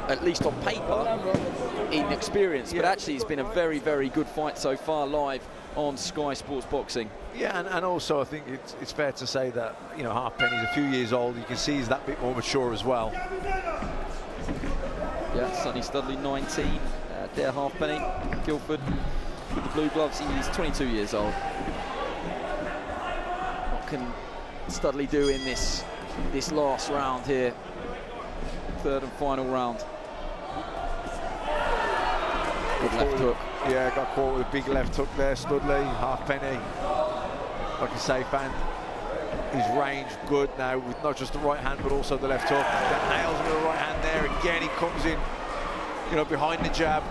at least on paper, in experience. But actually, it's been a very, very good fight so far live on Sky Sports Boxing. Yeah, and also I think it's fair to say that, you know, Halfpenny's a few years old. You can see he's that bit more mature as well. Yeah, Sonny Studley, 19. Dare Halfpenny, Guildford, with the blue gloves. He's 22 years old. What can Studley do in this last round here? Third and final round. Good left hook. Yeah, got caught with a big left hook there, Studley. Halfpenny, like I say, found his range good now with not just the right hand but also the left hook. Got nails with the right hand there. Again, he comes in, you know, behind the jab.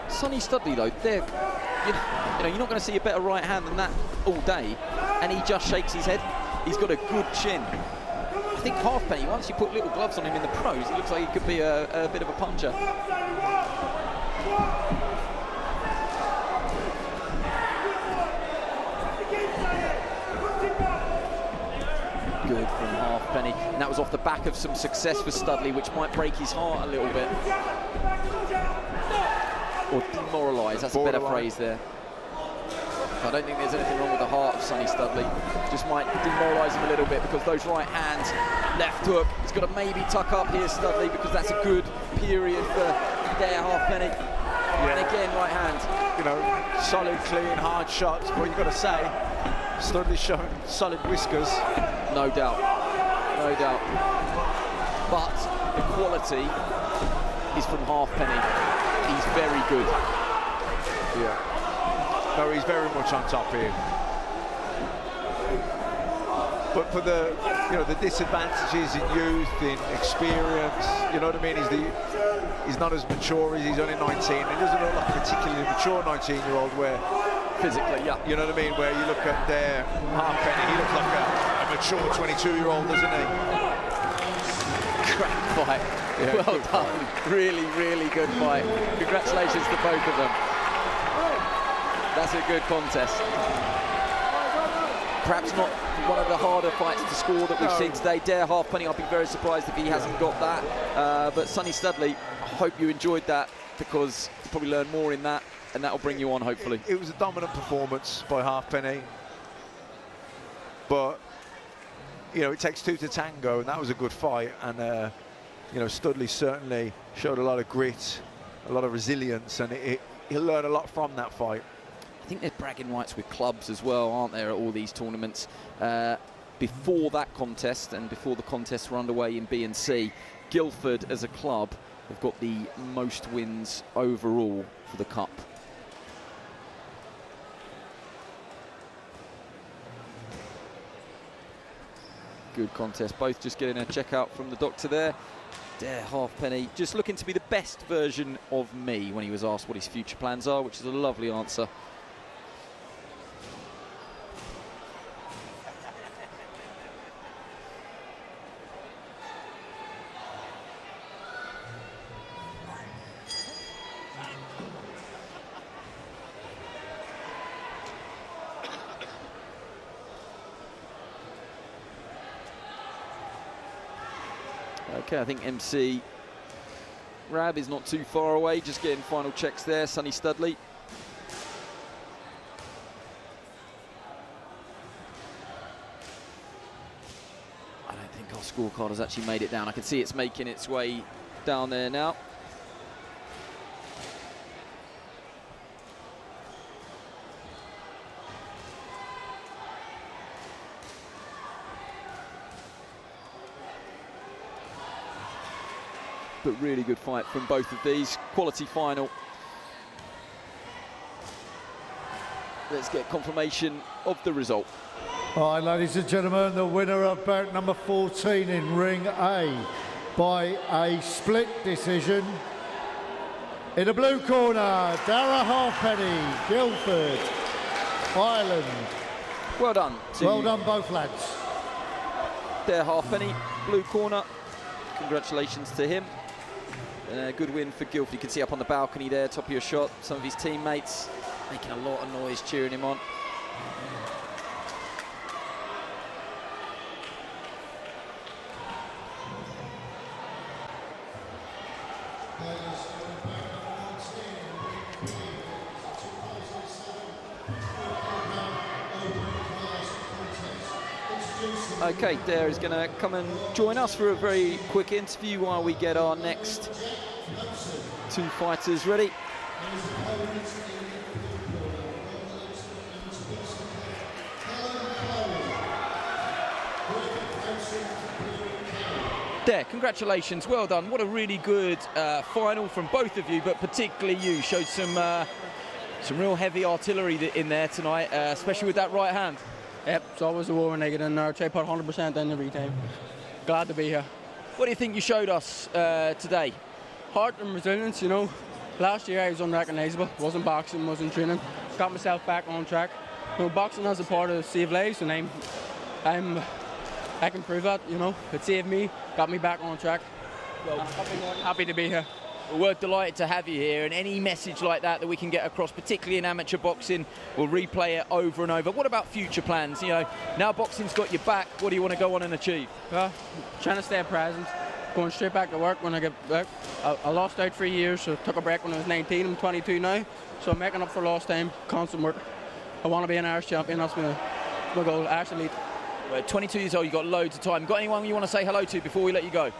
Sonny Studley, though, you know, you're not going to see a better right hand than that all day, and he just shakes his head. He's got a good chin. I think Halfpenny, once you put little gloves on him in the pros, it looks like he could be a bit of a puncher. Good from Halfpenny, and that was off the back of some success for Studley, which might break his heart a little bit. Or demoralise, that's a better phrase there. I don't think there's anything wrong with the heart of Sonny Studley. Just might demoralise him a little bit because those right hands, left hook, he's got to maybe tuck up here, Studley, because that's a good period for Dare Halfpenny. Yeah. And again, right hand. You know, solid, clean, hard shots, but you've got to say, Studley's showing solid whiskers. No doubt, no doubt. But the quality is from Halfpenny. He's very good. Yeah. No, he's very much on top here. But for the, you know, the disadvantages in youth, in experience, you know what I mean? He's not as mature as he's only 19. He doesn't look like a particularly mature 19-year-old where physically, yeah. You know what I mean? Where you look at their Halfpenny, he looks like a mature 22-year-old, doesn't he? Cracked fight. Yeah, Well good done. fight. Really, really good fight. Congratulations to both of them. That's a good contest. Perhaps not one of the harder fights to score that we've seen today. Dare halfpenny, I'd be very surprised if he hasn't got that. But Sonny Studley, I hope you enjoyed that, because you'll probably learn more in that, and that'll bring you on, hopefully. It was a dominant performance by halfpenny, but you know, it takes two to tango, and that was a good fight. And you know, Studley certainly showed a lot of grit, a lot of resilience, and he'll learn a lot from that fight. I think there's bragging rights with clubs as well, aren't there, at all these tournaments? Before that contest and before the contests were underway in B and C, Guildford as a club have got the most wins overall for the Cup. Good contest, both just getting a check out from the doctor there. Dare halfpenny, just looking to be the best version of me when he was asked what his future plans are, which is a lovely answer. Okay, I think MC Rab is not too far away, just getting final checks there. Sonny Studley. I don't think our scorecard has actually made it down. I can see it's making its way down there now. But really good fight from both of these. Quality final. Let's get confirmation of the result. All right, ladies and gentlemen, the winner of bout number 14 in Ring A by a split decision. In the blue corner, Dara Halfpenny, Guildford, Ireland. Well done. Well done, both lads. Dare Halfpenny, blue corner. Congratulations to him. Good win for Guildford. You can see up on the balcony there, top of your shot, some of his teammates making a lot of noise, cheering him on. Okay, Dare is going to come and join us for a very quick interview while we get our next two fighters ready. Dare, congratulations, well done. What a really good final from both of you, but particularly you showed some real heavy artillery in there tonight, especially with that right hand. Yep, it's always a war naked, and try put 100% in every time. Glad to be here. What do you think you showed us today? Heart and resilience, you know. Last year I was unrecognisable, wasn't boxing, wasn't training. Got myself back on track. You know, boxing has a part of save lives, and I can prove that, you know. It saved me, got me back on track. Well, happy to be here. We're delighted to have you here, and any message like that we can get across, particularly in amateur boxing, we'll replay it over and over. What about future plans? You know, now boxing's got your back, what do you want to go on and achieve? Trying to stay present, going straight back to work when I get back. I lost out 3 years, so took a break when I was 19. I'm 22 now, so I'm making up for lost time, constant work. I want to be an Irish champion, that's my goal, Irish elite. Well, 22 years old, you've got loads of time. Got anyone you want to say hello to before we let you go?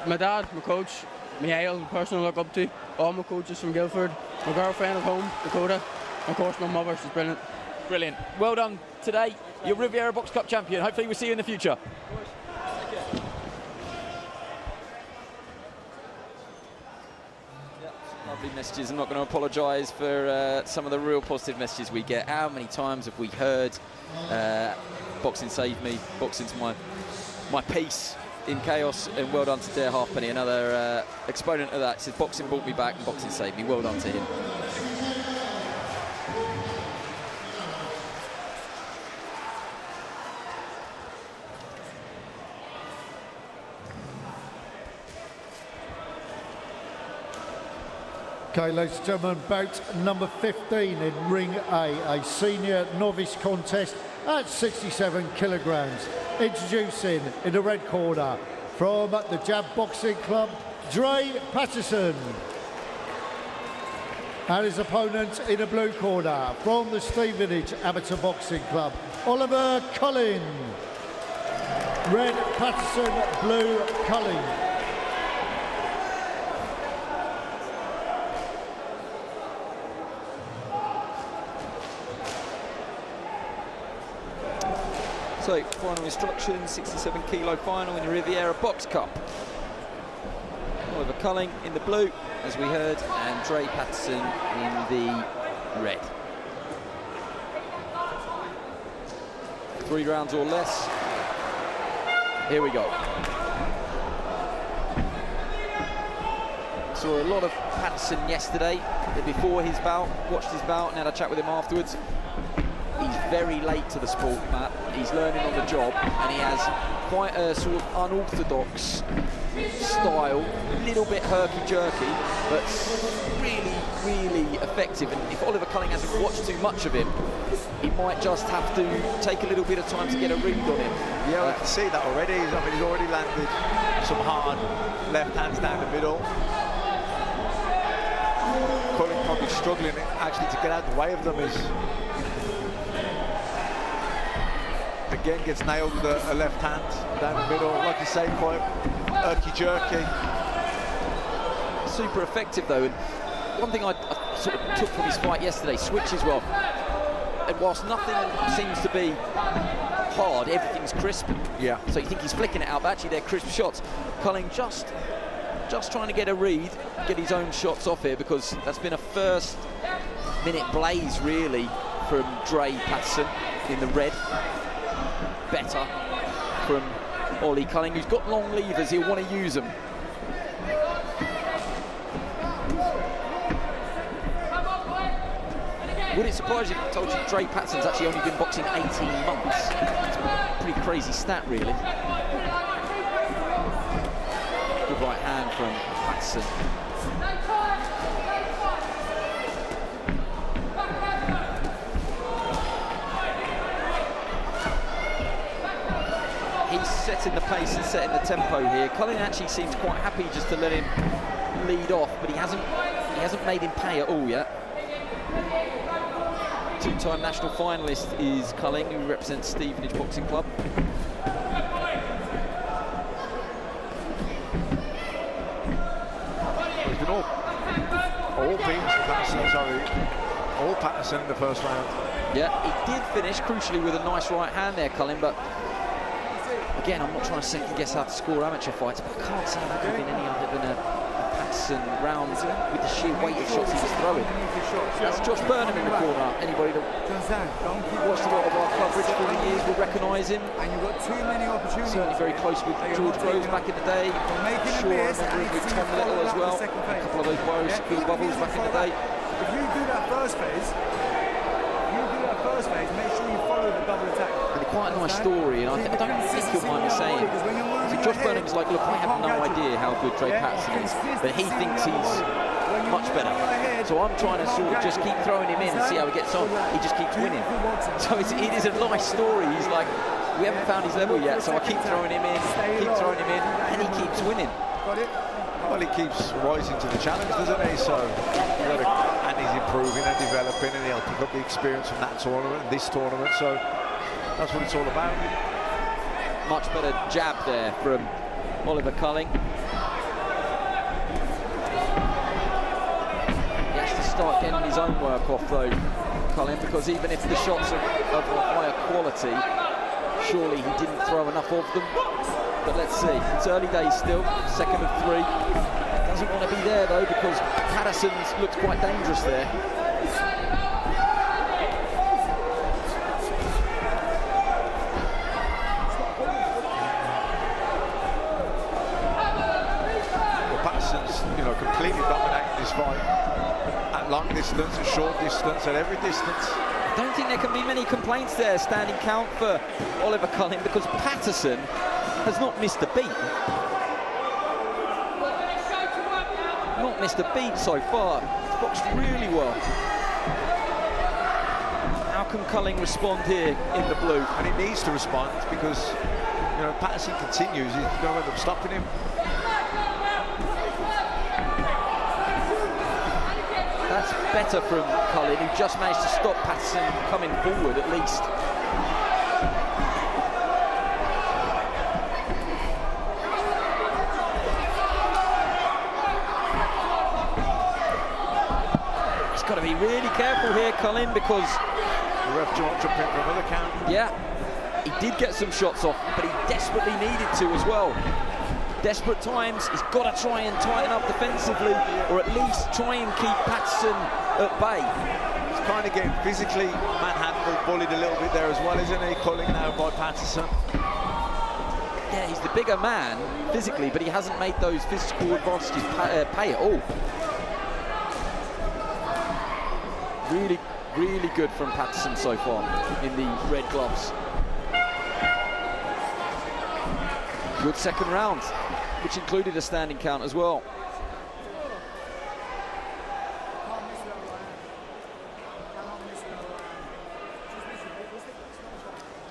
My dad, my coach, my idol, the person I look up to, all my coaches from Guildford, my girlfriend at home, Dakota, and of course my mother, she's brilliant. Brilliant. Well done today. You're Riviera Box Cup champion. Hopefully we'll see you in the future. Lovely messages. I'm not going to apologise for some of the real positive messages we get. How many times have we heard boxing saved me, boxing's my peace in chaos, and well done to Dare Halfpenny, another exponent of that. Says boxing brought me back and boxing saved me. Well done to him. Okay, ladies and gentlemen, bout number 15 in Ring A senior novice contest at 67 kilograms. Introducing in the red corner from the Jab Boxing Club, Dre Patterson. And his opponent in the blue corner from the Stevenage Amateur Boxing Club, Oliver Cullen. Red Patterson, blue Cullen. So, final instructions, 67 kilo final in the Riviera Box Cup. Oliver Cullen in the blue, as we heard, and Dre Patterson in the red. 3 rounds or less. Here we go. Saw a lot of Patterson yesterday, before his bout, watched his bout and had a chat with him afterwards. He's very late to the sport, Matt. He's learning on the job, and he has quite a sort of unorthodox style, a little bit herky-jerky, but really, really effective. And if Oliver Cullen hasn't watched too much of him, he might just have to take a little bit of time to get a read on him. Yeah, I can see that already. I mean, he's already landed some hard left hands down the middle. Cullen probably struggling actually to get out of the way of them as again gets nailed with a left hand down the middle. Like you say, quite herky-jerky. Super effective though, and one thing I sort of took from his fight yesterday, switches well. And whilst nothing seems to be hard, everything's crisp. Yeah. So you think he's flicking it out, but actually they're crisp shots. Cullen just trying to get a read, get his own shots off here, because that's been a first-minute blaze really from Dre Patterson in the red. Better from Ollie Cullen, who's got long levers, he'll want to use them. Would it surprise you if I told you Dre Patterson's actually only been boxing 18 months? It's a pretty crazy stat, really. Good right hand from Patterson. He's setting the pace and setting the tempo here. Cullen actually seems quite happy just to let him lead off, but he hasn't made him pay at all yet. Two-time national finalist is Cullen, who represents Stevenage Boxing Club. He's been all beams Patterson, sorry. All Patterson in the first round. Yeah, he did finish crucially with a nice right hand there, Cullen, but again, I'm not trying to second guess how to score amateur fights, but I can't say there could have been any other than a Patterson round with the sheer weight of shots he was throwing. That's Josh Burnham in the corner. Anybody that watched a lot of our coverage through the years will recognise him. And you've got too many opportunities. Certainly very close with George Groves back in the day. Sure, I remember him with Tom Little as well. A couple of those Biofield bubbles back in the day. If you do that first phase, make sure you follow the double attack. And quite a nice story, and I don't think you'll mind me saying. So Josh Burnham's like, look, I have no idea how good Dre Patterson is, but he thinks he's much better. So I'm trying to sort of just keep throwing him in and see how he gets on. He just keeps winning. So it is a nice story. He's like, we haven't found his level yet, so I keep throwing him in, and he keeps winning. Well, he keeps rising to the challenge, doesn't he? So, and he's improving and developing, and he'll pick up the experience from that tournament and this tournament. So that's what it's all about. Much better jab there from Oliver Cullen. He has to start getting his own work off though, Cullen, because even if the shots are of a higher quality, surely he didn't throw enough of them. But let's see, it's early days still, second of 3. Doesn't want to be there though, because Patterson looks quite dangerous there. Well, Patterson's, completely dominating this fight at long distance, at short distance, at every distance. I don't think there can be many complaints there, standing count for Oliver Cullen, because Patterson has not missed a beat. not missed a beat so far. He's boxed really well. How can Culling respond here in the blue? And he needs to respond because, you know, Patterson continues. He's going to end up stopping him. That's better from Culling, who just managed to stop Patterson coming forward at least. He's got to be really careful here, Culling, because the ref jumped in for another count. Yeah, he did get some shots off, but he desperately needed to as well. Desperate times, he's got to try and tighten up defensively, or at least try and keep Patterson at bay. He's kind of getting physically manhandled, bullied a little bit there as well, isn't he? Culling now by Patterson. Yeah, he's the bigger man physically, but he hasn't made those physical advantages pay at all. Really, really good from Patterson so far in the red gloves. Good second round, which included a standing count as well.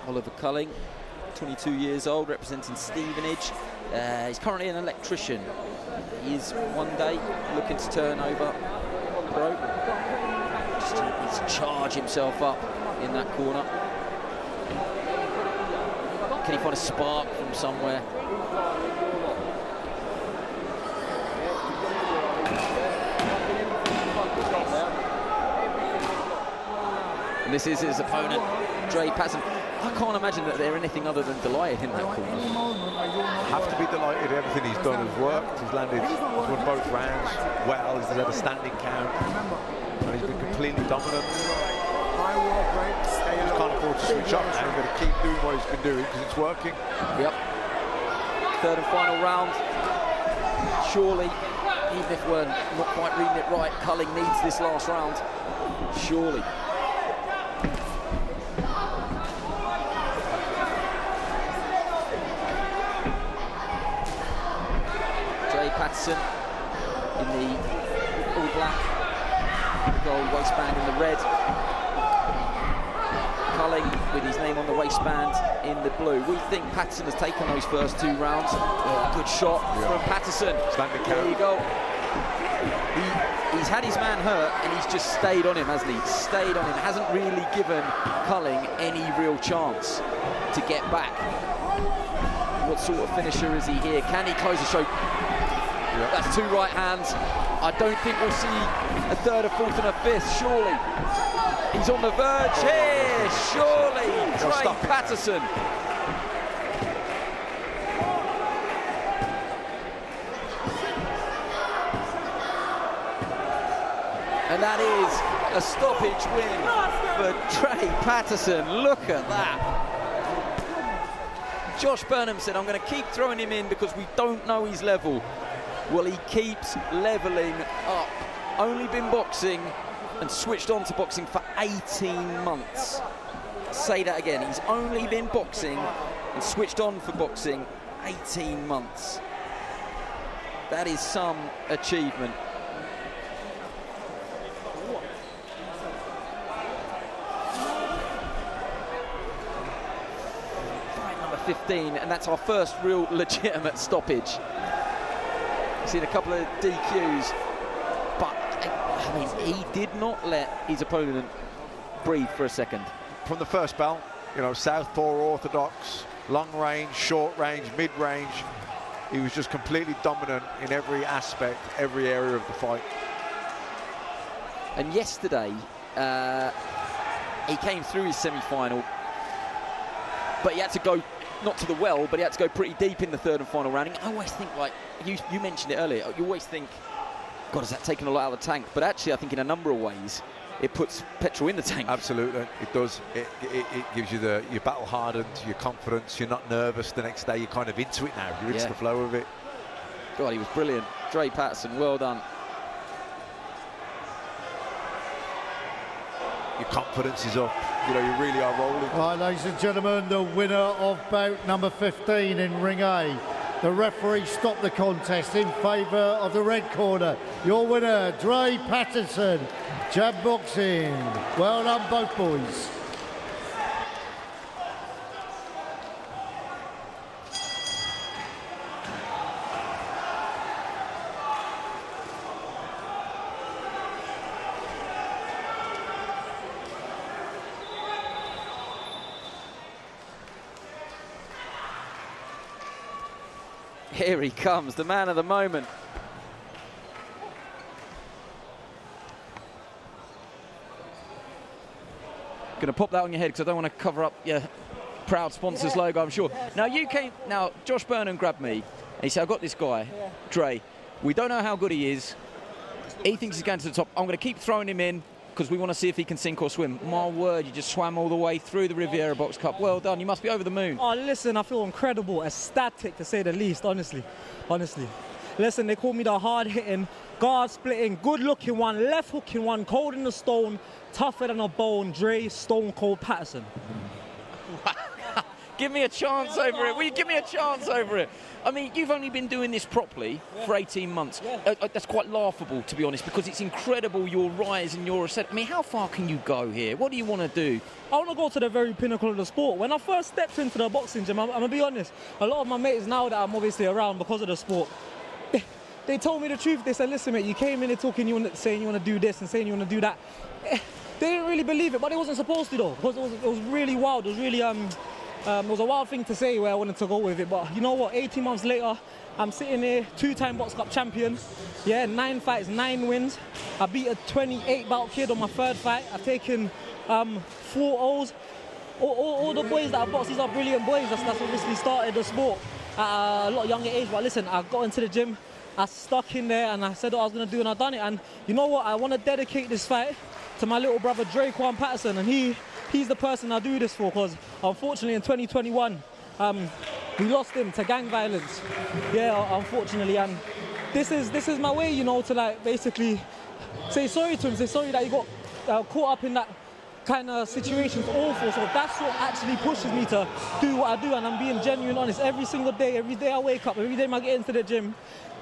Oliver Culling, 22 years old, representing Stevenage. He's currently an electrician. He is one day looking to turn over pro. Just needs to charge himself up in that corner. Can he find a spark from somewhere? And this is his opponent, Dre Patterson. I can't imagine that they're anything other than delighted in that corner. Have to be delighted. Everything he's done has worked. He's landed, he's won both rounds well. He's had a standing count. And he's been completely dominant. He just can't afford to switch up now. He's got to keep doing what he's been doing because it's working. Yep. Third and final round. Surely, even if we're not quite reading it right, Culling needs this last round. Surely. Dre Patterson in the all black, the gold waistband in the red. Culling with his name on the waistband in the blue. We think Patterson has taken those first two rounds. Oh, good shot from Patterson. There you go. He's had his man hurt and he's just stayed on him, hasn't he? Stayed on him. Hasn't really given Culling any real chance to get back. What sort of finisher is he here? Can he close the show? Yeah. That's two right hands. I don't think we'll see a third, a fourth and a fifth, surely. He's on the verge here, surely. Dre Patterson. And that is a stoppage win for Dre Patterson. Look at that. Josh Burnham said, I'm going to keep throwing him in because we don't know his level. Well, he keeps levelling up. Only been boxing and switched on to boxing for 18 months. Say that again. He's only been boxing and switched on for boxing 18 months. That is some achievement. Fight number 15, and that's our first real legitimate stoppage. We've seen a couple of DQs, but I mean, he did not let his opponent breathe for a second. From the first bell, you know, southpaw orthodox, long range, short range, mid range. He was just completely dominant in every aspect, every area of the fight. And yesterday, he came through his semi-final, but he had to go, not to the well, but he had to go pretty deep in the third and final round. And I always think, like, you mentioned it earlier, you always think, God, has that taken a lot out of the tank? But actually, I think in a number of ways, it puts petrol in the tank. Absolutely, it does. It gives you your battle hardened, your confidence. You're not nervous the next day. You're kind of into it now. You're into the flow of it. God, he was brilliant. Dre Patterson, well done. Your confidence is up. You know, you really are rolling. Right, ladies and gentlemen, the winner of bout number 15 in Ring A The referee stopped the contest in favour of the red corner. Your winner, Dre Patterson, Jab Boxing. Well done, both boys. Here he comes, the man of the moment. Going to pop that on your head because I don't want to cover up your proud sponsors logo, I'm sure. Now Josh Burnham grabbed me and he said, I've got this guy, Dre. We don't know how good he is. He thinks he's going to the top. I'm going to keep throwing him in because we want to see if he can sink or swim. My word, you just swam all the way through the Riviera Box Cup. Well done, you must be over the moon. Oh, listen, I feel incredible, ecstatic to say the least, honestly. Listen, they call me the hard-hitting, guard-splitting, good-looking one, left-hooking one, cold in the stone, tougher than a bone, Dre Stone Cold Patterson. Give me a chance over it. Will you give me a chance over it? I mean, you've only been doing this properly for 18 months. That's quite laughable, to be honest, because it's incredible your rise and your ascent. I mean, how far can you go here? What do you want to do? I want to go to the very pinnacle of the sport. When I first stepped into the boxing gym, I'm going to be honest, a lot of my mates now that I'm obviously around because of the sport, they told me the truth. They said, listen, mate, you came in here talking, saying you want to do this and saying you want to do that. They didn't really believe it, but they wasn't supposed to, though, because it was really wild. It was really... it was a wild thing to say where I wanted to go with it, but you know what, 18 months later, I'm sitting here, two-time Box Cup champion, 9 fights, 9 wins. I beat a 28-bout kid on my 3rd fight. I've taken 4 O's. All the boys that I've boxed, these are brilliant boys. That's obviously started the sport at a lot younger age, but listen, I got into the gym, I stuck in there, and I said what I was going to do, and I've done it. And you know what, I want to dedicate this fight to my little brother, Draquan Patterson, and he's the person I do this for, because unfortunately in 2021 we lost him to gang violence. Unfortunately, and this is my way, you know, to like basically say sorry to him, say sorry that he got caught up in that kind of situation. It's awful. So that's what actually pushes me to do what I do, and I'm being genuine honest every single day. Every day I wake up, every day I get into the gym,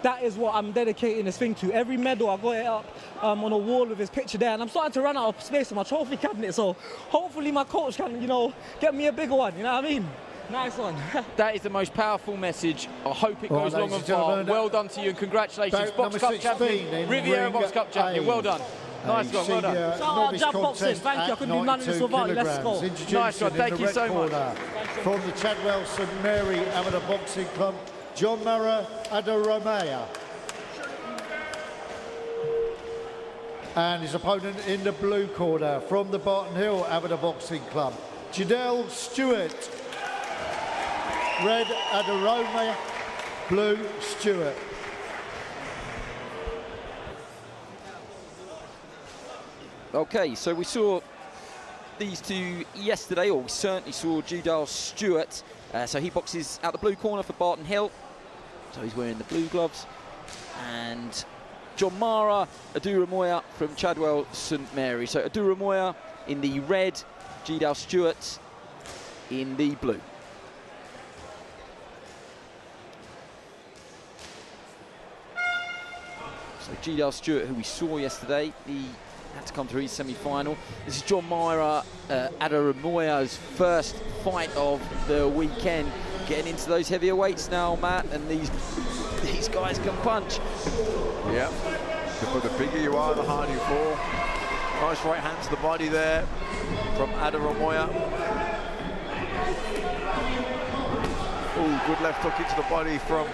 that is what I'm dedicating this thing to. Every medal, I got it up on a wall with his picture there, and I'm starting to run out of space in my trophy cabinet, so hopefully my coach can, you know, get me a bigger one, you know what I mean? Nice one. That is the most powerful message. I hope it goes long and far. Well done to you, and congratulations. Box Cup champion, Riviera Box Cup champion, well done. Nice one, well done. Shout out Jab Boxing, thank you, I couldn't do none of this without you, let's go. Nice one, thank you so much. From the Chadwell St Mary Amateur Boxing Club, John Mara Adaromaya. And his opponent in the blue corner from the Barton Hill Amateur Boxing Club, Jadelle Stewart. Red Adaromaya, blue Stewart. Okay, so we saw these two yesterday, or we certainly saw Jadelle Stewart. So he boxes out the blue corner for Barton Hill. So he's wearing the blue gloves. And John Mara Aduramoya from Chadwell St Mary. So Aduramoya in the red, Jadelle Stewart in the blue. So Jadelle Stewart, who we saw yesterday, he had to come through his semi-final. This is John Mara Aduramoya's first fight of the weekend. Getting into those heavier weights now, Matt, and these guys can punch. Yeah, the bigger you are, the harder you fall. Nice right hand to the body there from Aduramoya. Oh, good left hook into the body from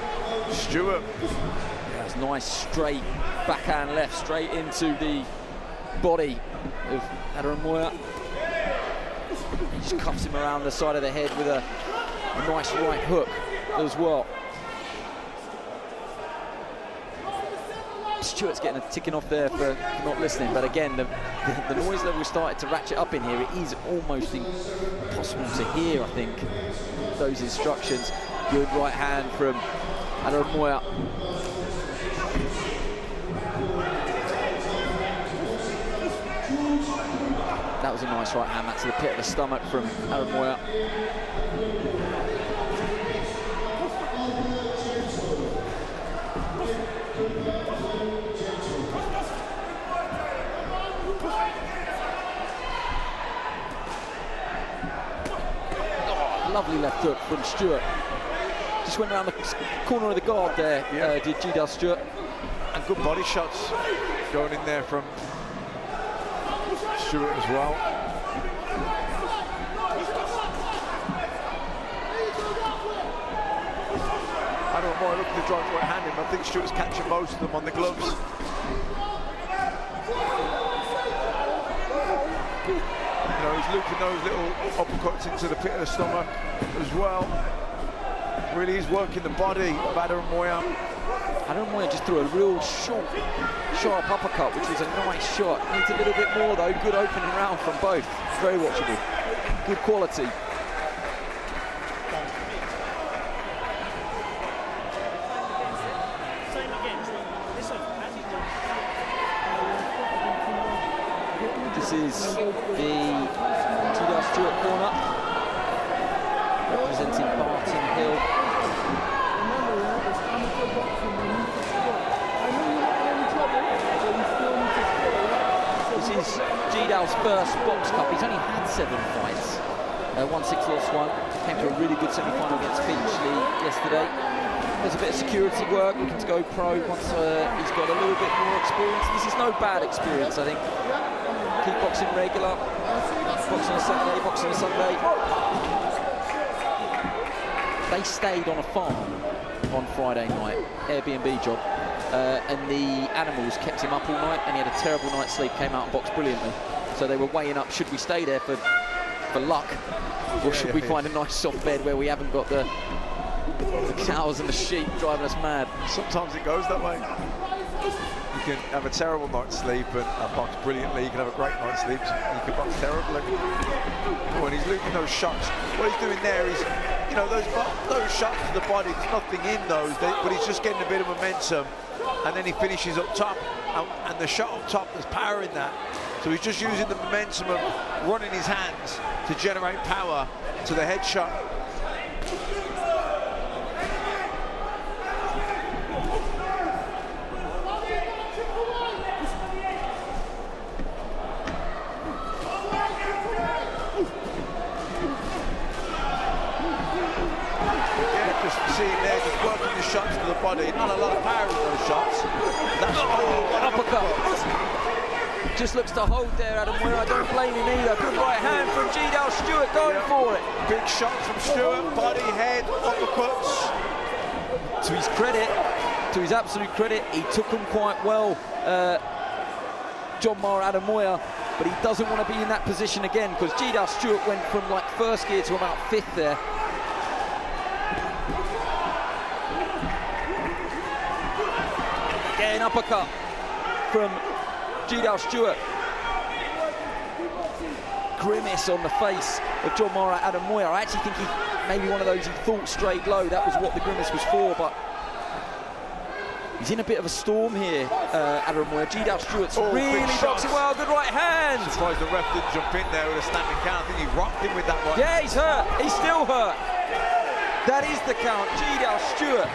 Stewart. Yeah, it's nice straight backhand left straight into the body of Aduramoya. He just cuffs him around the side of the head with a nice right hook as well. Stewart's getting a ticking off there for not listening, but again, the noise level started to ratchet up in here. It is almost impossible to hear, I think, those instructions. Good right hand from Aduramoya. That was a nice right hand, to the pit of the stomach from Aduramoya. Lovely left hook from Stewart. Just went around the corner of the guard there, did G-Dal Stewart. And good body shots going in there from Stewart as well. I don't know, look at the drive right hand him. I think Stewart's catching most of them on the gloves. You know, he's looping those little uppercuts into the pit of the stomach as well. Really is working the body of Adaramoya. Adaramoya just threw a real short, sharp uppercut, which was a nice shot. Needs a little bit more though. Good opening round from both. Very watchable. Good quality. This is the G-Dal Stewart corner, representing Barton Hill. This is G-Dal's first box cup. He's only had 7 fights. Won 6, lost 1. Came to a really good semi-final against Finchley yesterday. There's a bit of security work, looking to go pro once he's got a little bit more experience. This is no bad experience, I think. Keep boxing regular, boxing on a Saturday, boxing on a Sunday. They stayed on a farm on Friday night, Airbnb job, and the animals kept him up all night, and he had a terrible night's sleep, came out and boxed brilliantly. So they were weighing up, should we stay there for luck, or should we find a nice soft bed where we haven't got the cows and the sheep driving us mad? Sometimes it goes that way. You can have a terrible night's sleep and box brilliantly. You can have a great night's sleep and you can box terribly. When he's looping those shots, what he's doing there is, you know, those shots to the body, there's nothing in those, but he's just getting a bit of momentum, and then he finishes up top, and the shot up top, there's power in that. So he's just using the momentum of running his hands to generate power to the headshot. Shots to the body, not a lot of power in those shots. That's an uppercut. Just looks to hold there, Adam Weir. I don't blame him either. Good right hand from G-Dal Stewart, going for it. Big shot from Stewart, body, head, uppercuts. To his credit, to his absolute credit, he took them quite well, John Mara Adamoya, but he doesn't want to be in that position again, because G-Dal Stewart went from like first gear to about 5th there. Again, uppercut from G-Dal Stewart. Grimace on the face of John Mara Adamoya. I actually think he maybe one of those he thought straight low. That was what the grimace was for, but he's in a bit of a storm here, Adamoya. G-Dal Stewart's really boxing well. Good right hand. Surprised the ref didn't jump in there with a standing count. I think he rocked him with that one. Yeah, he's hurt. He's still hurt. That is the count. G-Dal Stewart.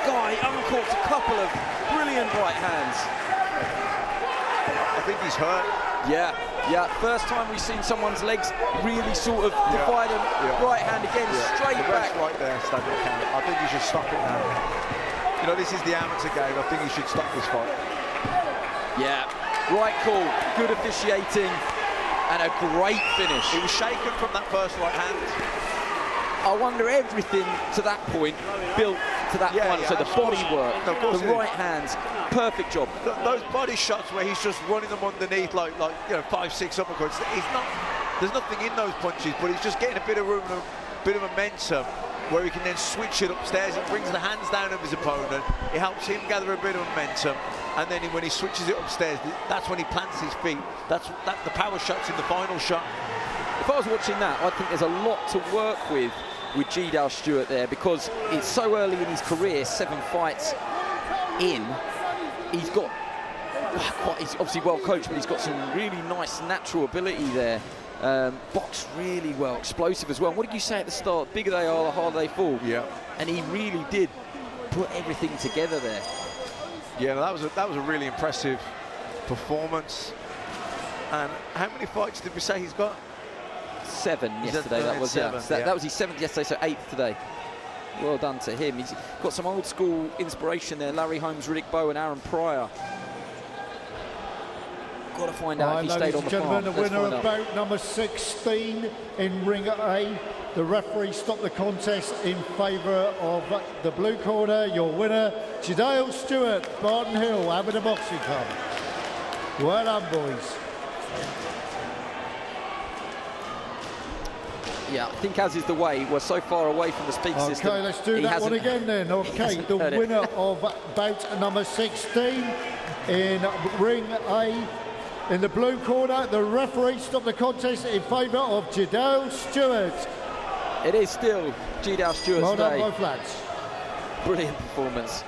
Guy uncorked a couple of brilliant right hands. I think he's hurt. Yeah. First time we've seen someone's legs really sort of divide them. Right hand again, straight back. Right there, standing count. I think he should stop it now. You know, this is the amateur game. I think he should stop this fight. Yeah, right call. Good officiating and a great finish. He was shaken from that first right hand. I wonder everything to that point built to that one. So the body work, the right hands, perfect job. Those body shots where he's just running them underneath like you know 5-6 uppercuts. There's nothing in those punches, but he's just getting a bit of room, a bit of momentum, where he can then switch it upstairs. It brings the hands down of his opponent. It helps him gather a bit of momentum, and then when he switches it upstairs, that's when he plants his feet. That's the power shots in the final shot. If I was watching that, I think there's a lot to work with G-Dal Stewart there, because it's so early in his career, 7 fights in. He's obviously well coached, but he's got some really nice natural ability there. Boxed really well, explosive as well. What did you say at the start? The bigger they are, the harder they fall. Yeah. And he really did put everything together there. Yeah, that was a really impressive performance. And how many fights did we say he's got? 7 yesterday. That was seven, yeah. that was his 7th yesterday, so 8th today. Well done to him. He's got some old school inspiration there. Larry Holmes, Riddick Bowe and Aaron Pryor. Got to find out if he stayed on the farm. The winner of bout number 16 in ring A. The referee stopped the contest in favour of the blue corner. Your winner, Jadale Stewart, Barton Hill, Aberdeen Boxing Club. Well done, boys. Yeah, I think as is the way, we're so far away from the speaker system. Okay, let's do that one again then. Okay, the winner of bout number 16 in ring A. In the blue corner, the referee stopped the contest in favour of Jadale Stewart. It is still Jadale Stewart's well done, day. both lads. Brilliant performance.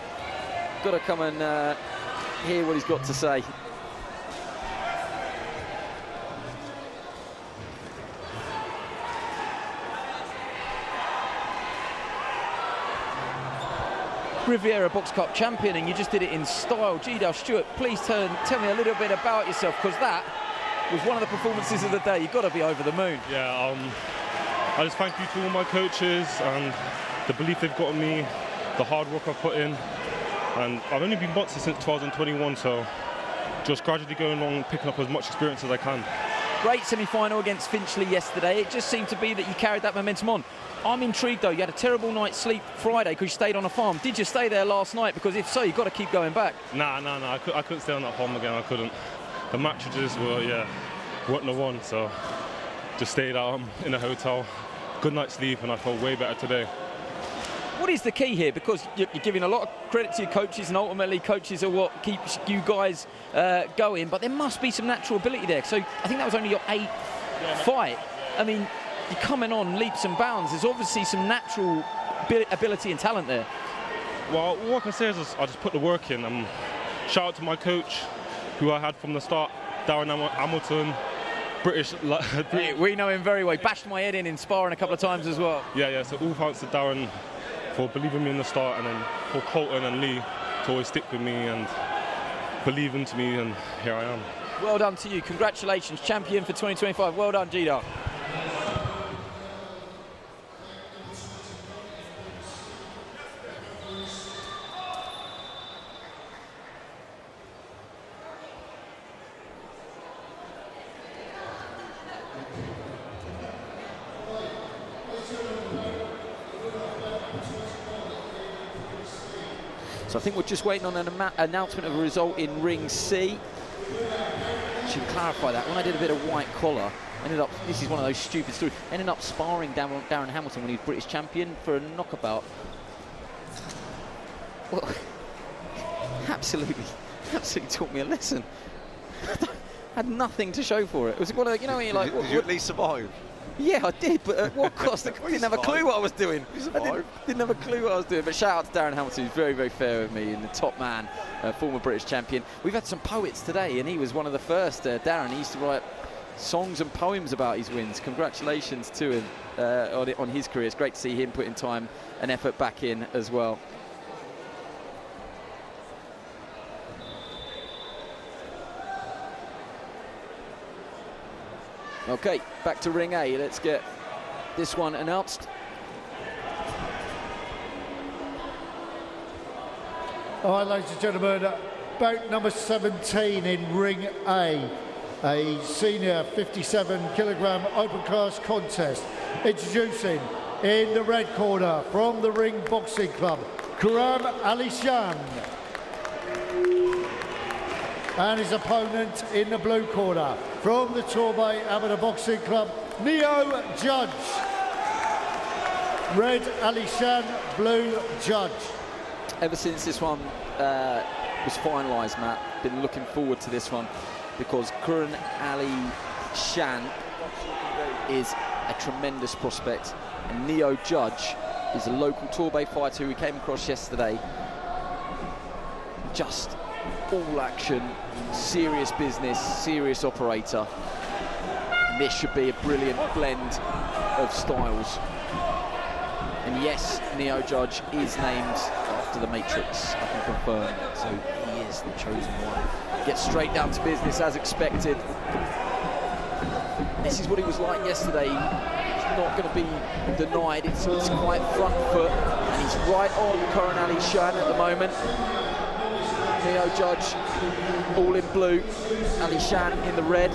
Got to come and hear what he's got to say. Riviera Box Cup champion, and you just did it in style. Jadale Stewart, please tell me a little bit about yourself, because that was one of the performances of the day. You've got to be over the moon. Yeah, I just thank you to all my coaches and the belief they've got in me, the hard work I've put in, and I've only been boxing since 2021, so just gradually going along, picking up as much experience as I can. Great semi-final against Finchley yesterday. It just seemed to be that you carried that momentum on. I'm intrigued though, you had a terrible night's sleep Friday because you stayed on a farm. Did you stay there last night? Because if so, you've got to keep going back. Nah, I couldn't stay on that farm again, I couldn't. The mattresses were, weren't the one, so just stayed out in a hotel. Good night's sleep, and I felt way better today. What is the key here? Because you're giving a lot of credit to your coaches, and ultimately coaches are what keeps you guys going, but there must be some natural ability there. So I think that was only your 8th fight. I mean, you're coming on leaps and bounds. There's obviously some natural ability and talent there. Well, what I can say is I just put the work in. Shout out to my coach, who I had from the start, Darren Hamilton, British. Hey, we know him very well. He bashed my head in sparring a couple of times as well. Yeah, so all thanks to Darren for believing me in the start, and then for Colton and Lee to always stick with me and believe into me, and here I am. Well done to you. Congratulations, champion for 2025. Well done, Jadale. So I think we're just waiting on an announcement of a result in ring C. Should clarify that. When I did a bit of white collar, this is one of those stupid stories, ended up sparring Darren Hamilton when he was British champion for a knockabout. Well, absolutely taught me a lesson. Had nothing to show for it. It was one of, when you're like... Did you at least survive? Yeah, I did, but at what cost? I didn't have a clue what I was doing. I didn't have a clue what I was doing. But shout out to Darren Hamilton, who's very, very fair with me, and the top man, former British champion. We've had some poets today, and he was one of the first. Darren, he used to write songs and poems about his wins. Congratulations to him on his career. It's great to see him putting time and effort back in as well. Okay, back to ring A. Let's get this one announced. All right, ladies and gentlemen, bout number 17 in ring A, a senior 57-kilogram open class contest. Introducing in the red corner from the Ring Boxing Club, Karam Ali Shan. And his opponent in the blue corner from the Torbay Amateur Boxing Club, Neo Judge. Red Ali Shan, blue Judge. Ever since this one was finalised, Matt, been looking forward to this one, because Karam Ali Shan is a tremendous prospect, and Neo Judge is a local Torbay fighter who we came across yesterday. Just all action, serious business, serious operator. And this should be a brilliant blend of styles. And yes, Neo Judge is named after the Matrix, I can confirm. So he is the chosen one. Gets straight down to business as expected. This is what he was like yesterday. He's not going to be denied. It's quite front foot, and he's right on Coronel Shan at the moment. Neo Judge all in blue, Ali Shan in the red.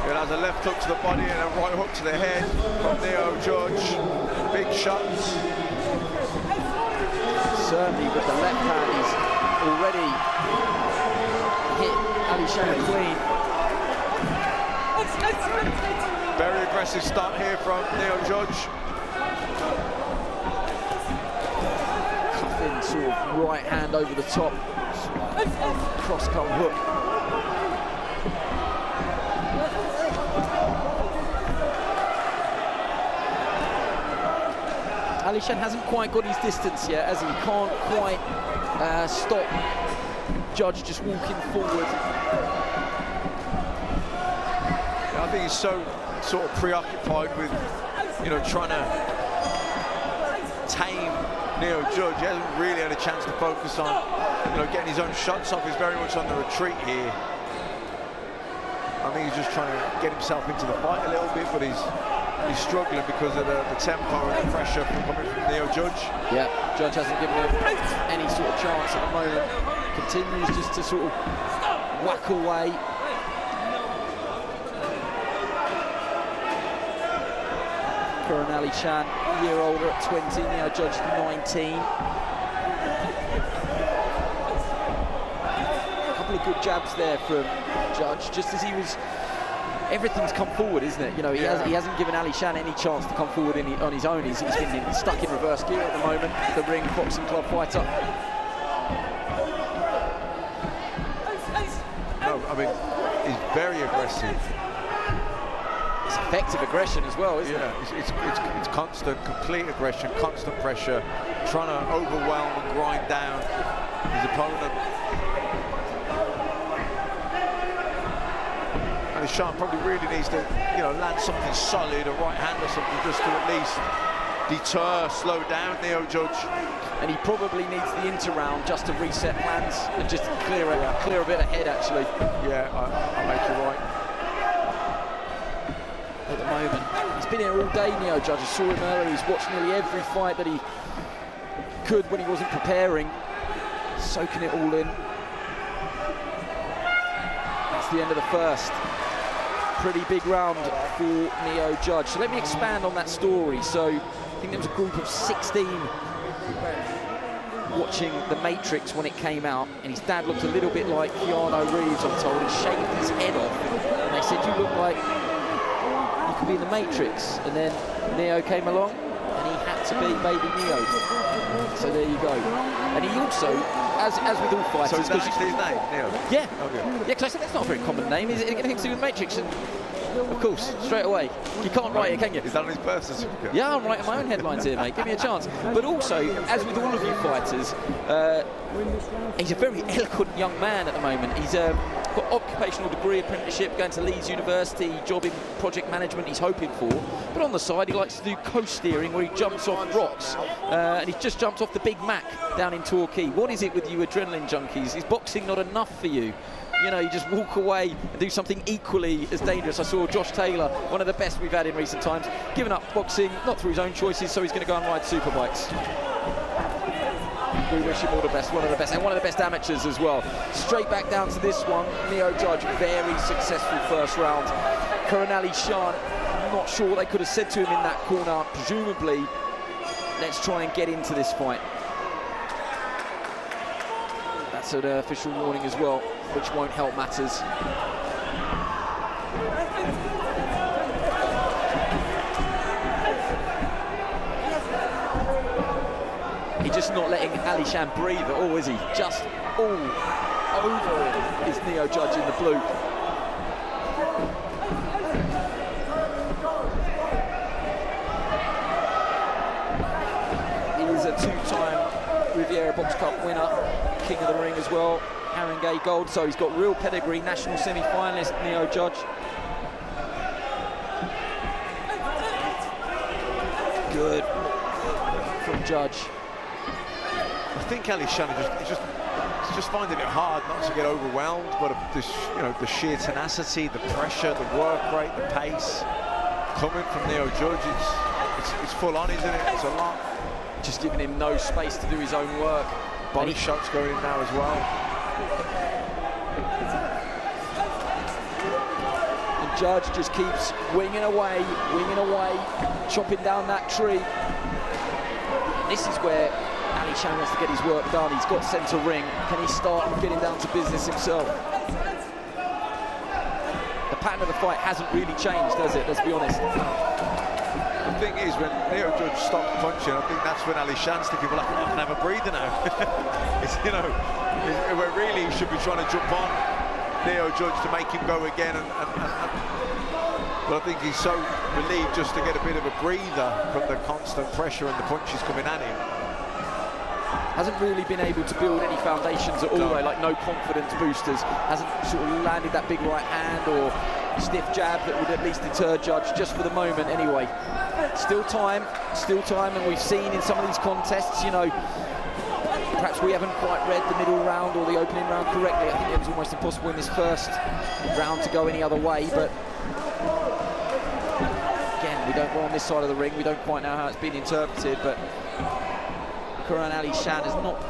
It has a left hook to the body and a right hook to the head from Neo Judge. Big shots. Certainly, but the left hand is already hit Ali Shan clean. Very aggressive start here from Neo Judge. Cuffing sort of right hand over the top. Cross come hook. Ali Shan hasn't quite got his distance yet, as he can't quite stop Judge just walking forward. I think he's so sort of preoccupied with, you know, trying to tame Neo Judge. He hasn't really had a chance to focus on, you know, getting his own shots off. He's very much on the retreat here. I think he's just trying to get himself into the fight a little bit, but he's struggling because of the tempo and the pressure coming from Neo Judge. Yeah, Judge hasn't given him any sort of chance at the moment. Continues just to sort of whack away. Coronel Shan, a year older at 20, Neo Judge 19. A couple of good jabs there from Judge, just as he was. Everything's come forward, isn't it? You know, he hasn't given Ali Shan any chance to come forward on his own. He's been stuck in reverse gear at the moment, the Ring Boxing Club fighter. No, I mean, he's very aggressive. It's effective aggression as well, isn't it? It's constant, complete aggression, constant pressure, trying to overwhelm and grind down his opponent. And Shan probably really needs to, you know, land something solid, a right hand or something, just to at least deter, slow down Neo Judge. And he probably needs the inter-round just to reset plans and just clear a bit ahead, actually. Yeah, I'll make you right. At the moment, he's been here all day, Neo Judge. I saw him earlier. He's watched nearly every fight that he could when he wasn't preparing, soaking it all in. That's the end of the first. Pretty big round for Neo Judge. So let me expand on that story. So I think there was a group of 16 watching The Matrix when it came out, and his dad looked a little bit like Keanu Reeves, I'm told, and shaved his head off. And they said, you look like you could be in The Matrix. And then Neo came along, and he had to be baby Neo. So there you go. And he also, as with all fighters... So is that actually his name, Neo? Yeah. Okay. Yeah, because I said that's not a very common name. Is it anything to do with Matrix? And of course, straight away. You can't write it, can you? Is that on his birth certificate? Yeah, I'm writing my own headlines here, mate. Give me a chance. But also, as with all of you fighters, he's a very eloquent young man at the moment. He's got occupational degree apprenticeship, going to Leeds University, job in project management he's hoping for. But on the side, he likes to do co-steering where he jumps off rocks. And he's just jumped off the Big Mac down in Torquay. What is it with you adrenaline junkies? Is boxing not enough for you? You know, you just walk away and do something equally as dangerous. I saw Josh Taylor, one of the best we've had in recent times, giving up boxing, not through his own choices, so he's going to go and ride superbikes. We wish him all the best, one of the best, and one of the best amateurs as well. Straight back down to this one, Neo Judge, very successful first round. Coronel Shan, not sure what they could have said to him in that corner, presumably, let's try and get into this fight. That's an official warning as well, which won't help matters. He's just not letting Ali Shan breathe at all, is he? Just all over him is Neo Judge in the blue. He is a two-time Riviera Box Cup winner, King of the Ring as well, Haringey Gold, so he's got real pedigree, national semi-finalist, Neo Judge. Good from Judge. I think Ali Shan is just just finding it hard not to get overwhelmed, but the sheer tenacity, the pressure, the work rate, the pace coming from Neo Judge, it's full on, isn't it? It's a lot. Just giving him no space to do his own work. Body shots going in now as well. And Judge just keeps winging away, chopping down that tree. This is where Ali Shan wants to get his work done. He's got centre ring. Can he start getting down to business himself? The pattern of the fight hasn't really changed, has it? Let's be honest. The thing is, when Neo Judge stopped punching, I think that's when Ali Shan's thinking, well, I can have a breather now. Where really he should be trying to jump on Neo Judge to make him go again. But I think he's so relieved just to get a bit of a breather from the constant pressure and the punches coming at him. Hasn't really been able to build any foundations at all, though, like no confidence boosters. Hasn't sort of landed that big right hand or stiff jab that would at least deter Judge, just for the moment anyway. Still time, and we've seen in some of these contests, perhaps we haven't quite read the middle round or the opening round correctly. I think it was almost impossible in this first round to go any other way, but again, we're on this side of the ring, we don't quite know how it's been interpreted, but Karan Ali Shan has not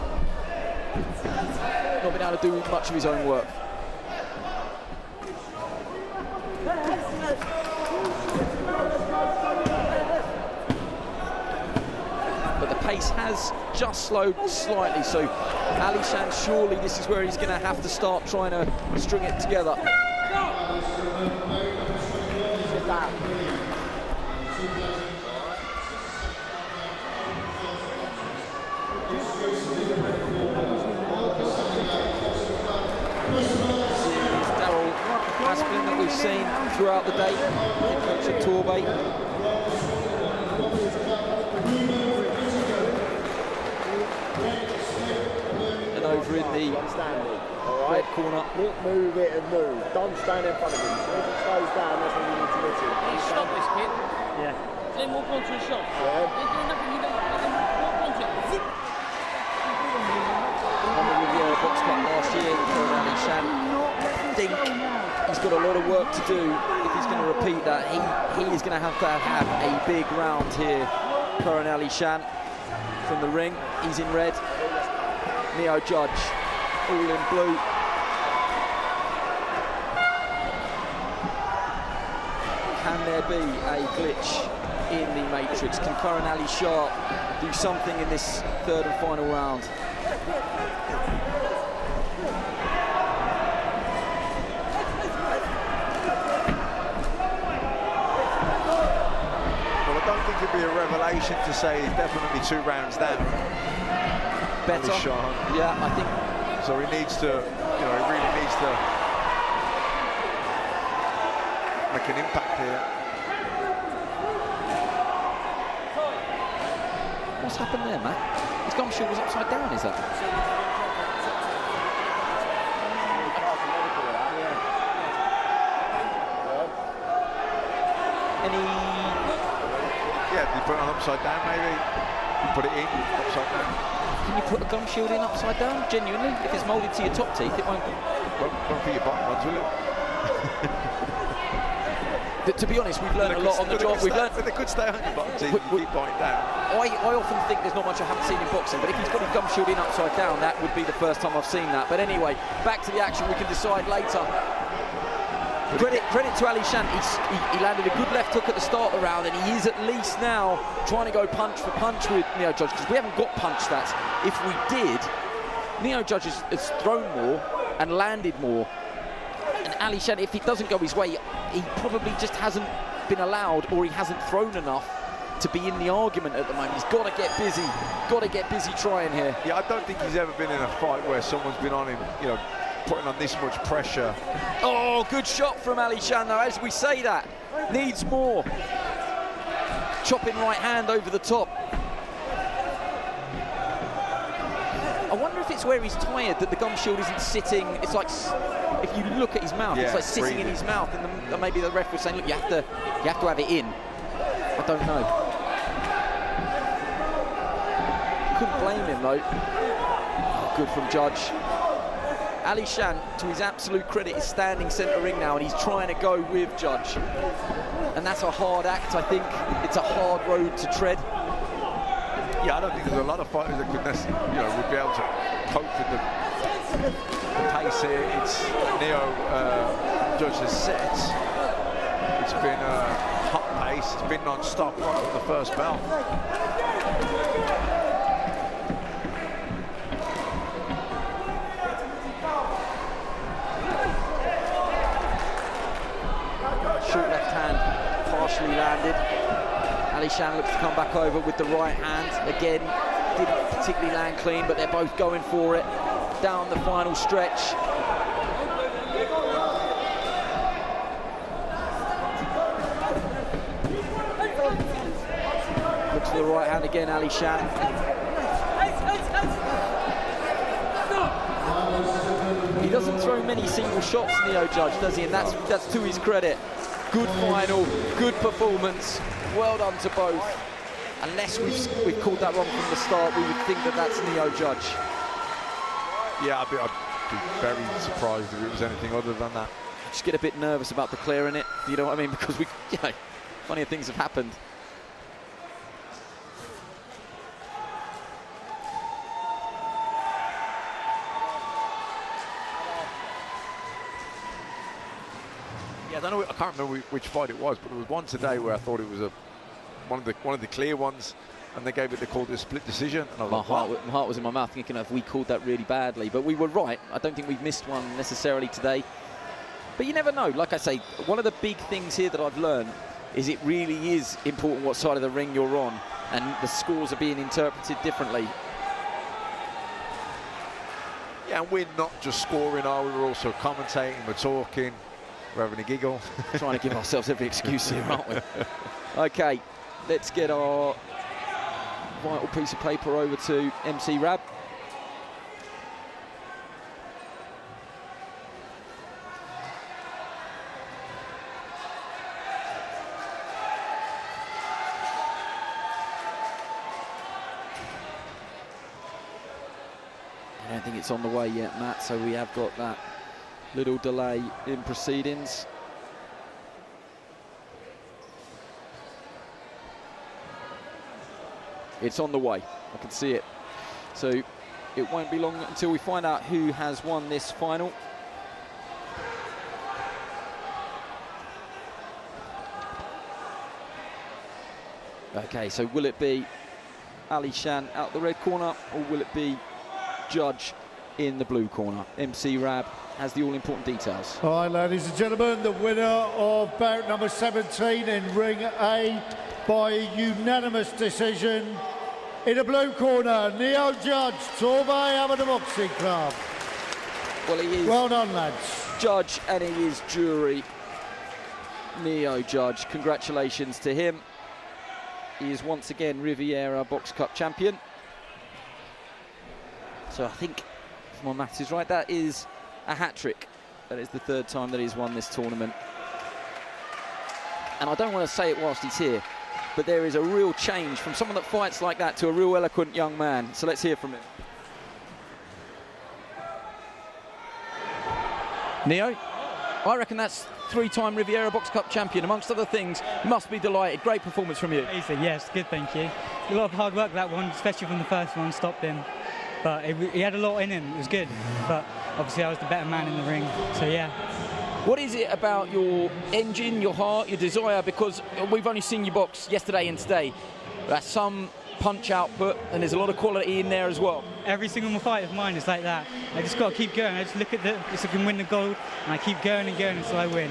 been able to do much of his own work. But the pace has just slowed slightly, so Ali Shan, surely this is where he's going to have to start trying to string it together. That we've seen throughout the day, head coach at Torbay. And over in the red corner. Move it and move. Don't stand in front of him. So if it slows down, that's when you need to hit it. Can you stop this kid? Yeah. Then walk on to a shot. Yeah. They're doing nothing, you don't walk on to it. Zip. On the Riviera Box Cup last year, Ali Shan, I think he's got a lot of work to do if he's going to repeat that. He is going to have a big round here. Karan Ali Shan from the ring. He's in red. Neo Judge all in blue. Can there be a glitch in the matrix? Can Karan Ali Shan do something in this third and final round? Could be a revelation to say he's definitely 2 rounds down. Better. Yeah, I think. So he needs to, he really needs to make an impact here. What's happened there, Matt? His gum shield was upside down, is that? Yeah, you put it on upside down, maybe. You put it in upside down. Can you put a gum shield in upside down? Genuinely? If it's moulded to your top teeth, it won't for your bottom ones, will it? To be honest, we've learned a lot on the job. They could stay on your bottom teeth and keep biting down. I often think there's not much I haven't seen in boxing, but if he's got his gum shield in upside down, that would be the first time I've seen that. But anyway, back to the action. We can decide later. Credit to Ali Shan. He landed a good left hook at the start of the round, and he is at least now trying to go punch for punch with Neo Judge, because we haven't got punch stats. If we did, Neo Judge has thrown more and landed more. And Ali Shan, if it doesn't go his way, he probably just hasn't been allowed, or he hasn't thrown enough to be in the argument at the moment. He's got to get busy trying here. Yeah, I don't think he's ever been in a fight where someone's been on him, putting on this much pressure. Oh, good shot from Ali Shan, though. As we say that, needs more. Chopping right hand over the top. I wonder if it's where he's tired that the gum shield isn't sitting. It's like, if you look at his mouth, it's like sitting in his mouth, and maybe the ref was saying, look, you have to have it in. I don't know. Couldn't blame him, though. Oh, good from Judge. Ali Shan, to his absolute credit, is standing centre ring now, and he's trying to go with Judge. And that's a hard act, I think. It's a hard road to tread. Yeah, I don't think there's a lot of fighters that could necessarily, would be able to cope with the pace here. It's Neo Judge's set. It's been a hot pace. It's been non-stop right from the first bell. Short left hand, partially landed. Ali Shan looks to come back over with the right hand. Again, didn't particularly land clean, but they're both going for it. Down the final stretch. Looks for the right hand again, Ali Shan. He doesn't throw many single shots, Neo Judge, does he? And that's to his credit. Good final, good performance. Well done to both. Unless we've called that wrong from the start, we would think that that's Neo Judge. Yeah, I'd be very surprised if it was anything other than that. I just get a bit nervous about declaring it, you know what I mean? Because funnier things have happened. Yeah, I can't remember which fight it was, but there was one today where I thought it was one of the clear ones, and they gave it the call to a split decision. And my heart was in my mouth thinking, have we called that really badly? But we were right. I don't think we've missed one necessarily today. But you never know. Like I say, one of the big things here that I've learned is it really is important what side of the ring you're on, and the scores are being interpreted differently. Yeah, and we're not just scoring, are we? We're also commentating, we're talking, we're having a giggle. Trying to give ourselves every excuse here, aren't we? Okay, let's get our vital piece of paper over to MC Rab. I don't think it's on the way yet, Matt, so we have got that little delay in proceedings. It's on the way, I can see it. So it won't be long until we find out who has won this final. Okay, so will it be Ali Shan out the red corner, or will it be Judge in the blue corner? MC Rab has the all-important details. All right, ladies and gentlemen, the winner of bout number 17 in ring A by unanimous decision. In the blue corner, Neo Judge, Torbay Amateur Boxing Club. Well, he is. Well done, lads. Judge, and he is jury. Neo Judge, congratulations to him. He is once again Riviera Box Cup champion. So I think, if my maths is right, that is a hat-trick. That is the third time that he's won this tournament. And I don't want to say it whilst he's here, but there is a real change from someone that fights like that to a real eloquent young man. So let's hear from him. Neo, I reckon that's three-time Riviera Box Cup champion. Amongst other things, must be delighted. Great performance from you. Easy, yes, good, thank you. A lot of hard work that one, especially from the first one, stopped him. But he had a lot in him, it was good. But obviously I was the better man in the ring, so yeah. What is it about your engine, your heart, your desire? Because we've only seen you box yesterday and today. That's some punch output, and there's a lot of quality in there as well. Every single fight of mine is like that. I just got to keep going. I just look at if I can win the gold, and I keep going and going until I win.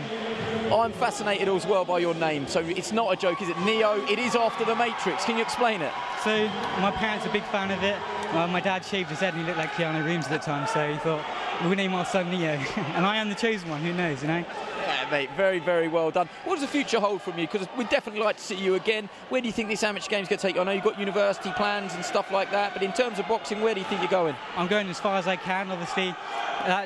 I'm fascinated as well by your name. So it's not a joke, is it? Neo, it is after the Matrix. Can you explain it? So my parents are a big fan of it. My dad shaved his head and he looked like Keanu Reeves at the time, so he thought, we'll name our son Neo. And I am the chosen one, who knows, you know? Yeah, mate, very, very well done. What does the future hold from you? Because we'd definitely like to see you again. Where do you think this amateur game's going to take you? I know you've got university plans and stuff like that, but in terms of boxing, where do you think you're going? I'm going as far as I can, obviously.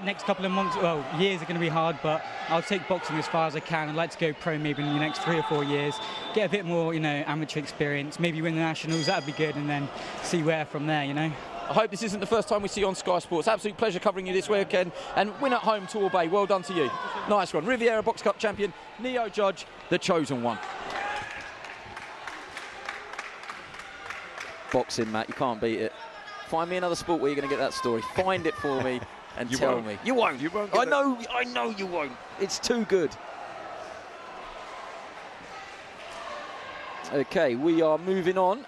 Next couple of months, well, years are going to be hard, but I'll take boxing as far as I can. I'd like to go pro maybe in the next 3 or 4 years, get a bit more, you know, amateur experience, maybe win the nationals, that'd be good, and then see where from there, you know. I hope this isn't the first time we see you on Sky Sports. Absolute pleasure covering you this weekend. And win at home, Torbay. Well done to you. Nice one. Riviera Box Cup champion, Neo Judge, the chosen one. Boxing, Matt, you can't beat it. Find me another sport where you're going to get that story. Find it for me and tell me. You won't. You won't. I know you won't. It's too good. Okay, we are moving on.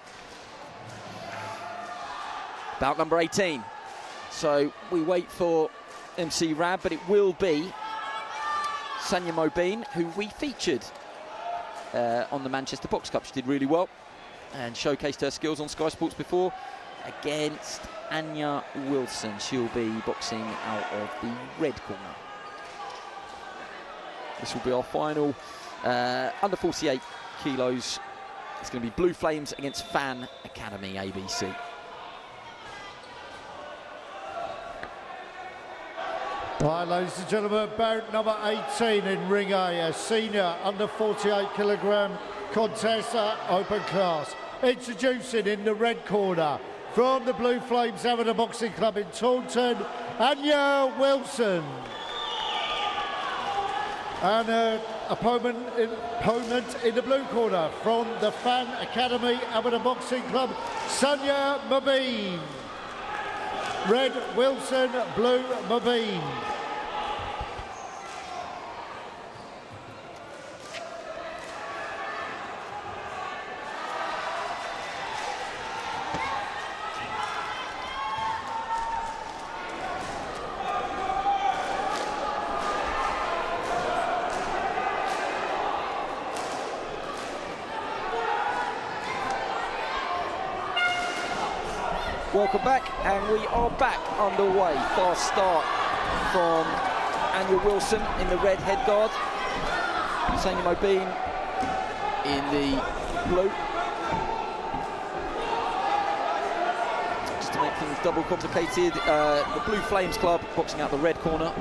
Bout number 18. So we wait for MC Rab, but it will be Sanya Mobeen, who we featured on the Manchester Box Cup. She did really well and showcased her skills on Sky Sports before against Anya Wilson. She'll be boxing out of the red corner. This will be our final under 48 kilos. It's going to be Blue Flames against Fan Academy ABC. Right, ladies and gentlemen, bout number 18 in Ring A, a senior under 48 kilogram contest open class. Introducing in the red corner from the Blue Flames Amateur Boxing Club in Taunton, Anya Wilson. And her opponent in the blue corner from the Fan Academy Amateur Boxing Club, Sanya Mobeen. Red Wilson, blue Mobeen. Welcome back, and we are back underway. Fast start from Anya Wilson in the red head guard. Sanya Mobeen in the blue. Just to make things double complicated, the Blue Flames Club boxing out the red corner.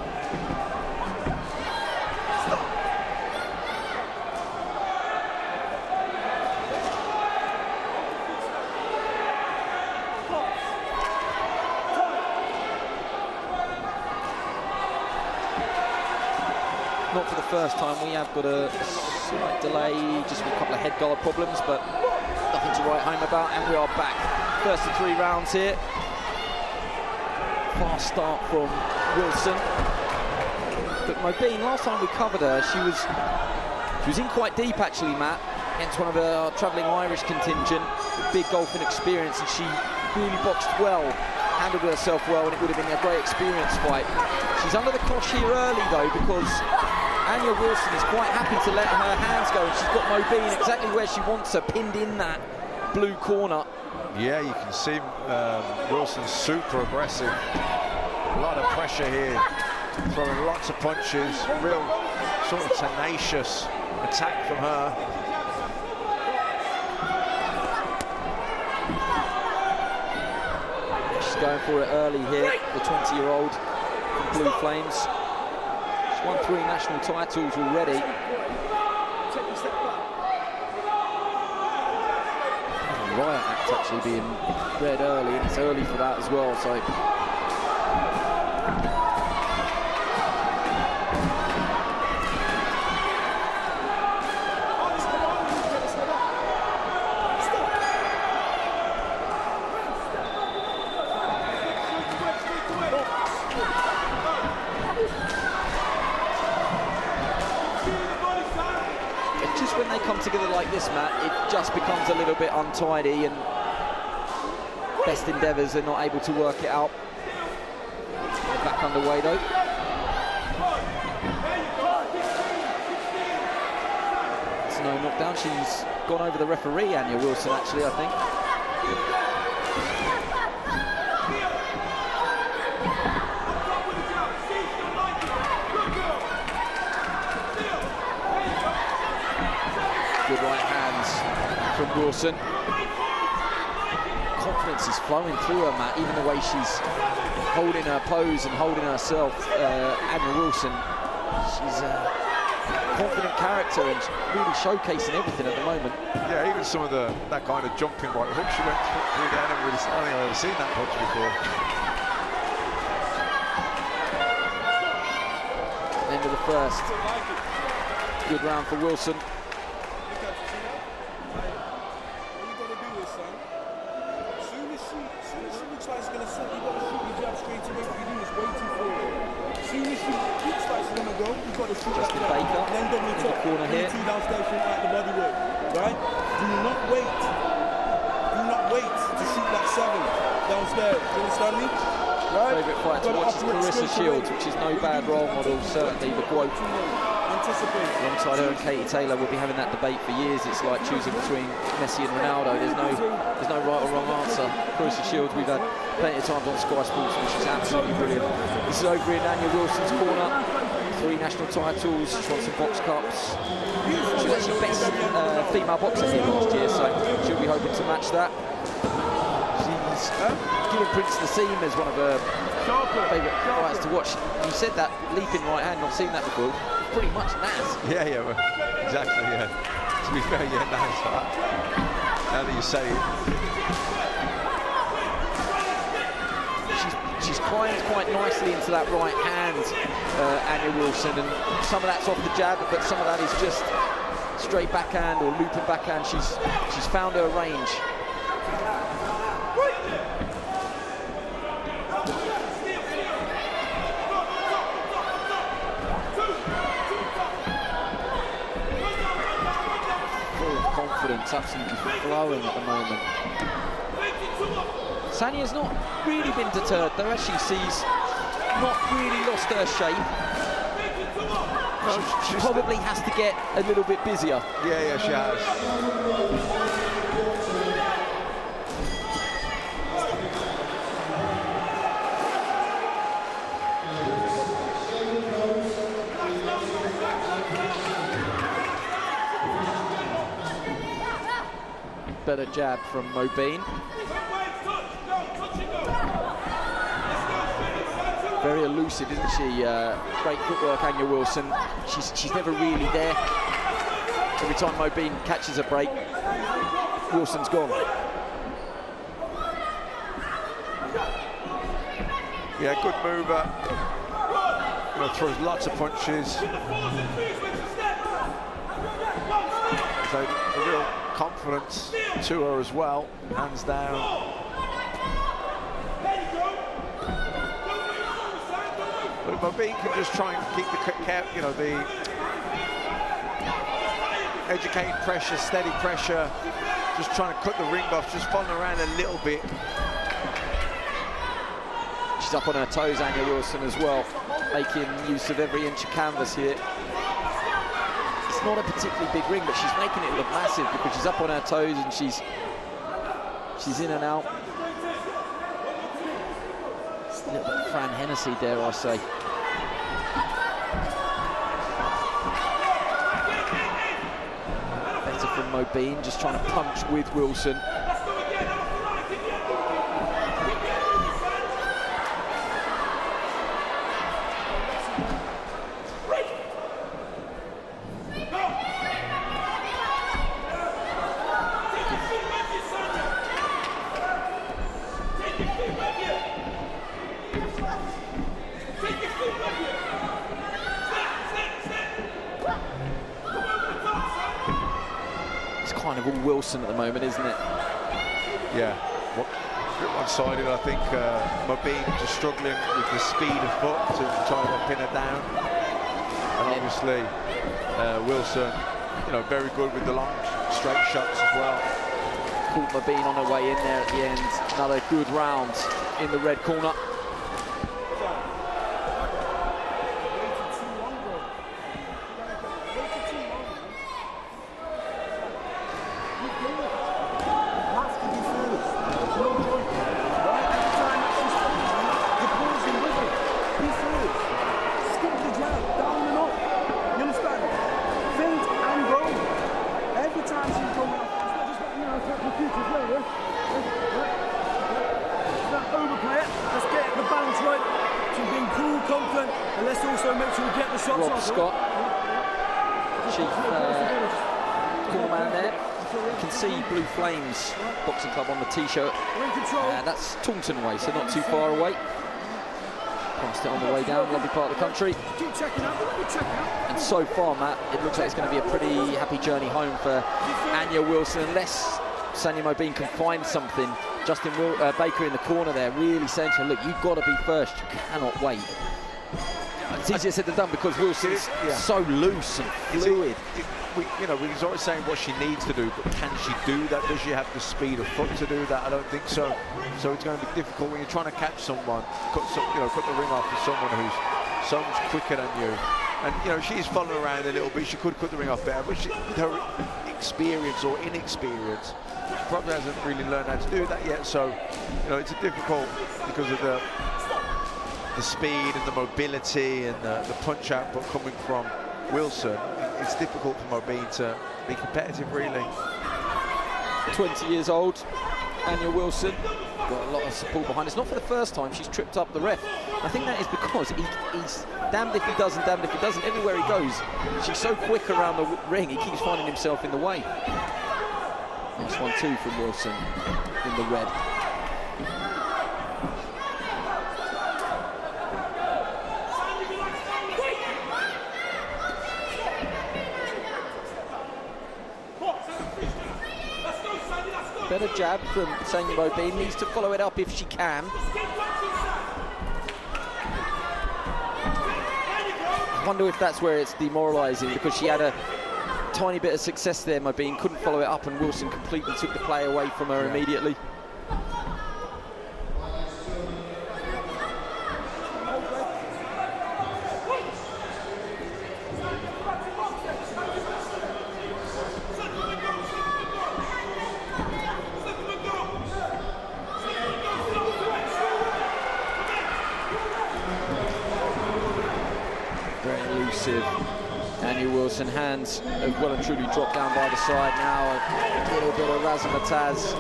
Not for the first time. We have got a slight delay, just with a couple of head guard problems, but nothing to write home about, and we are back. First of 3 rounds here. Fast start from Wilson. But Mobeen, last time we covered her, she was in quite deep actually, Matt, against one of our travelling Irish contingent with big golfing experience, and she really boxed well, handled herself well, and it would have been a great experience fight. She's under the cosh here early though, because Anya Wilson is quite happy to let her hands go, and she's got Mobeen exactly where she wants her, pinned in that blue corner. Yeah, you can see Wilson's super aggressive. A lot of pressure here, throwing lots of punches, real sort of tenacious attack from her. She's going for it early here, the 20-year-old from Blue Flames. She's won 3 national titles already. Riot Act actually being read early, and it's early for that as well, so together like this, Matt, it just becomes a little bit untidy, and best endeavours are not able to work it out. Back underway though. It's no knockdown. She's gone over the referee, Anya Wilson, actually, I think. Good right hands from Wilson. Confidence is flowing through her, Matt, even the way she's holding her pose and holding herself. Anya Wilson, she's confident character and really showcasing everything at the moment. Yeah, even some of that kind of jumping right hook she went through there. I don't think I've ever seen that much before. End of the first. Good round for Wilson. Justin Baker in the corner here. Two downstairs out the body work, right? Do not wait. Do not wait to shoot that 7 downstairs. Do you understand me? Right? Favourite fight to watch is Clarissa Shields, which is no bad role model, certainly the quote. Alongside her and Katie Taylor, we'll be having that debate for years. It's like choosing between Messi and Ronaldo. There's no right or wrong answer. Clarissa Shields, we've had plenty of times on Sky Sports, which is absolutely brilliant. This is over in Anya Wilson's corner. 3 national titles, she's won some box cups. She was actually best female boxer here last year, so she'll be hoping to match that. She's given Prince Nassim as one of her favourite fights to watch. You said that leaping right hand, not seen that before. Pretty much Nas. Yeah, well, exactly, yeah. To be fair, yeah, Nas. Now that you say it. She's climbed quite nicely into that right hand, Anya Wilson, and some of that's off the jab, but some of that is just straight backhand or looping backhand. She's found her range. Full of confidence, absolutely flowing at the moment. Sanya's not really been deterred though, as she's not really lost her shape. She probably has to get a little bit busier. Yeah, she has. Better jab from Mybe. Very elusive, isn't she? Great footwork, Anya Wilson. She's never really there. Every time Mybe catches a break, Wilson's gone. Yeah, good mover. Throws lots of punches. So a real confidence to her as well. Hands down. But Mybe can just try and keep the educated pressure, steady pressure, just trying to cut the ring off, just following around a little bit. She's up on her toes, Anya Wilson, as well, making use of every inch of canvas here. It's not a particularly big ring, but she's making it look massive because she's up on her toes and she's in and out. A little bit of Fran Hennessy, dare I say. Better from Mybe, just trying to punch with Wilson. Wilson at the moment, isn't it? Yeah, a bit one-sided. I think Mybe just struggling with the speed of foot to try to pin her down, and obviously Wilson, very good with the long straight shots as well. Caught Mybe on her way in there at the end. Another good round in the red corner. chief cornerman there. You can see Blue Flames Boxing Club on the T-shirt. That's Taunton way, so not too far away. Passed it on the way down, lovely part of the country. And so far, Matt, it looks like it's going to be a pretty happy journey home for Anya Wilson, unless Sanya Mobeen can find something. Justin Baker in the corner there, really saying to her, look, you've got to be first, you cannot wait. It's easier said than done because Wilson's so loose and fluid. We're always saying what she needs to do, but can she do that? Does she have the speed of foot to do that? I don't think so. So it's going to be difficult when you're trying to catch someone, cut the ring off for someone who's so much quicker than you. And she's following around a little bit. She could cut the ring off better, but with her experience or inexperience, she probably hasn't really learned how to do that yet. So it's difficult because of the speed and the mobility and the punch output coming from Wilson. It's difficult for Mobeen to be competitive, really. 20 years old, Anya Wilson. Got a lot of support behind. It's not for the first time she's tripped up the ref. I think that is because he's damned if he does and damned if he doesn't. Everywhere he goes, she's so quick around the ring, he keeps finding himself in the way. Nice one too from Wilson in the red. Better jab from Sanya Mobeen, needs to follow it up if she can. I wonder if that's where it's demoralising, because she had a tiny bit of success there, Mobeen couldn't follow it up, and Wilson completely took the play away from her immediately. Anya Wilson, hands have well and truly dropped down by the side now. A little bit of razzmatazz.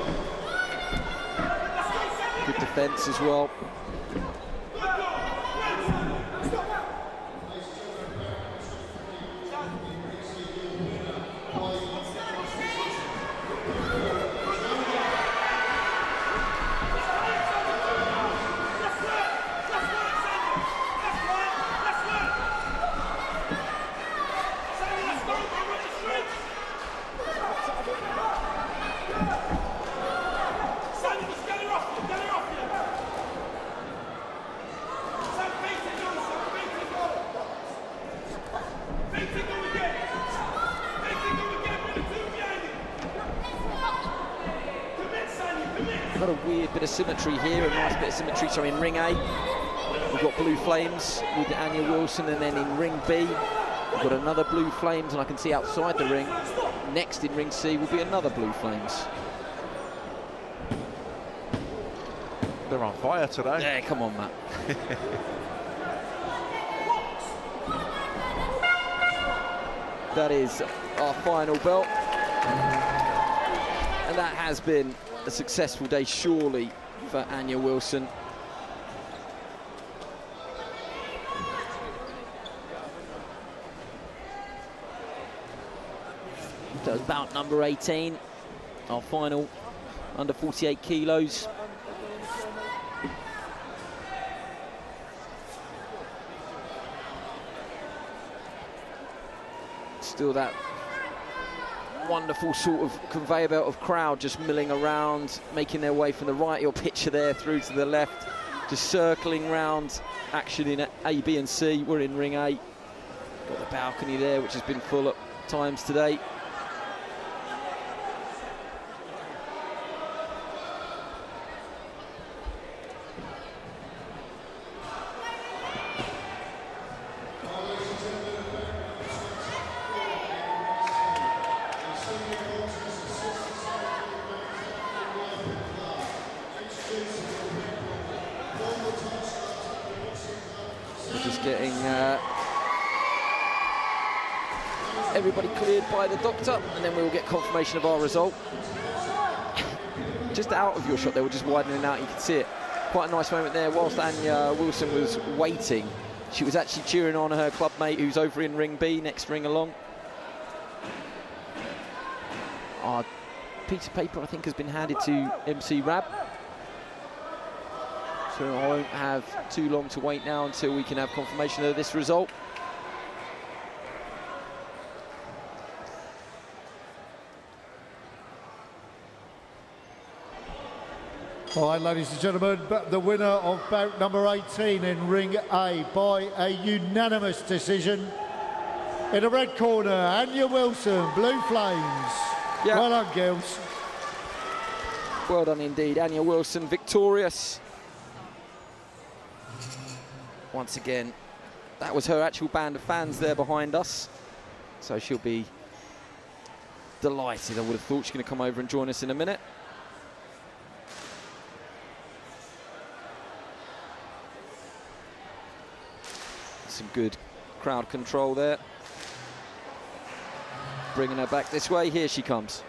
Good defence as well. Got a weird bit of symmetry here, a nice bit of symmetry. So in ring A, we've got Blue Flames with Anya Wilson, and then in ring B, we've got another Blue Flames, and I can see outside the ring, next in ring C will be another Blue Flames. They're on fire today. Yeah, come on, Matt. That is our final belt. And that has been a successful day, surely, for Anya Wilson. So it's bout number 18, our final under 48 kilos. Still that wonderful sort of conveyor belt of crowd just milling around, making their way from the right, your picture there, through to the left, just circling round action in A, B and C. We're in ring A. Got the balcony there, which has been full at times today. Getting everybody cleared by the doctor, and then we will get confirmation of our result. Just out of your shot there, we're just widening out, you can see it. Quite a nice moment there. Whilst Anya Wilson was waiting, she was actually cheering on her club mate who's over in ring B, next ring along. Our piece of paper, I think, has been handed to MC Rab. So I won't have too long to wait now until we can have confirmation of this result. All right, ladies and gentlemen, the winner of bout number 18 in Ring A by a unanimous decision. In the red corner, Anya Wilson, Blue Flames. Yeah. Well done, girls. Well done indeed. Anya Wilson victorious. Once again, that was her actual band of fans there behind us. So she'll be delighted. I would have thought she's going to come over and join us in a minute. Some good crowd control there. Bringing her back this way. Here she comes.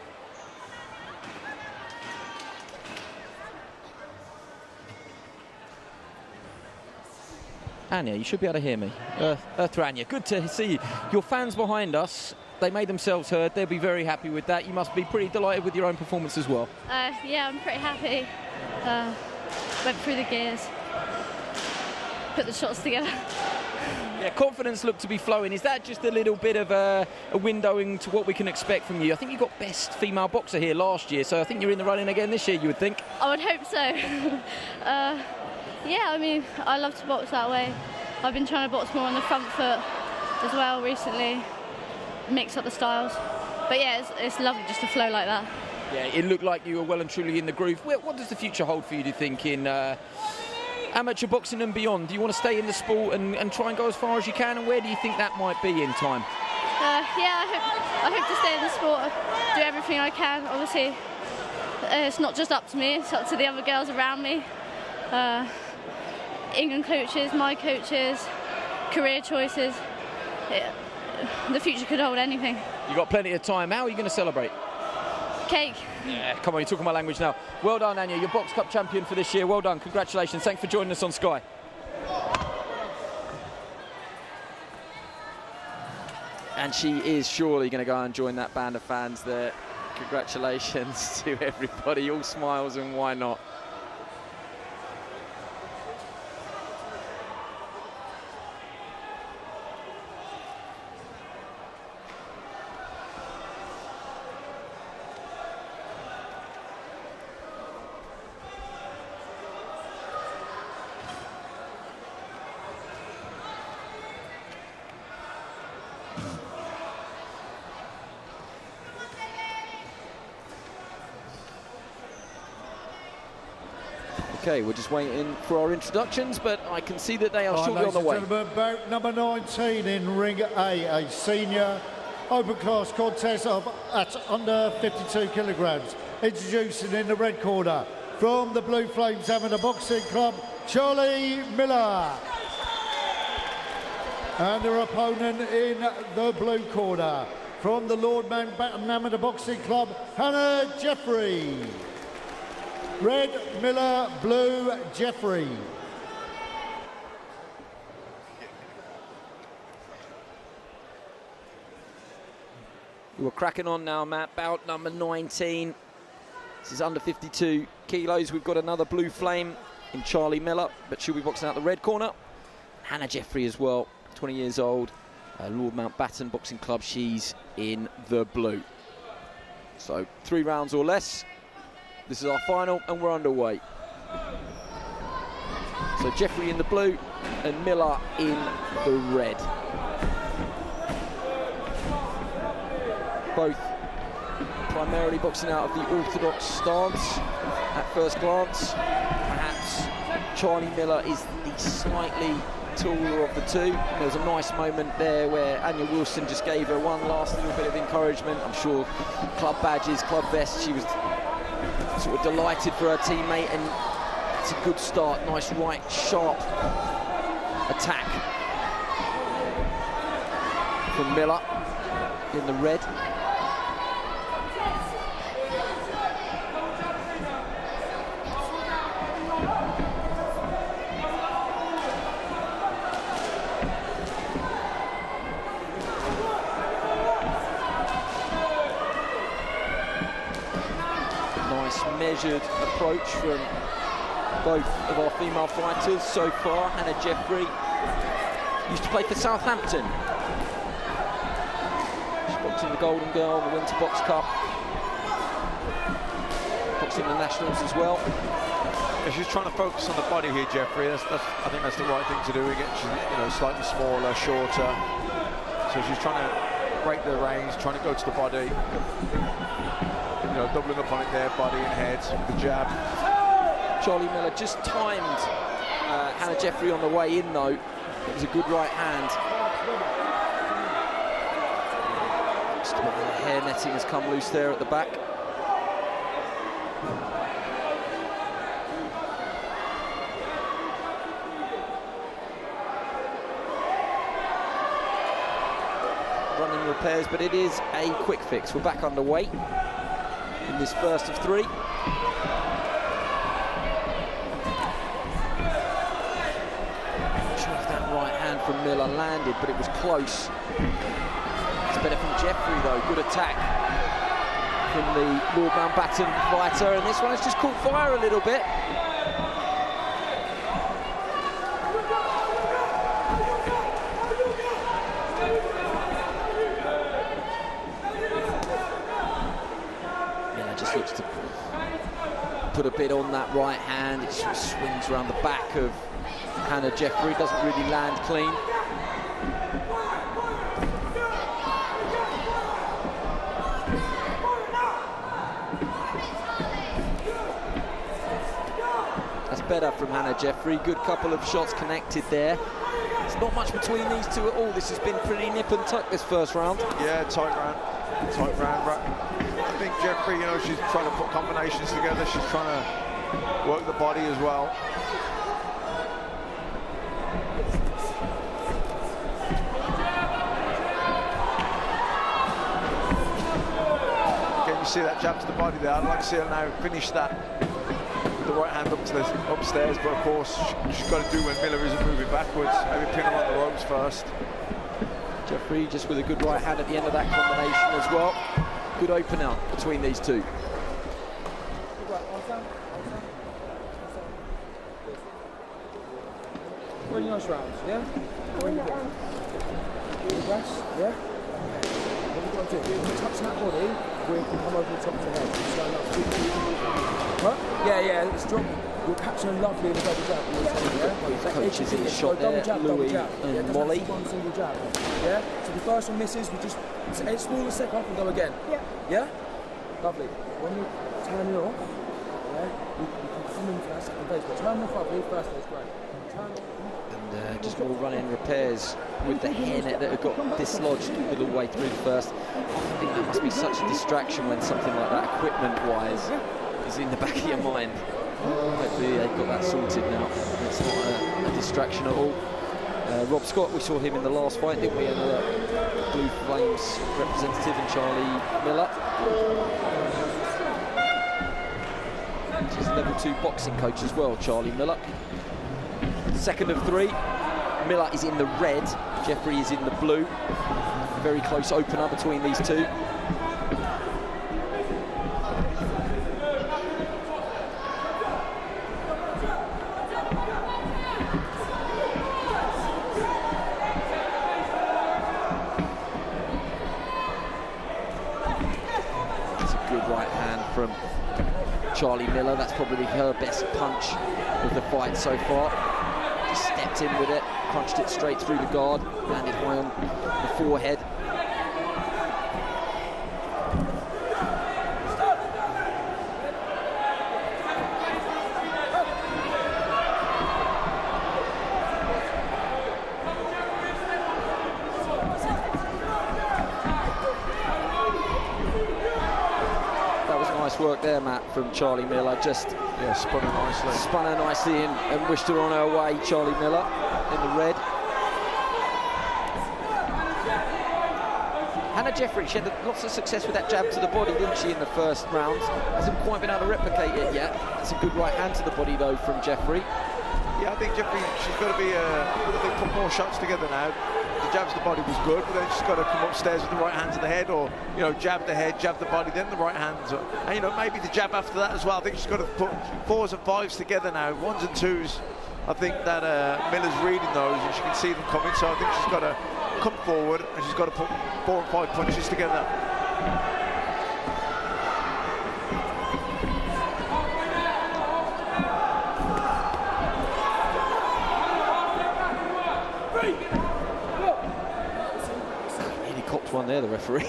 Anya, you should be able to hear me. Earth Anya, good to see you. Your fans behind us, they made themselves heard. They'll be very happy with that. You must be pretty delighted with your own performance as well. Yeah, I'm pretty happy. Went through the gears, put the shots together. Yeah, confidence looked to be flowing. Is that just a little bit of a window into what we can expect from you? I think you got best female boxer here last year, so I think you're in the running again this year, you would think. I would hope so. Yeah, I mean, I love to box that way. I've been trying to box more on the front foot as well recently, mix up the styles. But yeah, it's lovely just to flow like that. Yeah, it looked like you were well and truly in the groove. What does the future hold for you, do you think, in amateur boxing and beyond? Do you want to stay in the sport and try and go as far as you can, and where do you think that might be in time? Yeah, I hope to stay in the sport, do everything I can. Obviously, it's not just up to me, it's up to the other girls around me. England coaches, my coaches, career choices. The future could hold anything. You've got plenty of time. How are you going to celebrate? Cake. Yeah, come on, you're talking my language now. Well done, Anya. You're Box Cup champion for this year. Well done. Congratulations. Thanks for joining us on Sky. And she is surely going to go and join that band of fans there. Congratulations to everybody. All smiles, and why not? Okay, we're just waiting for our introductions, but I can see that they are shortly on the way. Bout number 19 in Ring A, a senior open class contest at under 52 kilograms. Introducing in the red corner from the Blue Flames Amateur Boxing Club, Charlie Miller. And their opponent in the blue corner from the Lord Mountbatten Amateur Boxing Club, Hannah Jeffrey. Red, Miller, blue, Jeffrey. We're cracking on now, Matt. Bout number 19. This is under 52 kilos. We've got another blue flame in Charlie Miller, but she'll be boxing out the red corner. Hannah Jeffrey as well, 20 years old. Lord Mountbatten Boxing Club, she's in the blue. So 3 rounds or less. This is our final, and we're underway. So Jeffrey in the blue and Miller in the red. Both primarily boxing out of the orthodox stance at first glance. Perhaps Charlie Miller is the slightly taller of the two. There was a nice moment there where Anya Wilson just gave her one last little bit of encouragement. I'm sure club badges, club vests, she was sort of delighted for her teammate, and it's a good start. Nice right, sharp attack from Miller in the red. measured approach from both of our female fighters so far. Hannah Jeffrey used to play for Southampton. She's boxing the Golden Girl, the Winter Box Cup, boxing the Nationals as well. Yeah, she's trying to focus on the body here, Jeffrey. I think that's the right thing to do. Again, she's slightly smaller, shorter. So she's trying to break the range, trying to go to the body. Doubling up on it there, body and head, the jab. Charlie Miller just timed Hannah Jeffrey on the way in, though. It was a good right hand. Just a bit of the hair netting has come loose there at the back. Running repairs, but it is a quick fix. We're back underway in this first of three. From Miller landed, but it was close. It's better from Jeffrey though. Good attack from the Lord Mountbatten fighter, and this one has just caught fire a little bit. Miller just looks to put a bit on that right hand. It sort of swings around the back of Hannah Jeffrey, doesn't really land clean. That's better from Hannah Jeffrey. Good couple of shots connected there. There's not much between these two at all. This has been pretty nip and tuck this first round. Yeah, tight round. I think Jeffrey, she's trying to put combinations together. She's trying to work the body as well. You see that jab to the body there. I'd like to see her now finish that with the right hand up to the upstairs, but of course she's got to do when Miller isn't moving backwards. Maybe pin him on the ropes first. Jeffrey just with a good right hand at the end of that combination as well. Good opener between these two. Really nice rounds, yeah? Rest, yeah? What we've got to do, we're touching that body, we can come over the top of the head. Huh? Yeah, it's drop. You're catching lovely in the double jab. Both coaches in the shot there, Louis and Molly. One single jab. Yeah? So the first one misses, we just spool the second off and go again. Yeah? Lovely. When you turn it off, yeah, you can come in for that second base, but turn off lovely, first base great. Turn off. And just more run-in repairs with the hairnet that have got dislodged a little way through the first. I think that must be such a distraction when something like that, equipment-wise, is in the back of your mind. Hopefully they've got that sorted now. It's not a distraction at all. Rob Scott, we saw him in the last fight, didn't we? Another Blue Flames representative, and Charlie Miller. She's a level 2 boxing coach as well, Charlie Miller. Second of three. Miller is in the red, Jeffrey is in the blue. Very close opener between these two. That's a good right hand from Charlie Miller. That's probably her best punch of the fight so far. Just stepped in with it, punched it straight through the guard, landed high on the forehead. Work there, Matt, from Charlie Miller. Just spun her nicely and wished her on her way. Charlie Miller in the red. Hannah Jeffrey, she had lots of success with that jab to the body, didn't she, in the first round? Hasn't quite been able to replicate it yet. It's a good right hand to the body though from Jeffrey. Yeah, I think Jeffrey, she's got to be put more shots together now. the jabs to the body was good, but then she's got to come upstairs with the right hand to the head, or, you know, jab the head, jab the body, then the right hands. And, you know, maybe the jab after that as well. I think she's got to put 4s and 5s together now, 1s and 2s. I think that Miller's reading those, and she can see them coming, so I think she's got to come forward, and she's got to put 4 and 5 punches together. Nearly copped one there, the referee.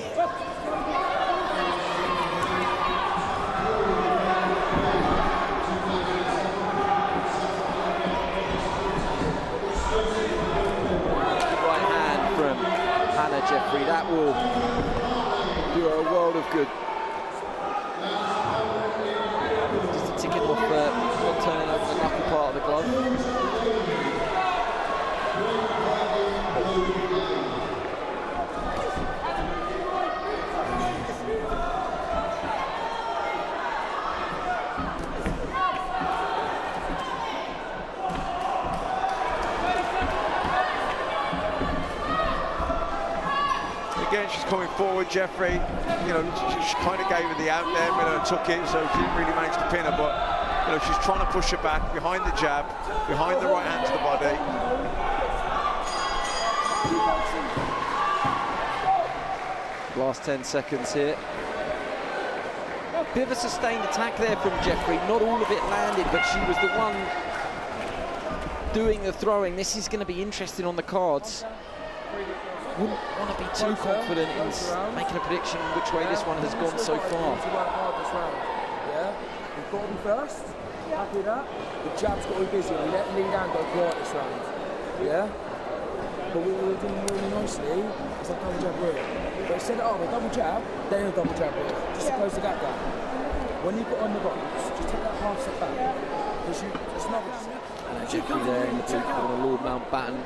Jeffrey, that will do her a world of good. Just ticking off, not turning over the knuckle part of the glove. Again, she's coming forward, Jeffrey. You know, she kind of gave her the out there, Miller took it, so she didn't really manage to pin her, but, you know, she's trying to push her back behind the jab, behind the right hand to the body. Last 10 seconds here. Bit of a sustained attack there from Jeffrey. Not all of it landed, but she was the one doing the throwing. This is going to be interesting on the cards. Wouldn't want to be too confident in making a prediction which way this one has gone so far. Yeah, we've got to be first. Happy with that? The jab's got to be busy. We let the lead hand go quiet this round. Yeah? But we were doing really nicely. It's like double jab route. But set it up, a double jab, then a double jab route. Just to close the gap down. When you put on the box, just take that half step back. Because it's not And Jeffrey there in the booth on the Lord Mountbatten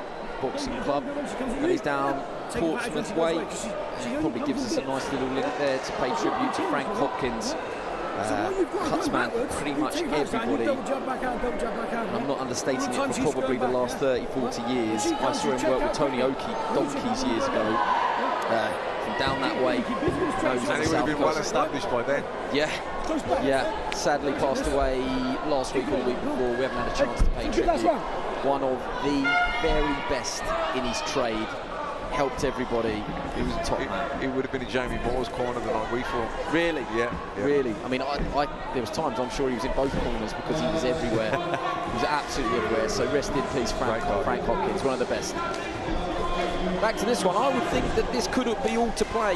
Boxing Club. And he's down Portsmouth way. Probably gives us a nice little link there to pay tribute to Frank Hopkins. Cuts man pretty much everybody. I'm not understating it, for probably the last 30-40 years. I saw him work with Tony Donkeys years ago. From down that way. And he would have been well established by then. Yeah, sadly passed away last week or the week before. We haven't had a chance to pay tribute. One of the very best in his trade. Helped everybody. He was a top man. He would have been in Jamie Moore's corner the night we fought. Really? Yeah. Really? I mean, there was times I'm sure he was in both corners because he was everywhere. He was absolutely everywhere. So rest in peace, Frank Hopkins, one of the best. Back to this one. I would think that this could be all to play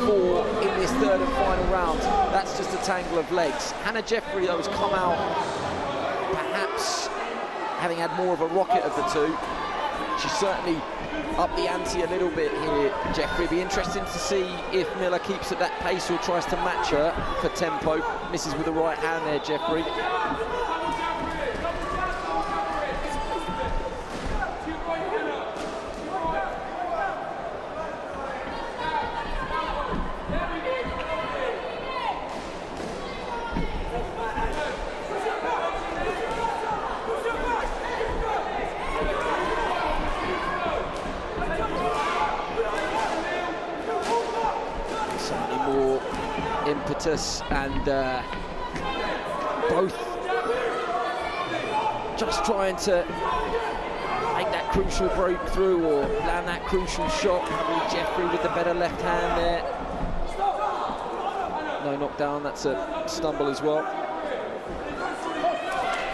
for in this third and final round. That's just a tangle of legs. Hannah Jeffrey, though, has come out perhaps having had more of a rocket of the two. She's certainly up the ante a little bit here, Jeffrey. Be interesting to see if Miller keeps at that pace or tries to match her for tempo. Misses with the right hand there, Jeffrey. And both just trying to make that crucial breakthrough or land that crucial shot. Probably Jeffrey with the better left hand there. No knockdown, that's a stumble as well.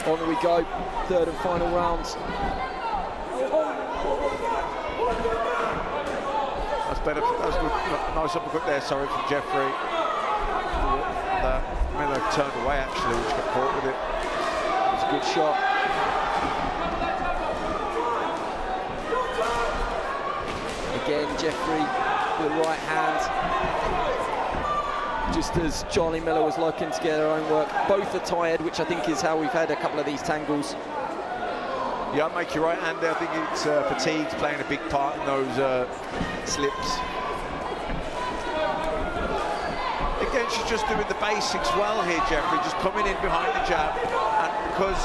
On we go, third and final rounds. That's better, that's good, nice uppercut there, sorry, from Jeffrey. Miller turned away actually, which got caught with it. It's a good shot. Again, Jeffrey with the right hand. Just as Charlie Miller was looking to get her own work. Both are tired, which I think is how we've had a couple of these tangles. Yeah, make your right hand there. I think it's fatigue's playing a big part in those slips. Again, she's just doing the basics well here, Jeffrey, just coming in behind the jab, and because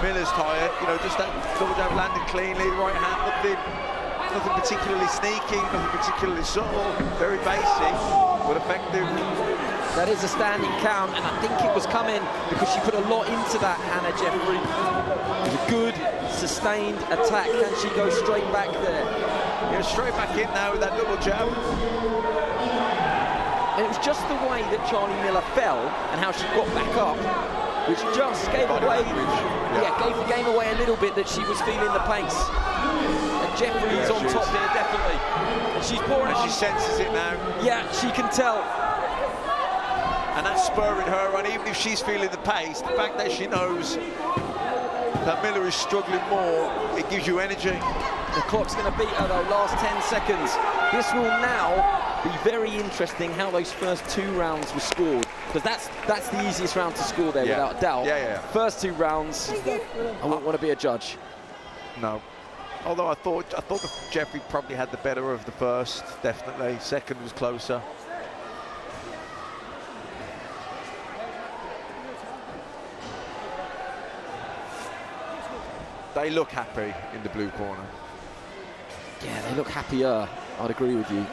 Miller's tired, you know, just that double jab landed cleanly, the right hand up in, nothing particularly sneaky, nothing particularly subtle, very basic, but effective. That is a standing count, and I think it was coming because she put a lot into that, Hannah Jeffrey. It was a good, sustained attack. Can she go straight back there? Yeah, straight back in now with that double jab. And it was just the way that Charlie Miller fell and how she got back up, which just gave away, gave the game away a little bit that she was feeling the pace. And Jeffrey's on top here, definitely. And she's pouring on. She senses it now. Yeah, she can tell. And that's spurring her on, even if she's feeling the pace, the fact that she knows that Miller is struggling more, it gives you energy. The clock's going to beat her though, last 10 seconds. This will now be very interesting how those first 2 rounds were scored, because that's the easiest round to score there, without a doubt. First 2 rounds, I wouldn't want to be a judge. No. Although I thought that Jeffrey probably had the better of the first, definitely. Second was closer. They look happy in the blue corner. Yeah, they look happier. I'd agree with you.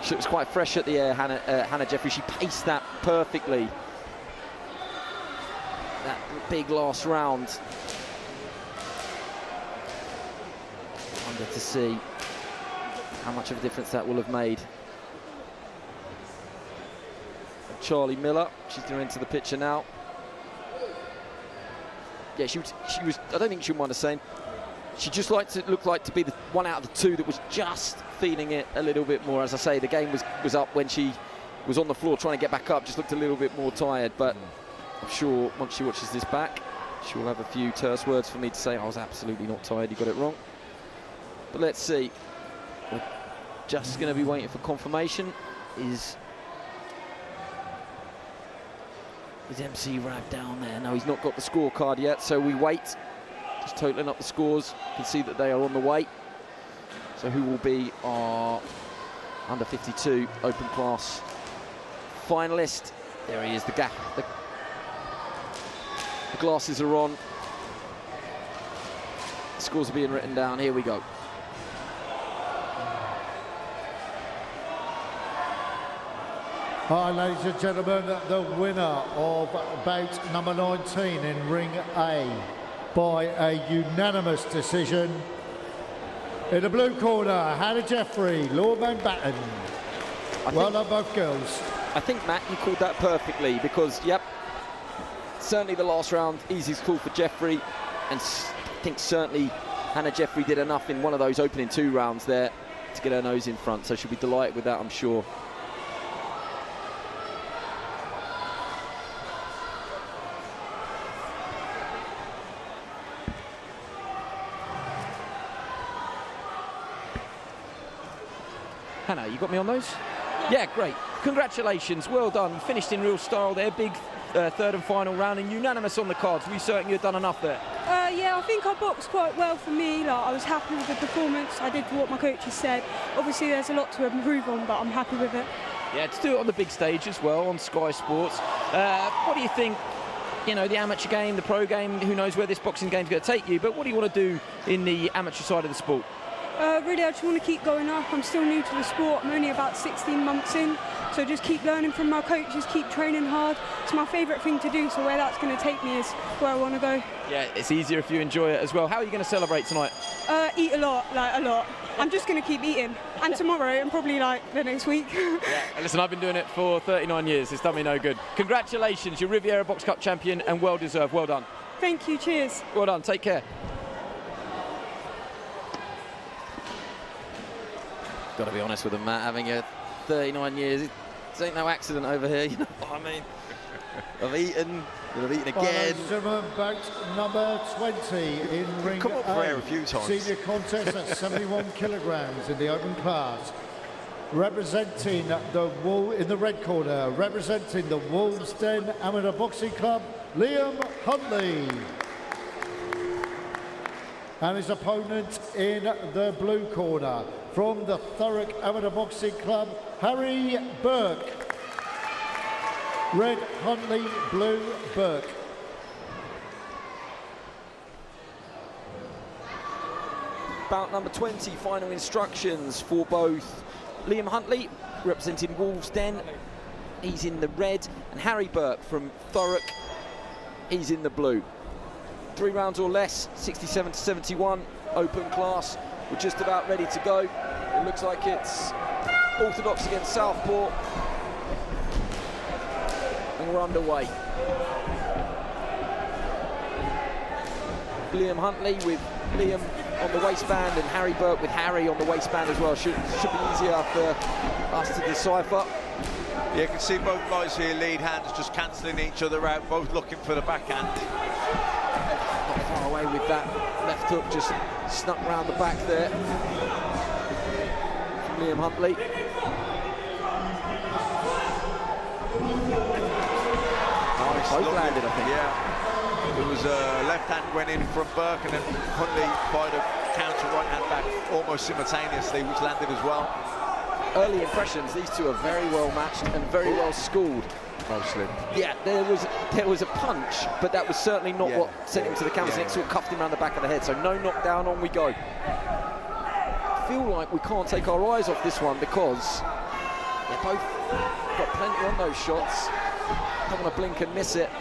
She was quite fresh at the air, Hannah Jeffrey. She paced that perfectly. That big last round. I wonder to see how much of a difference that will have made. And Charlie Miller, she's going into the picture now. Yeah, she was. I don't think she would mind us saying. She just looked like to be the one out of the 2 that was just feeling it a little bit more. As I say, the game was up when she was on the floor trying to get back up. Just looked a little bit more tired. But I'm sure once she watches this back, she'll have a few terse words for me to say. I was absolutely not tired. You got it wrong. But let's see. We're just going to be waiting for confirmation. Is MC Rab down there? No, he's not got the scorecard yet, so we wait. Just totaling up the scores. You can see that they are on the way. So who will be our under 52 open class finalist? There he is, the glasses are on. The scores are being written down. Here we go. Hi, ladies and gentlemen, the winner of bout number 19 in Ring A by a unanimous decision. In the blue corner, Hannah Jeffrey, Lord Mountbatten. Well done, both girls. I think, Matt, you called that perfectly because, yep, certainly the last round, easiest call for Jeffrey. And I think certainly Hannah Jeffrey did enough in one of those opening 2 rounds there to get her nose in front. So she'll be delighted with that, I'm sure. Hannah, you got me on those? Yeah, great. Congratulations, well done. You finished in real style there. Big third and final round and unanimous on the cards. Were you certain you had done enough there? Yeah, I think I boxed quite well for me. Like, I was happy with the performance. I did what my coaches said. Obviously, there's a lot to improve on, but I'm happy with it. Yeah, to do it on the big stage as well, on Sky Sports. What do you think, you know, the amateur game, the pro game, who knows where this boxing game's going to take you, but what do you want to do in the amateur side of the sport? Really, I just want to keep going up. I'm still new to the sport. I'm only about 16 months in, so just keep learning from my coaches, keep training hard. It's my favourite thing to do, so where that's going to take me is where I want to go. Yeah, it's easier if you enjoy it as well. How are you going to celebrate tonight? Eat a lot, like a lot. I'm just going to keep eating. And tomorrow, and probably like the next week. Yeah, and listen, I've been doing it for 39 years. It's done me no good. Congratulations, you're Riviera Box Cup champion, and well deserved. Well done. Thank you, cheers. Well done, take care. Got to be honest with them, Matt, having a 39 years, it ain't no accident over here, you know what I mean? I've eaten again. Bout number 20 in Ring A. A few times. Senior contest at 71 kilograms in the open class. Representing in the red corner, representing the Wolves Den Amateur Boxing Club, Liam Huntley. And his opponent in the blue corner, from the Thurrock Amateur Boxing Club, Harry Burke. Red Huntley, blue Burke. bout number 20. Final instructions for both Liam Huntley, representing Wolves Den, he's in the red, and Harry Burke from Thurrock, he's in the blue. 3 rounds or less, 67 to 71, open class. We're just about ready to go. It looks like it's orthodox against southpaw, and we're underway. Liam Huntley with Liam on the waistband and Harry Burke with Harry on the waistband as well. Should be easier for us to decipher. Yeah, you can see both guys here, lead hands just cancelling each other out, both looking for the backhand. Not far away with that left hook, just snuck round the back there from Liam Huntley. Nice, both landed, I think. Yeah. It was a left hand went in from Burke, and then Huntley fired a counter right hand back almost simultaneously, which landed as well. Early impressions, these two are very well matched and very well schooled. Mostly. Yeah, there was a punch, but that was certainly not what sent him to the canvas. It sort of cuffed him around the back of the head, so no knockdown, on we go. I feel like we can't take our eyes off this one because they're both got plenty on those shots. Don't want to blink and miss it.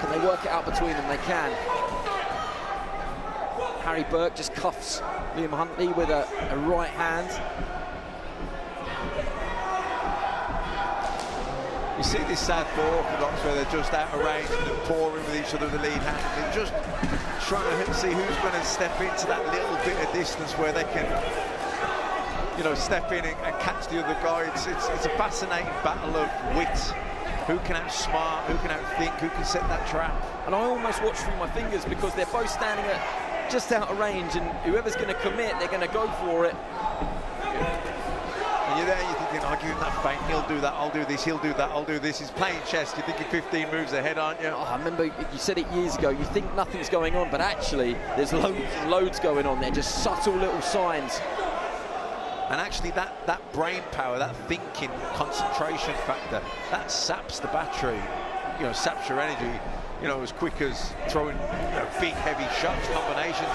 Can they work it out between them? They can. Harry Burke just cuffs Liam Huntley with a right hand. You see this southpaw orthodox where they're just out of range and pouring with each other with the lead hand. They're just trying to see who's going to step into that little bit of distance where they can, you know, step in and catch the other guy. It's a fascinating battle of wit. Who can outsmart, who can outthink, who can set that trap. And I almost watch through my fingers because they're both standing at just out of range, and whoever's going to commit, they're going to go for it. And you're there, you're thinking, I'll give him that feint, he'll do that, I'll do this, he'll do that, I'll do this. He's playing chess, you're thinking 15 moves ahead, aren't you? Oh, I remember you said it years ago, you think nothing's going on, but actually there's loads going on there, just subtle little signs. And actually that brain power, that thinking, concentration factor, that saps the battery, you know, saps your energy, you know, as quick as throwing, you know, big, heavy shots, combinations.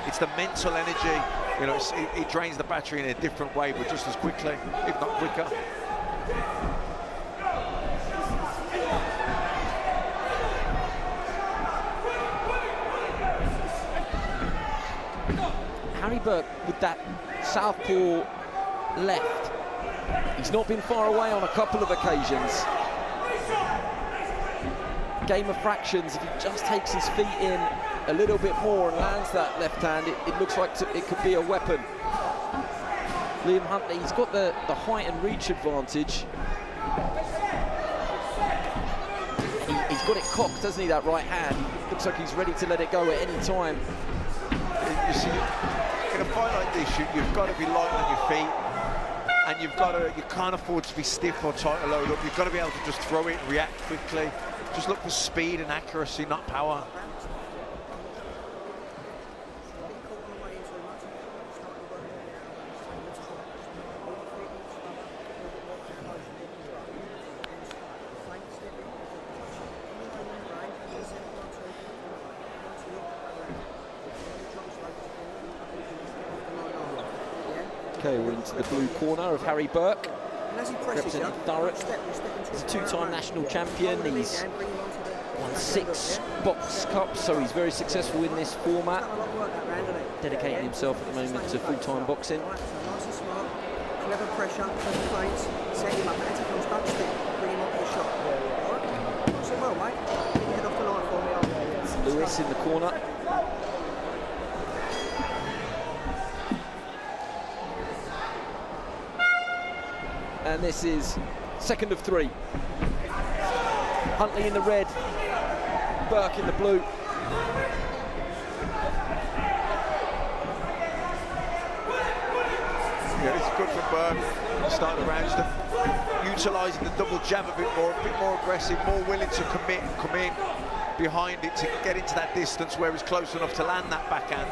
It's the mental energy, you know, it drains the battery in a different way, but just as quickly, if not quicker. Harry Burke with that southpaw left. He's not been far away on a couple of occasions. Game of fractions, if he just takes his feet in a little bit more and lands that left hand, it looks like it could be a weapon. Liam Huntley, he's got the height and reach advantage. He's got it cocked, doesn't he, that right hand? Looks like he's ready to let it go at any time. You see, in a fight like this, you've got to be light on your feet, and you can't afford to be stiff or tight or load up. You've got to be able to just throw it and react quickly. Just look for speed and accuracy, not power. Okay, we're into the blue corner of Harry Burke, representing Thurrock. He's a 2-time national champion. He's won 6 box cups, so he's very successful in this format. Dedicating himself at the moment to full-time boxing. Clever pressure, clever feints, set him up, and as he comes back stick, bring him up with a shot. Alright? So well, mate. Head off the line for me. Lewis in the corner. And this is second of 3. Huntley in the red, Burke in the blue. Yeah, it's good for Burke. Starting around, utilising the double jab a bit more aggressive, more willing to commit and come in behind it to get into that distance where he's close enough to land that backhand.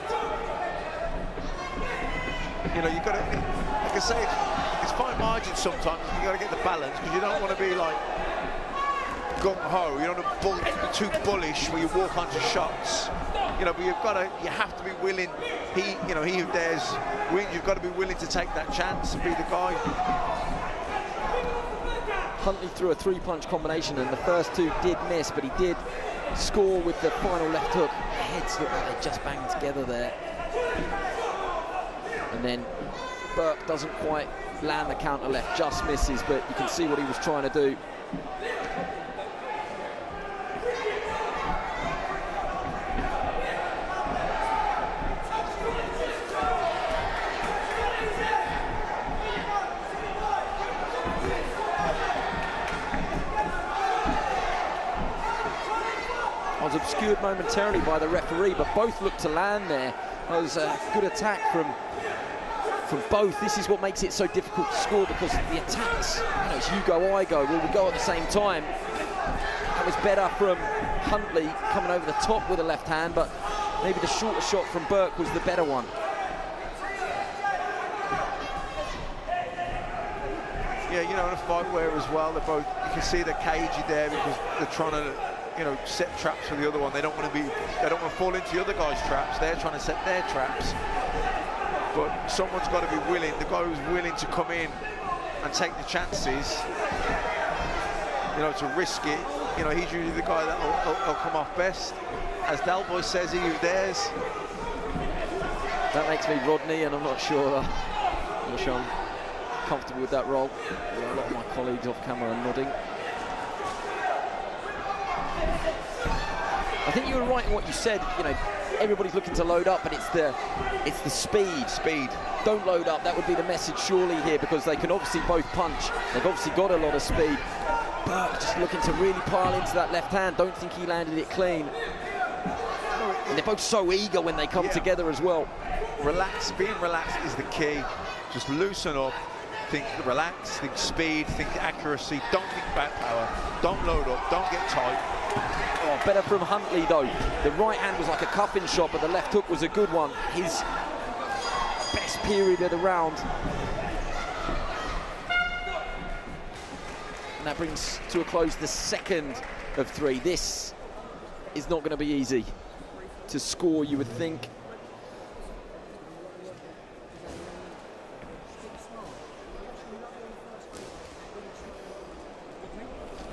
You know, you've got to, like I say, it's fine margins sometimes. You've got to get the balance because you don't want to be like gung-ho. You don't want to be too bullish where you walk onto shots. You know, but you have to be willing. He who dares win. You've got to be willing to take that chance and be the guy. Huntley threw a 3-punch combination, and the first 2 did miss, but he did score with the final left hook. Heads look like they just banged together there. And then Burke doesn't quite land the counter left, just misses, but you can see what he was trying to do. Was obscured momentarily by the referee, but both looked to land there. That was a good attack from both. This is what makes it so difficult to score, because the attacks, it's you go, I go, well, we go at the same time. That was better from Huntley coming over the top with a left hand, but maybe the shorter shot from Burke was the better one. Yeah, in a fight where as well, they're both, you can see they're cagey there because they're trying to set traps for the other one. They don't want to fall into the other guy's traps. They're trying to set their traps. But someone's got to be willing, the guy who's willing to come in and take the chances, to risk it. He's usually the guy that'll come off best. As Dalboy says, he who dares. That makes me Rodney, and I'm not sure I'm comfortable with that role. A lot of my colleagues off camera are nodding. I think you were right in what you said. Everybody's looking to load up, but it's the speed. Don't load up. That would be the message surely here, because they can obviously both punch. They've obviously got a lot of speed. Burke just looking to really pile into that left hand. Don't think he landed it clean. And they're both so eager when they come together as well. Being relaxed is the key. Just loosen up. Think relax, think speed, think accuracy. Don't think back power. Don't load up. Don't get tight. Oh, better from Huntley though. The right hand was like a cuffing shot, but the left hook was a good one. His best period of the round. And that brings to a close the second of 3. This is not going to be easy to score, you would think.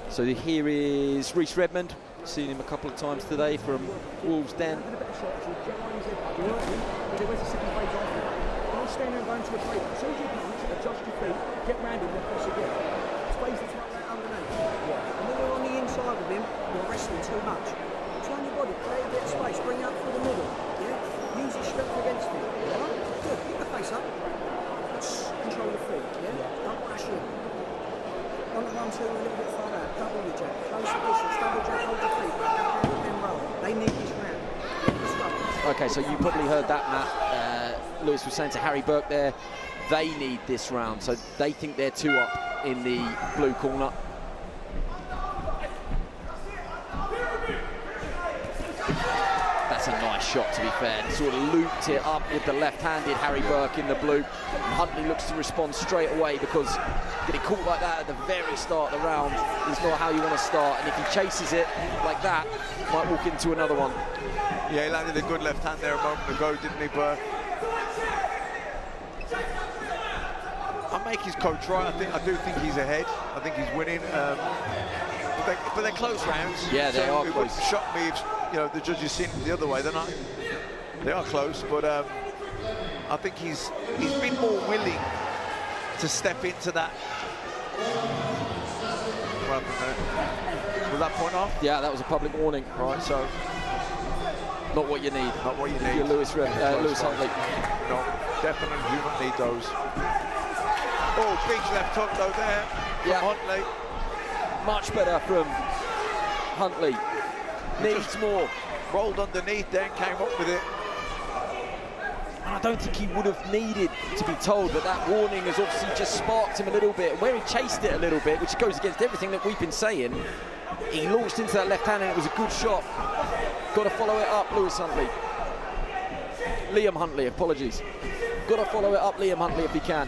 So here is Reece Redmond. Seen him a couple of times today from Wolves Den. Stand there and go into a break. As soon as you punch, adjust your feet, get round him and press again. Space it like that underneath. And when you're on the inside of him, you're wrestling too much. Turn your body, play a bit of space, bring it up through the middle. Use your strength against him. Alright? Good. Get the face up. Control the feet. Don't rush in. 1, 2, a little bit further out. Double your jab. Close the distance. Double jab, hold your feet. Backhand and then roll. They need this round. Okay, so you probably heard that, Matt. Lewis was saying to Harry Burke there, they need this round, so they think they're 2 up in the blue corner. That's a nice shot, to be fair. He sort of looped it up with the left-handed Harry Burke in the blue. And Huntley looks to respond straight away, because getting caught like that at the very start of the round is not how you want to start. And if he chases it like that, might walk into another one. Yeah, he landed a good left hand there a moment ago, didn't he, Burke? I'll make his coach right. I do think he's ahead. I think he's winning. But they're close rounds. Yeah, they are close. It wouldn't shock me if the judges seen it the other way. They are close, but I think he's been more willing to step into that. Was that point off? Yeah, that was a public warning. Right, so not what you need. Not what you need. You're Lewis Huntley. No, definitely do not need those. Oh, big left hook though there from Huntley. Much better from Huntley. Needs more. Rolled underneath there and came up with it. I don't think he would have needed to be told, but that warning has obviously just sparked him a little bit. Where he chased it a little bit, which goes against everything that we've been saying, he launched into that left hand and it was a good shot. Got to follow it up, Lewis Huntley. Liam Huntley, apologies. Got to follow it up, Liam Huntley, if he can.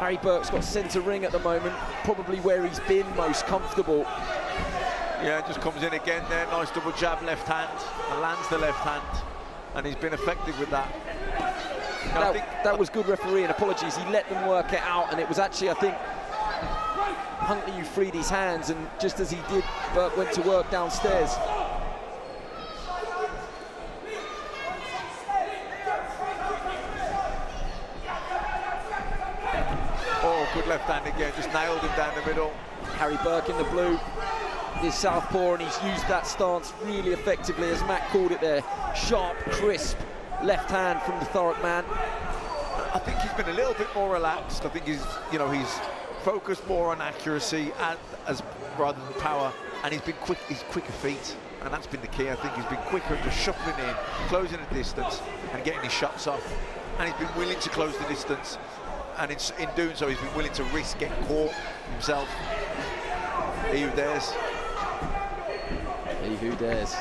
Harry Burke's got centre ring at the moment, probably where he's been most comfortable. Yeah, just comes in again there, nice double jab left hand, and lands the left hand, and he's been effective with that. That was good refereeing, apologies, he let them work it out, and it was actually, I think, Huntley who freed his hands, and just as he did, Burke went to work downstairs. Oh, good left hand again, just nailed him down the middle. Harry Burke in the blue is southpaw, and he's used that stance really effectively, as Matt called it there. Sharp, crisp left hand from the Thurrock man. I think he's been a little bit more relaxed. I think he's focused more on accuracy as rather than power, and he's been quick. He's quicker feet, and that's been the key. I think he's been quicker at just shuffling in, closing the distance, and getting his shots off. And he's been willing to close the distance, and in doing so, he's been willing to risk getting caught himself. He who dares. He who dares.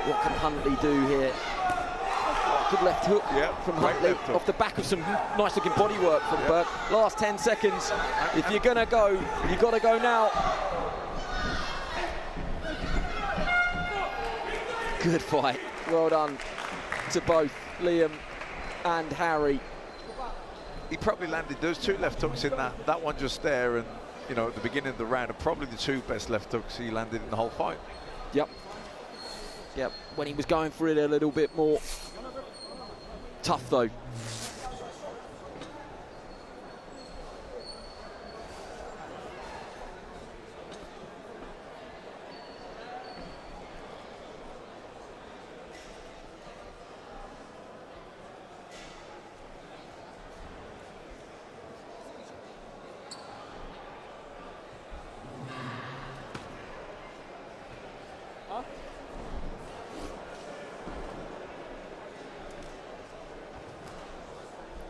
What can Huntley do here? Good left hook from Huntley, off the back of some nice looking body work from Burke. Last 10 seconds. If you're gonna go, you've got to go now. Good fight. Well done to both Liam and Harry. He probably landed those two left hooks in that one just there, and at the beginning of the round, are probably the two best left hooks he landed in the whole fight. Yep. When he was going for it a little bit more. Tough though.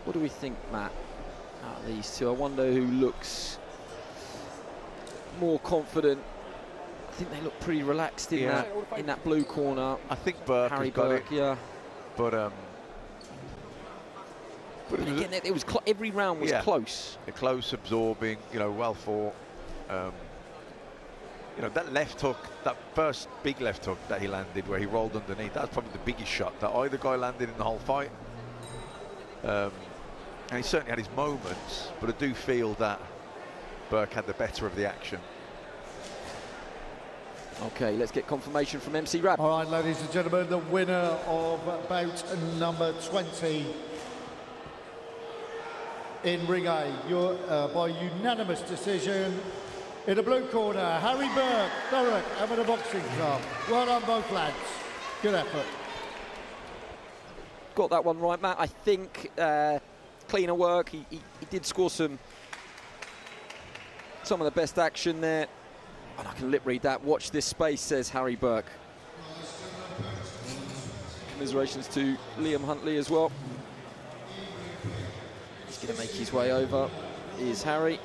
What do we think, Matt, out of these two? I wonder who looks more confident. I think they look pretty relaxed in that blue corner. I think Burke Harry has got Burke, it. yeah. But again, it was every round was close. Close, absorbing, well fought. That left hook, that first big left hook that he landed where he rolled underneath, that's probably the biggest shot that either guy landed in the whole fight. And he certainly had his moments, but I do feel that Burke had the better of the action. Okay, let's get confirmation from MC Rab. All right, ladies and gentlemen, the winner of bout number 20 in Ring A, by unanimous decision. In the blue corner, Harry Burke, Thurrock, Amateur Boxing Club. Well done, both lads. Good effort. Got that one right, Matt. I think cleaner work. He did score some of the best action there. And I can lip read that. Watch this space, says Harry Burke. Commiserations to Liam Huntley as well. He's going to make his way over. Here's Harry.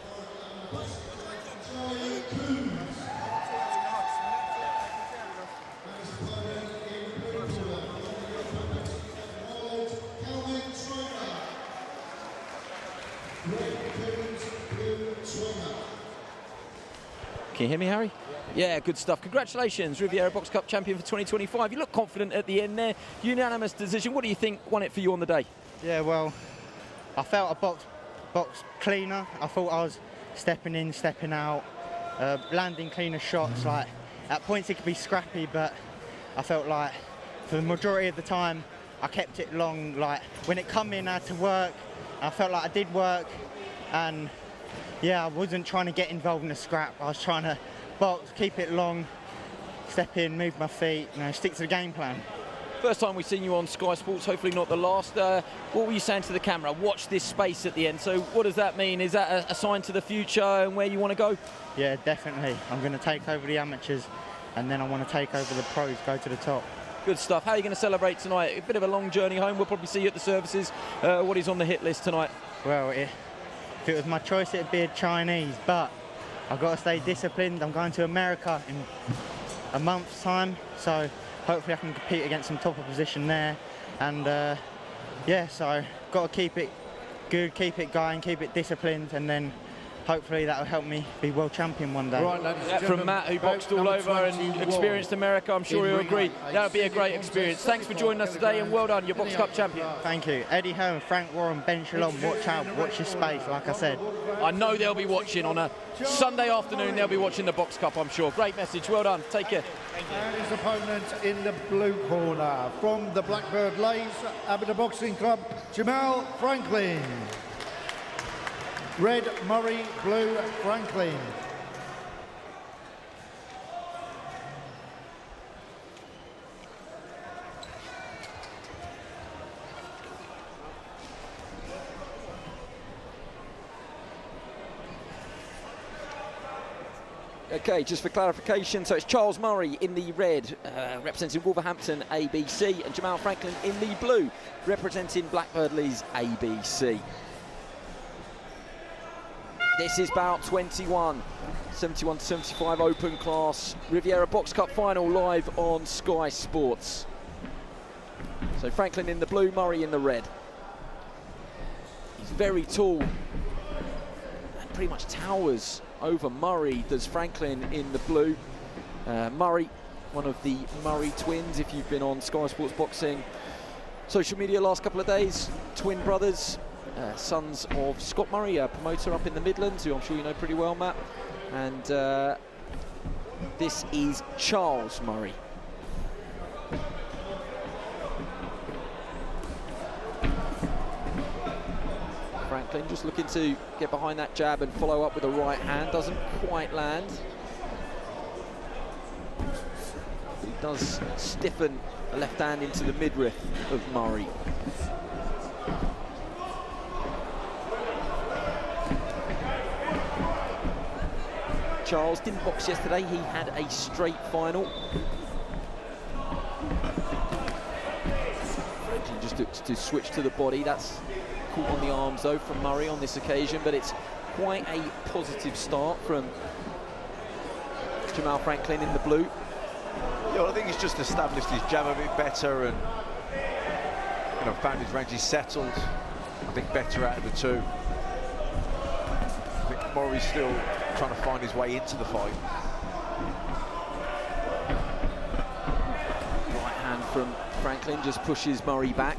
Can you hear me, Harry? Yeah, good stuff. Congratulations, Riviera Box Cup champion for 2025. You look confident at the end there. Unanimous decision. What do you think won it for you on the day? Yeah, well, I felt a box cleaner. I thought I was stepping in, stepping out, landing cleaner shots. Like at points it could be scrappy, but I felt like for the majority of the time I kept it long. Like when it come in, I had to work. I felt like I did work, and yeah, I wasn't trying to get involved in a scrap. I was trying to box, keep it long, step in, move my feet, stick to the game plan. First time we've seen you on Sky Sports, hopefully not the last. What were you saying to the camera? Watch this space at the end. So what does that mean? Is that a sign to the future and where you want to go? Yeah, definitely. I'm going to take over the amateurs, and then I want to take over the pros, go to the top. Good stuff. How are you going to celebrate tonight? A bit of a long journey home. We'll probably see you at the services. What is on the hit list tonight? Well, if it was my choice, it'd be a Chinese, but I've got to stay disciplined. I'm going to America in a month's time, so hopefully I can compete against some top opposition there. and yeah, so got to keep it good, keep it going, keep it disciplined, and then hopefully that will help me be world champion one day. Right, from Matt, who boxed all over and experienced America, I'm sure he'll agree. That would be a great experience. Thanks for joining us today, and well done, you're Box Cup champion. Thank you. Eddie Hearn, Frank Warren, Ben Shalom, watch out, watch your space, like I said. I know they'll be watching on a Sunday afternoon, they'll be watching the Box Cup, I'm sure. Great message, well done, take care. And his opponent in the blue corner, from the Blackbird Lays Amateur Boxing Club, Jamal Franklin. Red Murray, blue Franklin. Okay, just for clarification, so it's Charles Murray in the red, representing Wolverhampton ABC, and Jamal Franklin in the blue, representing Blackbird Leys ABC. This is bout 21, 71 to 75 open class Riviera Box Cup final live on Sky Sports. So Franklin in the blue, Murray in the red. He's very tall and pretty much towers over Murray, does Franklin in the blue. Murray, one of the Murray twins, if you've been on Sky Sports Boxing social media last couple of days, twin brothers. Sons of Scott Murray, a promoter up in the Midlands, who I'm sure you know pretty well, Matt. And this is Charles Murray. Franklin just looking to get behind that jab and follow up with a right hand. Doesn't quite land. He does stiffen a left hand into the midriff of Murray. Charles didn't box yesterday, he had a straight final. Franklin just looks to switch to the body. That's caught on the arms though from Murray on this occasion, but it's quite a positive start from Jamal Franklin in the blue. Yeah, well, I think he's just established his jab a bit better and found his range. He's settled, I think, better out of the two. I think Murray's still trying to find his way into the fight. Right hand from Franklin just pushes Murray back.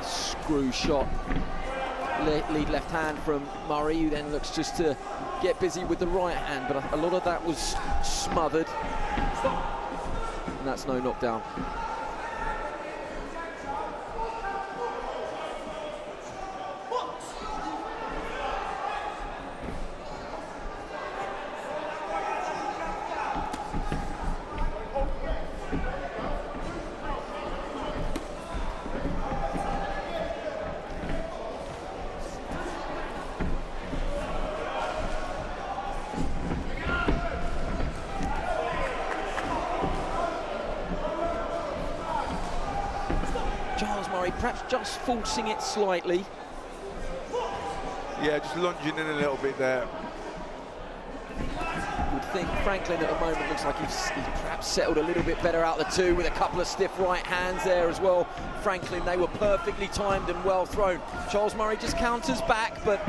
Screw shot, lead left hand from Murray, who then looks just to get busy with the right hand, but a lot of that was smothered, and that's no knockdown. Perhaps just forcing it slightly. Yeah, just lunging in a little bit there. You would think Franklin at the moment looks like he's perhaps settled a little bit better out the two, with a couple of stiff right hands there as well. Franklin, they were perfectly timed and well thrown. Charles Murray just counters back, but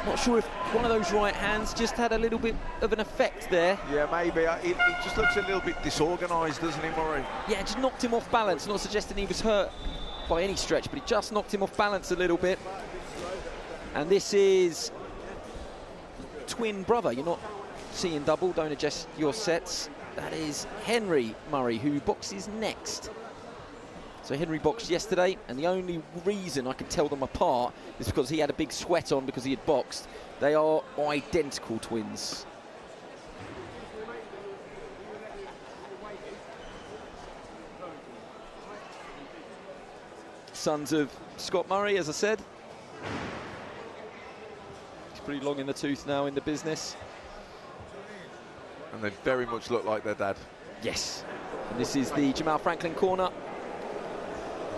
not sure if one of those right hands just had a little bit of an effect there. Yeah, maybe. It just looks a little bit disorganised, doesn't he, Murray? Yeah, just knocked him off balance. Not suggesting he was hurt by any stretch, but he just knocked him off balance a little bit. And this is twin brother. You're not seeing double, don't adjust your sets. That is Henry Murray, who boxes next. So Henry boxed yesterday, and the only reason I can tell them apart is because he had a big sweat on because he had boxed. They are identical twins. Sons of Scott Murray, as I said. He's pretty long in the tooth now in the business. And they very much look like their dad. Yes. And this is the Jamal Franklin corner.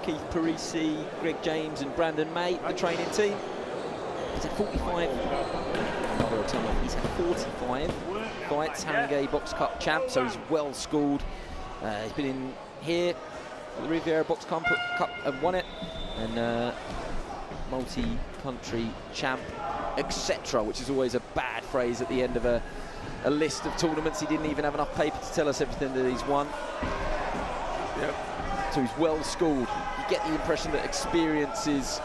Keith Parisi, Greg James and Brandon May, the training team. He's had 45. He's had 45 fights, Haringey Box Cup champ, so he's well schooled. He's been in here for the Riviera Box Cup and won it, and multi-country champ, etc., which is always a bad phrase at the end of a list of tournaments. He didn't even have enough paper to tell us everything that he's won. Yep. So he's well schooled. You get the impression that experience is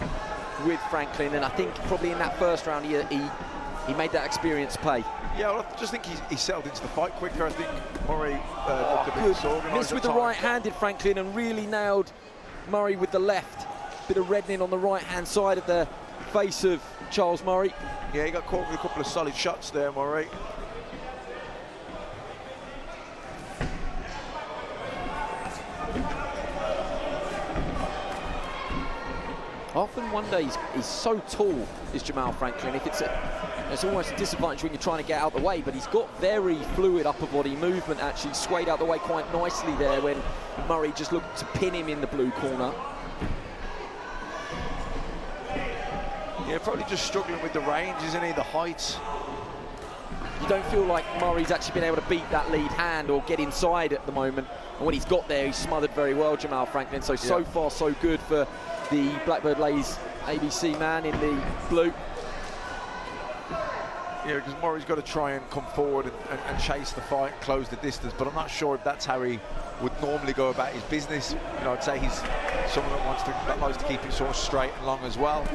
with Franklin, and I think probably in that first round he made that experience pay. Yeah, well, I just think he settled into the fight quicker. I think Murray looked a bit disorganised. Missed with the right-handed Franklin and really nailed Murray with the left. Bit of reddening on the right-hand side of the face of Charles Murray. Yeah, he got caught with a couple of solid shots there, Murray. I often wonder, he's so tall, is Jamal Franklin. If it's almost a disadvantage when you're trying to get out the way, but he's got very fluid upper body movement, actually swayed out the way quite nicely there when Murray just looked to pin him in the blue corner. Yeah, probably just struggling with the range, isn't he? The height. You don't feel like Murray's actually been able to beat that lead hand or get inside at the moment. And when he's got there, he's smothered very well, Jamal Franklin. So far, so good for the Blackbird Lays ABC man in the blue. Yeah, because Murray's got to try and come forward and chase the fight, close the distance, but I'm not sure if that's how he would normally go about his business. You know, I'd say he's someone that likes to keep it sort of straight and long as well.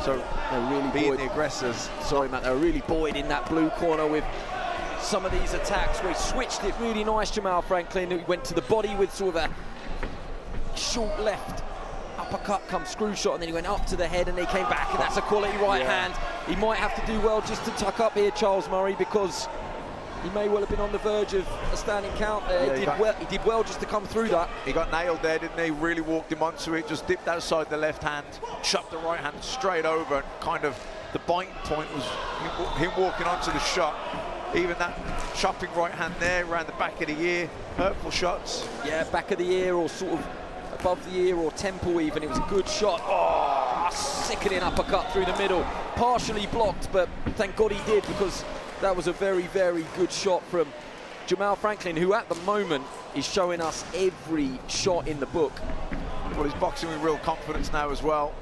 So they're really being the aggressors. Sorry, Matt, they're really buoyed in that blue corner with some of these attacks where he switched it really nice, Jamal Franklin, who went to the body with sort of a short left uppercut, come screw shot, and then he went up to the head and he came back, and that's a quality right hand. He might have to do well just to tuck up here, Charles Murray, because he may well have been on the verge of a standing count there. He did well just to come through that. He got nailed there, didn't he? Really walked him onto it, just dipped outside the left hand, chopped the right hand straight over, and kind of the biting point was him walking onto the shot. Even that chopping right hand there around the back of the ear, hurtful shots. Yeah, back of the ear or sort of above the ear or temple even. It was a good shot. Oh, sickening uppercut through the middle. Partially blocked, but thank God he did, because that was a very, very good shot from Jamal Franklin, who at the moment is showing us every shot in the book. Well, he's boxing with real confidence now as well.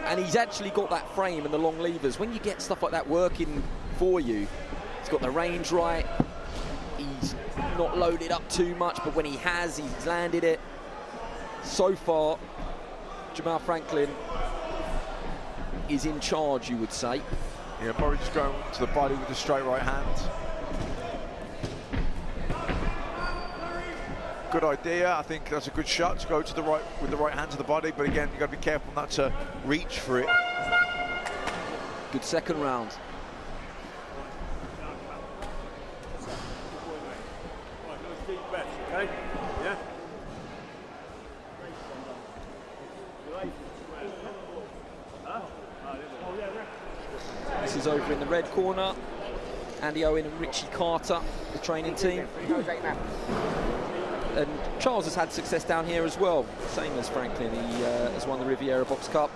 And he's actually got that frame and the long levers. When you get stuff like that working for you, he's got the range right. He's not loaded up too much, but when he has, he's landed it. So far, Jamal Franklin is in charge, you would say. Yeah, Murray just going to the body with the straight right hand. Good idea. I think that's a good shot to go to the right with the right hand to the body, but again, you've got to be careful not to reach for it. Good second round. Okay? Yeah. This is over in the red corner. Andy Owen and Richie Carter, the training team. And Charles has had success down here as well, same as Franklin. He has won the Riviera Box Cup.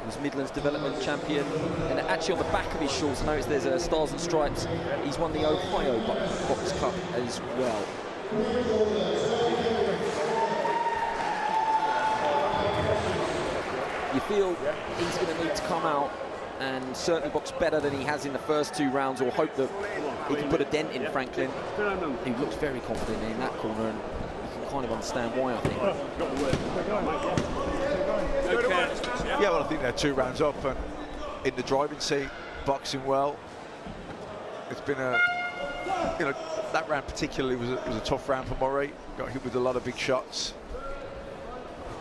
He was Midlands Development Champion. And actually on the back of his shorts, notice there's a Stars and Stripes. He's won the Ohio Box Cup as well. You feel he's going to need to come out and certainly box better than he has in the first two rounds, or hope that he can put a dent in Franklin. He looks very confident in that corner, and you can kind of understand why, I think. Yeah, well, I think they're 2 rounds up and in the driving seat, boxing well. It's been a, you know, that round particularly was a tough round for Murray. Got hit with a lot of big shots.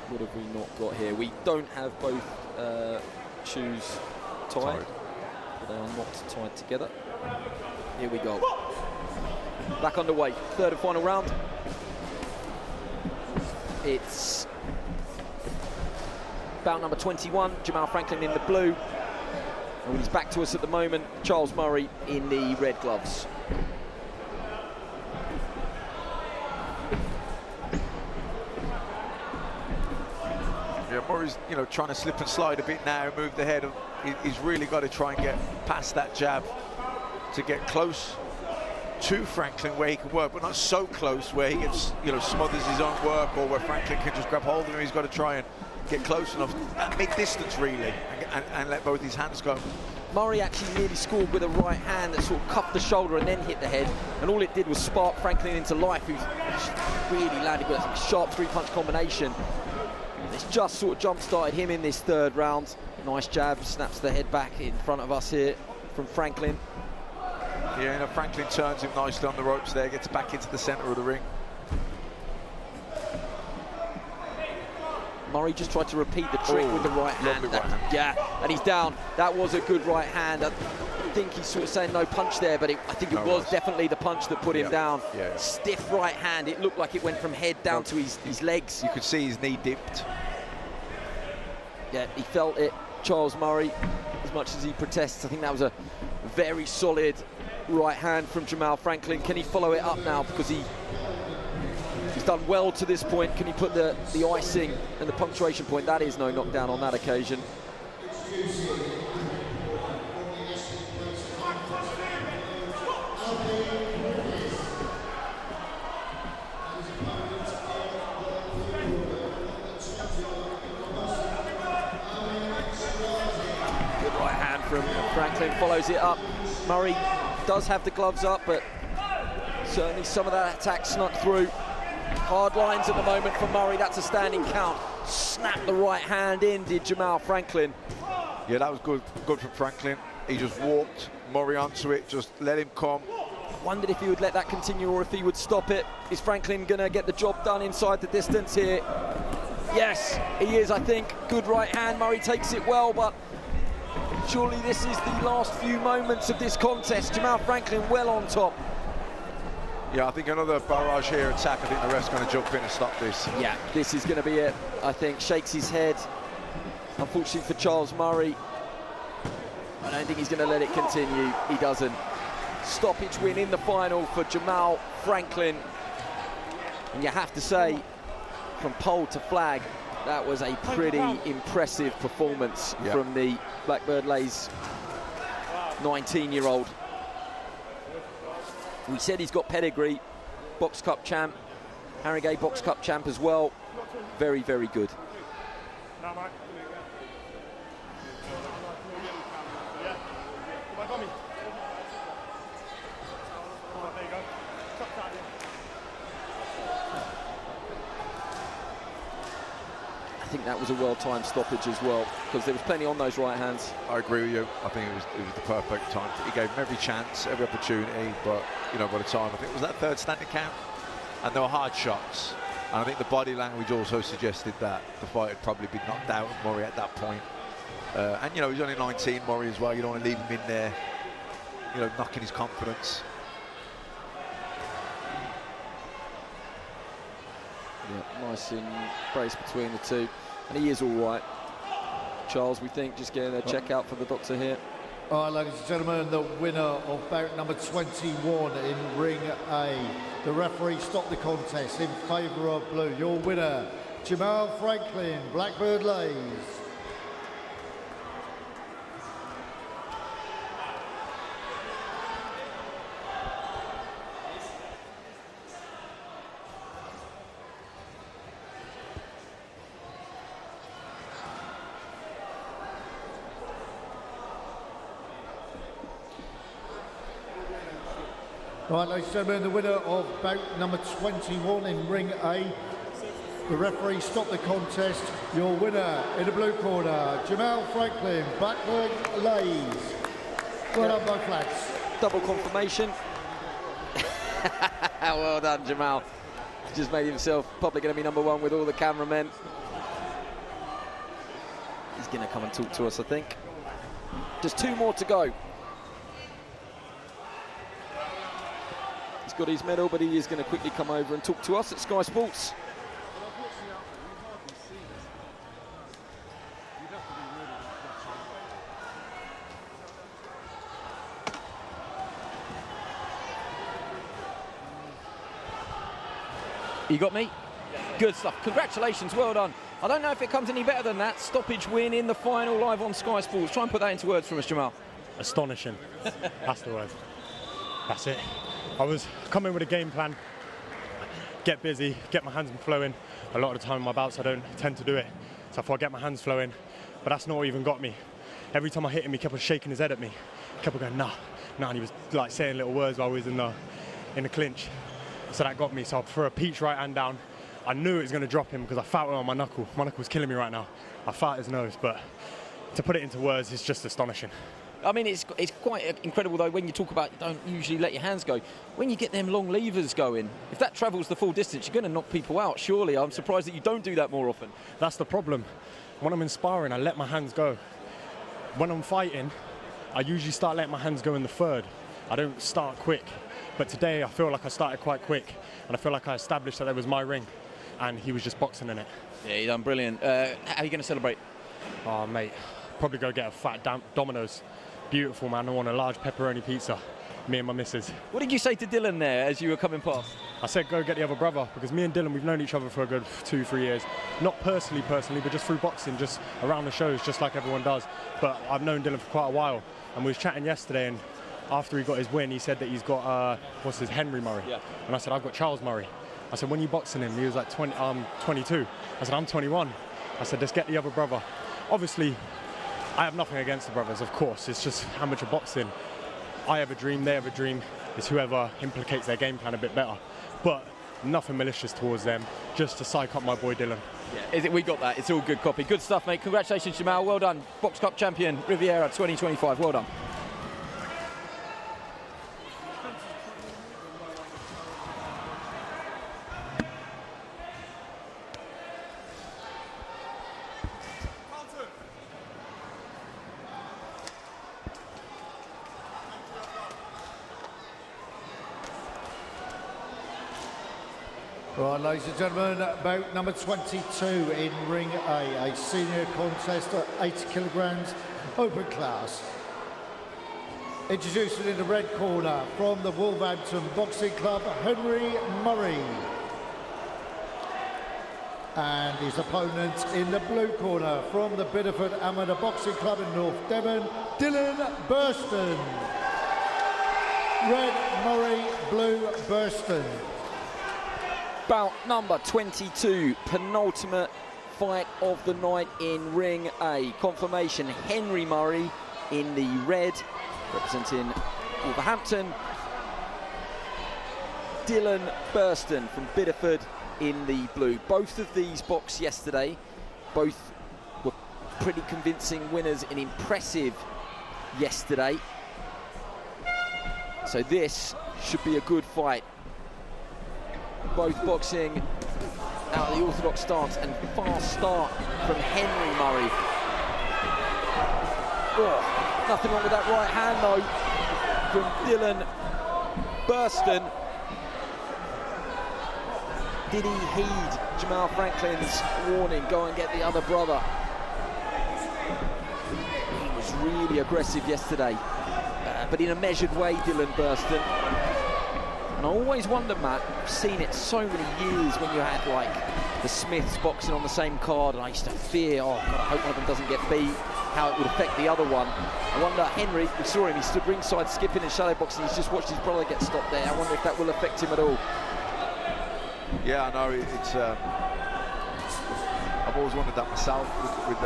What have we not got here? We don't have both shoes tied. They are not tied together. Here we go. Back underway. Third and final round. It's bout number 21. Jamal Franklin in the blue. And he's back to us at the moment. Charles Murray in the red gloves. Murray's, you know, trying to slip and slide a bit now, move the head. He's really got to try and get past that jab to get close to Franklin where he can work, but not so close where he gets, you know, smothers his own work, or where Franklin can just grab hold of him. He's got to try and get close enough at mid-distance, really, and let both his hands go. Murray actually nearly scored with a right hand that sort of cuffed the shoulder and then hit the head, and all it did was spark Franklin into life, who's really landed with a sharp three-punch combination. It's just sort of jump-started him in this third round. Nice jab, snaps the head back in front of us here from Franklin. Yeah, you know, Franklin turns him nicely on the ropes there, gets back into the centre of the ring. Murray just tried to repeat the trick with the right hand. Yeah, and he's down. That was a good right hand. I think he's sort of saying no punch there, but I think it was definitely the punch that put him down. Yeah. Stiff right hand. It looked like it went from head down to his legs. You could see his knee dipped. Yeah, he felt it, Charles Murray, as much as he protests. I think that was a very solid right hand from Jamal Franklin. Can he follow it up now? Because he's done well to this point. Can he put the icing and the punctuation point? That is no knockdown on that occasion. Good right hand from Franklin, follows it up. Murray does have the gloves up, but certainly some of that attack snuck through. Hard lines at the moment for Murray. That's a standing count. Snapped the right hand in, did Jamal Franklin. Yeah, that was good from Franklin. He just walked Murray onto it, just let him come. I wondered if he would let that continue or if he would stop it. Is Franklin going to get the job done inside the distance here? Yes, he is, I think. Good right hand. Murray takes it well, but surely this is the last few moments of this contest. Jamal Franklin well on top. Yeah, I think another barrage here attack. I think the ref's going to jump in and stop this. Yeah, this is going to be it, I think. Shakes his head. Unfortunately for Charles Murray, I don't think he's going to let it continue. He doesn't. Stoppage win in the final for Jamal Franklin. And you have to say, from pole to flag, that was a pretty impressive performance from the Blackbird Lays 19-year-old. We said he's got pedigree, Box Cup champ, Harringay Box Cup champ as well. Very, very good. I think that was a well-timed stoppage as well, because there was plenty on those right hands. I agree with you. I think it was the perfect time. He gave him every chance, every opportunity, but you know, by the time, I think it was that third standing count, and there were hard shots. And I think the body language also suggested that the fight had probably been knocked out of Murray at that point. And you know, he's only 19, Murray as well. You don't want to leave him in there, you know, knocking his confidence. Yeah, nice embrace between the two, and he is all right. Charles, we think, just getting a check out for the doctor here. All right, ladies and gentlemen, the winner of bout number 21 in Ring A. The referee stopped the contest in favour of blue. Your winner, Jamal Franklin, Blackbird Lays. Right, ladies and gentlemen, the winner of bout number 21 in Ring A. The referee stopped the contest. Your winner in the blue corner, Jamal Franklin, Blackbird Lays. Well done, both lads. Double confirmation. Well done, Jamal. He's just made himself probably going to be #1 with all the cameramen. He's going to come and talk to us, I think. Just 2 more to go. Got his medal, but he is going to quickly come over and talk to us at Sky Sports. You got me? Good stuff. Congratulations, well done. I don't know if it comes any better than that. Stoppage win in the final, live on Sky Sports. Try and put that into words for us, Jamal. Astonishing. That's the word. That's it. I was coming with a game plan. Get busy, get my hands flowing. A lot of the time in my bouts I don't tend to do it. So I thought I'd get my hands flowing, but that's not what even got me. Every time I hit him, he kept on shaking his head at me. He kept on going, nah, and he was like saying little words while we was in the clinch. So that got me. So for a peach right hand down, I knew it was going to drop him because I felt it on my knuckle. My knuckle was killing me right now. I felt his nose, but to put it into words is just astonishing. I mean, it's quite incredible, though, when you talk about you don't usually let your hands go. When you get them long levers going, if that travels the full distance, you're going to knock people out, surely. I'm surprised that you don't do that more often. That's the problem. When I'm in sparring, I let my hands go. When I'm fighting, I usually start letting my hands go in the third. I don't start quick. But today, I feel like I started quite quick, and I feel like I established that it was my ring, and he was just boxing in it. Yeah, you done brilliant. How are you going to celebrate? Oh, mate, probably go get a fat Domino's. Beautiful, man. I want a large pepperoni pizza. Me and my missus. What did you say to Dylan there as you were coming past? I said go get the other brother, because me and Dylan, we've known each other for a good 2-3 years. Not personally, but just through boxing, just around the shows, just like everyone does. But I've known Dylan for quite a while, and we was chatting yesterday, and after he got his win, he said that he's got, Henry Murray. Yeah. And I said, I've got Charles Murray. I said, when you boxing him? He was like 22. I said, I'm 21. I said, let's get the other brother. Obviously, I have nothing against the brothers, of course. It's just amateur boxing. I have a dream, they have a dream. It's whoever implicates their game plan a bit better. But nothing malicious towards them, just to psych up my boy Dylan. Yeah, we got that. It's all good copy. Good stuff, mate. Congratulations, Jamal. Well done. Box Cup champion, Riviera 2025. Well done. Right, ladies and gentlemen, bout number 22 in Ring A senior contest at 80 kilograms, open class. Introducing in the red corner from the Wolverhampton Boxing Club, Henry Murray. And his opponent in the blue corner from the Bideford Amateur Boxing Club in North Devon, Dylan Burston. Red Murray, blue Burston. Bout number 22, penultimate fight of the night in Ring A. Confirmation, Henry Murray in the red, representing Wolverhampton. Dylan Burston from Bideford in the blue. Both of these boxed yesterday. Both were pretty convincing winners and impressive yesterday. So this should be a good fight. Both boxing out of the orthodox stance, and fast start from Henry Murray. Oh, nothing wrong with that right hand though from Dylan Burston. Did he heed Jamal Franklin's warning, go and get the other brother? He was really aggressive yesterday, but in a measured way, Dylan Burston. And I always wonder, Matt, I've seen it so many years when you had like the Smiths boxing on the same card, and I used to fear, oh God, I hope one of them doesn't get beat, how it would affect the other one. I wonder, Henry, we saw him, he stood ringside skipping and shadow boxing, he's just watched his brother get stopped there. I wonder if that will affect him at all. Yeah, I know, it's, I've always wondered that myself with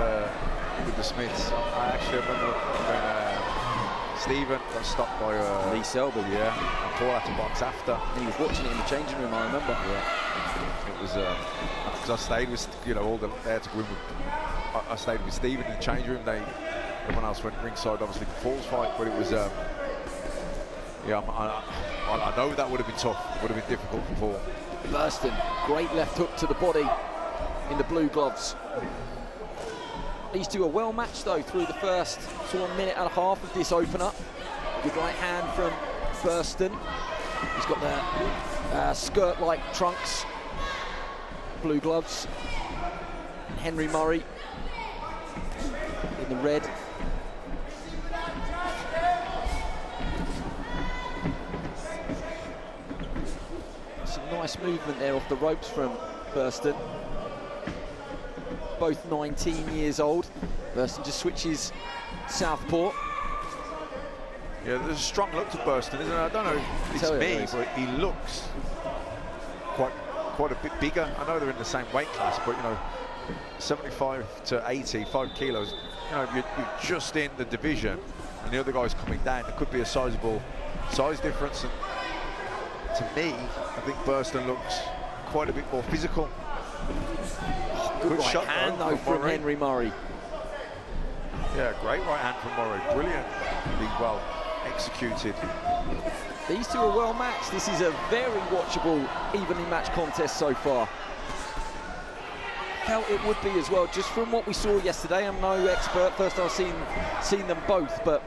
the Smiths. I actually remember when Stephen got stopped by Lee Selby. Yeah, and Paul had to box after. And he was watching it in the changing room, I remember. Yeah, it was because I stayed with, you know, all the there to win with. I stayed with Stephen in the changing room. Everyone else went ringside, obviously for Paul's fight, but it was yeah, I know that would have been tough. Would have been difficult for Paul. Burston, great left hook to the body in the blue gloves. These two are well matched though through the first sort of minute and a half of this opener. Good right hand from Burston. He's got the skirt-like trunks, blue gloves. Henry Murray in the red. Some nice movement there off the ropes from Burston. both 19 years old. Burston just switches southpaw. Yeah, there's a strong look to Burston, isn't there? I don't know if it's me, but he looks quite a bit bigger. I know they're in the same weight class, but you know, 75 to 80, 5 kilos. You know, you're just in the division, and the other guy's coming down. There could be a sizable size difference. And to me, I think Burston looks quite a bit more physical. Good right shot hand though from Henry Murray. Yeah, great right hand from Murray. Brilliant. Being well executed. These two are well matched. This is a very watchable, evenly matched contest so far. Felt it would be as well, just from what we saw yesterday. I'm no expert, first I've seen them both, but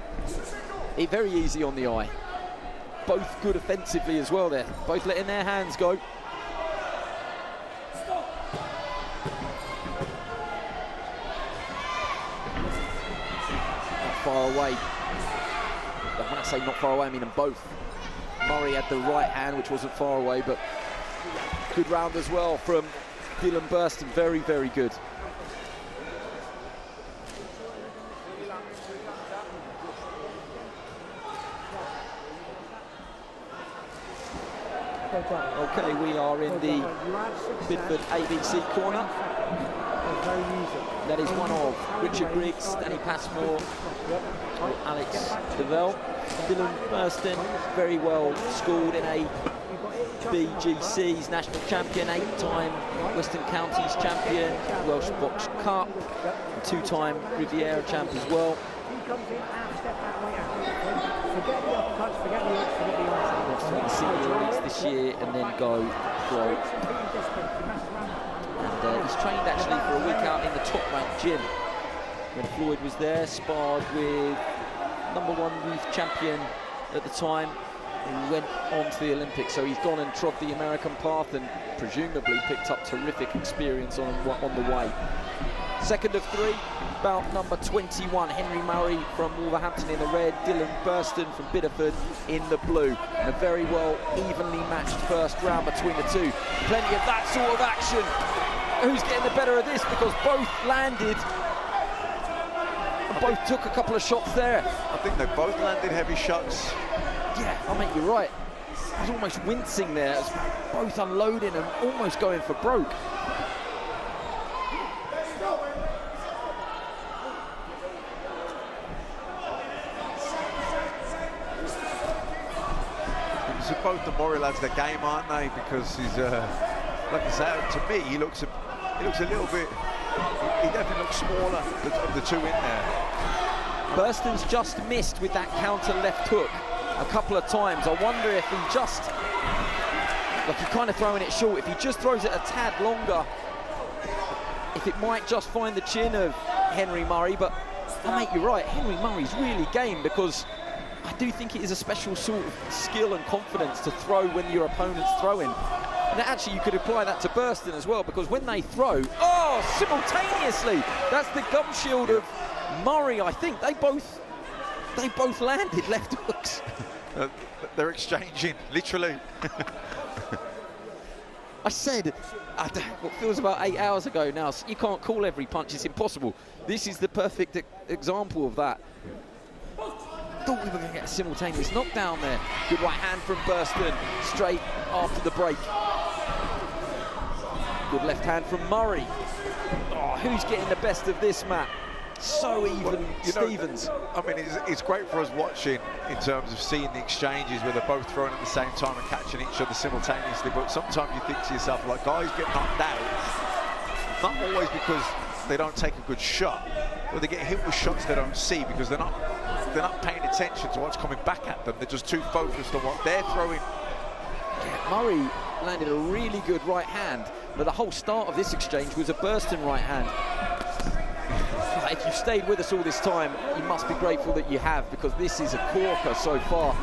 very easy on the eye. Both good offensively as well there, both letting their hands go. Not far away. When I say not far away, I mean them both. Murray had the right hand, which wasn't far away, but good round as well from Dylan Burston. Very, very good. Okay, we are in the Bidford ABC corner. That is one of Richard Griggs, Danny Passmore, Alex Devell. Dylan Burston, very well schooled in a BGC's national champion, 8-time Western Counties champion, Welsh Box Cup, 2-time Riviera champ as well. Senior elites this year and then go pro. And he's trained actually for a week out in the top rank gym. When Floyd was there, sparred with #1 youth champion at the time, who went on to the Olympics. So he's gone and trod the American path and presumably picked up terrific experience on the way. Second of three, bout number 21, Henry Murray from Wolverhampton in the red, Dylan Burston from Bideford in the blue. And a very well evenly matched first round between the two. Plenty of that sort of action. Who's getting the better of this? Because both landed and both took a couple of shots there. I think they both landed heavy shots. Yeah, I mean, you're right. He's almost wincing there, both unloading and almost going for broke. So both the Murray lads, their game, aren't they? Because he's, like I say, to me, he looks a little bit. He definitely looks smaller of the two in there. Burston's just missed with that counter left hook a couple of times. I wonder if he just, like he's kind of throwing it short, if he just throws it a tad longer, if it might just find the chin of Henry Murray. But mate, you're right, Henry Murray's really game, because I do think it is a special sort of skill and confidence to throw when your opponent's throwing. And actually you could apply that to Burston as well, because when they throw, simultaneously, that's the gum shield of Murray. I think they both landed left hooks. They're exchanging, literally. I said, what feels about 8 hours ago now, you can't call every punch, it's impossible. This is the perfect example of that. Thought we were going to get a simultaneous knockdown there. Good right hand from Burston, straight after the break. Good left hand from Murray. Oh, who's getting the best of this, Matt? So even, Stevens. I mean, it's great for us watching in terms of seeing the exchanges where they're both throwing at the same time and catching each other simultaneously. But sometimes you think to yourself, like, guys get knocked out, not always because they don't take a good shot, but they get hit with shots they don't see because they're not paying attention to what's coming back at them. They're just too focused on what they're throwing. Yeah, Murray landed a really good right hand, but the whole start of this exchange was a Burston right hand. If you've stayed with us all this time, you must be grateful that you have, because this is a corker so far.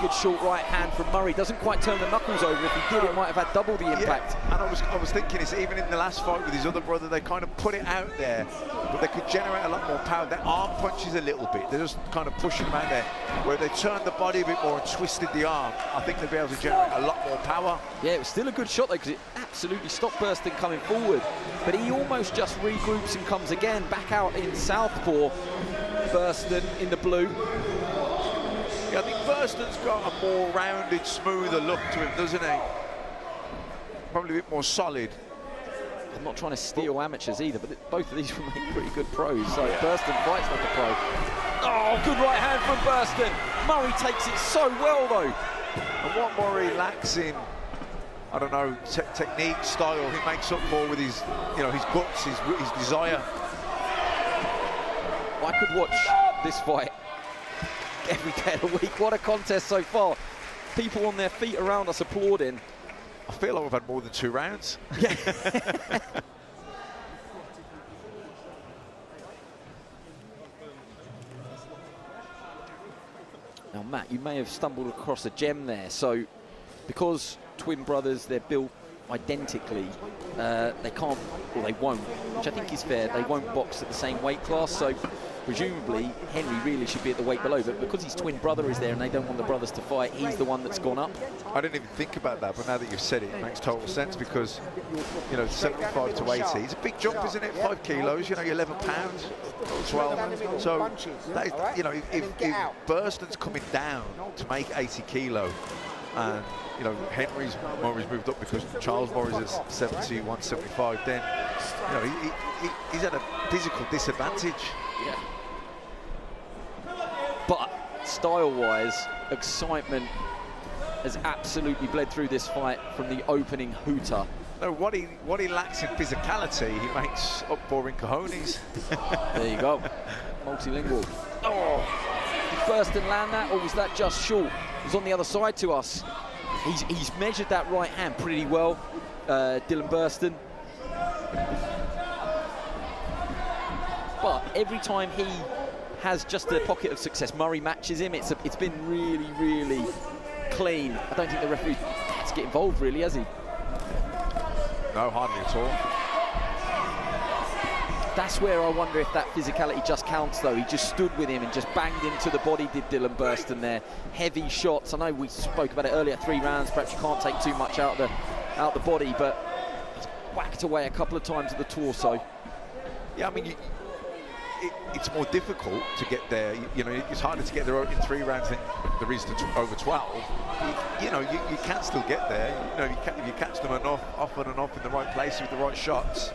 good short right hand from Murray. Doesn't quite turn the knuckles over. If he did, it might have had double the impact. Yeah. And I was thinking, it's even in the last fight with his other brother, they kind of put it out there, but they could generate a lot more power. Their arm punches a little bit. They're just kind of pushing him out there. Where they turned the body a bit more and twisted the arm, I think they'd be able to generate a lot more power. Yeah, it was still a good shot though, because it absolutely stopped Burston coming forward. But he almost just regroups and comes again back out in southpaw. Burston in the blue. Yeah, I think Burston's got a more rounded, smoother look to him, doesn't he? Probably a bit more solid. I'm not trying to steal amateurs either, but both of these will make pretty good pros. So Burston fights like a pro. Oh, good right hand from Burston. Murray takes it so well though. And what Murray lacks in, I don't know, technique, style, he makes up for with his, his guts, his desire. I could watch this fight every day of the week. What a contest so far. People on their feet around us applauding. I feel like we've had more than 2 rounds. Yeah. Now, Matt, you may have stumbled across a gem there. So, because twin brothers, they're built identically, they can't, or they won't, which I think is fair, they won't box at the same weight class. So, presumably, Henry really should be at the weight below, but because his twin brother is there and they don't want the brothers to fight, he's the one that's gone up. I didn't even think about that, but now that you've said it, it makes total sense because, 75 to 80, it's a big jump, isn't it? 5 kilos, you're 11 pounds, 12. So, that is, if Burston's coming down to make 80 kilo, and, Henry's moved up because Charles Murray's at 70, 175, then, he's at a physical disadvantage. Yeah. But style-wise, excitement has absolutely bled through this fight from the opening hooter. No, what he lacks in physicality, he makes up for in cojones. There you go, multilingual. Oh, did Burston land that, or was that just short? It was on the other side to us. He's measured that right hand pretty well, Dylan Burston. But every time he has just a pocket of success, Murray matches him. It's been really, really clean. I don't think the referee had to get involved, really, has he? No, hardly at all. That's where I wonder if that physicality just counts, though. He just stood with him and just banged into the body, did Dylan Burston there. Heavy shots. I know we spoke about it earlier, 3 rounds. Perhaps you can't take too much out the body, but he's whacked away a couple of times at the torso. Yeah, I mean, it's more difficult to get there. It's harder to get there in 3 rounds than there is to over 12. You can still get there. If you catch them often and off in the right place with the right shots,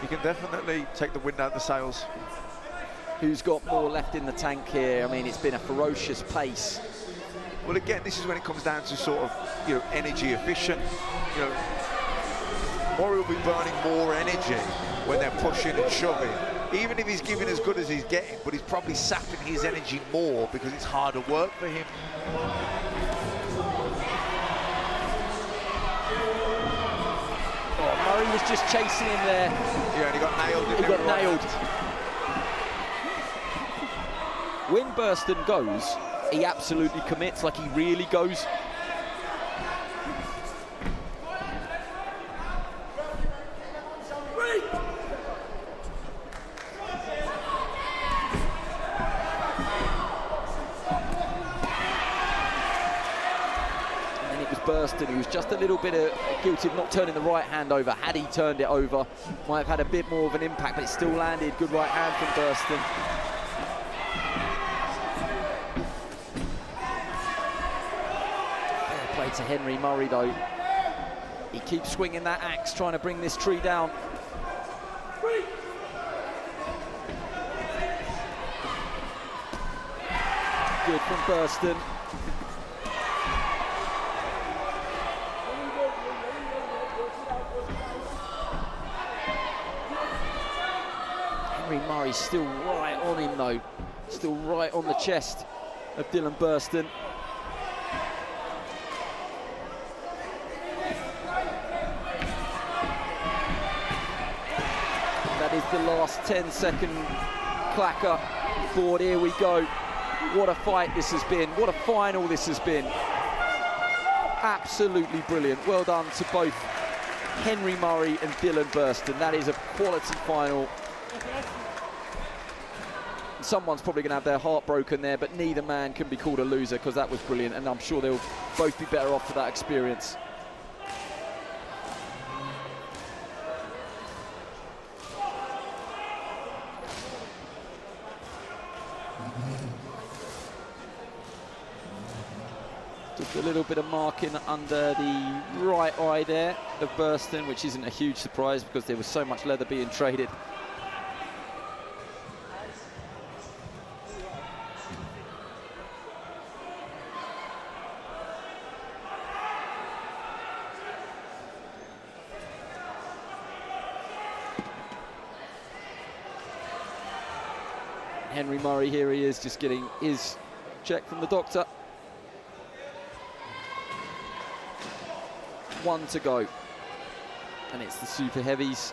you can definitely take the wind out of the sails. Who's got more left in the tank here? I mean, it's been a ferocious pace. Well, again, this is when it comes down to sort of, energy efficient. Murray will be burning more energy when they're pushing and shoving. Even if he's giving as good as he's getting, but he's probably sapping his energy more because it's harder work for him. Oh, Murray was just chasing him there. Yeah, and he got nailed. He got nailed. When Burston goes, he absolutely commits, like he really goes. Burston, he was just a little bit guilty of not turning the right hand over. Had he turned it over, might have had a bit more of an impact, but it still landed. Good right hand from Burston. Fair play to Henry Murray, though. He keeps swinging that axe, trying to bring this tree down. Good from Burston. Murray's still right on him, though. Still right on the chest of Dylan Burston. That is the last 10-second clacker board. Here we go. What a fight this has been. What a final this has been. Absolutely brilliant. Well done to both Henry Murray and Dylan Burston. That is a quality final. Someone's probably going to have their heart broken there, but neither man can be called a loser because that was brilliant, and I'm sure they'll both be better off for that experience. Just a little bit of marking under the right eye there of Burston, which isn't a huge surprise because there was so much leather being traded. Henry Murray, here he is, just getting his check from the doctor. 1 to go, and it's the super heavies.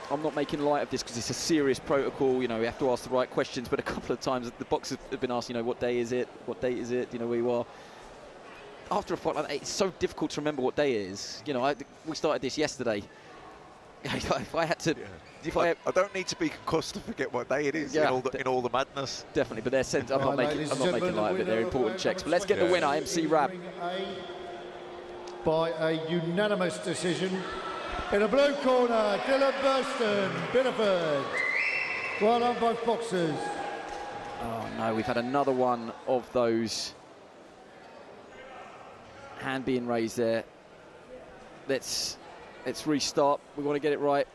I'm not making light of this because it's a serious protocol. You know, we have to ask the right questions, but a couple of times the boxers have been asked, you know, what day is it? What date is it? You know, where you are. After a fight like that, it's so difficult to remember what day it is. You know, we started this yesterday. If I had to, I don't need to be concussed to forget what day it is in all the madness. Definitely, but they're sent. I'm not making light of it. They're important checks. But let's get the winner, MC Rab. By a unanimous decision. In the blue corner, Dylan Burston, Biddeford. Well done, both boxers. Oh no, we've had another one of those. Hand being raised there. Let's restart. We want to get it right.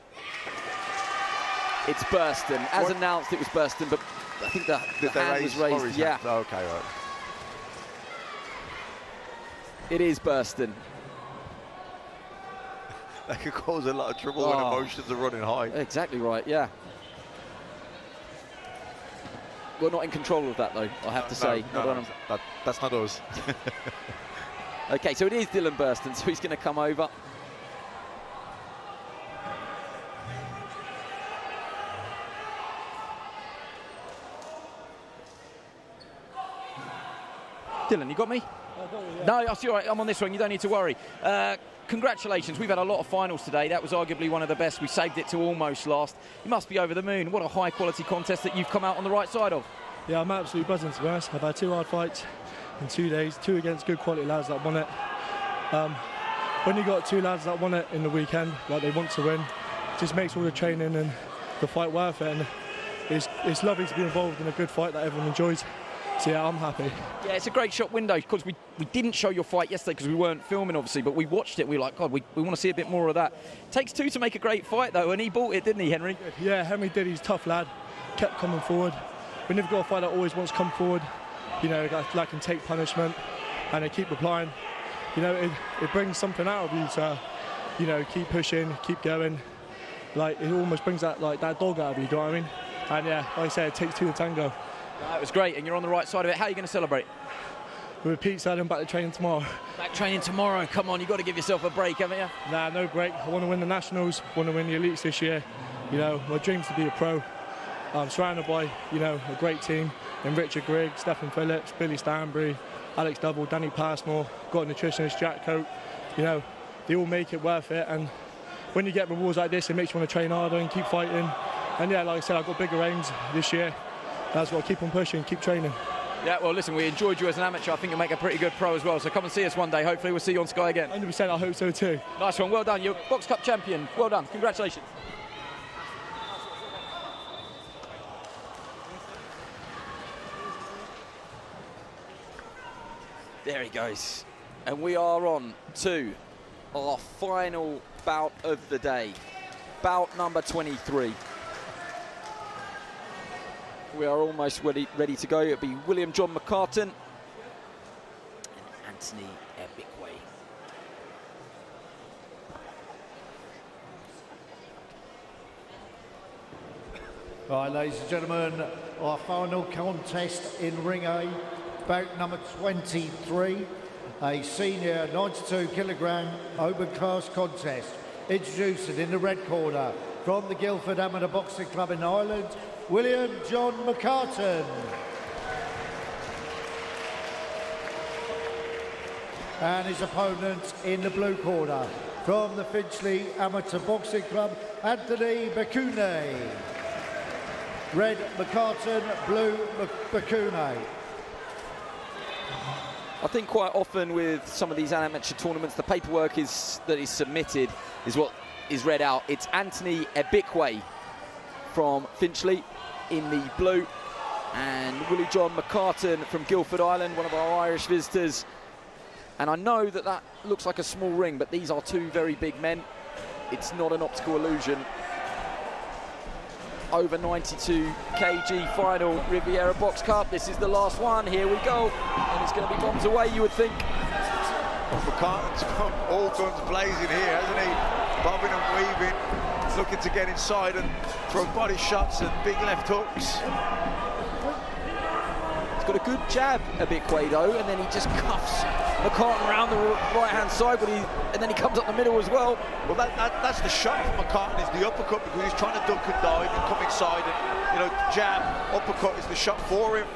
It's Burston. As announced, it was Burston, but I think the hand was raised. Yeah. Oh, okay, right. It is Burston. That could cause a lot of trouble when emotions are running high. Exactly right, yeah. We're not in control of that, though, I have to say. That's not us. Okay, so it is Dylan Burston, so he's going to come over. Dylan, you got me? No, I see. All right, I'm on this one. You don't need to worry. Congratulations. We've had a lot of finals today. That was arguably one of the best. We saved it to almost last. You must be over the moon. What a high-quality contest that you've come out on the right side of. Yeah, I'm absolutely buzzing, to be honest. I've had 2 hard fights in 2 days, 2 against good quality lads that won it. When you got 2 lads that won it in the weekend, like they want to win, it just makes all the training and the fight worth it. And it's lovely to be involved in a good fight that everyone enjoys. So yeah, I'm happy. Yeah, it's a great shot window because we didn't show your fight yesterday because we weren't filming, obviously, but we watched it. We were like, God, we want to see a bit more of that. Takes 2 to make a great fight, though, and he bought it, didn't he, Henry? Yeah, Henry did. He's a tough lad. Kept coming forward. We never got a fight that always wants to come forward. You know, that can take punishment, and they keep replying. You know, it brings something out of you to, you know, keep pushing, keep going. Like, it almost brings that dog out of you, do you know what I mean? And yeah, like I said, it takes 2 to tango. It was great, and you're on the right side of it. How are you going to celebrate? With pizza and back to training tomorrow. Back training tomorrow. Come on, you've got to give yourself a break, haven't you? Nah, no break. I want to win the Nationals, want to win the Elites this year. You know, my dream's to be a pro. I'm surrounded by, you know, a great team in Richard Grigg, Stephen Phillips, Billy Stanbury, Alex Double, Danny Passmore, got a nutritionist, Jack Cope. You know, they all make it worth it. And when you get rewards like this, it makes you want to train harder and keep fighting. And yeah, like I said, I've got bigger aims this year. That's what I keep on pushing, keep training. Yeah, well, listen, we enjoyed you as an amateur. I think you'll make a pretty good pro as well. So come and see us one day. Hopefully we'll see you on Sky again. 100%, I hope so too. Nice one, well done. You're Box Cup champion. Well done, congratulations. There he goes. And we are on to our final bout of the day. Bout number 23. We are almost ready to go. It'll be William John McCartan and Anthony Ebikwe. Right, ladies and gentlemen, our final contest in Ring A, bout number 23. a senior 92 kilogram open class contest. Introducing in the red corner from the Guildford Amateur Boxing Club in Ireland, William John McCartan. And his opponent in the blue corner from the Finchley Amateur Boxing Club, Anthony Bakune. Red McCartan, blue Bakune. I think quite often with some of these amateur tournaments, the paperwork that is submitted is what is read out. It's Anthony Ebikwe from Finchley in the blue, and Willie John McCartan from Guildford, Ireland, one of our Irish visitors. And I know that that looks like a small ring, but these are two very big men. It's not an optical illusion. Over 92 kg final Riviera Box Cup. This is the last one. Here we go. And it's going to be bombs away, you would think. Well, McCartan's come all guns blazing here, hasn't he? Bobbing and weaving, looking to get inside and throw body shots and big left hooks. He's got a good jab, a bit Quado, and then he just cuffs McCartan around the right-hand side, and then he comes up the middle as well. Well, that's the shot from McCartan, is the uppercut, because he's trying to duck and dive and come inside, and, you know, jab, uppercut is the shot for him.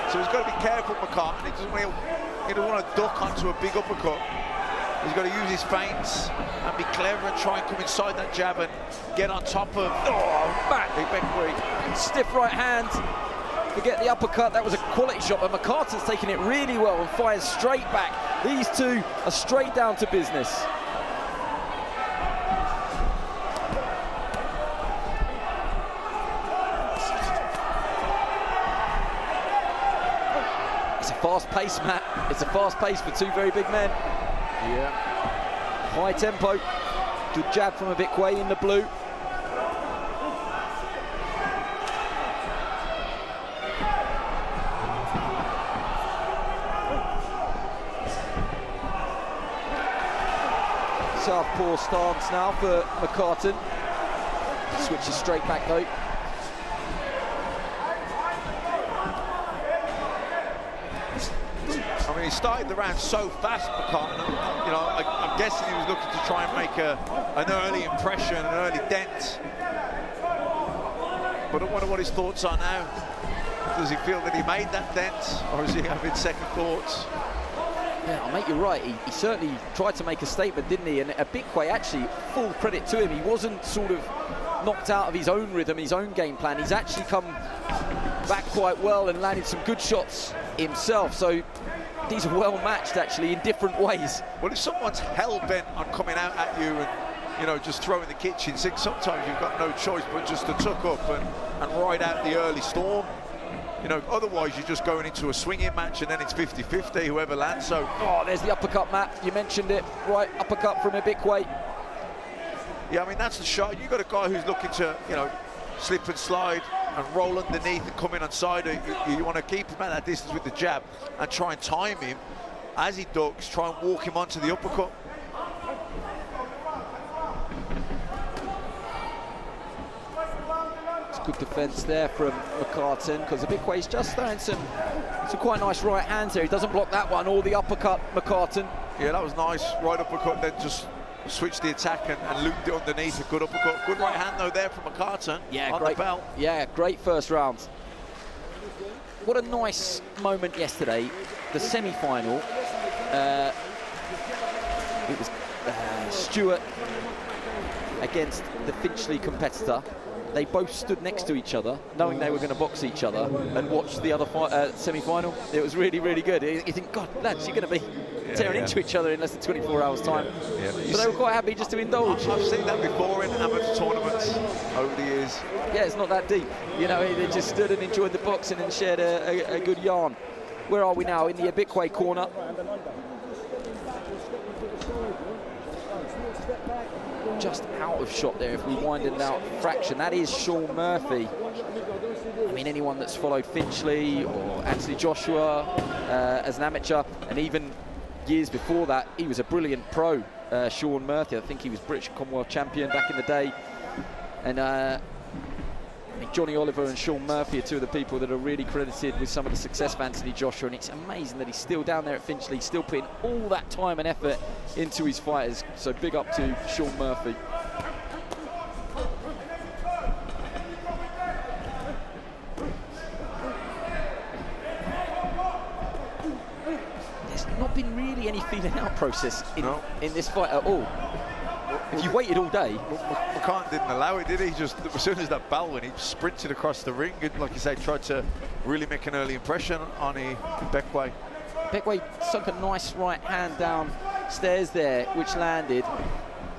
So he's got to be careful, McCartan. He doesn't want to duck onto a big uppercut. He's got to use his feints and be clever and try and come inside that jab and get on top of... Oh, back! Stiff right hand. Forget the uppercut, that was a quality shot, but McCartan's taking it really well and fires straight back. These two are straight down to business. It's a fast pace, Matt. It's a fast pace for two very big men. Yeah. High tempo. Good jab from Ebikwe in the blue. Southpaw stance now for McCartan. Switches straight back though. I mean, he started the round so fast, McCartan. You know, I'm guessing he was looking to try and make an early impression, an early dent. But I wonder what his thoughts are now. Does he feel that he made that dent, or is he having second thoughts? Yeah, mate, you're right. He certainly tried to make a statement, didn't he? And Ebikwe, actually, full credit to him. He wasn't sort of knocked out of his own rhythm, his own game plan. He's actually come back quite well and landed some good shots himself. So these are well matched, actually, in different ways. Well, if someone's hell-bent on coming out at you and, you know, just throwing the kitchen sink, sometimes you've got no choice but just to tuck up and ride out the early storm. You know, otherwise you're just going into a swinging match and then it's 50-50, whoever lands. So, oh, there's the uppercut, Matt. You mentioned it. Right, uppercut from Ebikwe. Yeah, I mean, that's the shot. You've got a guy who's looking to, you know, slip and slide and roll underneath and come in on side. You want to keep him at that distance with the jab and try and time him as he ducks, try and walk him onto the uppercut. Good defence there from McCartan, because Ebikwe's just throwing some quite nice right hands there. He doesn't block that one or the uppercut, McCartan. Yeah, that was nice. Right uppercut, then just switched the attack and looped it underneath. A good uppercut. Good right hand, though, there from McCartan. Yeah, on great. The belt. Yeah, great first round. What a nice moment yesterday. The semi-final. It was Stewart against the Finchley competitor. They both stood next to each other, knowing they were going to box each other, and watched the other semi-final. It was really, really good. You think, God, lads, you're going to be tearing into each other in less than 24 hours' time. Yeah. So they were quite happy just to indulge. I've seen that before in amateur tournaments over the years. Yeah, it's not that deep. You know, they just stood and enjoyed the boxing and shared a good yarn. Where are we now? In the Ebikwe corner. Just out of shot there if we wind it out fraction. That is Sean Murphy. I mean, anyone that's followed Finchley or Anthony Joshua as an amateur, and even years before that, he was a brilliant pro, Sean Murphy. I think he was British Commonwealth champion back in the day. And Johnny Oliver and Sean Murphy are two of the people that are really credited with some of the success of Anthony Joshua, and it's amazing that he's still down there at Finchley, still putting all that time and effort into his fighters. So big up to Sean Murphy. There's not been really any feeling out process in this fight at all. If you waited all day. McCartan didn't allow it, did he? Just as soon as that bell went, he sprinted across the ring and, like you say, tried to really make an early impression on Bekwai. Bekwai sunk a nice right hand downstairs there, which landed.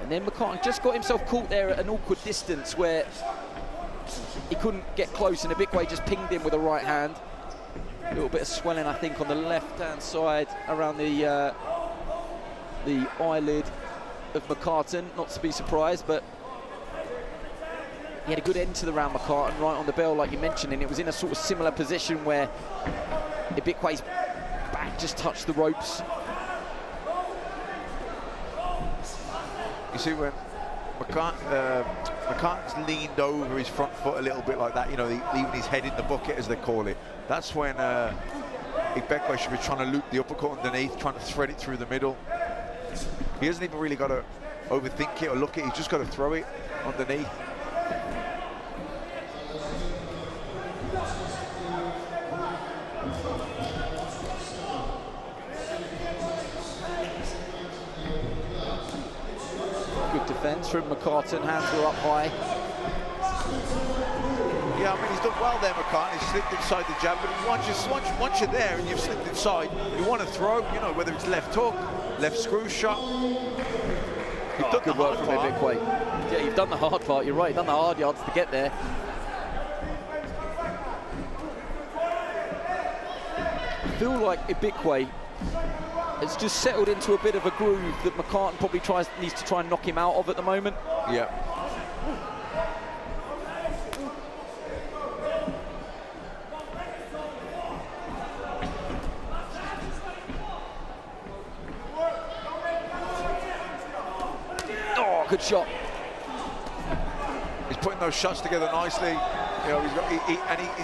And then McCartan just got himself caught there at an awkward distance where he couldn't get close, and Bekwai just pinged him with a right hand. A little bit of swelling, I think, on the left-hand side around the eyelid of McCartan, not to be surprised, but he had a good end to the round, McCartan, right on the bell, like you mentioned, and it was in a sort of similar position where Ibikwai's back just touched the ropes. You see, when McCartan's leaned over his front foot a little bit like that, you know, leaving his head in the bucket, as they call it, that's when Bekwai should be trying to loop the uppercut underneath, trying to thread it through the middle. He hasn't even really got to overthink it or look at it, he's just got to throw it underneath. Good defence from McCartan, hands were up high. Yeah, I mean, he's done well there, McCartan. He's slipped inside the jab, but once you're there and you've slipped inside, you want to throw, you know, whether it's left hook, left screw shot. You've done good work from Ibikwai. Yeah, you've done the hard part, you're right, you've done the hard yards to get there. I feel like Ibikwai has just settled into a bit of a groove that McCartan probably needs to try and knock him out of at the moment. Yeah. Good shot. He's putting those shots together nicely. You know,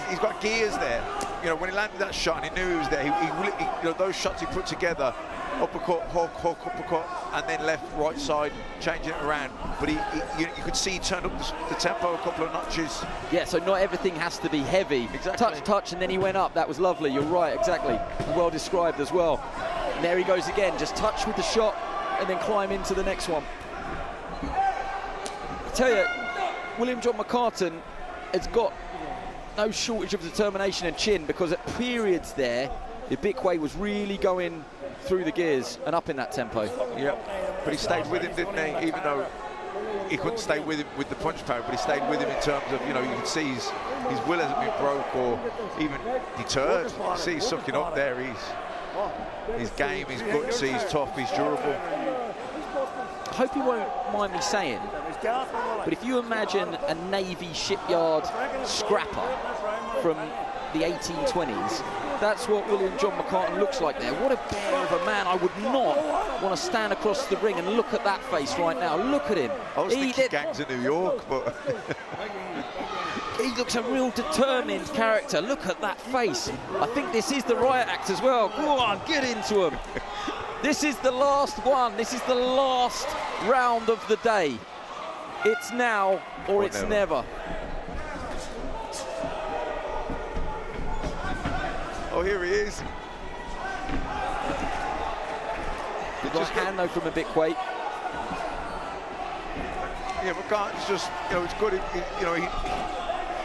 he's got gears there. You know, when he landed that shot and he knew he was there, he you know, those shots he put together, uppercut, hook, uppercut, and then left, right side, changing it around. But you could see he turned up the tempo a couple of notches. Yeah, so not everything has to be heavy. Exactly. Touch, and then he went up. That was lovely. You're right, exactly. Well described as well. And there he goes again. Just touch with the shot and then climb into the next one. I tell you, William John McCartan has got no shortage of determination and chin, because at periods there, Ibikwai was really going through the gears and up in that tempo. Yeah, but he stayed with him, didn't he? Even though he couldn't stay with him with the punch power, but he stayed with him in terms of, you know, you can see his will hasn't been broke or even deterred. You see he's sucking up there. He's game, he's gutsy, he's tough, he's durable. I hope you won't mind me saying, but if you imagine a Navy shipyard scrapper from the 1820s, that's what William John McCartan looks like there. What a bear of a man. I would not want to stand across the ring and look at that face right now. Look at him. I was thinking gangs of New York, but... He looks a real determined character. Look at that face. I think this is the riot act as well. Go on, get into him. This is the last one. This is the last round of the day. It's now or it's never. Oh, here he is. Good right hand though from Ibikwai. Yeah, McCartan's just, you know, it's good. You know,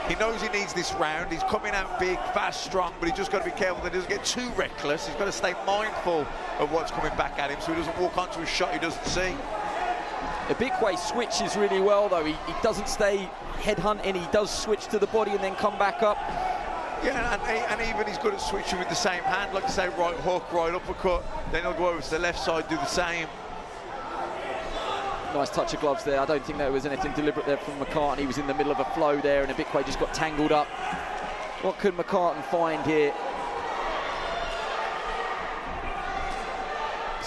he knows he needs this round. He's coming out big, fast, strong, but he's just got to be careful that he doesn't get too reckless. He's got to stay mindful of what's coming back at him so he doesn't walk onto a shot he doesn't see. Ibikwai switches really well though. He doesn't stay head hunting. He does switch to the body and then come back up. Yeah, and even he's good at switching with the same hand, like I say, right hook, right uppercut. Then he'll go over to the left side, do the same. Nice touch of gloves there. I don't think there was anything deliberate there from McCartan. He was in the middle of a flow there, and Ibikwai just got tangled up. What could McCartan find here?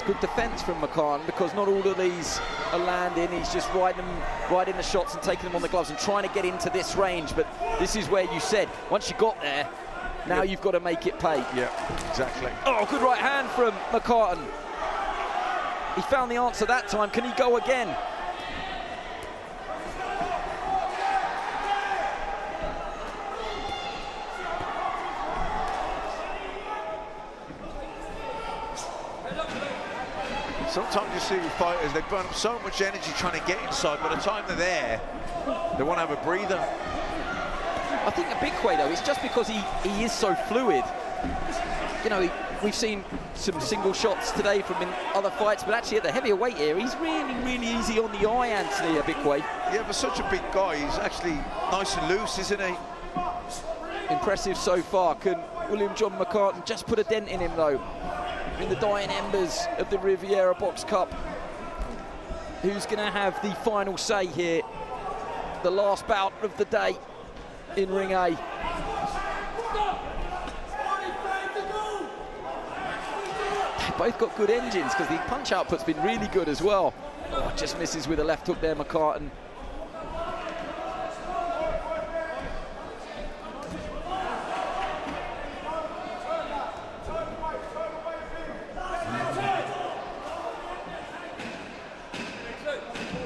It's good defence from McCartan because not all of these are landing. He's just riding the shots and taking them on the gloves and trying to get into this range. But this is where you said, once you got there, now you've got to make it pay. Yeah, exactly. Oh, good right hand from McCartan. He found the answer that time. Can he go again? Sometimes you see with fighters, they burn up so much energy trying to get inside. By the time they're there, they want to have a breather. I think a big way though, it's just because he is so fluid. You know, we've seen some single shots today from in other fights, but actually at the heavier weight here, he's really, really easy on the eye, Anthony, a big way. Yeah, for such a big guy, he's actually nice and loose, isn't he? Impressive so far. Can William John McCartan just put a dent in him though? In the dying embers of the Riviera Box Cup. Who's going to have the final say here? The last bout of the day in Ring A. They both got good engines because the punch output's been really good as well. Oh, just misses with a left hook there, McCartan.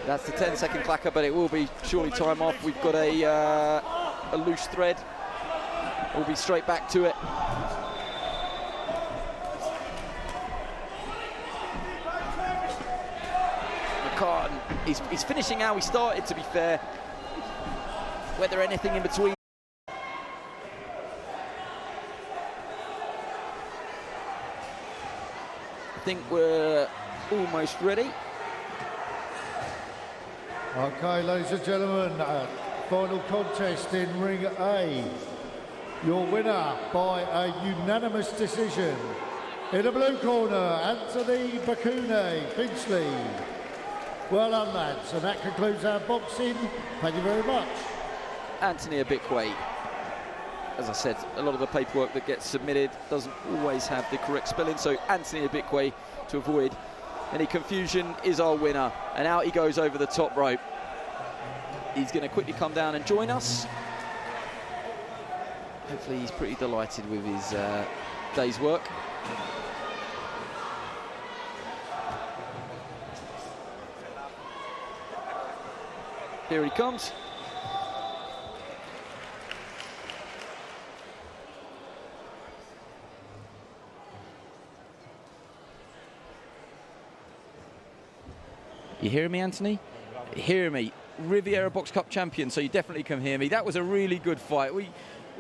That's the 10-second clacker, but it will be surely time off. We've got a loose thread. We'll be straight back to it. McCartan, he's finishing how he started, to be fair. Whether anything in between. I think we're almost ready. Okay, ladies and gentlemen, final contest in Ring A. Your winner by a unanimous decision. In the blue corner, Anthony Bakune, Finchley. Well done, lads, and that concludes our boxing. Thank you very much. Anthony Abikwe. As I said, a lot of the paperwork that gets submitted doesn't always have the correct spelling, so Anthony Abikwe, to avoid any confusion, is our winner. And out he goes over the top rope. He's going to quickly come down and join us. Hopefully he's pretty delighted with his day's work. Here he comes. You hearing me, Anthony? Hear me. Riviera Box Cup champion, so you definitely can hear me. That was a really good fight. We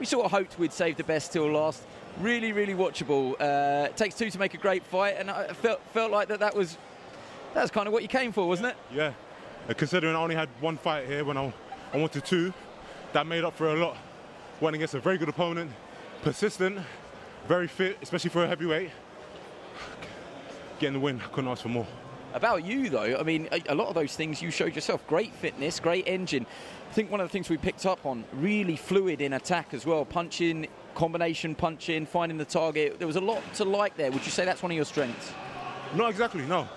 sort of hoped we'd save the best till last. Really, really watchable. It takes two to make a great fight, and I felt like that was kind of what you came for, wasn't it? Yeah. Considering I only had one fight here when I wanted two, that made up for a lot. Went against a very good opponent, persistent, very fit, especially for a heavyweight. Getting the win, I couldn't ask for more. About you, though, I mean, a lot of those things you showed yourself. Great fitness, great engine. I think one of the things we picked up on, really fluid in attack as well. Punching, combination punching, finding the target. There was a lot to like there. Would you say that's one of your strengths? Not exactly, no.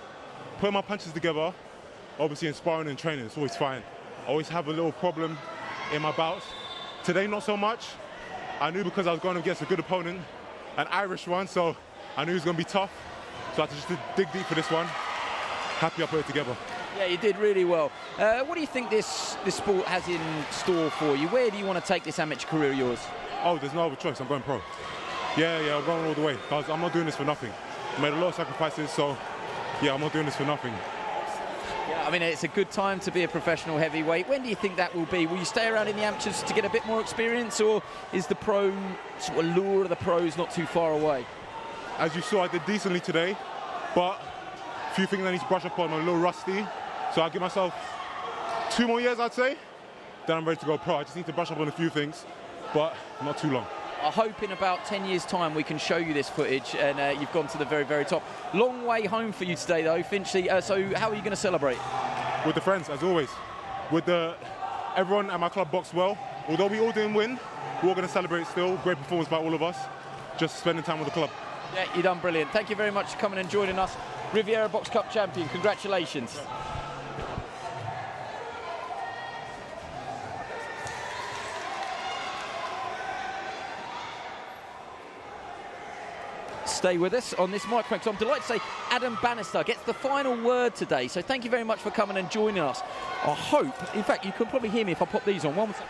Putting my punches together, obviously in sparring and training, it's always fine. I always have a little problem in my bouts. Today, not so much. I knew because I was going against a good opponent, an Irish one, so I knew it was going to be tough. So I had to just dig deep for this one. Happy I put it together. Yeah, you did really well. What do you think this sport has in store for you? Where do you want to take this amateur career of yours? Oh, there's no other choice. I'm going pro. Yeah, I'm going all the way. Because I'm not doing this for nothing. I made a lot of sacrifices, so yeah, I'm not doing this for nothing. Yeah, I mean, it's a good time to be a professional heavyweight. When do you think that will be? Will you stay around in the amateurs to get a bit more experience, or is the pro sort of lure of the pros not too far away? As you saw, I did decently today, but a few things I need to brush up on. I'm a little rusty, so I'll give myself 2 more years, I'd say. Then I'm ready to go pro. I just need to brush up on a few things, but not too long. I hope in about 10 years' time we can show you this footage, and you've gone to the very, very top. Long way home for you today, though, Finchley. So how are you going to celebrate? With the friends, as always. With everyone at my club boxed well. Although we all didn't win, we're all going to celebrate still. Great performance by all of us. Just spending time with the club. Yeah, you've done brilliant. Thank you very much for coming and joining us Riviera Box Cup champion. Congratulations. Stay with us on this microphone. So I'm delighted to say Adam Bannister gets the final word today. So thank you very much for coming and joining us. I hope, in fact, you can probably hear me if I pop these on. One second.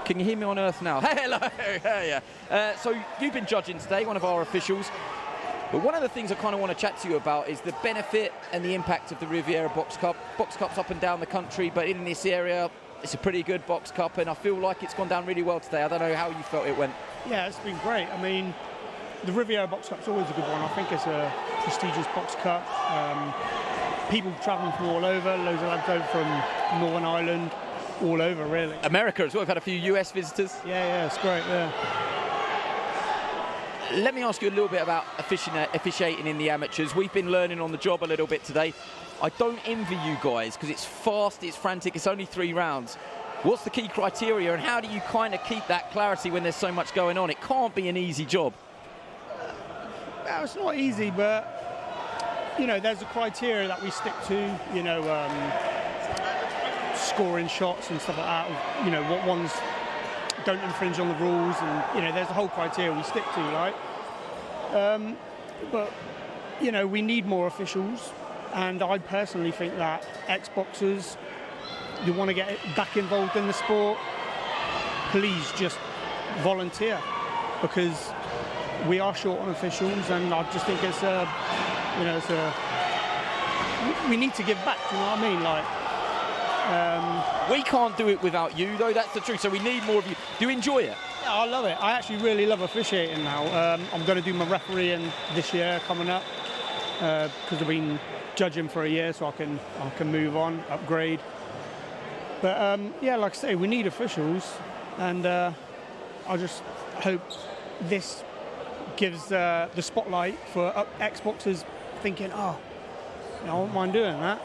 Can you hear me on Earth now? Hello. Yeah. So you've been judging today, one of our officials. But one of the things I kind of want to chat to you about is the benefit and the impact of the Riviera Box Cup. Box Cups up and down the country, but in this area, it's a pretty good Box Cup, and I feel like it's gone down really well today. I don't know how you felt it went. Yeah, it's been great. I mean, the Riviera Box Cup's always a good one. I think it's a prestigious Box Cup. People travelling from all over, loads of lads over from Northern Ireland, all over, really. America as well. We've had a few US visitors. Yeah, it's great, yeah. Let me ask you a little bit about officiating in the amateurs. We've been learning on the job a little bit today. I don't envy you guys because it's fast, it's frantic, it's only 3 rounds. What's the key criteria and how do you kind of keep that clarity when there's so much going on? It can't be an easy job. Well, it's not easy, but, you know, there's a criteria that we stick to, you know, scoring shots and stuff like that, you know, what ones don't infringe on the rules, and, you know, there's a whole criteria we stick to, right? But, you know, we need more officials, and I personally think that ex-boxers, you want to get back involved in the sport, please just volunteer, because we are short on officials, and I just think it's we need to give back, do you know what I mean? Like, we can't do it without you, though, that's the truth, so we need more of you. Do you enjoy it? Yeah, I love it. I actually really love officiating now. I'm going to do my refereeing this year coming up, because I've been judging for a year, so I can move on, upgrade. But yeah, like I say, we need officials, and I just hope this gives the spotlight for ex-boxers thinking, oh, you know, I won't mind doing that,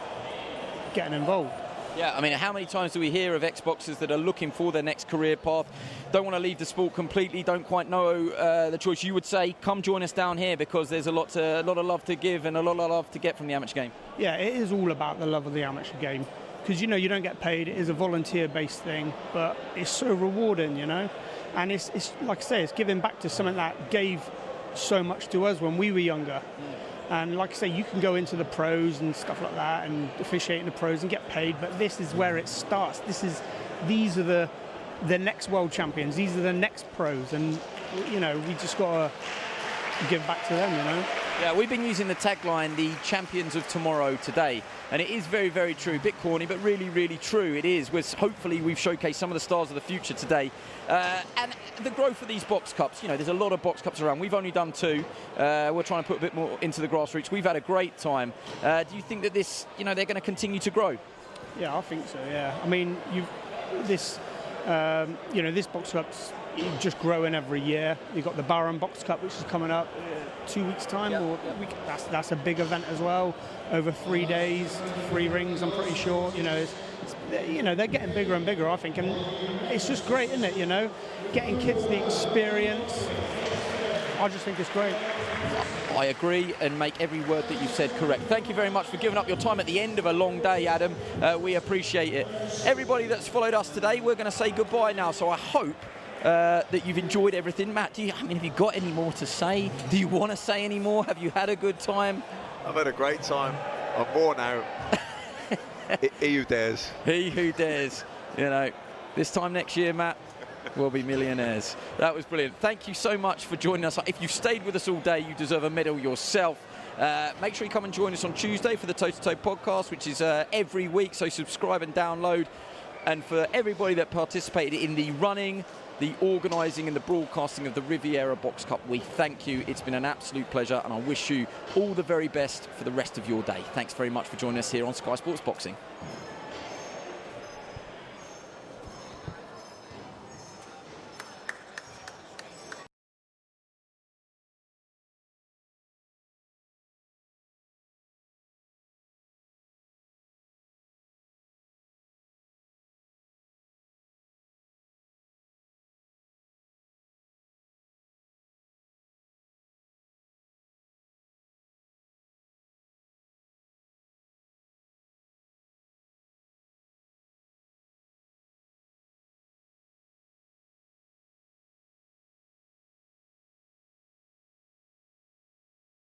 getting involved. Yeah, I mean, how many times do we hear of ex-boxers that are looking for their next career path, don't want to leave the sport completely, don't quite know the choice? You would say, come join us down here because there's a lot of love to give and a lot of love to get from the amateur game. Yeah, it is all about the love of the amateur game, because, you know, you don't get paid. It is a volunteer-based thing, but it's so rewarding, you know. And it's like I say, it's giving back to something that gave so much to us when we were younger. And like I say, you can go into the pros and stuff like that and officiate in the pros and get paid, but this is where it starts. These are the next world champions. These are the next pros, and, you know, we just got to give back to them, you know. Yeah, we've been using the tagline, the champions of tomorrow today, and it is very, very true. A bit corny, but really, really true. It is. Hopefully we've showcased some of the stars of the future today. And the growth of these box cups, you know, there's a lot of box cups around. We've only done 2. We're trying to put a bit more into the grassroots. We've had a great time. Do you think that this, you know, they're going to continue to grow? Yeah, I think so, yeah. I mean, this box cup's just growing every year. You've got the Baranauskas Box Cup, which is coming up 2 weeks' time. That's a big event as well. Over 3 days, 3 rings, I'm pretty sure. You know, they're getting bigger and bigger, I think, and it's just great, isn't it? You know, getting kids the experience. I just think it's great. I agree and make every word that you've said correct. Thank you very much for giving up your time at the end of a long day, Adam. We appreciate it. Everybody that's followed us today, we're going to say goodbye now, so I hope that you've enjoyed everything. Matt, have you got any more to say? Do you want to say any more? Have you had a good time? I've had a great time. I'm more now. He who dares. He who dares. You know, this time next year, Matt, we'll be millionaires. That was brilliant. Thank you so much for joining us. If you've stayed with us all day, you deserve a medal yourself. Make sure you come and join us on Tuesday for the Toe to Toe podcast, which is every week, so subscribe and download. And for everybody that participated in the running, the organising and the broadcasting of the Riviera Box Cup, we thank you. It's been an absolute pleasure, and I wish you all the very best for the rest of your day. Thanks very much for joining us here on Sky Sports Boxing.